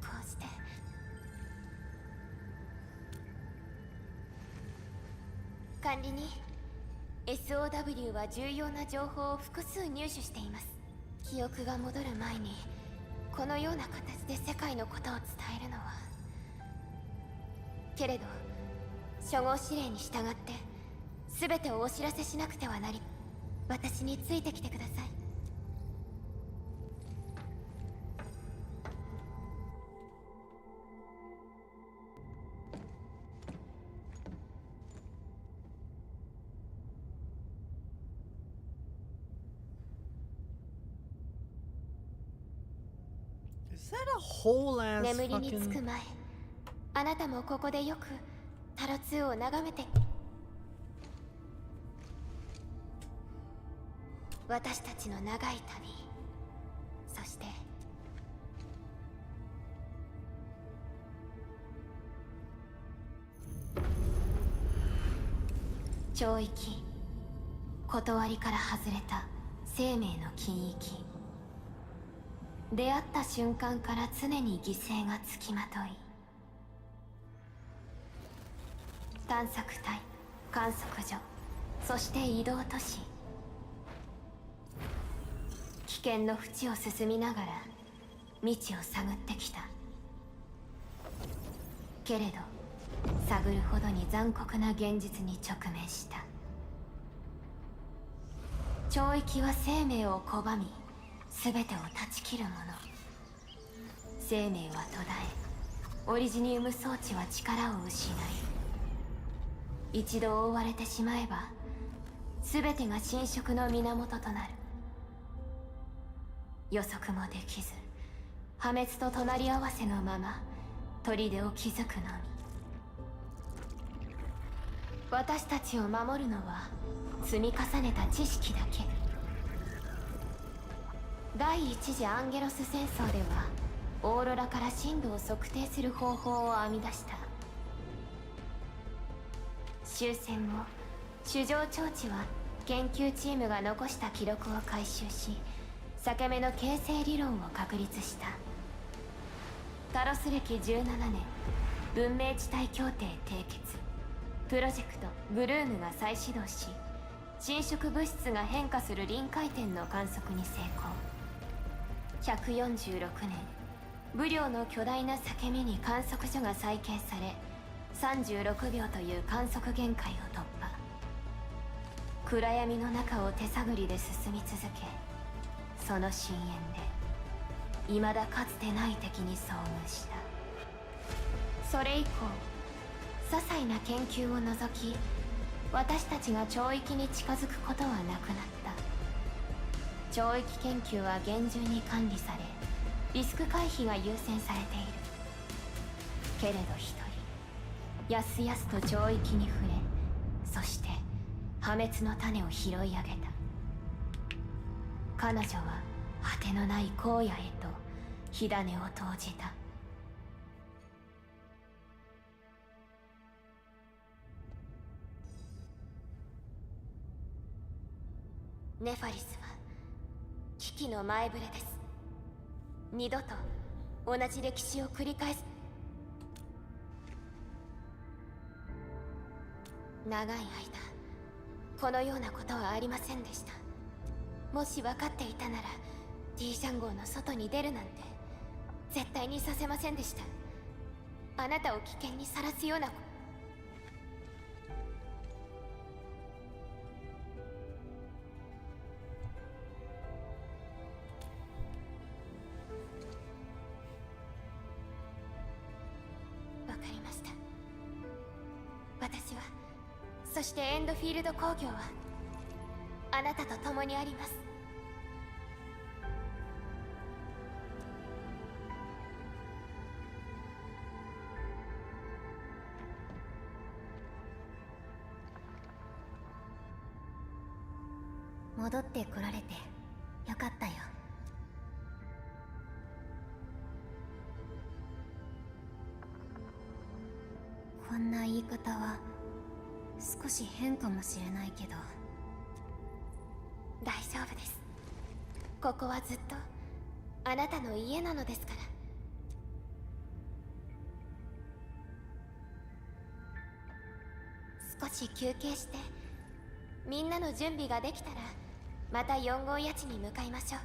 [SPEAKER 9] こうして管理人、SOW は重要な情報を複数入手しています。記憶が戻る前にこのような形で世界のことを伝えるのは。けれど初号指令に従って全てをお知らせしなくてはなり、私についてきてください。
[SPEAKER 1] Is that a whole ass
[SPEAKER 9] 眠りにつ
[SPEAKER 1] fucking...
[SPEAKER 9] く前、あなたもここでよくタロ2を眺めて。私たちの長い旅、そして懲役、断りから外れた生命の禁域。出会った瞬間から常に犠牲がつきまとい、探索隊、観測所、そして移動都市。危険の淵を進みながら未知を探ってきた。けれど探るほどに残酷な現実に直面した。懲役は生命を拒み、全てを断ち切るもの。生命は途絶え、オリジニウム装置は力を失い、一度覆われてしまえば全てが侵食の源となる。予測もできず、破滅と隣り合わせのまま砦を築くのみ。私たちを守るのは積み重ねた知識だけ。第一次アンゲロス戦争ではオーロラから深度を測定する方法を編み出した。終戦後、主上長治は研究チームが残した記録を回収し、裂け目の形成理論を確立した。タロス歴17年、文明地帯協定締結。プロジェクトブルームが再始動し、侵食物質が変化する臨界点の観測に成功。146年、武領の巨大な裂け目に観測所が再建され、36秒という観測限界を突破。暗闇の中を手探りで進み続け、その深淵で未だかつてない敵に遭遇した。それ以降、些細な研究を除き私たちが超域に近づくことはなくなった。超域研究は厳重に管理され、リスク回避が優先されている。けれど一人やすやすと超域に触れ、そして破滅の種を拾い上げた。彼女は果てのない荒野へと火種を投じた。ネファリスは危機の前触れです。二度と同じ歴史を繰り返す。長い間このようなことはありませんでした。もし分かっていたなら D ジャン号の外に出るなんて絶対にさせませんでした。あなたを危険にさらすようなわかりました。私は、そしてエンドフィールド工業はあなたと共にあります。
[SPEAKER 13] 戻ってこられてよかったよ。こんな言い方は少し変かもしれないけど、
[SPEAKER 9] 大丈夫です。ここはずっとあなたの家なのですから。少し休憩して、みんなの準備ができたらまた4号谷地に向かいましょう。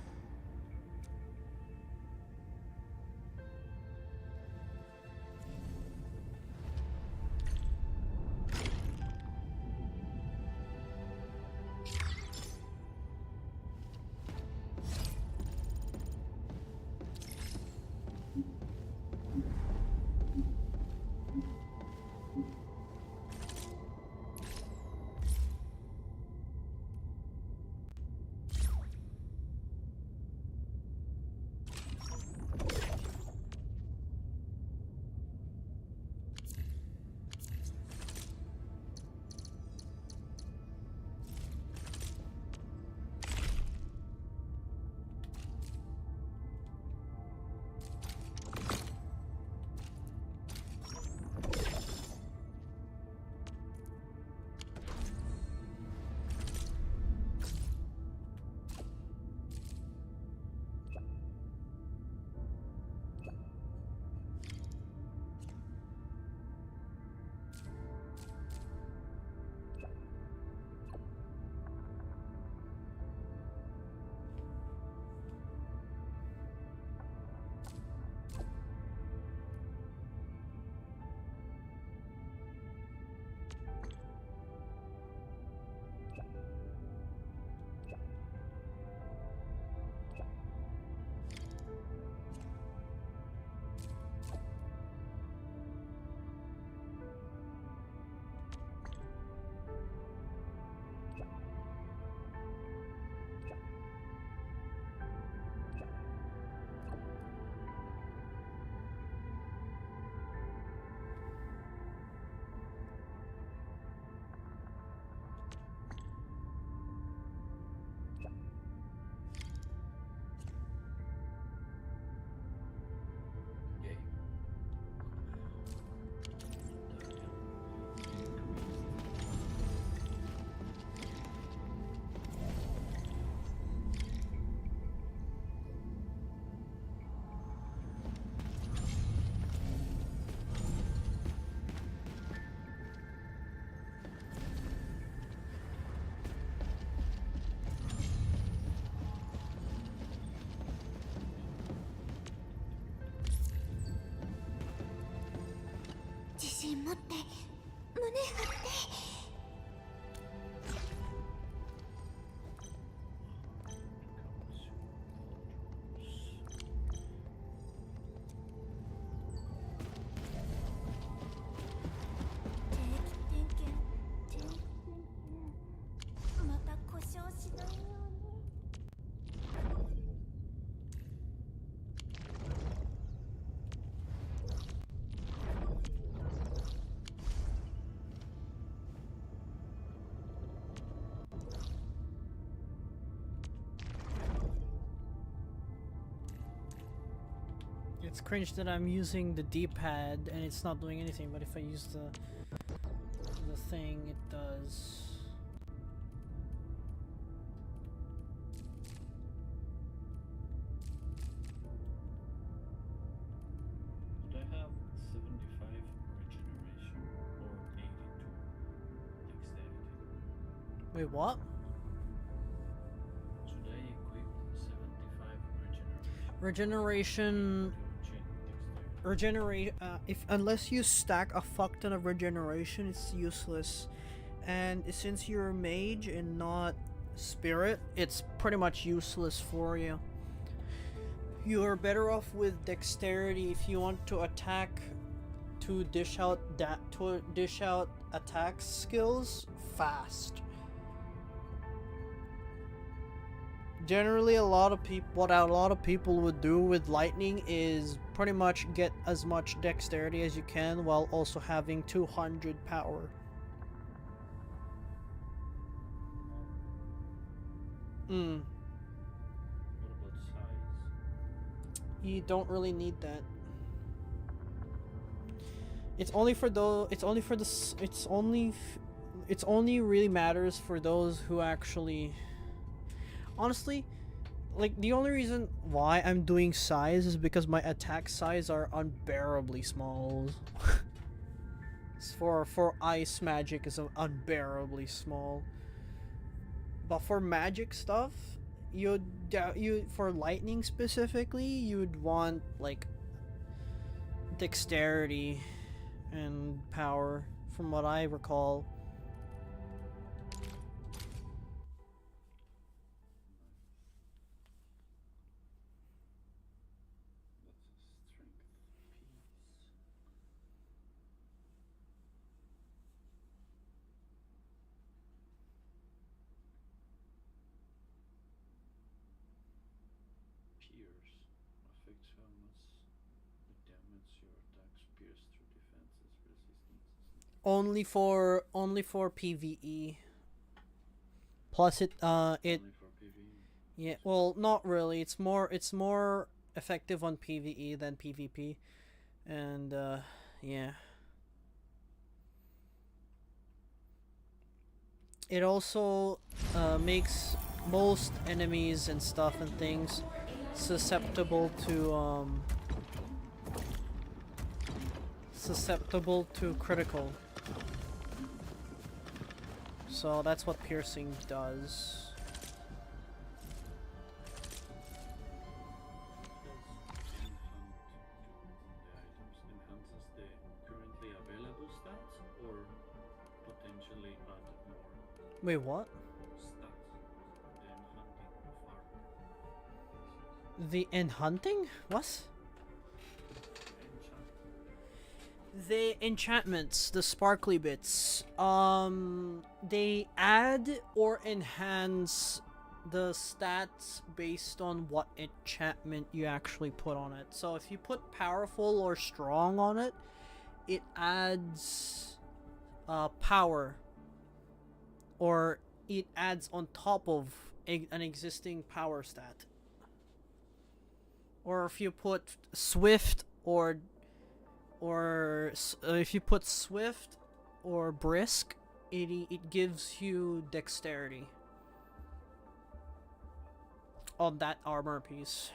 [SPEAKER 1] It's cringe that I'm using the D-pad and it's not doing anything, but if I use the thing, it does.
[SPEAKER 15] Would I have 75 regeneration or 82 dexterity?
[SPEAKER 1] Wait, what?
[SPEAKER 15] Should I equip 75 regeneration?
[SPEAKER 1] Regeneration. Regenerate. Unless you stack a fuck ton of regeneration, it's useless. And since you're a mage and not spirit, it's pretty much useless for you. You're better off with dexterity if you want to attack, to dish out attack skills fast. Generally, what a lot of people would do with lightning is pretty much get as much dexterity as you can while also having 200 power.
[SPEAKER 15] What about size?
[SPEAKER 1] You don't really need that. It's only for those. It's only really matters for those who actually. Honestly, like the only reason why I'm doing size is because my attack size are unbearably small. for ice magic is unbearably small. But for magic stuff, you for lightning specifically, you'd want like dexterity and power, from what I recall.
[SPEAKER 15] Pierce affects how much the damage your attacks pierce through defenses resistance.
[SPEAKER 1] Only for PvE. Plus it
[SPEAKER 15] Only for PvE.
[SPEAKER 1] yeah, well, not really. It's more effective on PvE than PvP. And yeah. It also makes most enemies and stuff and things susceptible to critical. So that's what piercing does.
[SPEAKER 15] Enhances the currently available stats or potentially add more
[SPEAKER 1] Wait, what?
[SPEAKER 15] stats for the enhancing of armor.
[SPEAKER 1] The enhunting? What? The enchantments, the sparkly bits, they add or enhance the stats based on what enchantment you actually put on it. So if you put powerful or strong on it, it adds power, or it adds on top of an existing power stat. Or if you put swift or if you put swift or brisk, it gives you dexterity on that armor piece.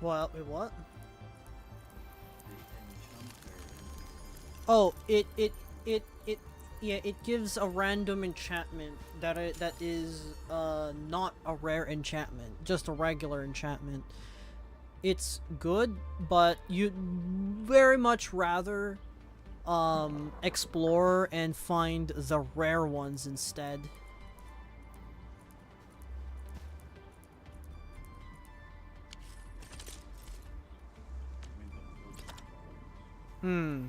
[SPEAKER 1] Well, wait, what? Oh, yeah, it gives a random enchantment that is not a rare enchantment, just a regular enchantment. It's good, but you'd very much rather explore and find the rare ones instead. Hmm.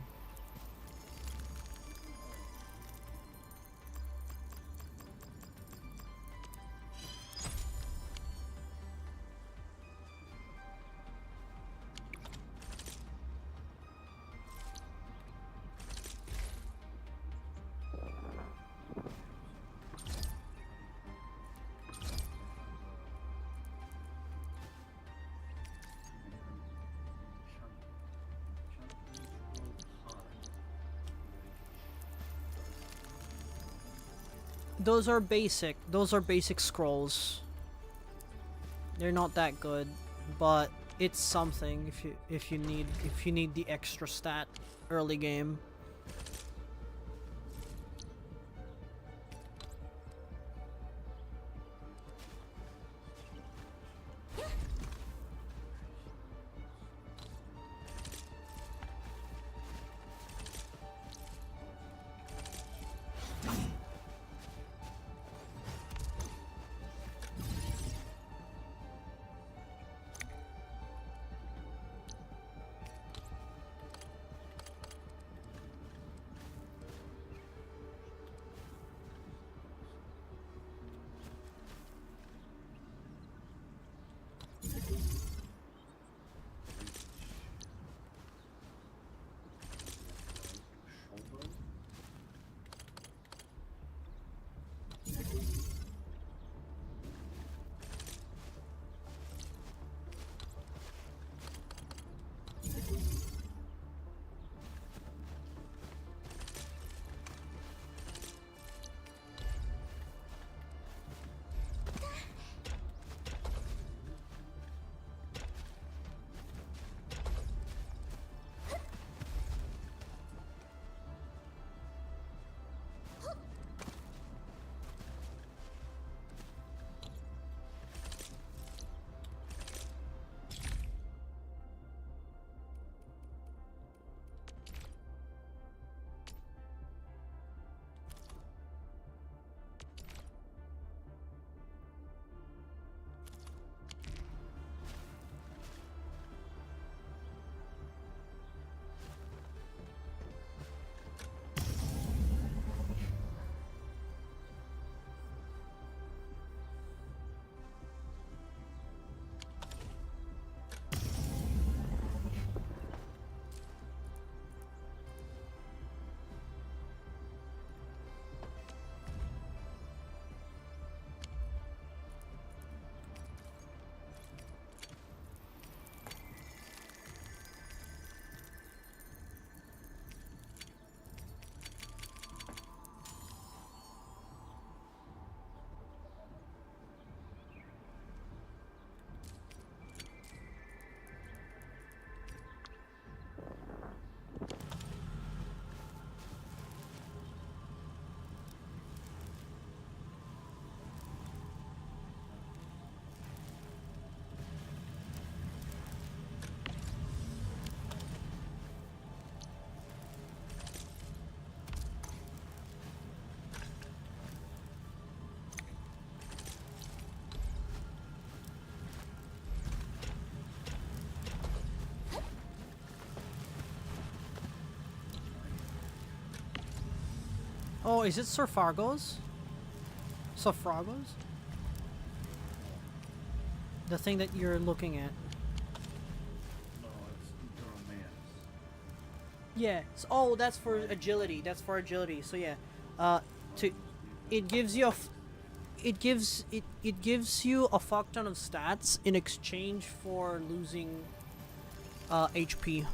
[SPEAKER 1] Those are basic. Those are basic scrolls. They're not that good, but it's something if you need the extra stat early game. Oh, is it Sir Fargo's? Sir Fargo's? The thing that you're looking at.
[SPEAKER 15] No, it's romance.
[SPEAKER 1] Yeah. Oh, that's for agility. That's for agility. So yeah, it gives you it gives you a fuck ton of stats in exchange for losing HP.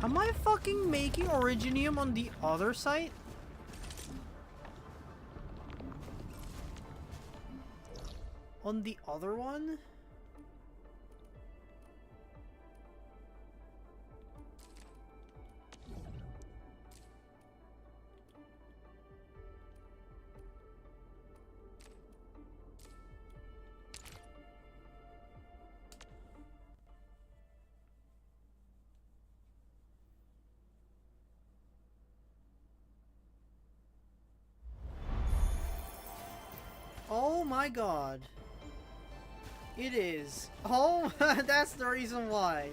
[SPEAKER 1] Am I fucking making Originium on the other site? On the other one? Oh my god. It is. Oh, that's the reason why.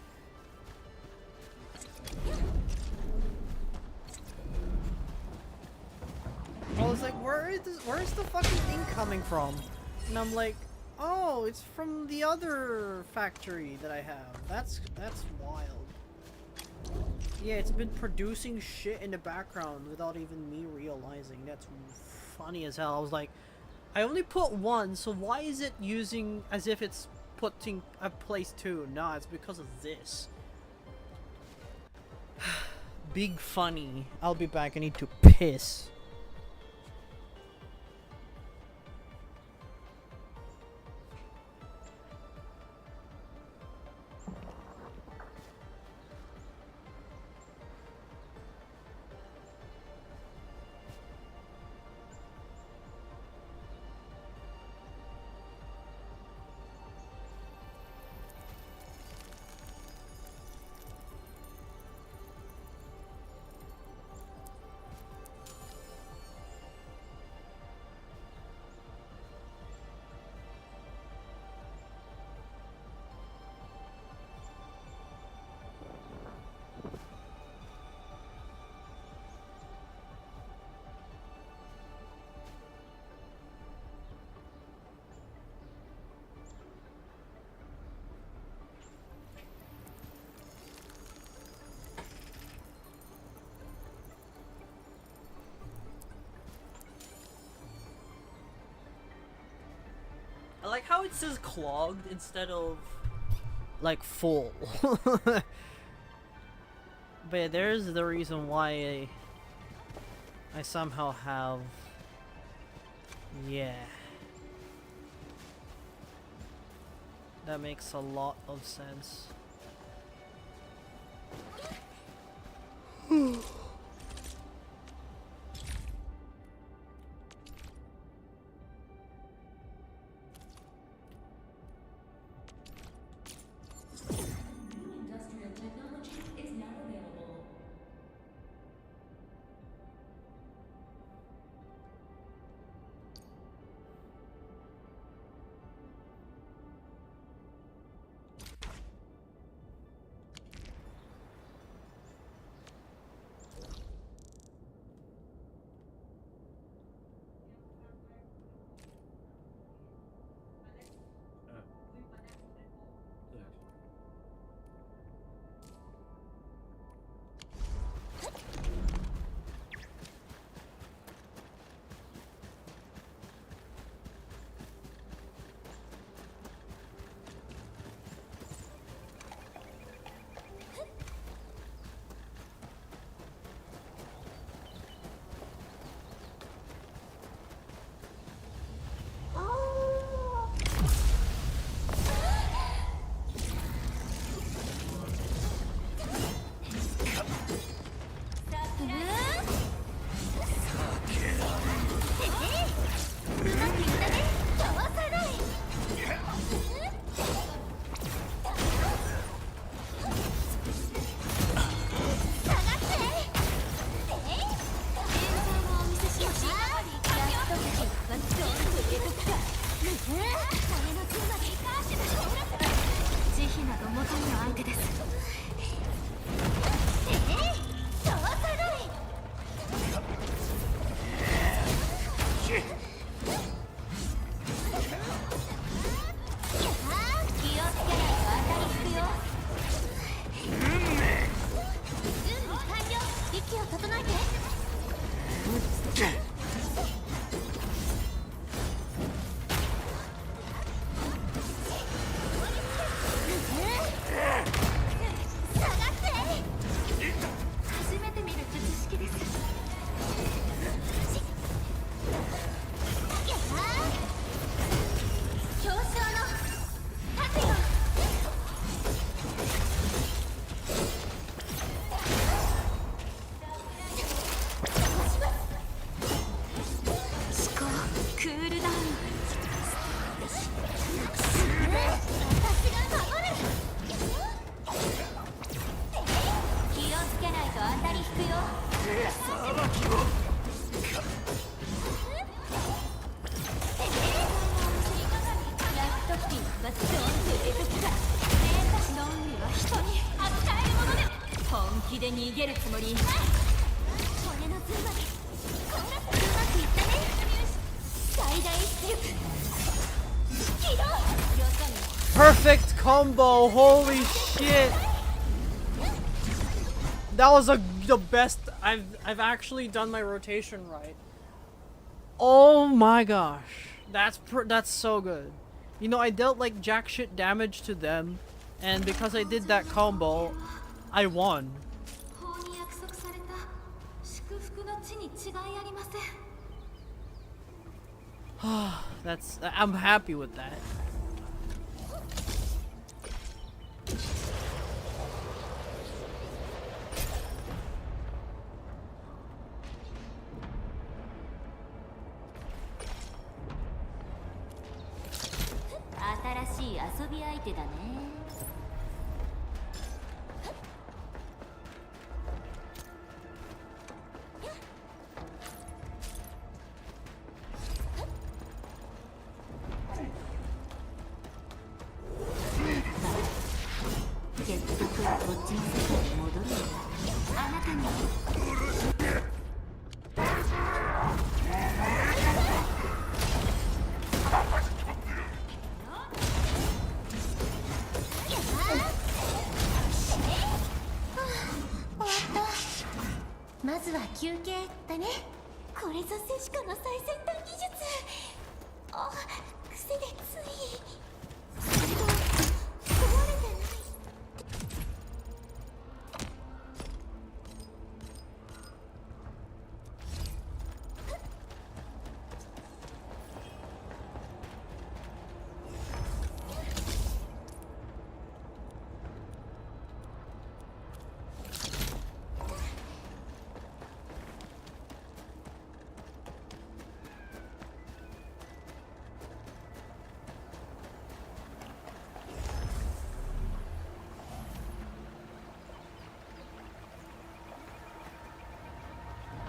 [SPEAKER 1] I was like, where is the fucking thing coming from? And I'm like, oh, it's from the other factory that I have. That's wild. Yeah, it's been producing shit in the background without even me realizing. That's funny as hell. I was like, I only put one, so why is it using as if it's putting a place two? Nah, it's because of this. Big funny. I'll be back. I need to piss. I like how it says clogged instead of like full. But yeah, there's the reason why I somehow have, yeah, that makes a lot of sense.
[SPEAKER 13] Industrial technology is now available.
[SPEAKER 16] クールダウン。気をつけないと当たり引くよ。やっとピンがドンって出てきた。ロンリは人に扱えるもので本気で逃げるつもり。骨のズーまでこんなうまくいったね。最大出力起動。
[SPEAKER 1] Perfect combo, holy shit. That was the best. I've actually done my rotation right. Oh my gosh. That's so good. You know, I dealt like jack shit damage to them, and because I did that combo, I won. I'm happy with that.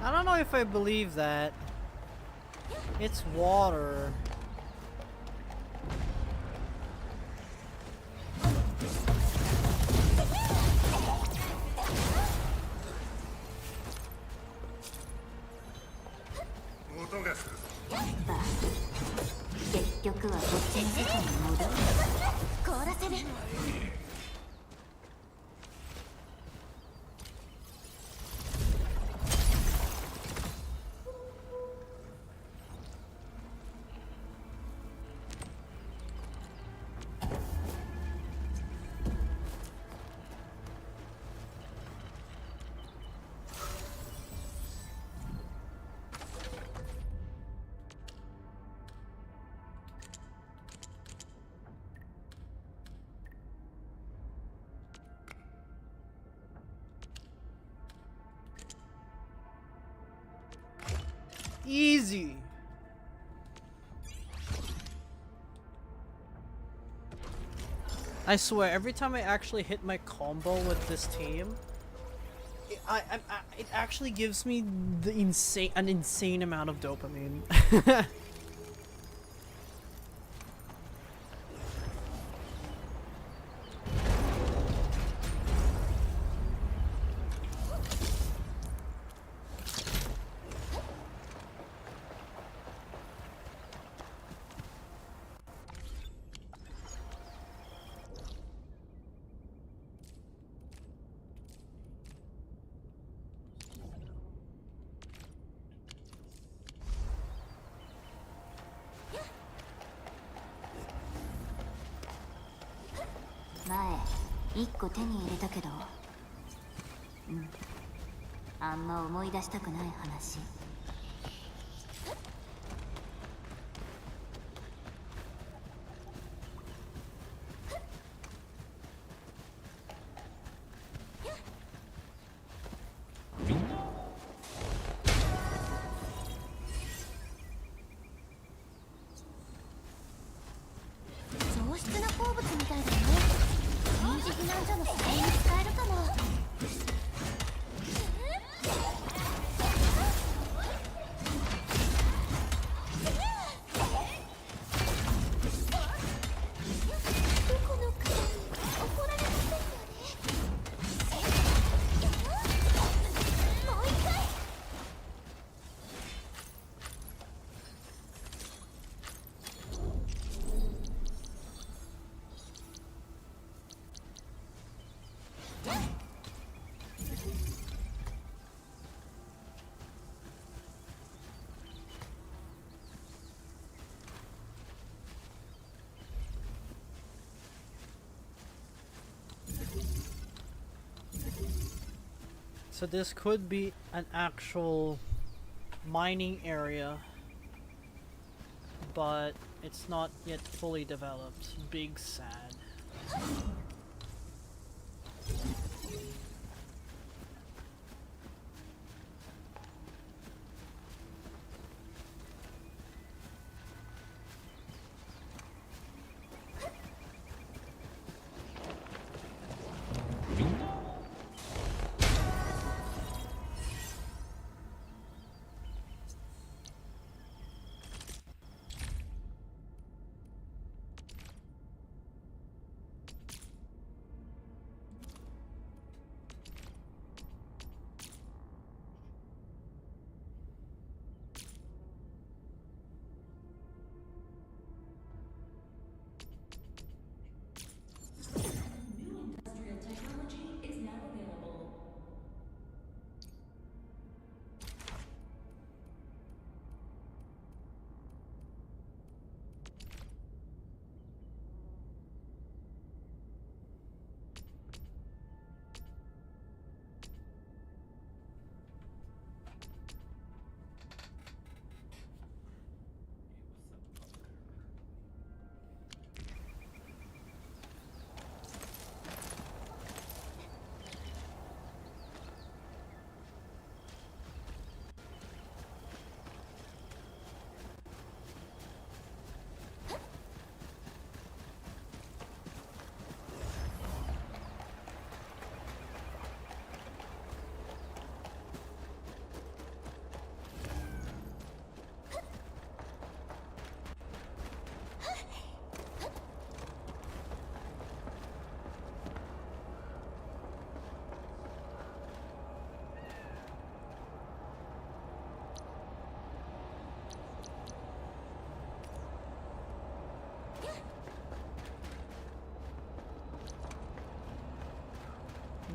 [SPEAKER 1] I don't know if I believe that. It's water. Easy. I swear, every time I actually hit my combo with this team, it actually gives me an insane amount of dopamine.
[SPEAKER 13] 前1個手に入れたけど、あんま思い出したくない話。
[SPEAKER 1] So this could be an actual mining area, but it's not yet fully developed. Big sad.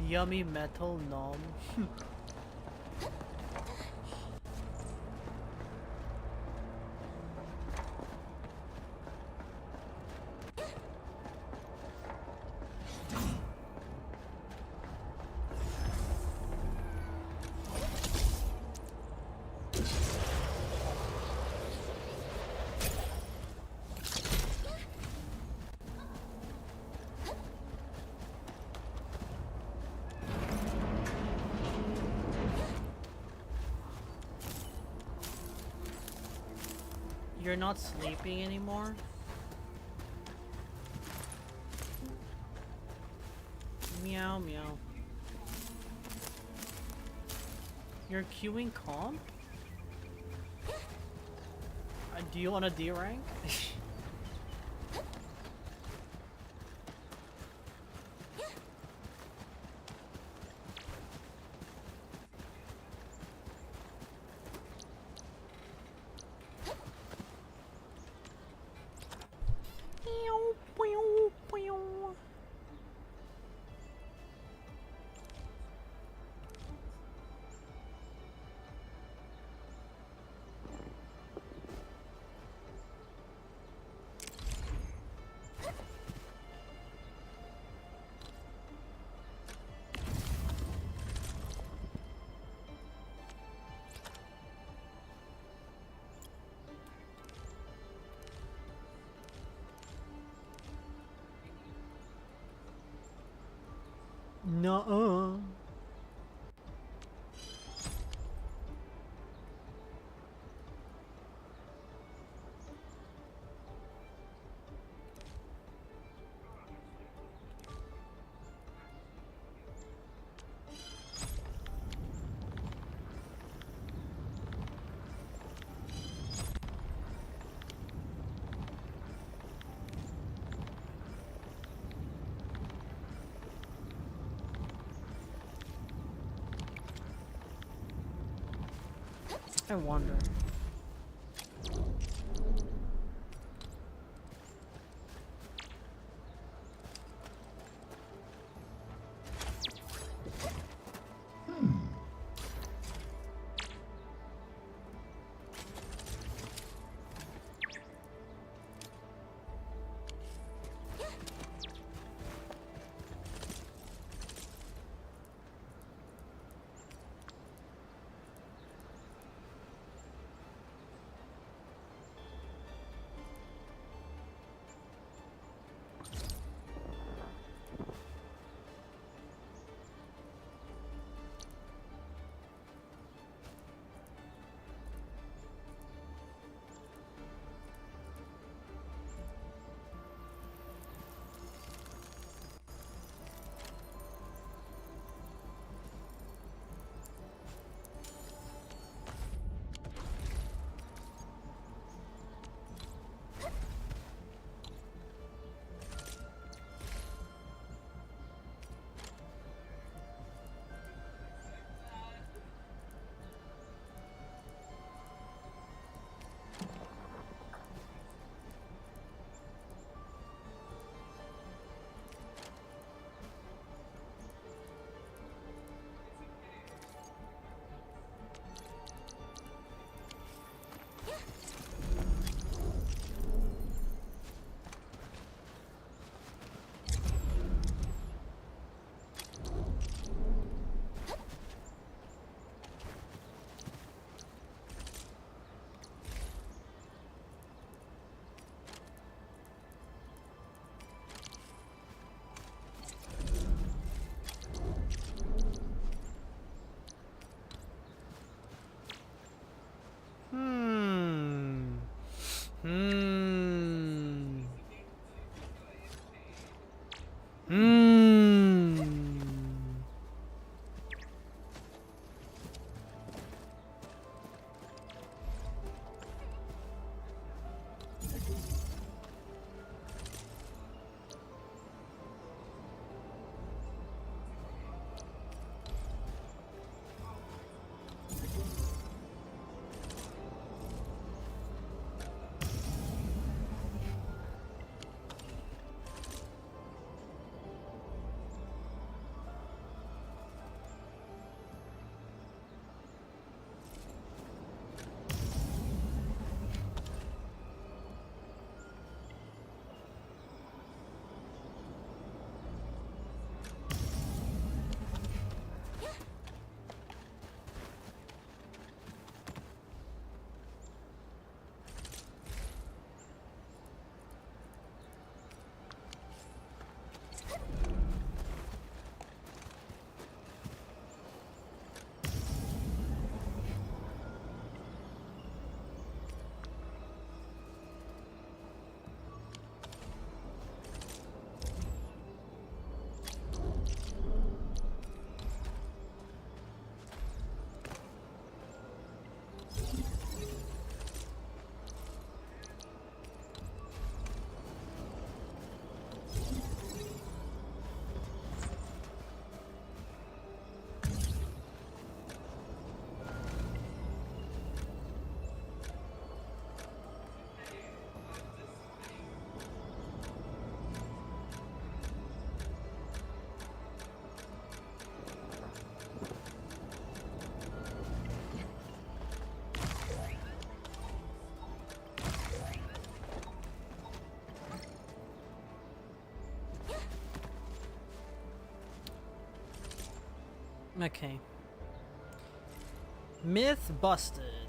[SPEAKER 1] Yummy metal nom. You're not sleeping anymore? Meow meow. You're queuing calm? Do you want a D rank? Nuh-uh. I wonder. Okay. Myth busted.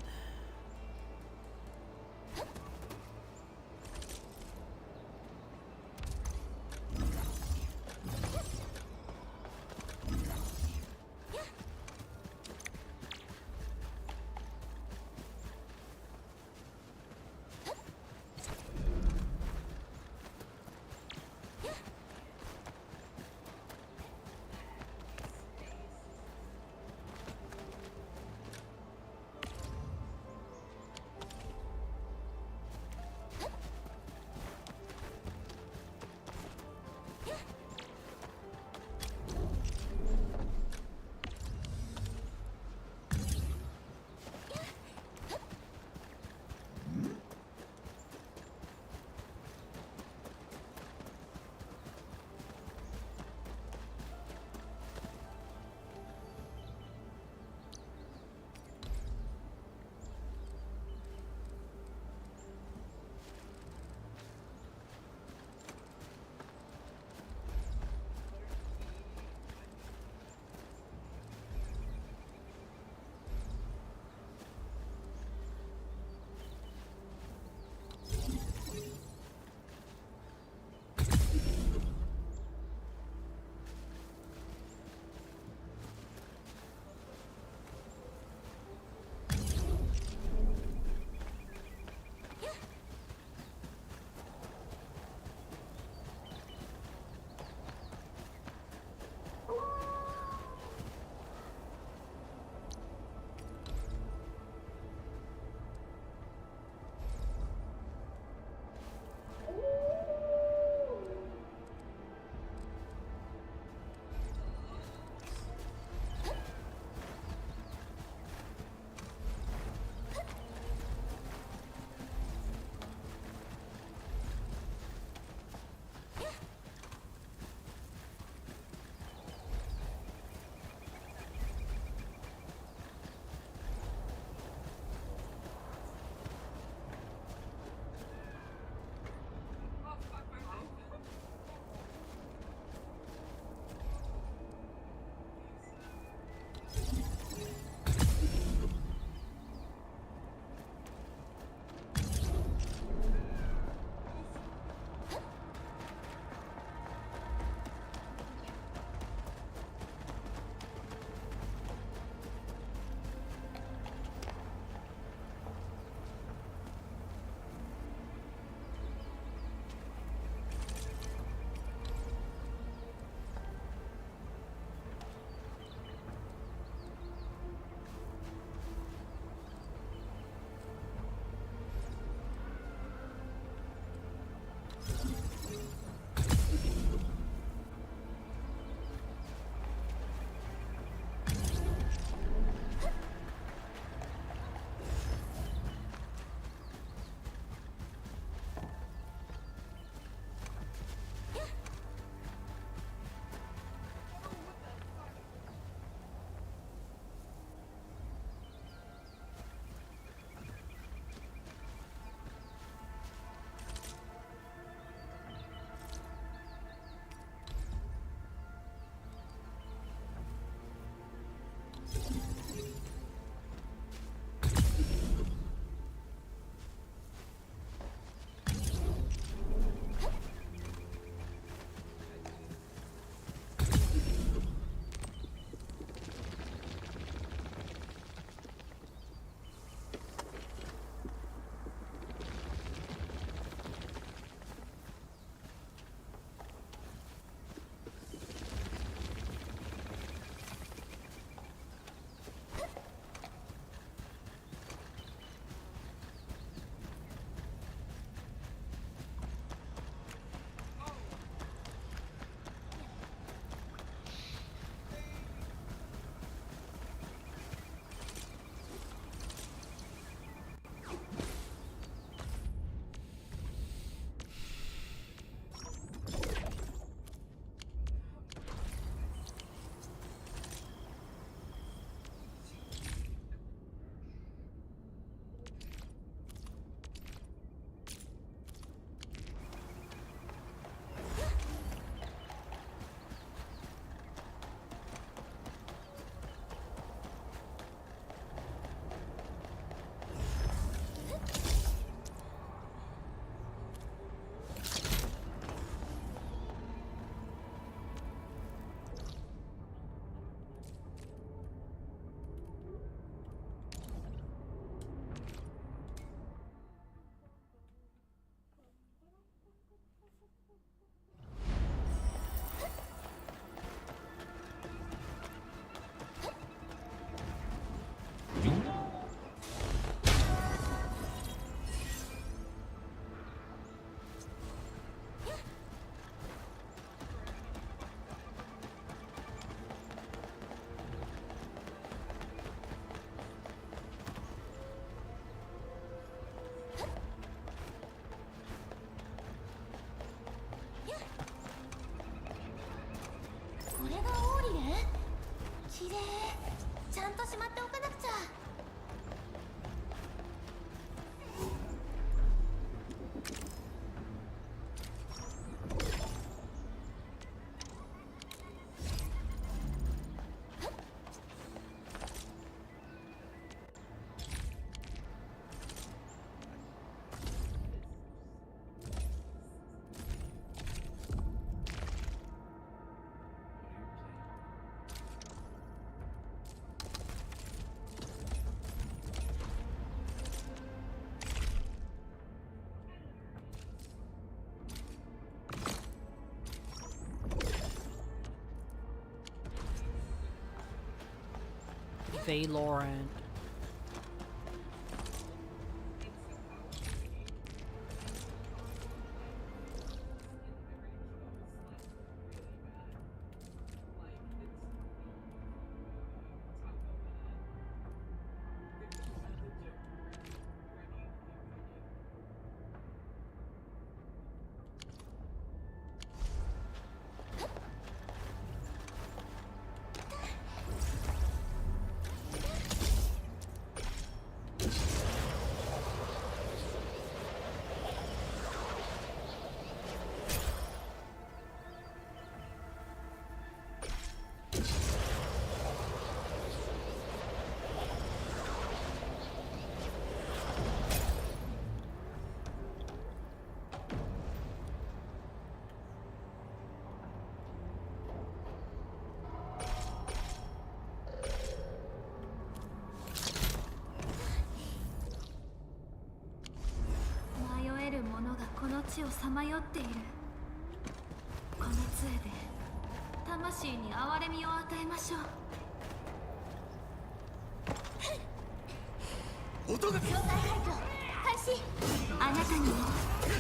[SPEAKER 2] をしまっておかなくちゃ。
[SPEAKER 1] Valorant.
[SPEAKER 16] 迷える者がこの地をさまよっている。この杖で魂に憐れみを与えましょう。
[SPEAKER 7] 音が
[SPEAKER 2] 状態排除開始。
[SPEAKER 16] あなたにも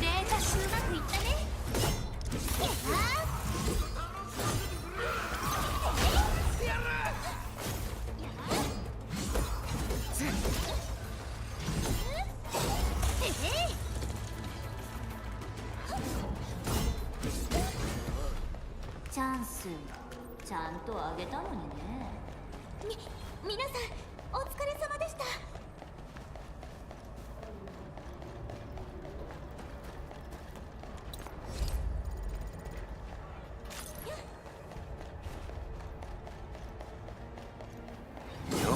[SPEAKER 16] データ数
[SPEAKER 2] うまくいったね。やった
[SPEAKER 13] チャンスちゃんとあげたのにね。
[SPEAKER 2] 皆さんお疲れ様でした。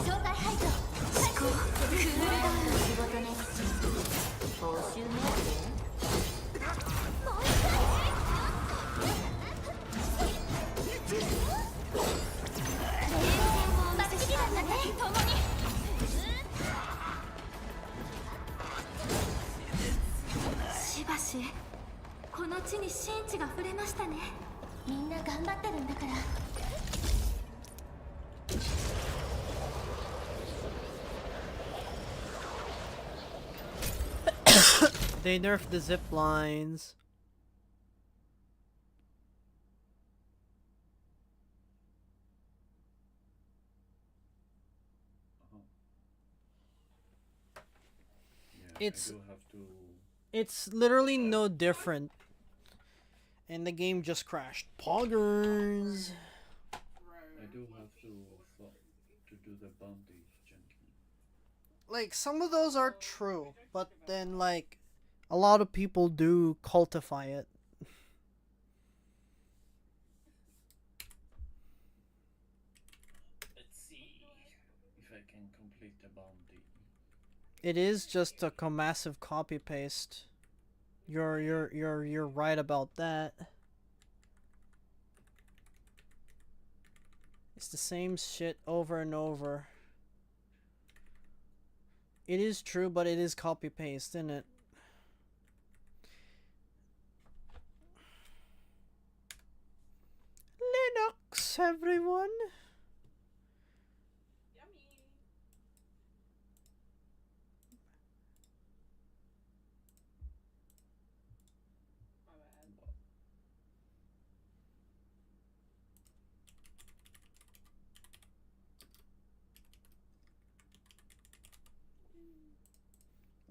[SPEAKER 2] 状態排除
[SPEAKER 13] 思考クールダウンの仕事ね。報酬メールで
[SPEAKER 2] バッチリだったね。共に
[SPEAKER 16] しばしこの地に神地が触れましたね。
[SPEAKER 2] みんな頑張ってるんだから。
[SPEAKER 1] They nerfed the zip lines. It's literally no different, and the game just crashed. Poggers.
[SPEAKER 15] I do have to do the bounty, Junky.
[SPEAKER 1] Like, some of those are true, but then like a lot of people do cultify it.
[SPEAKER 15] Let's see if I can complete the bounty.
[SPEAKER 1] It is just a massive copy paste. You're right about that. It's the same shit over and over. It is true, but it is copy paste, isn't it? Linux, everyone.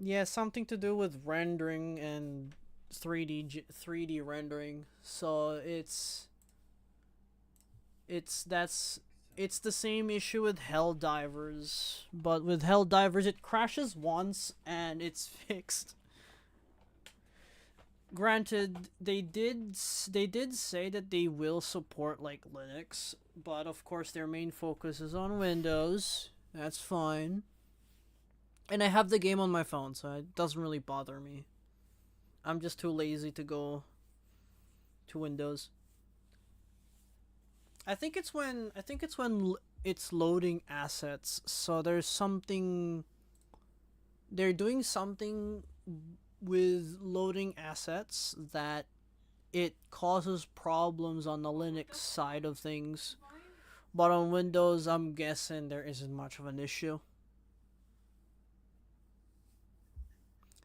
[SPEAKER 1] Yeah, something to do with rendering and 3D It's the same issue with Helldivers, but with Helldivers it crashes once and it's fixed. Granted, they did say that they will support like Linux, but of course their main focus is on Windows. That's fine. And I have the game on my phone, so it doesn't really bother me. I'm just too lazy to go to Windows. I think it's when it's loading assets. So there's something, they're doing something with loading assets that it causes problems on the Linux side of things. But on Windows, I'm guessing there isn't much of an issue.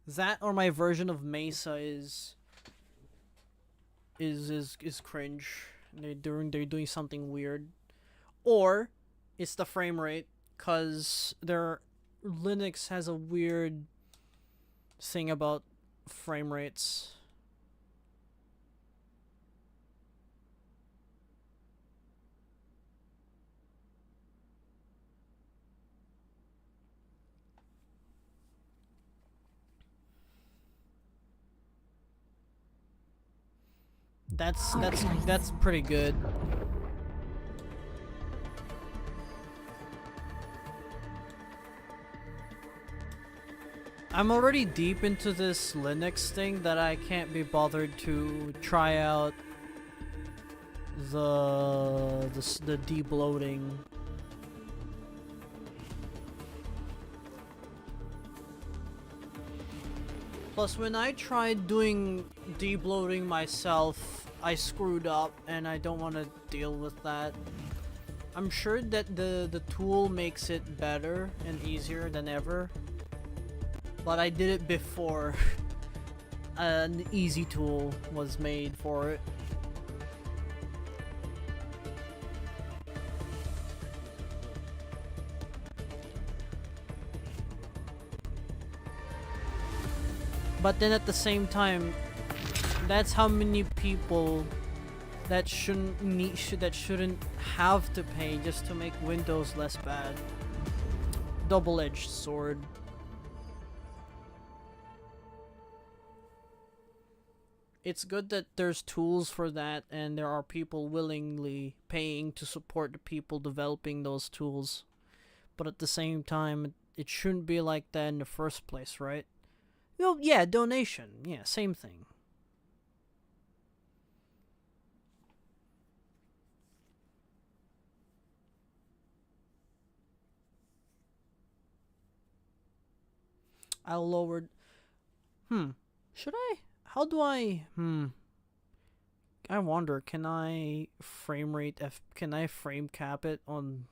[SPEAKER 1] That or my version of Mesa is cringe. They're doing something weird, or it's the frame rate, cause their Linux has a weird thing about frame rates. That's pretty good. I'm already deep into this Linux thing that I can't be bothered to try out the debloating. Plus, when I tried doing debloating myself, I screwed up, and I don't want to deal with that. I'm sure that the tool makes it better and easier than ever, but I did it before an easy tool was made for it. But then at the same time, that's how many people that shouldn't have to pay just to make Windows less bad. Double-edged sword. It's good that there's tools for that, and there are people willingly paying to support the people developing those tools. But at the same time, it shouldn't be like that in the first place, right? Well, yeah, donation. Yeah, same thing. I lowered... Should I? How do I... I wonder, can I frame rate can I frame cap it on...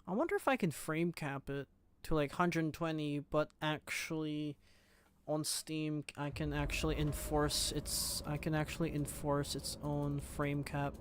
[SPEAKER 1] I wonder if I can frame cap it to like 120, but actually on Steam I can actually enforce its own frame cap.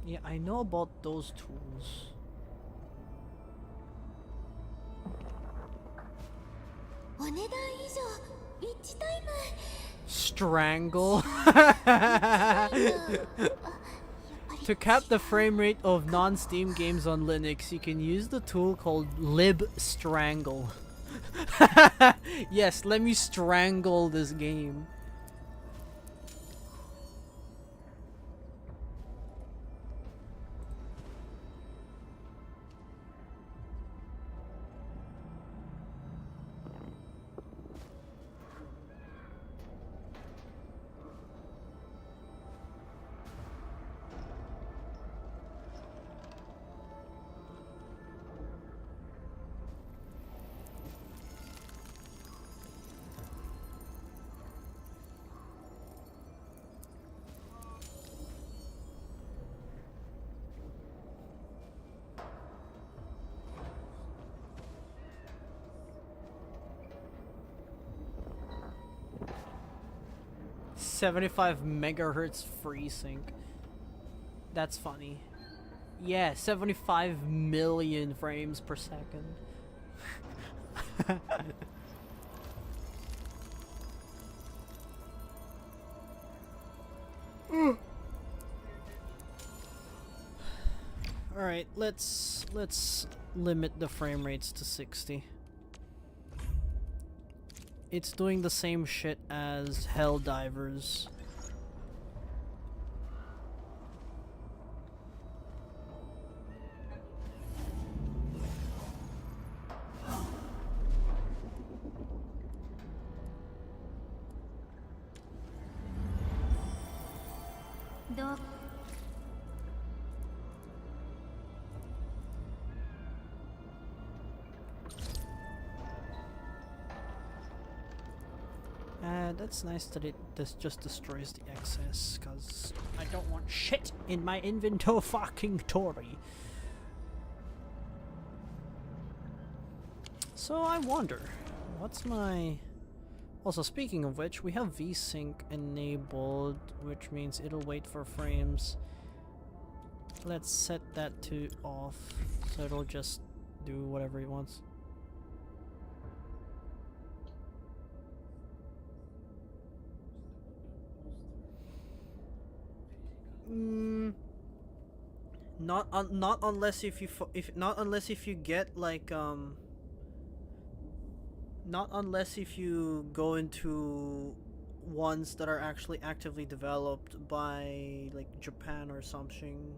[SPEAKER 1] Yeah, I know about those tools. Strangle? To cap the frame rate of non-Steam games on Linux, you can use the tool called libstrangle. Yes, let me strangle this game. 75 megahertz FreeSync. That's funny. Yeah, 75 million frames per second. Alright, let's limit the frame rates to 60. It's doing the same shit as Helldivers. That's nice that this just destroys the excess, cause I don't want shit in my inventory fucking tory. So I wonder, what's my... Also, speaking of which, we have VSync enabled, which means it'll wait for frames. Let's set that to off, so it'll just do whatever it wants. Not unless if you get like not unless if you go into ones that are actually actively developed by like Japan or something.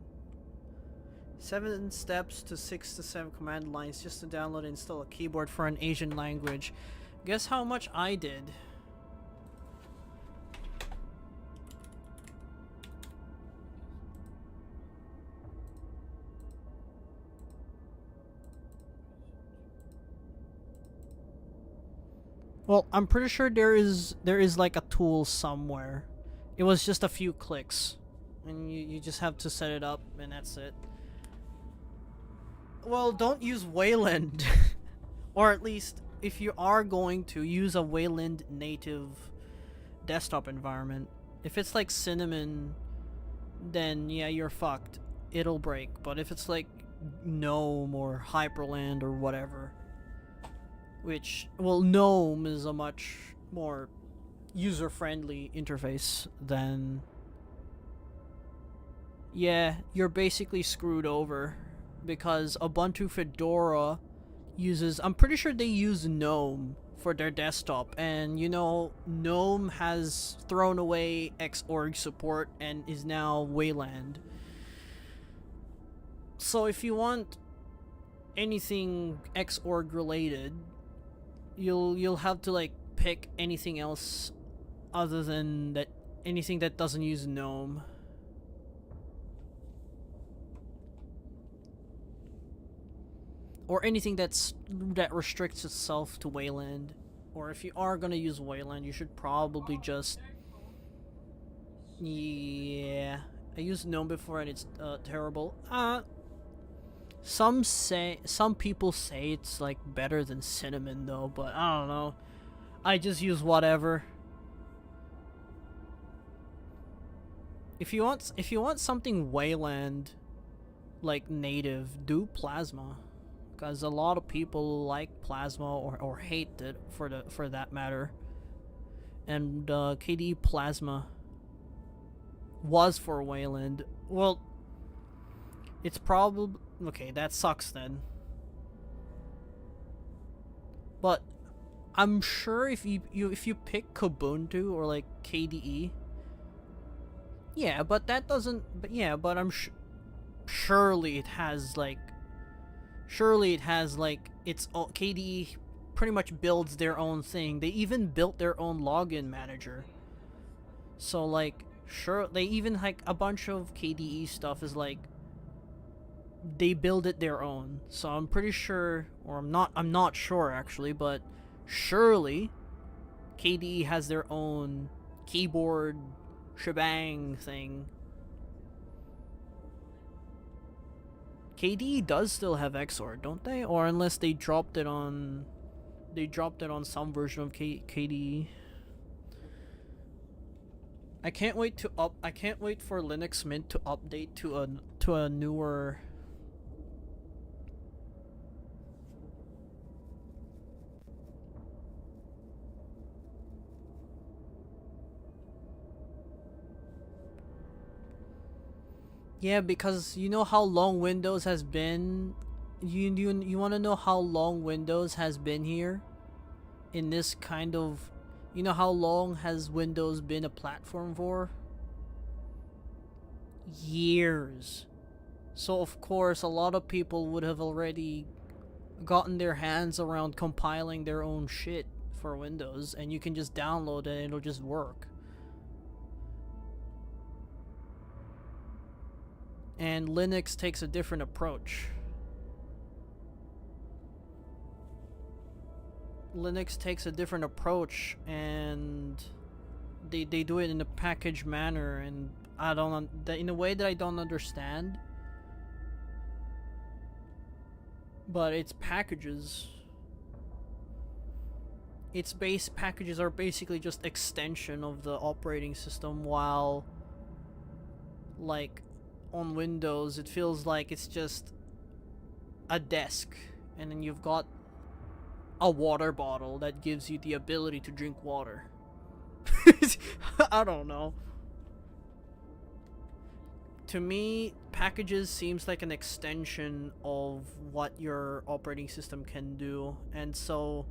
[SPEAKER 1] 7 steps to 6 to 7 command lines just to download and install a keyboard for an Asian language. Guess how much I did? Well, I'm pretty sure there is like a tool somewhere. It was just a few clicks. And you just have to set it up and that's it. Well, don't use Wayland. Or at least, if you are going to, use a Wayland native desktop environment. If it's like Cinnamon, then yeah, you're fucked. It'll break. But if it's like GNOME or Hyperland or whatever, which, well, GNOME is a much more user-friendly interface than... Yeah, you're basically screwed over. Because Ubuntu Fedora uses... I'm pretty sure they use GNOME for their desktop. And, you know, GNOME has thrown away Xorg support and is now Wayland. So if you want anything Xorg related, you'll have to like pick anything else other than that, anything that doesn't use GNOME. Or anything that restricts itself to Wayland. Or if you are gonna use Wayland, you should probably just... Yeah, I used GNOME before and it's terrible. Some people say it's like better than Cinnamon though, but I don't know. I just use whatever. If you want something Wayland like native, do Plasma, because a lot of people like Plasma or hate it for that matter. And KDE Plasma was for Wayland. Well, it's probably okay. That sucks then. But I'm sure if you pick Kubuntu or like KDE, yeah, but that doesn't. But yeah, but I'm surely it has like its KDE pretty much builds their own thing. They even built their own login manager. So like, sure, they even like a bunch of KDE stuff is like, they build it their own. So I'm pretty sure, or I'm not sure actually, but surely KDE has their own keyboard shebang thing. KDE does still have Xorg, don't they? Or unless they dropped it on some version of KDE. I can't wait for Linux Mint to update to a newer. Yeah, because you know how long Windows has been. You want to know how long Windows has been here in this kind of. You know how long has Windows been a platform for? Years. So of course a lot of people would have already gotten their hands around compiling their own shit for Windows, and you can just download it and it'll just work. And Linux takes a different approach. Linux takes a different approach, and they do it in a packaged manner, and I don't in a way that I don't understand. But its packages, its base packages are basically just extension of the operating system, while like on Windows it feels like it's just a desk, and then you've got a water bottle that gives you the ability to drink water. I don't know. To me, packages seems like an extension of what your operating system can do, and so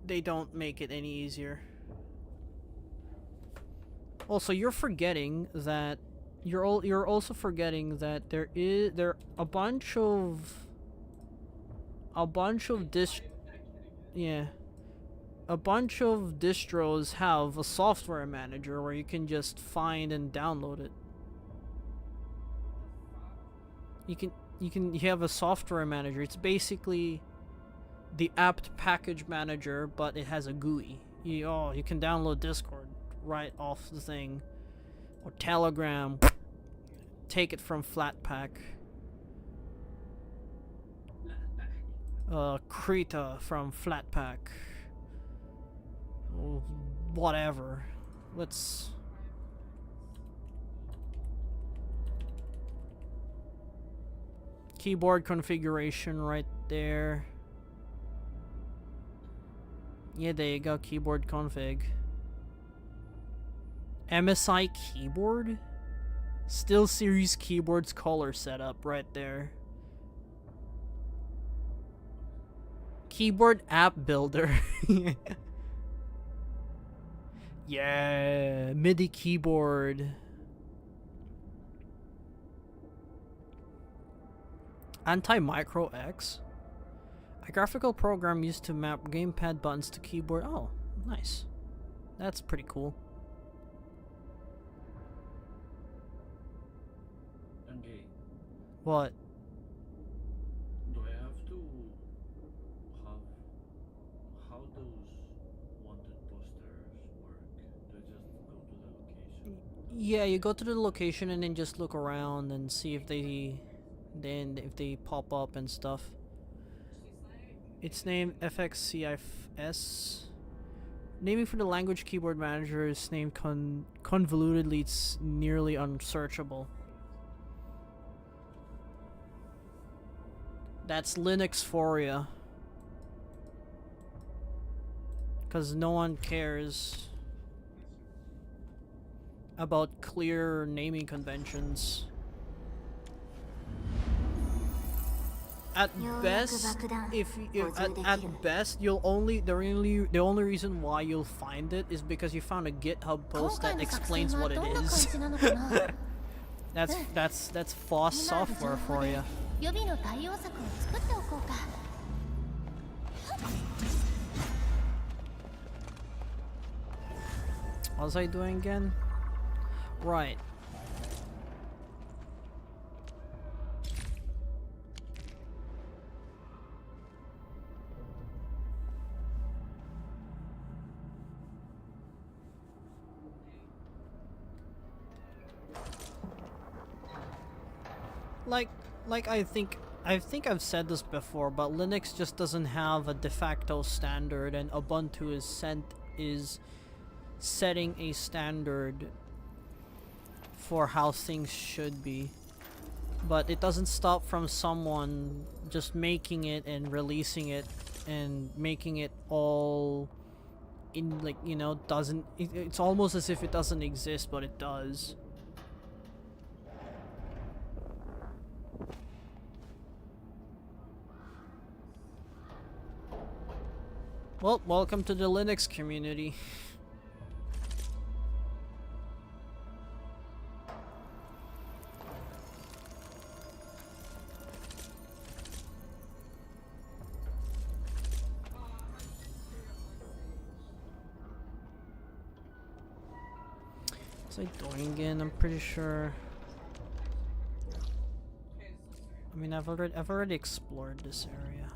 [SPEAKER 1] they don't make it any easier. Also, you're forgetting that you're also forgetting that there are a bunch of distros have a software manager where you can just find and download it. You have a software manager. It's basically the apt package manager, but it has a GUI. You can download Discord right off the thing, or Telegram. Take it from Flatpak. Krita from Flatpak. Whatever. Let's. Keyboard configuration right there. Yeah, there you go. Keyboard config. MSI keyboard? Still Series keyboards color setup right there. Keyboard app builder. Yeah, MIDI keyboard. Anti-Micro X? A graphical program used to map gamepad buttons to keyboard. Oh, nice. That's pretty cool.
[SPEAKER 15] Okay.
[SPEAKER 1] What?
[SPEAKER 15] Do I have to have how those wanted posters work? Do I just go to the location?
[SPEAKER 1] Yeah, you go to the location and then just look around and see if they pop up and stuff. It's named FXCIFS. Naming for the language keyboard manager is named convolutedly. It's nearly unsearchable. That's Linux for ya. Because no one cares about clear naming conventions. At best, at best, the only reason why you'll find it is because you found a GitHub post that explains what it is. That's FOSS software for you. What was I doing again? Right. Like I think I've said this before, but Linux just doesn't have a de facto standard, and Ubuntu is setting a standard for how things should be. But it doesn't stop from someone just making it and releasing it and making it all in, like, you know, it's almost as if it doesn't exist, but it does. Well, welcome to the Linux community. Is it Doingen? I'm pretty sure. I mean, I've already explored this area.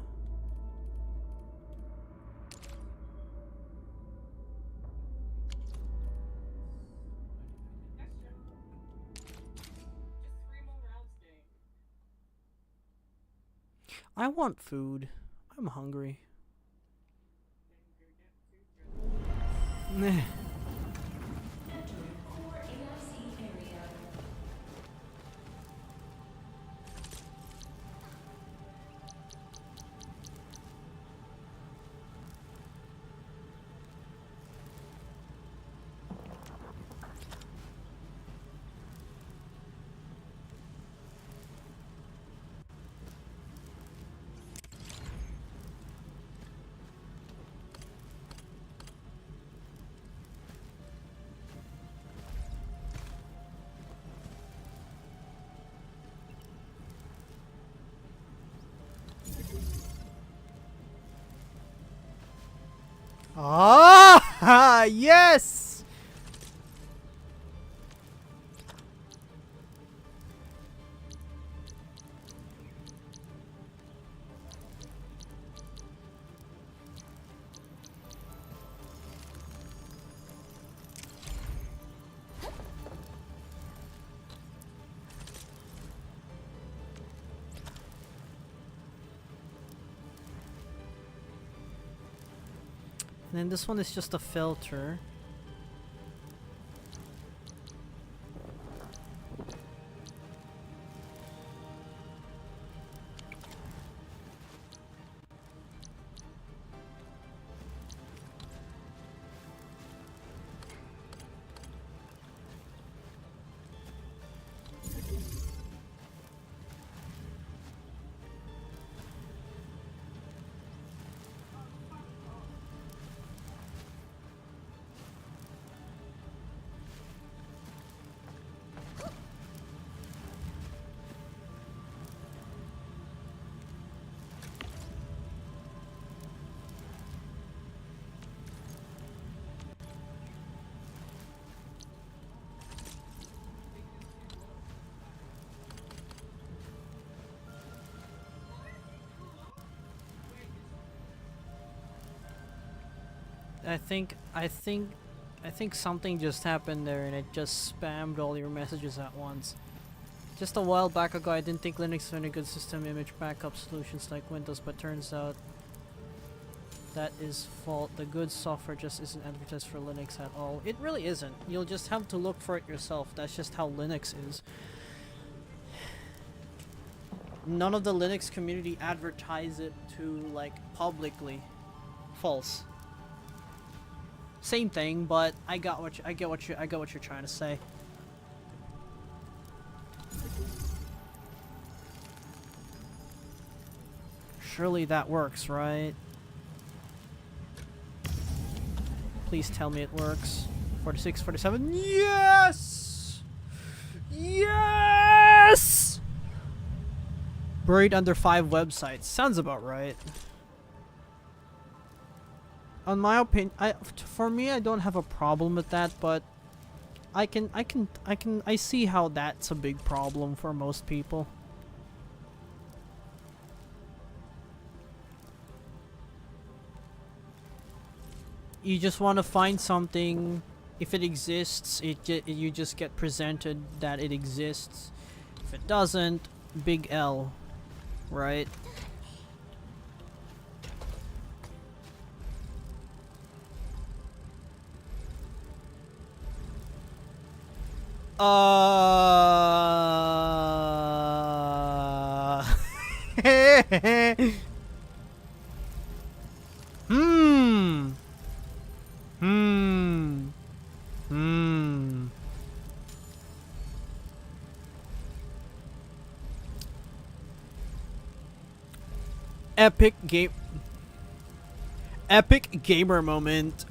[SPEAKER 1] I want food. I'm hungry. Meh. Ah, yes! And then this one is just a filter. I think something just happened there and it just spammed all your messages at once. Just a while back ago, I didn't think Linux had any good system image backup solutions like Windows, but turns out that is fault. The good software just isn't advertised for Linux at all. It really isn't. You'll just have to look for it yourself. That's just how Linux is. None of the Linux community advertise it to, like, publicly. False. Same thing, but I get what you're trying to say. Surely that works, right? Please tell me it works. 46, 47. Yes! Yes! Buried under 5 websites. Sounds about right. On my opinion, for me, I don't have a problem with that, but I see how that's a big problem for most people. You just want to find something. If it exists, you just get presented that it exists. If it doesn't, big L, right? Hmm. Epic gamer moment.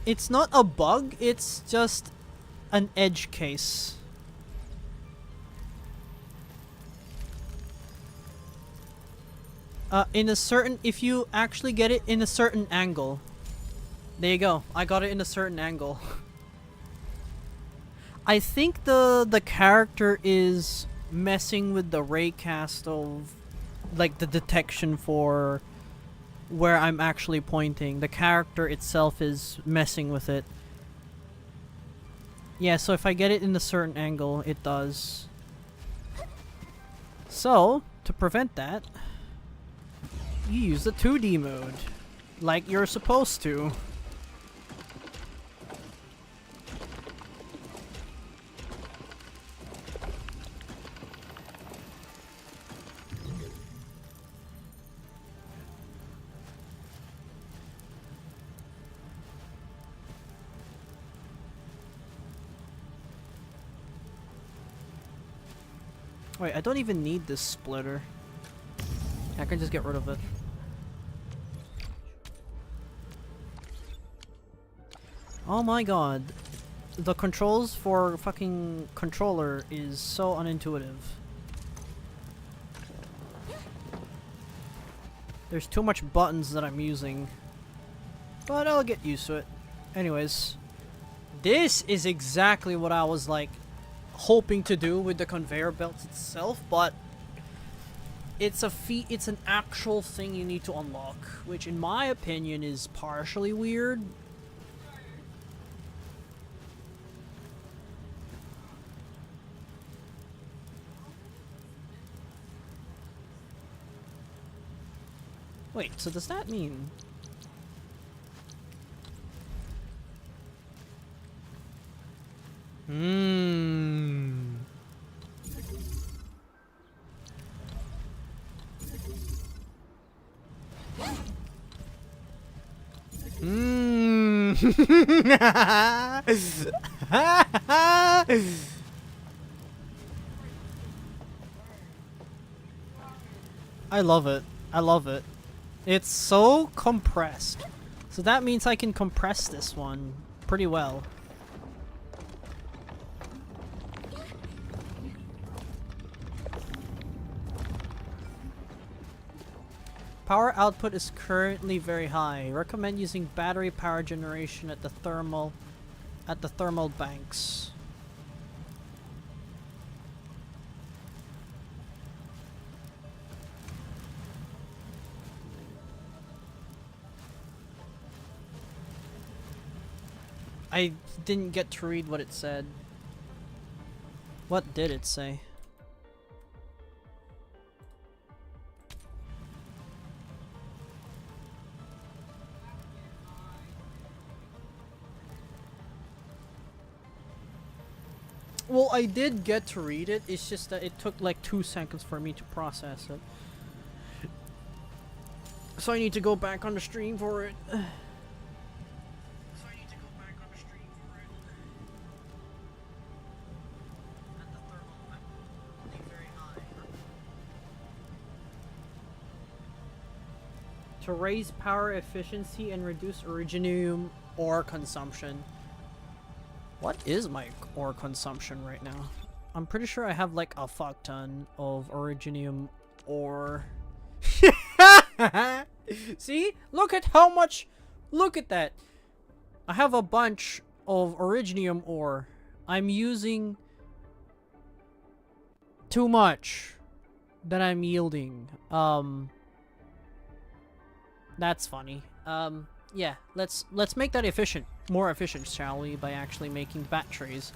[SPEAKER 1] It's not a bug, it's just an edge case. In a certain, if you actually get it in a certain angle. There you go, I got it in a certain angle. I think the character is messing with the raycast of, like, the detection for where I'm actually pointing. The character itself is messing with it. Yeah, so if I get it in a certain angle, it does. So, to prevent that, you use the 2D mode. Like you're supposed to. Wait, I don't even need this splitter. I can just get rid of it. Oh my god. The controls for fucking controller is so unintuitive. There's too much buttons that I'm using. But I'll get used to it. Anyways. This is exactly what I was like hoping to do with the conveyor belts itself, but it's an actual thing you need to unlock, which in my opinion is partially weird. Wait, so does that mean... I love it. I love it. It's so compressed. So that means I can compress this one pretty well. Power output is currently very high. Recommend using battery power generation at the thermal banks. I didn't get to read what it said. What did it say? Well, I did get to read it, it's just that it took like 2 seconds for me to process it. So I need to go back on the stream for it. To raise power efficiency and reduce originium ore consumption. What is my ore consumption right now? I'm pretty sure I have like a fuck ton of originium ore. See? Look at how much... Look at that. I have a bunch of originium ore. I'm using too much that I'm yielding. That's funny. Yeah, let's make that efficient. More efficient, shall we, by actually making batteries.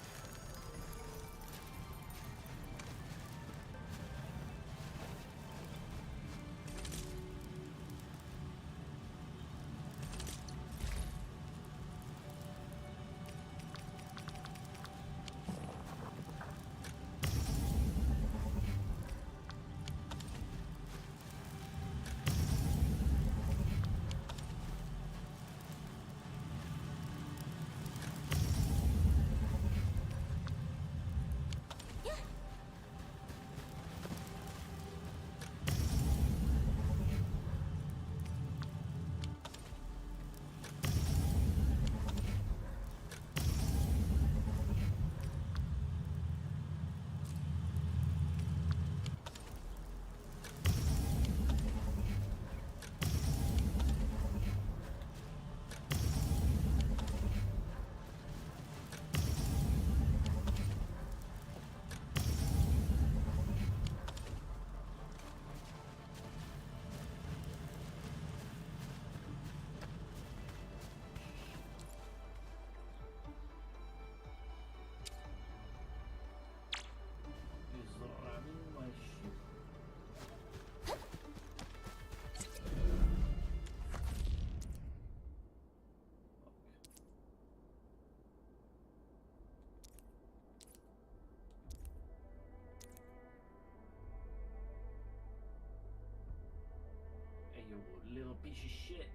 [SPEAKER 15] you little piece of shit.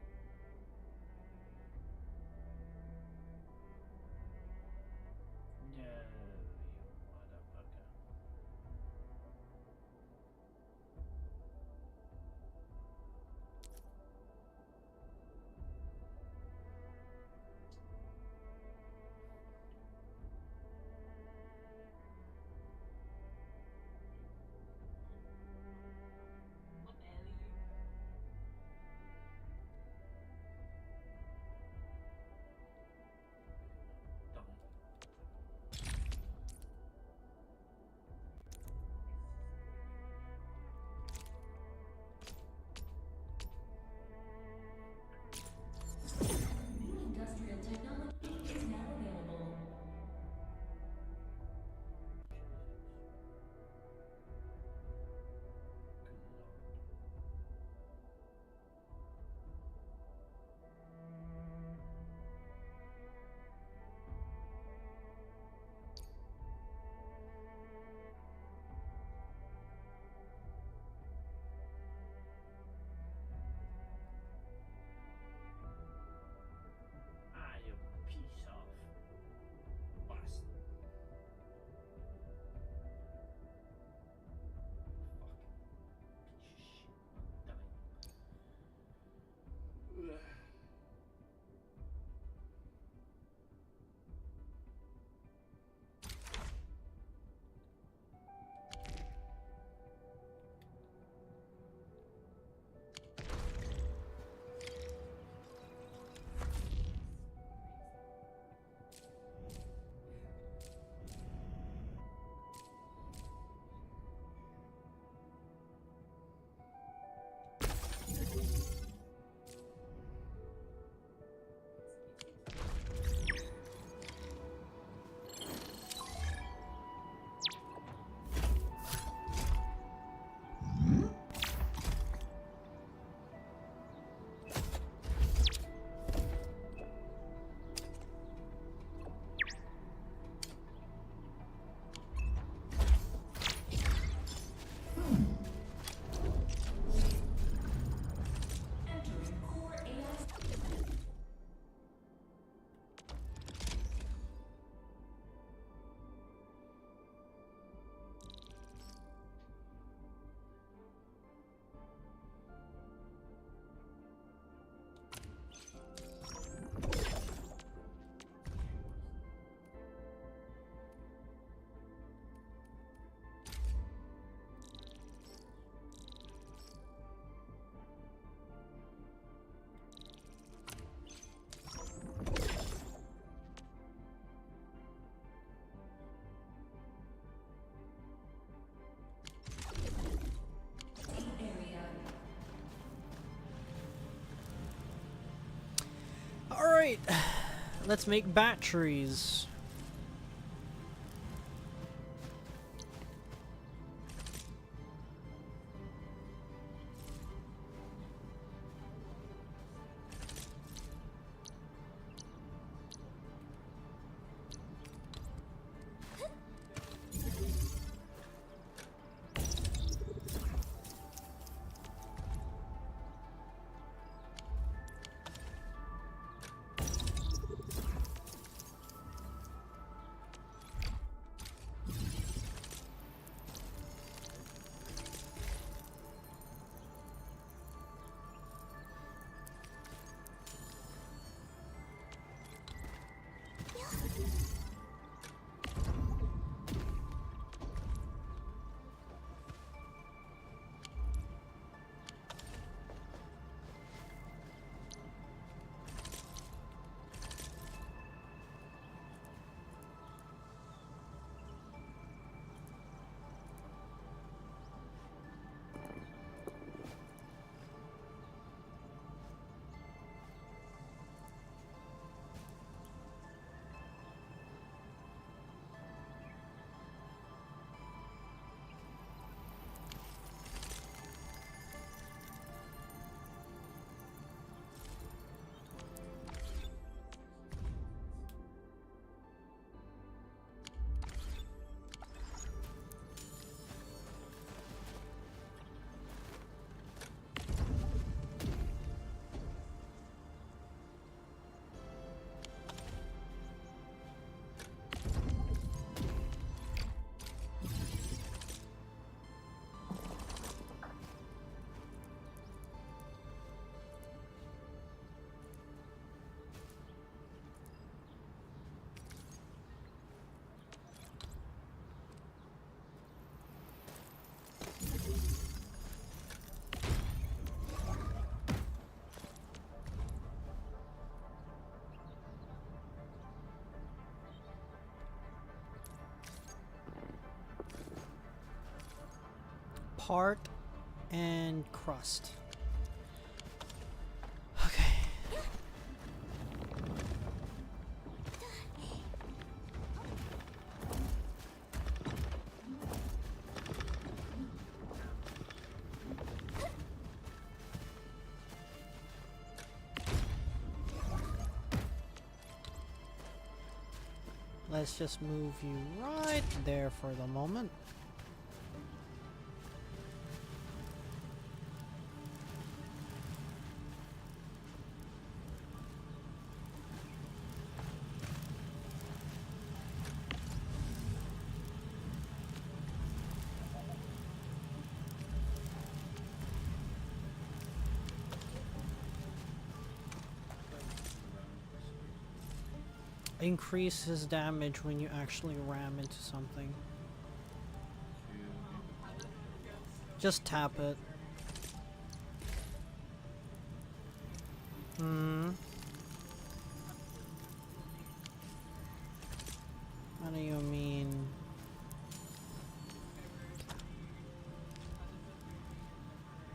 [SPEAKER 15] No, you motherfucker. What the hell are you? Dummy.
[SPEAKER 13] New industrial technology is now available.
[SPEAKER 15] Ah, you piece of bust. Fucking piece of shit. Dummy. Ugh.
[SPEAKER 13] Entering core AI.
[SPEAKER 1] Alright, let's make batteries. part and crust. Okay. Let's just move you right there for the moment. Increases damage when you actually ram into something. Just tap it. What do you mean?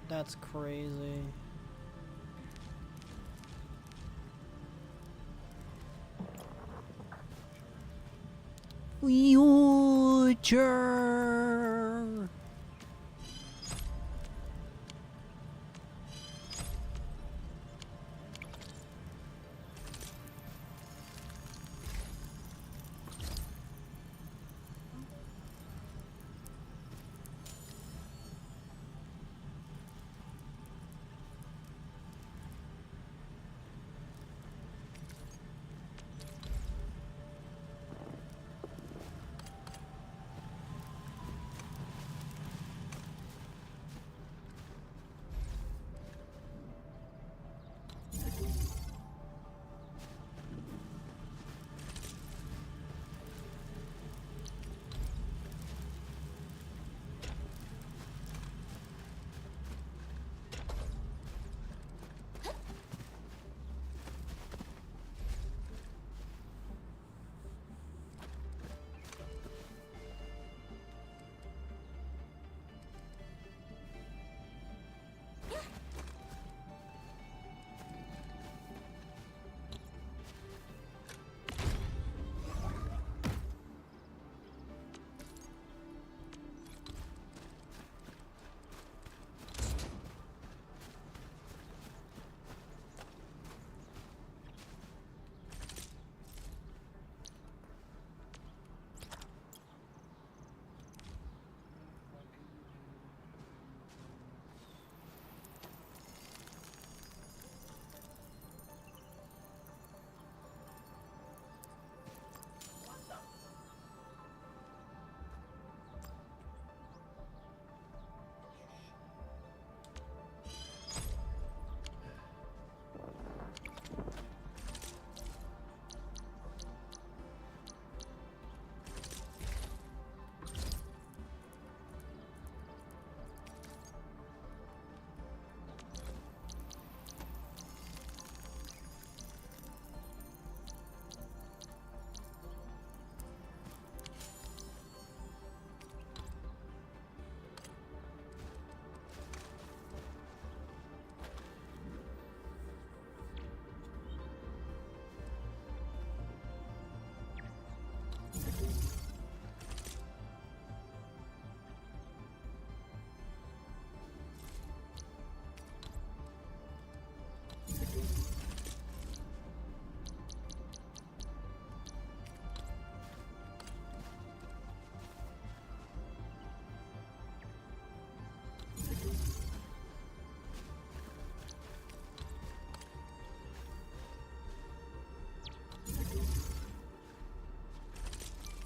[SPEAKER 1] That's crazy. Future.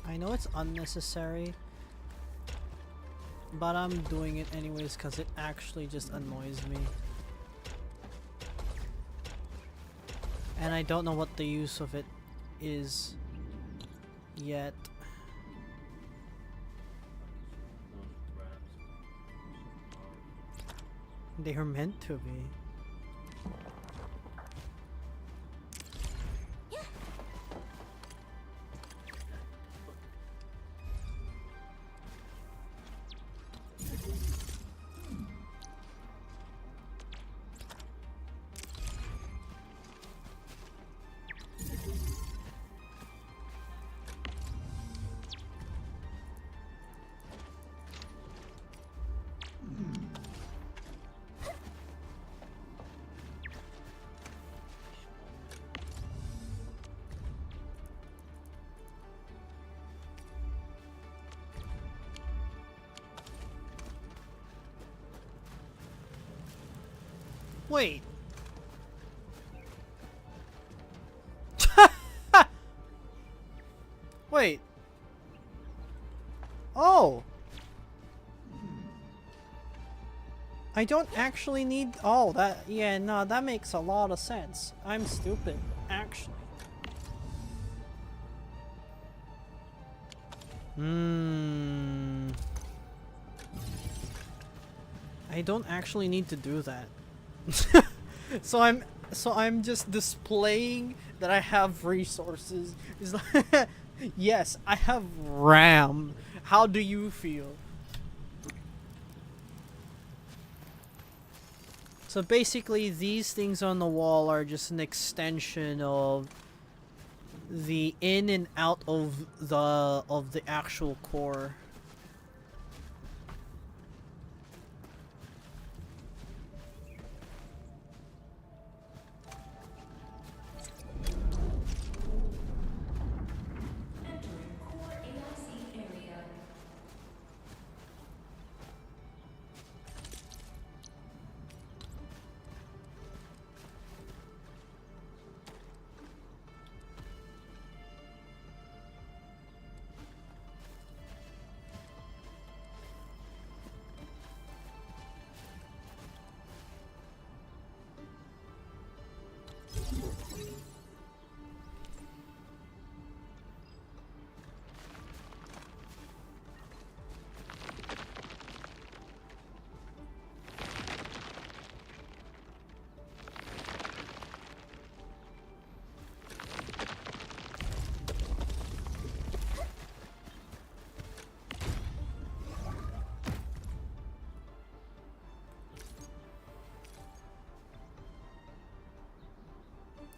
[SPEAKER 1] I know it's unnecessary, but I'm doing it anyways because it actually just annoys me. And I don't know what the use of it is yet. They are meant to be. Wait. Wait. Oh. I don't actually need... Oh, that... Yeah, no, that makes a lot of sense. I'm stupid, actually. I don't actually need to do that. So I'm just displaying that I have resources. It's like, yes, I have RAM. How do you feel? So basically, these things on the wall are just an extension of the in and out of the actual core.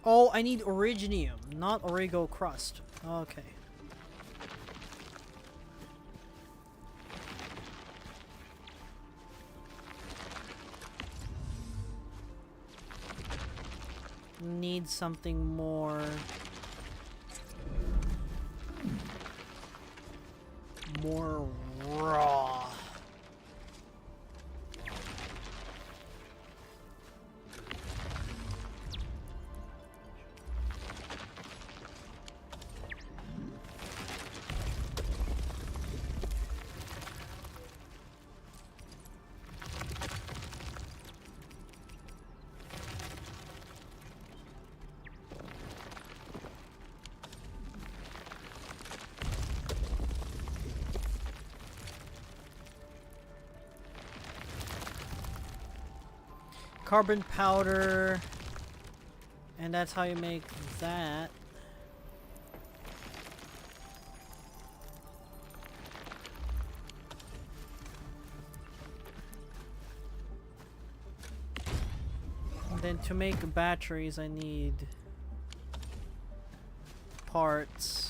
[SPEAKER 1] Oh, I need originium, not origo crust. Okay. Need something more raw. Carbon powder, and that's how you make that. And then to make batteries, I need parts.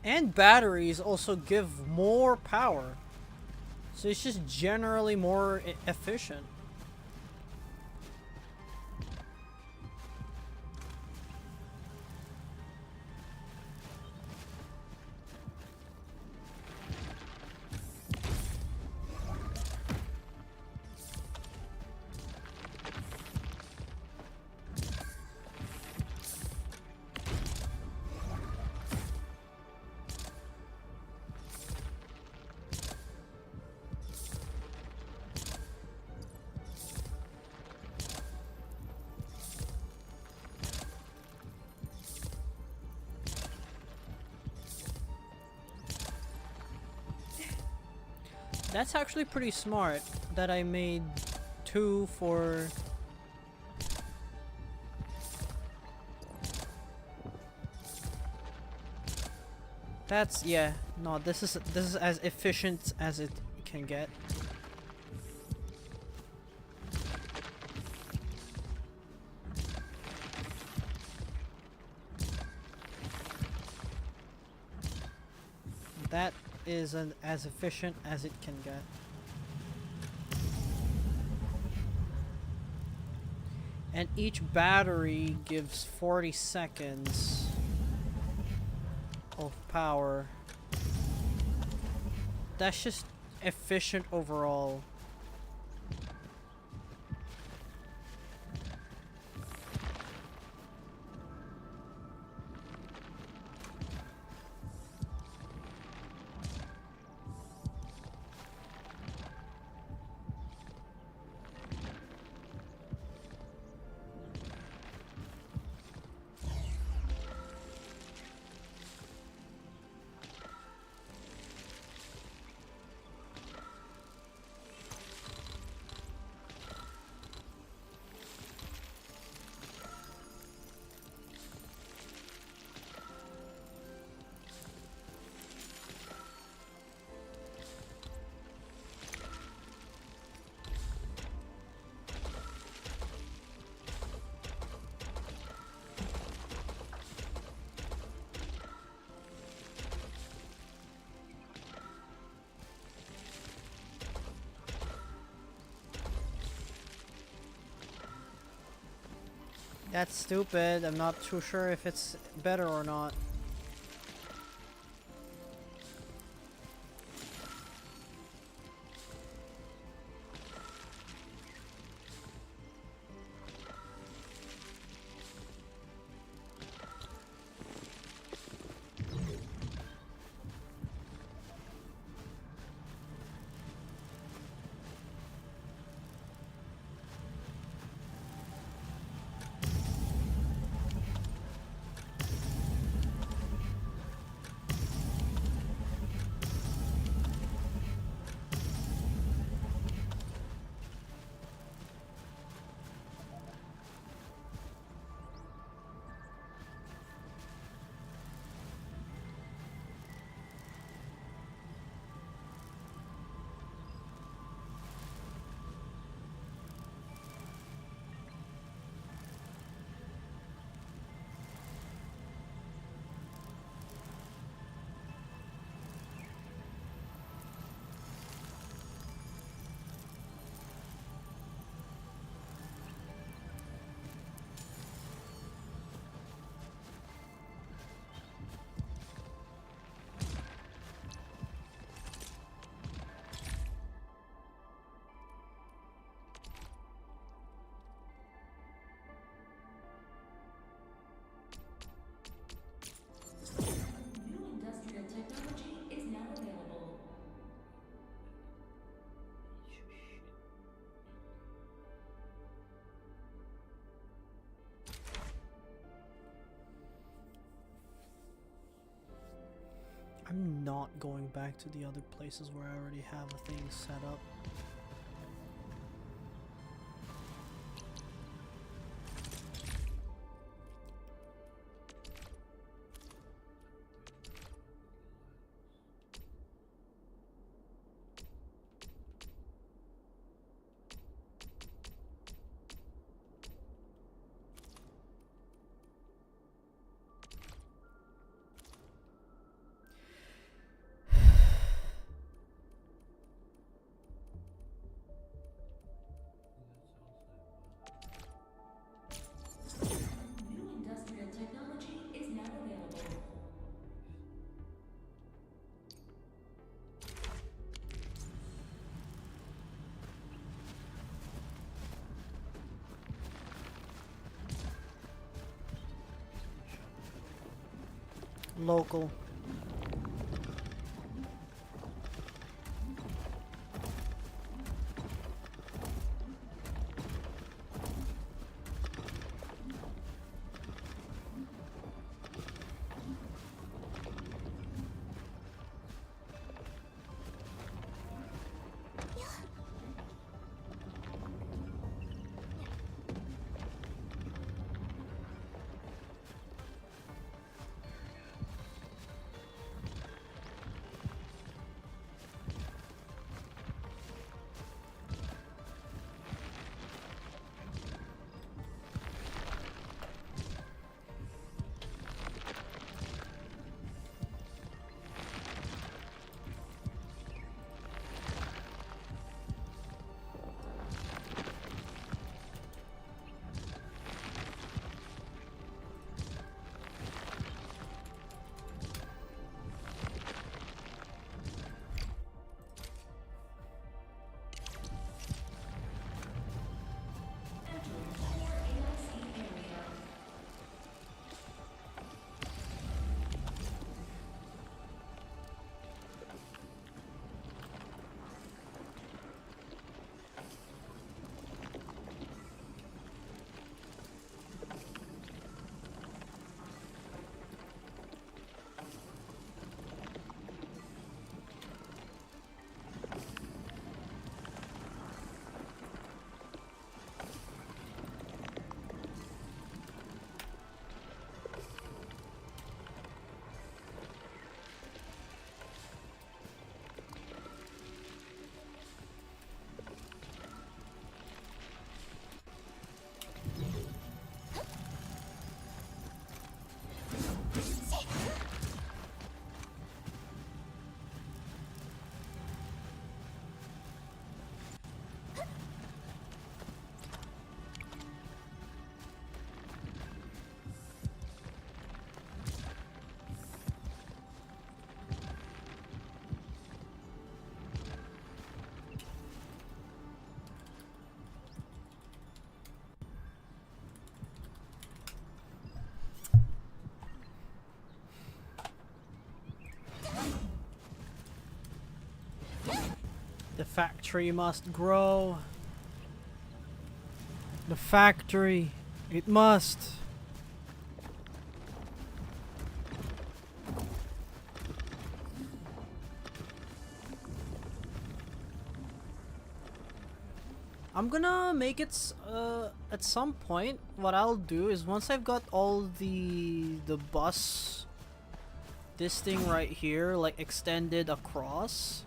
[SPEAKER 1] And batteries also give more power. So it's just generally more efficient. That's actually pretty smart that I made 2 for... That's, yeah, no, this is as efficient as it can get. That is as efficient as it can get. And each battery gives 40 seconds of power. That's just efficient overall. That's stupid. I'm not too sure if it's better or not. I'm not going back to the other places where I already have a thing set up. local. The factory must grow. The factory, it must. I'm gonna make it at some point. What I'll do is once I've got all the bus, this thing right here, like extended across,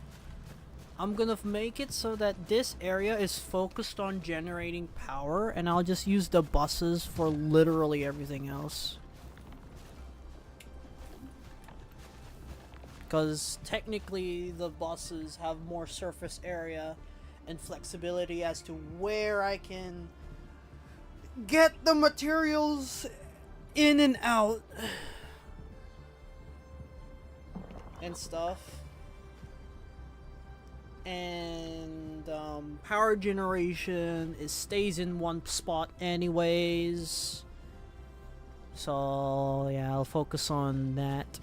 [SPEAKER 1] I'm gonna make it so that this area is focused on generating power, and I'll just use the buses for literally everything else. Because technically the buses have more surface area and flexibility as to where I can get the materials in and out and stuff. And power generation stays in one spot anyways, so yeah, I'll focus on that.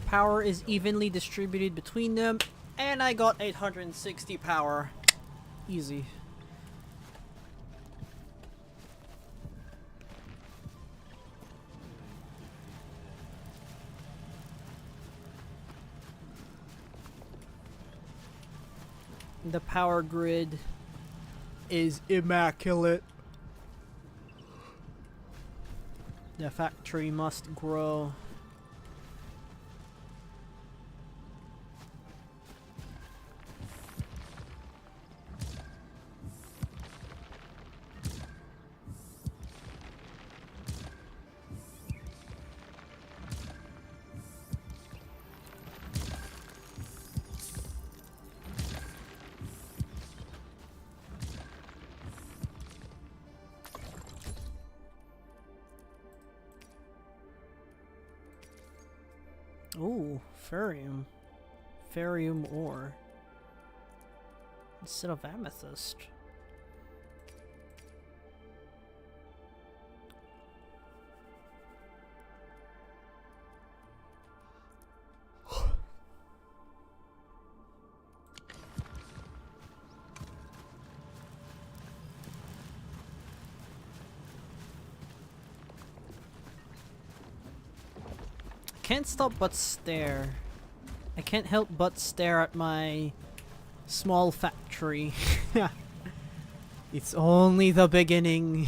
[SPEAKER 1] Power is evenly distributed between them, and I got 860 power. Easy. The power grid is immaculate. The factory must grow. Ooh, ferrium. Ferrium ore. Instead of amethyst. Can't stop but stare. I can't help but stare at my small factory. It's only the beginning.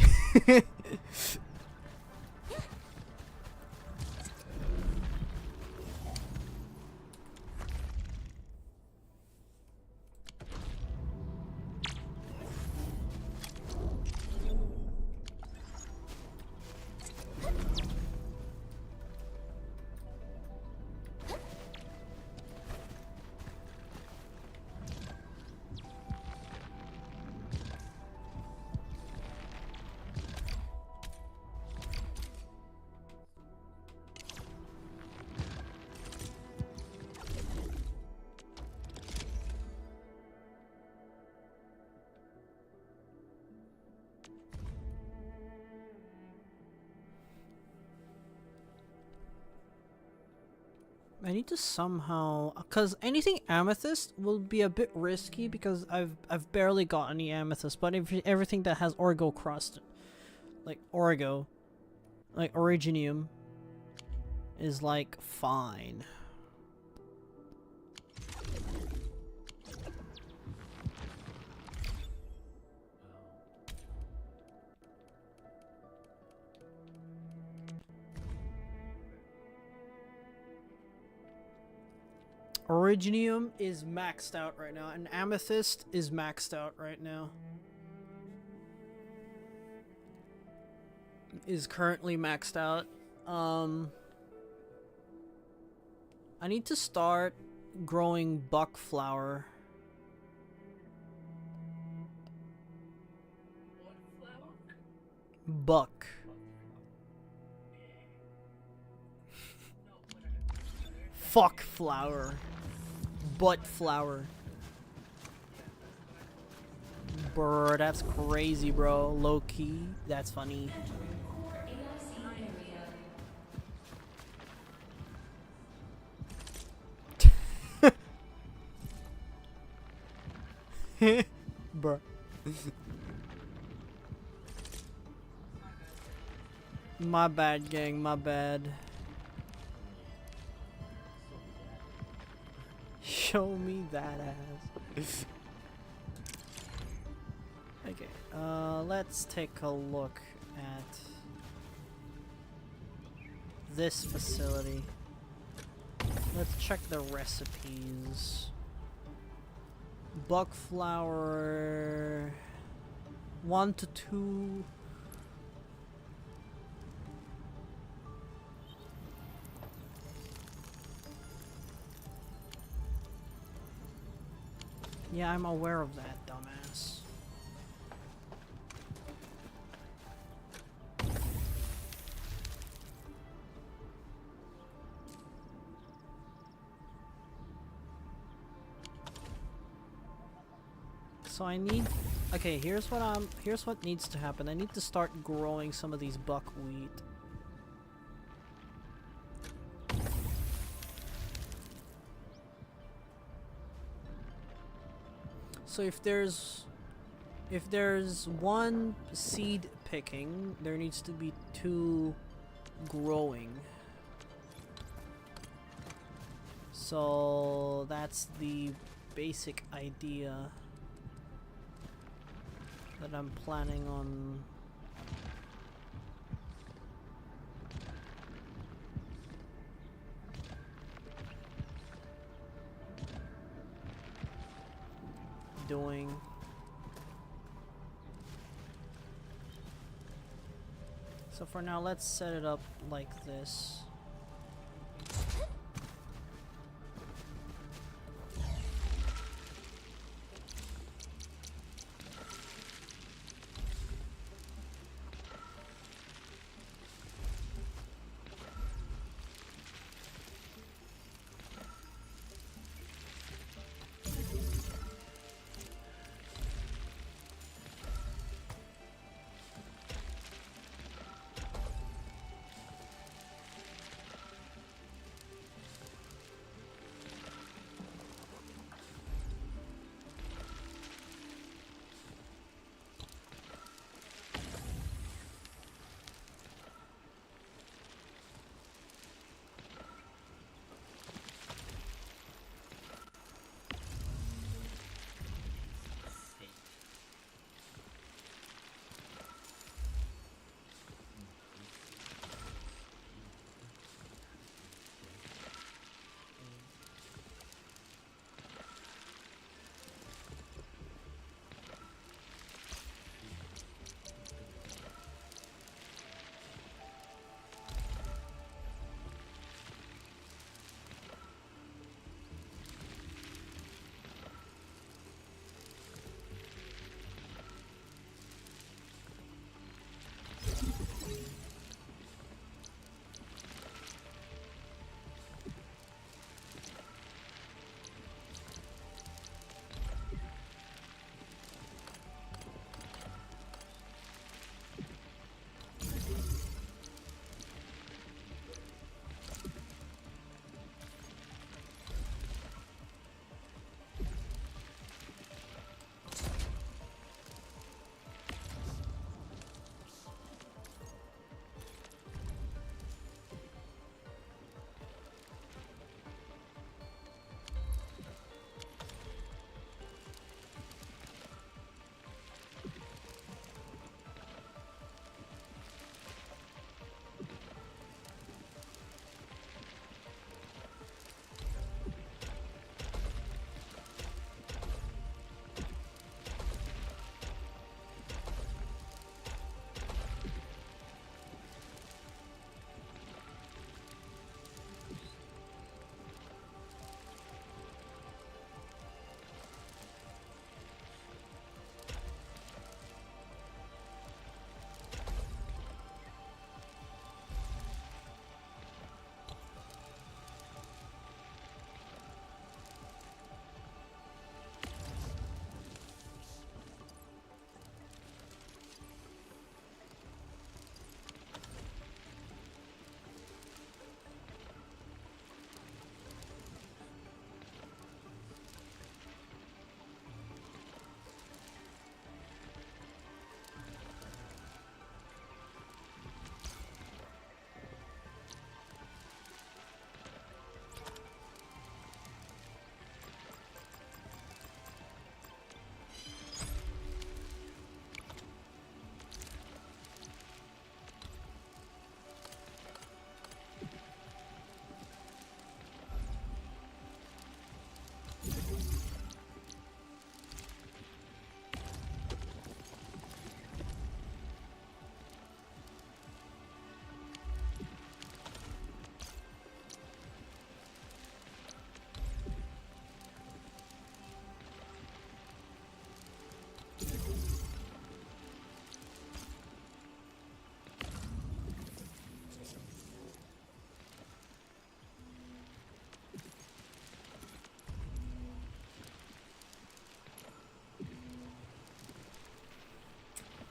[SPEAKER 1] I need to somehow, cause anything amethyst will be a bit risky because I've barely got any amethyst, but everything that has orgo crust, like originium, is like fine. Originium is maxed out right now, and amethyst is maxed out right now. Is currently maxed out. I need to start growing buck flower.
[SPEAKER 3] What flower?
[SPEAKER 1] Buck. Fuck flower. Butt flower. Brr, that's crazy, bro. Low key. That's funny. Bruh. My bad, gang. My bad. Show me that ass. Okay, let's take a look at this facility. Let's check the recipes. Buck flower 1 to 2. Yeah, I'm aware of that, dumbass. So I need, okay, here's what needs to happen. I need to start growing some of these buckwheat. So if there's one seed picking, there needs to be 2 growing. So that's the basic idea that I'm planning on. Doing. So for now, let's set it up like this.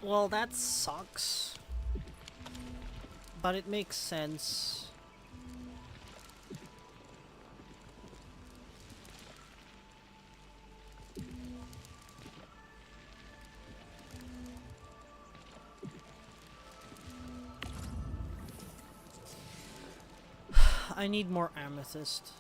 [SPEAKER 1] Well, that sucks. But it makes sense. I need more amethyst.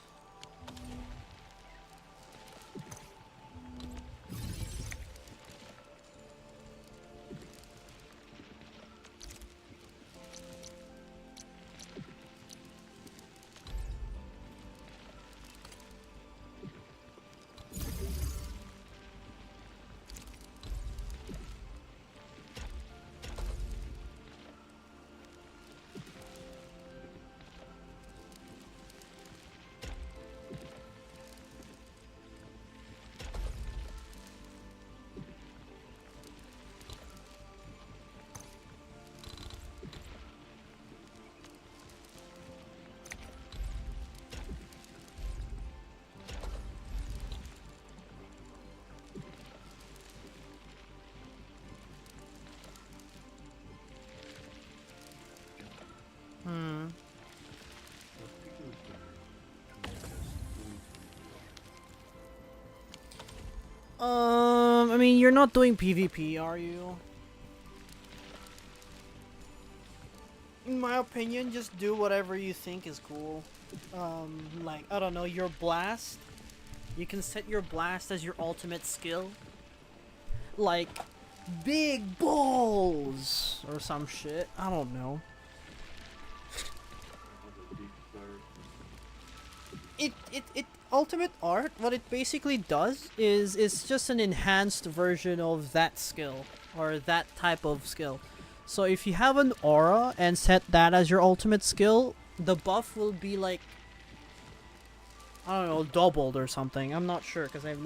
[SPEAKER 1] I mean, you're not doing PvP, are you? In my opinion, just do whatever you think is cool. Like, I don't know, your blast. You can set your blast as your ultimate skill. Like, big balls! Or some shit. I don't know. It ultimate art, what it basically does is it's just an enhanced version of that skill or that type of skill. So if you have an aura and set that as your ultimate skill, the buff will be like, I don't know, doubled or something. I'm not sure because I've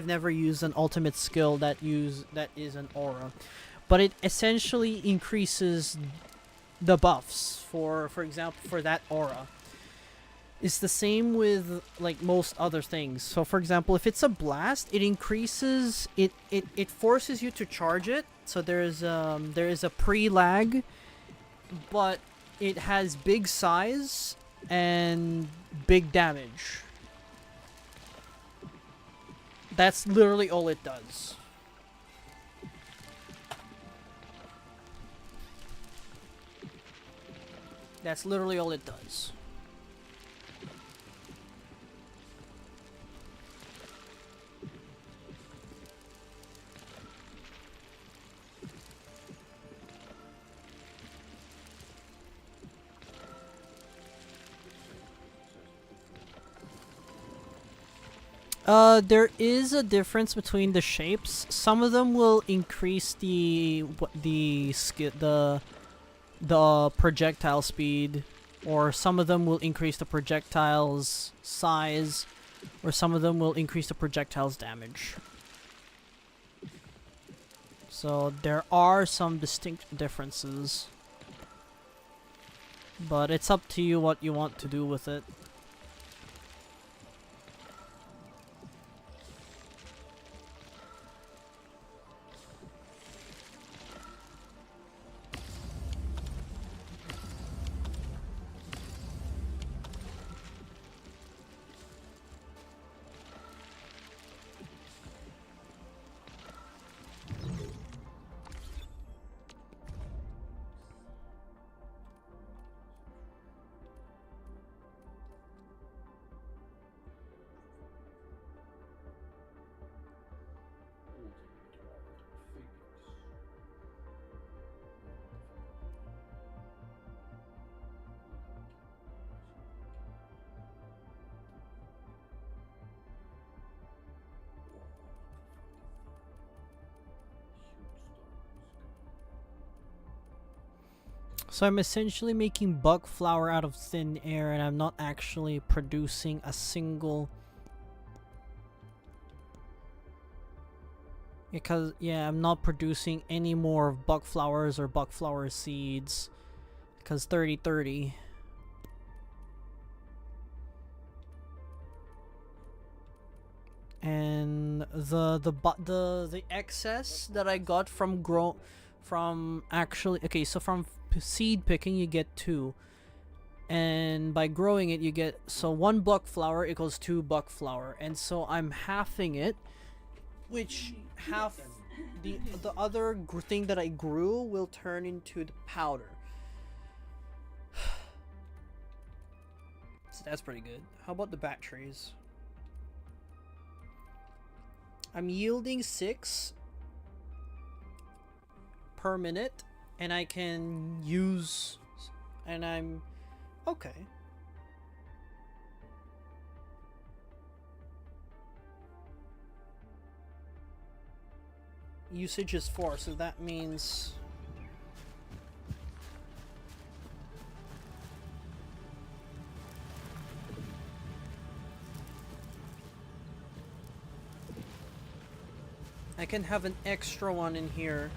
[SPEAKER 1] never used an ultimate skill that is an aura. But it essentially increases the buffs for example for that aura. It's the same with like most other things. So for example, if it's a blast, it increases it forces you to charge it. So there is a pre-lag, but it has big size and big damage. That's literally all it does. That's literally all it does. There is a difference between the shapes. Some of them will increase the projectile speed, or some of them will increase the projectile's size, or some of them will increase the projectile's damage. So there are some distinct differences, but it's up to you what you want to do with it. So I'm essentially making bug flower out of thin air, and I'm not actually producing a single... Because, yeah, I'm not producing any more bug flowers or bug flower seeds. Because 30-30. And the excess that I got from from seed picking you get 2, and by growing it you get, so 1 buck flower equals 2 buck flower, and so I'm halving it, which half the other thing that I grew will turn into the powder. So that's pretty good. How about the batteries? I'm yielding 6 per minute, and I can use, and I'm okay. Usage is 4, so that means I can have an extra one in here,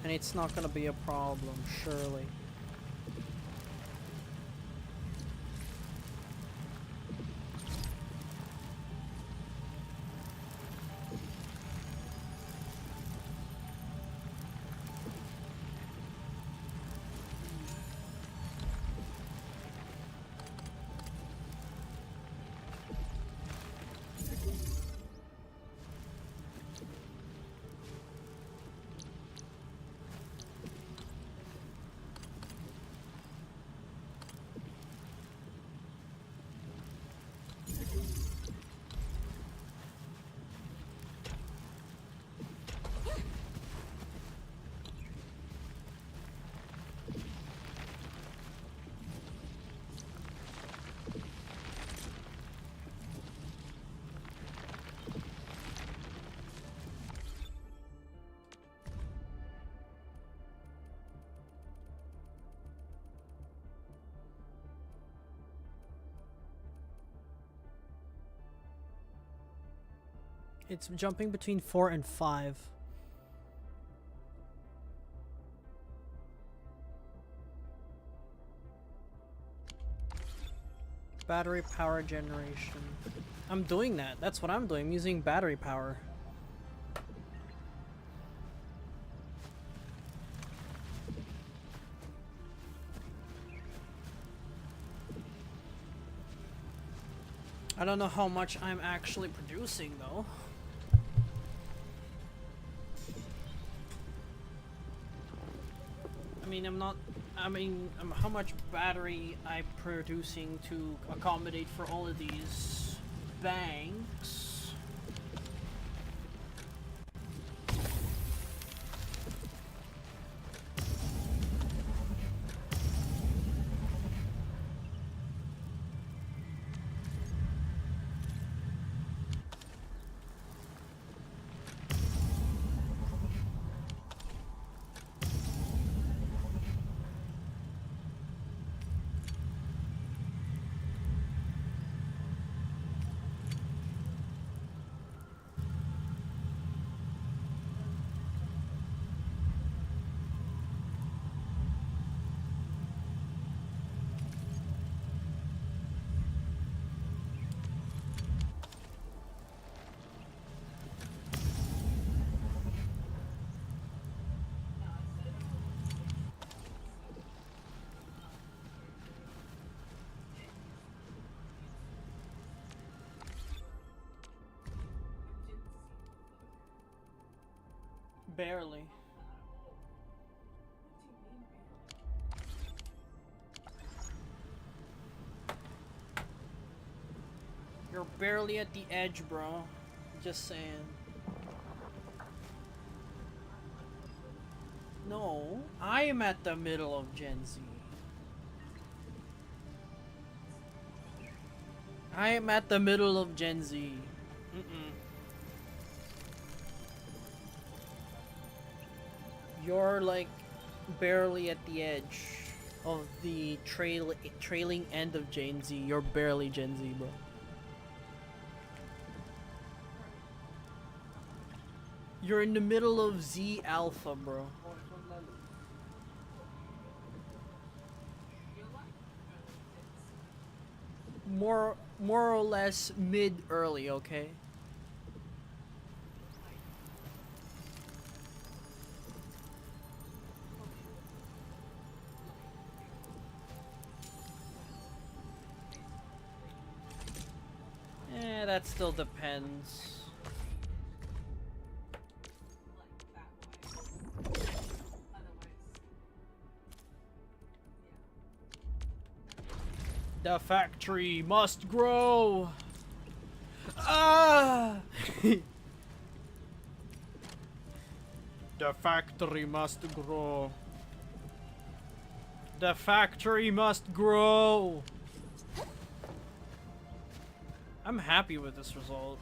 [SPEAKER 1] and it's not gonna be a problem, surely. It's jumping between 4 and 5. Battery power generation. I'm doing that. That's what I'm doing. I'm using battery power. I don't know how much I'm actually producing though. How much battery I'm producing to accommodate for all of these banks. Barely. You're barely at the edge, bro. Just saying. No, I am at the middle of Gen Z. I am at the middle of Gen Z. You're like barely at the edge of the trailing end of Gen Z. You're barely Gen Z, bro. You're in the middle of Z Alpha, bro. More or less mid early, okay? that still depends. The factory must grow. Ah! The factory must grow. The factory must grow. I'm happy with this result.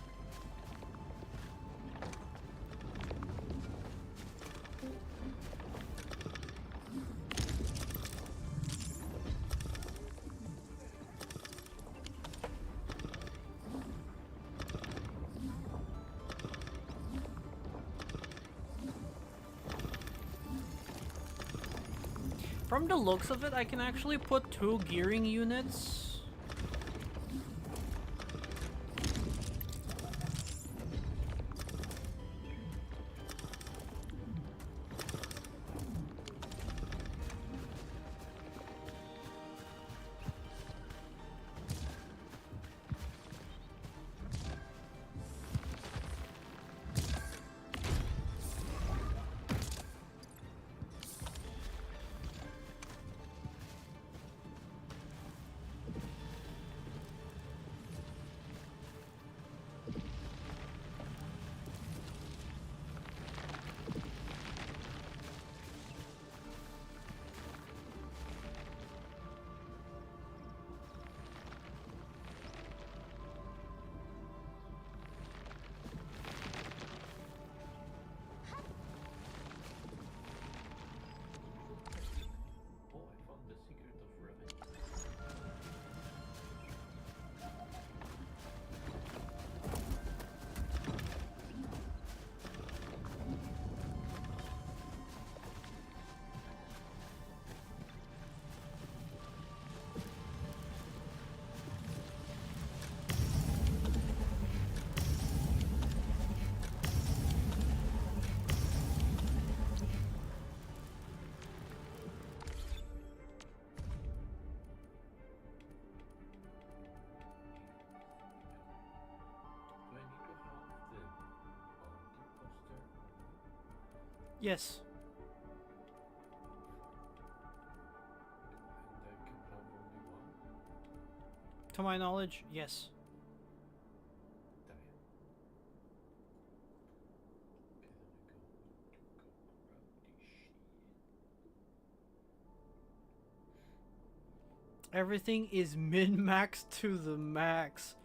[SPEAKER 1] From the looks of it, I can actually put 2 gearing units. Yes. To my knowledge, yes. Everything is min-max to the max.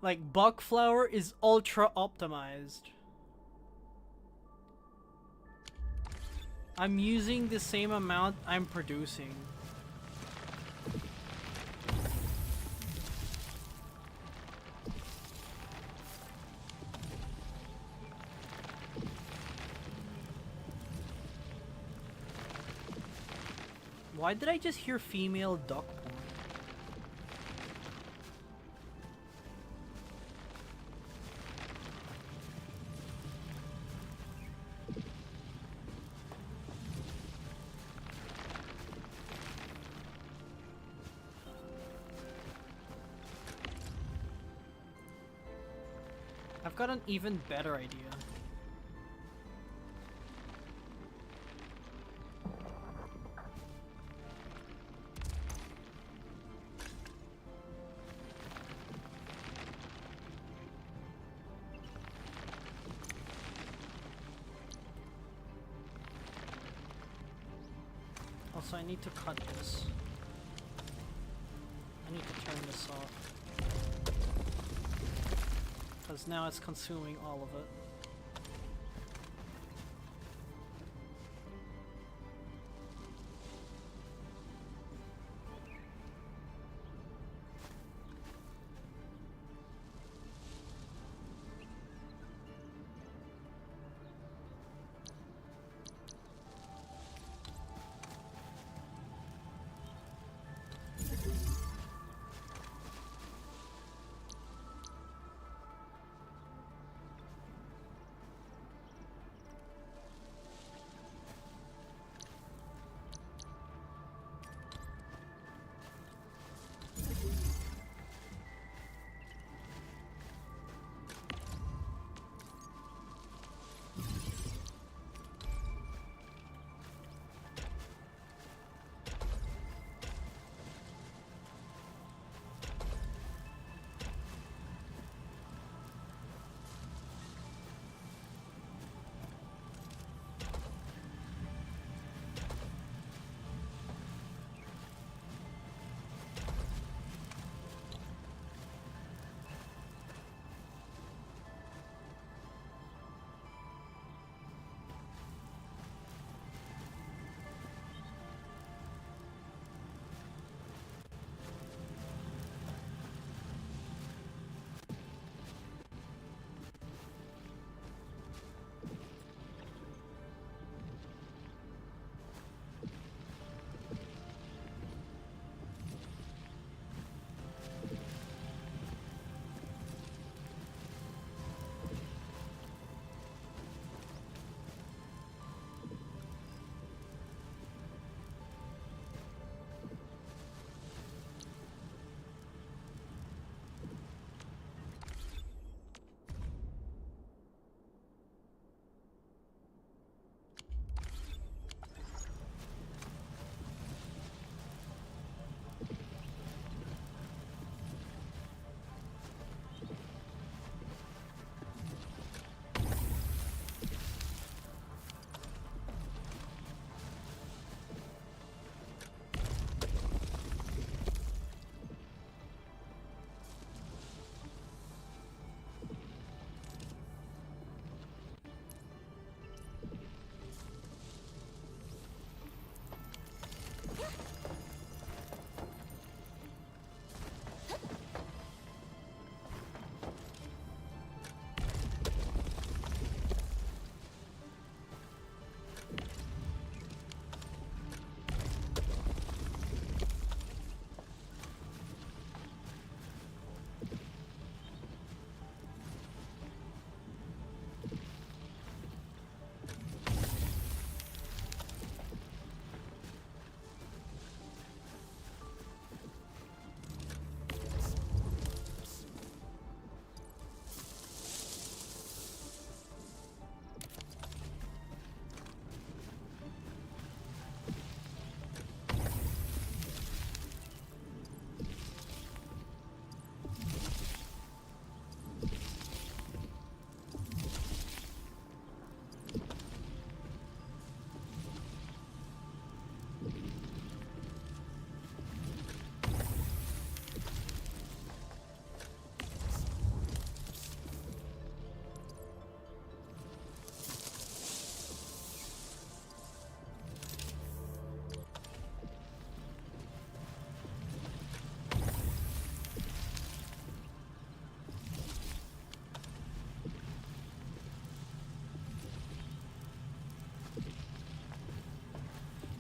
[SPEAKER 1] Like, buck flour is ultra optimized. I'm using the same amount I'm producing. Why did I just hear female duck porn? I've got an even better idea. Also, I need to cut this. I need to turn this off. Because now it's consuming all of it.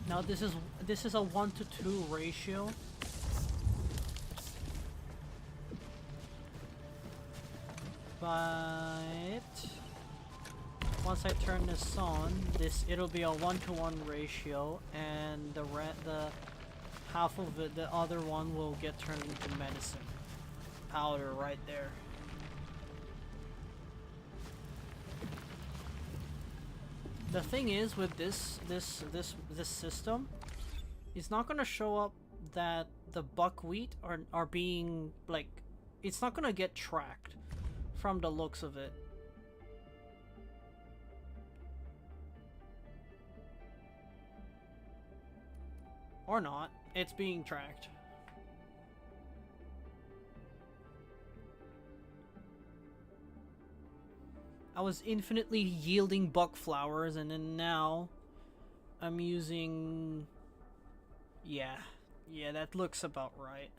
[SPEAKER 1] Now this is a 1-to-2 ratio. But once I turn this on, it'll be a 1-to-1 ratio, and the half of it, the other one will get turned into medicine powder right there. The thing is with this system, it's not gonna show up that the buckwheat are being like, it's not gonna get tracked from the looks of it. Or not, it's being tracked. I was infinitely yielding buck flowers, and then now I'm using... Yeah, that looks about right.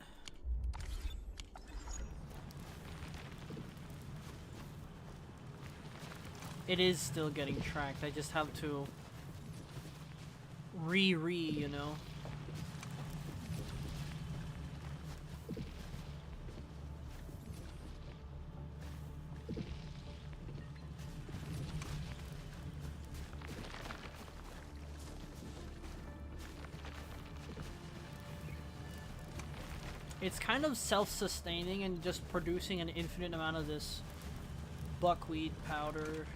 [SPEAKER 1] It is still getting tracked. I just have to you know. It's kind of self-sustaining and just producing an infinite amount of this buckwheat powder.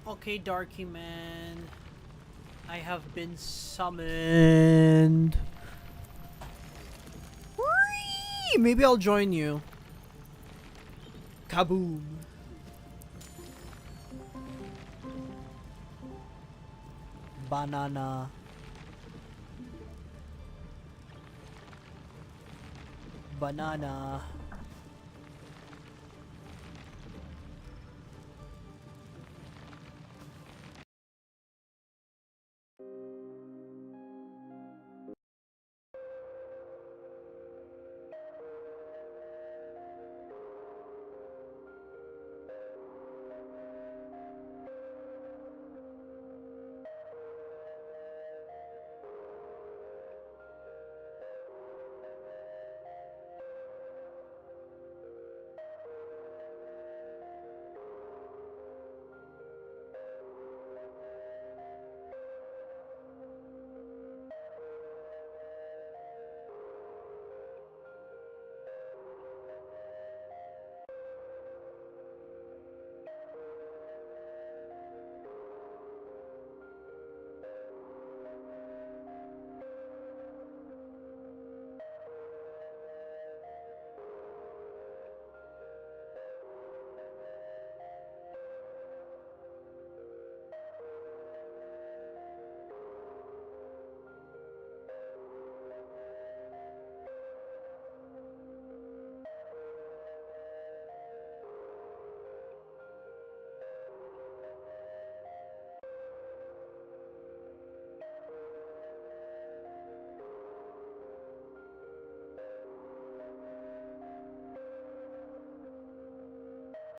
[SPEAKER 1] Okay, Darky Man. I have been summoned. Whee! Maybe I'll join you. Kaboom. Banana. Banana.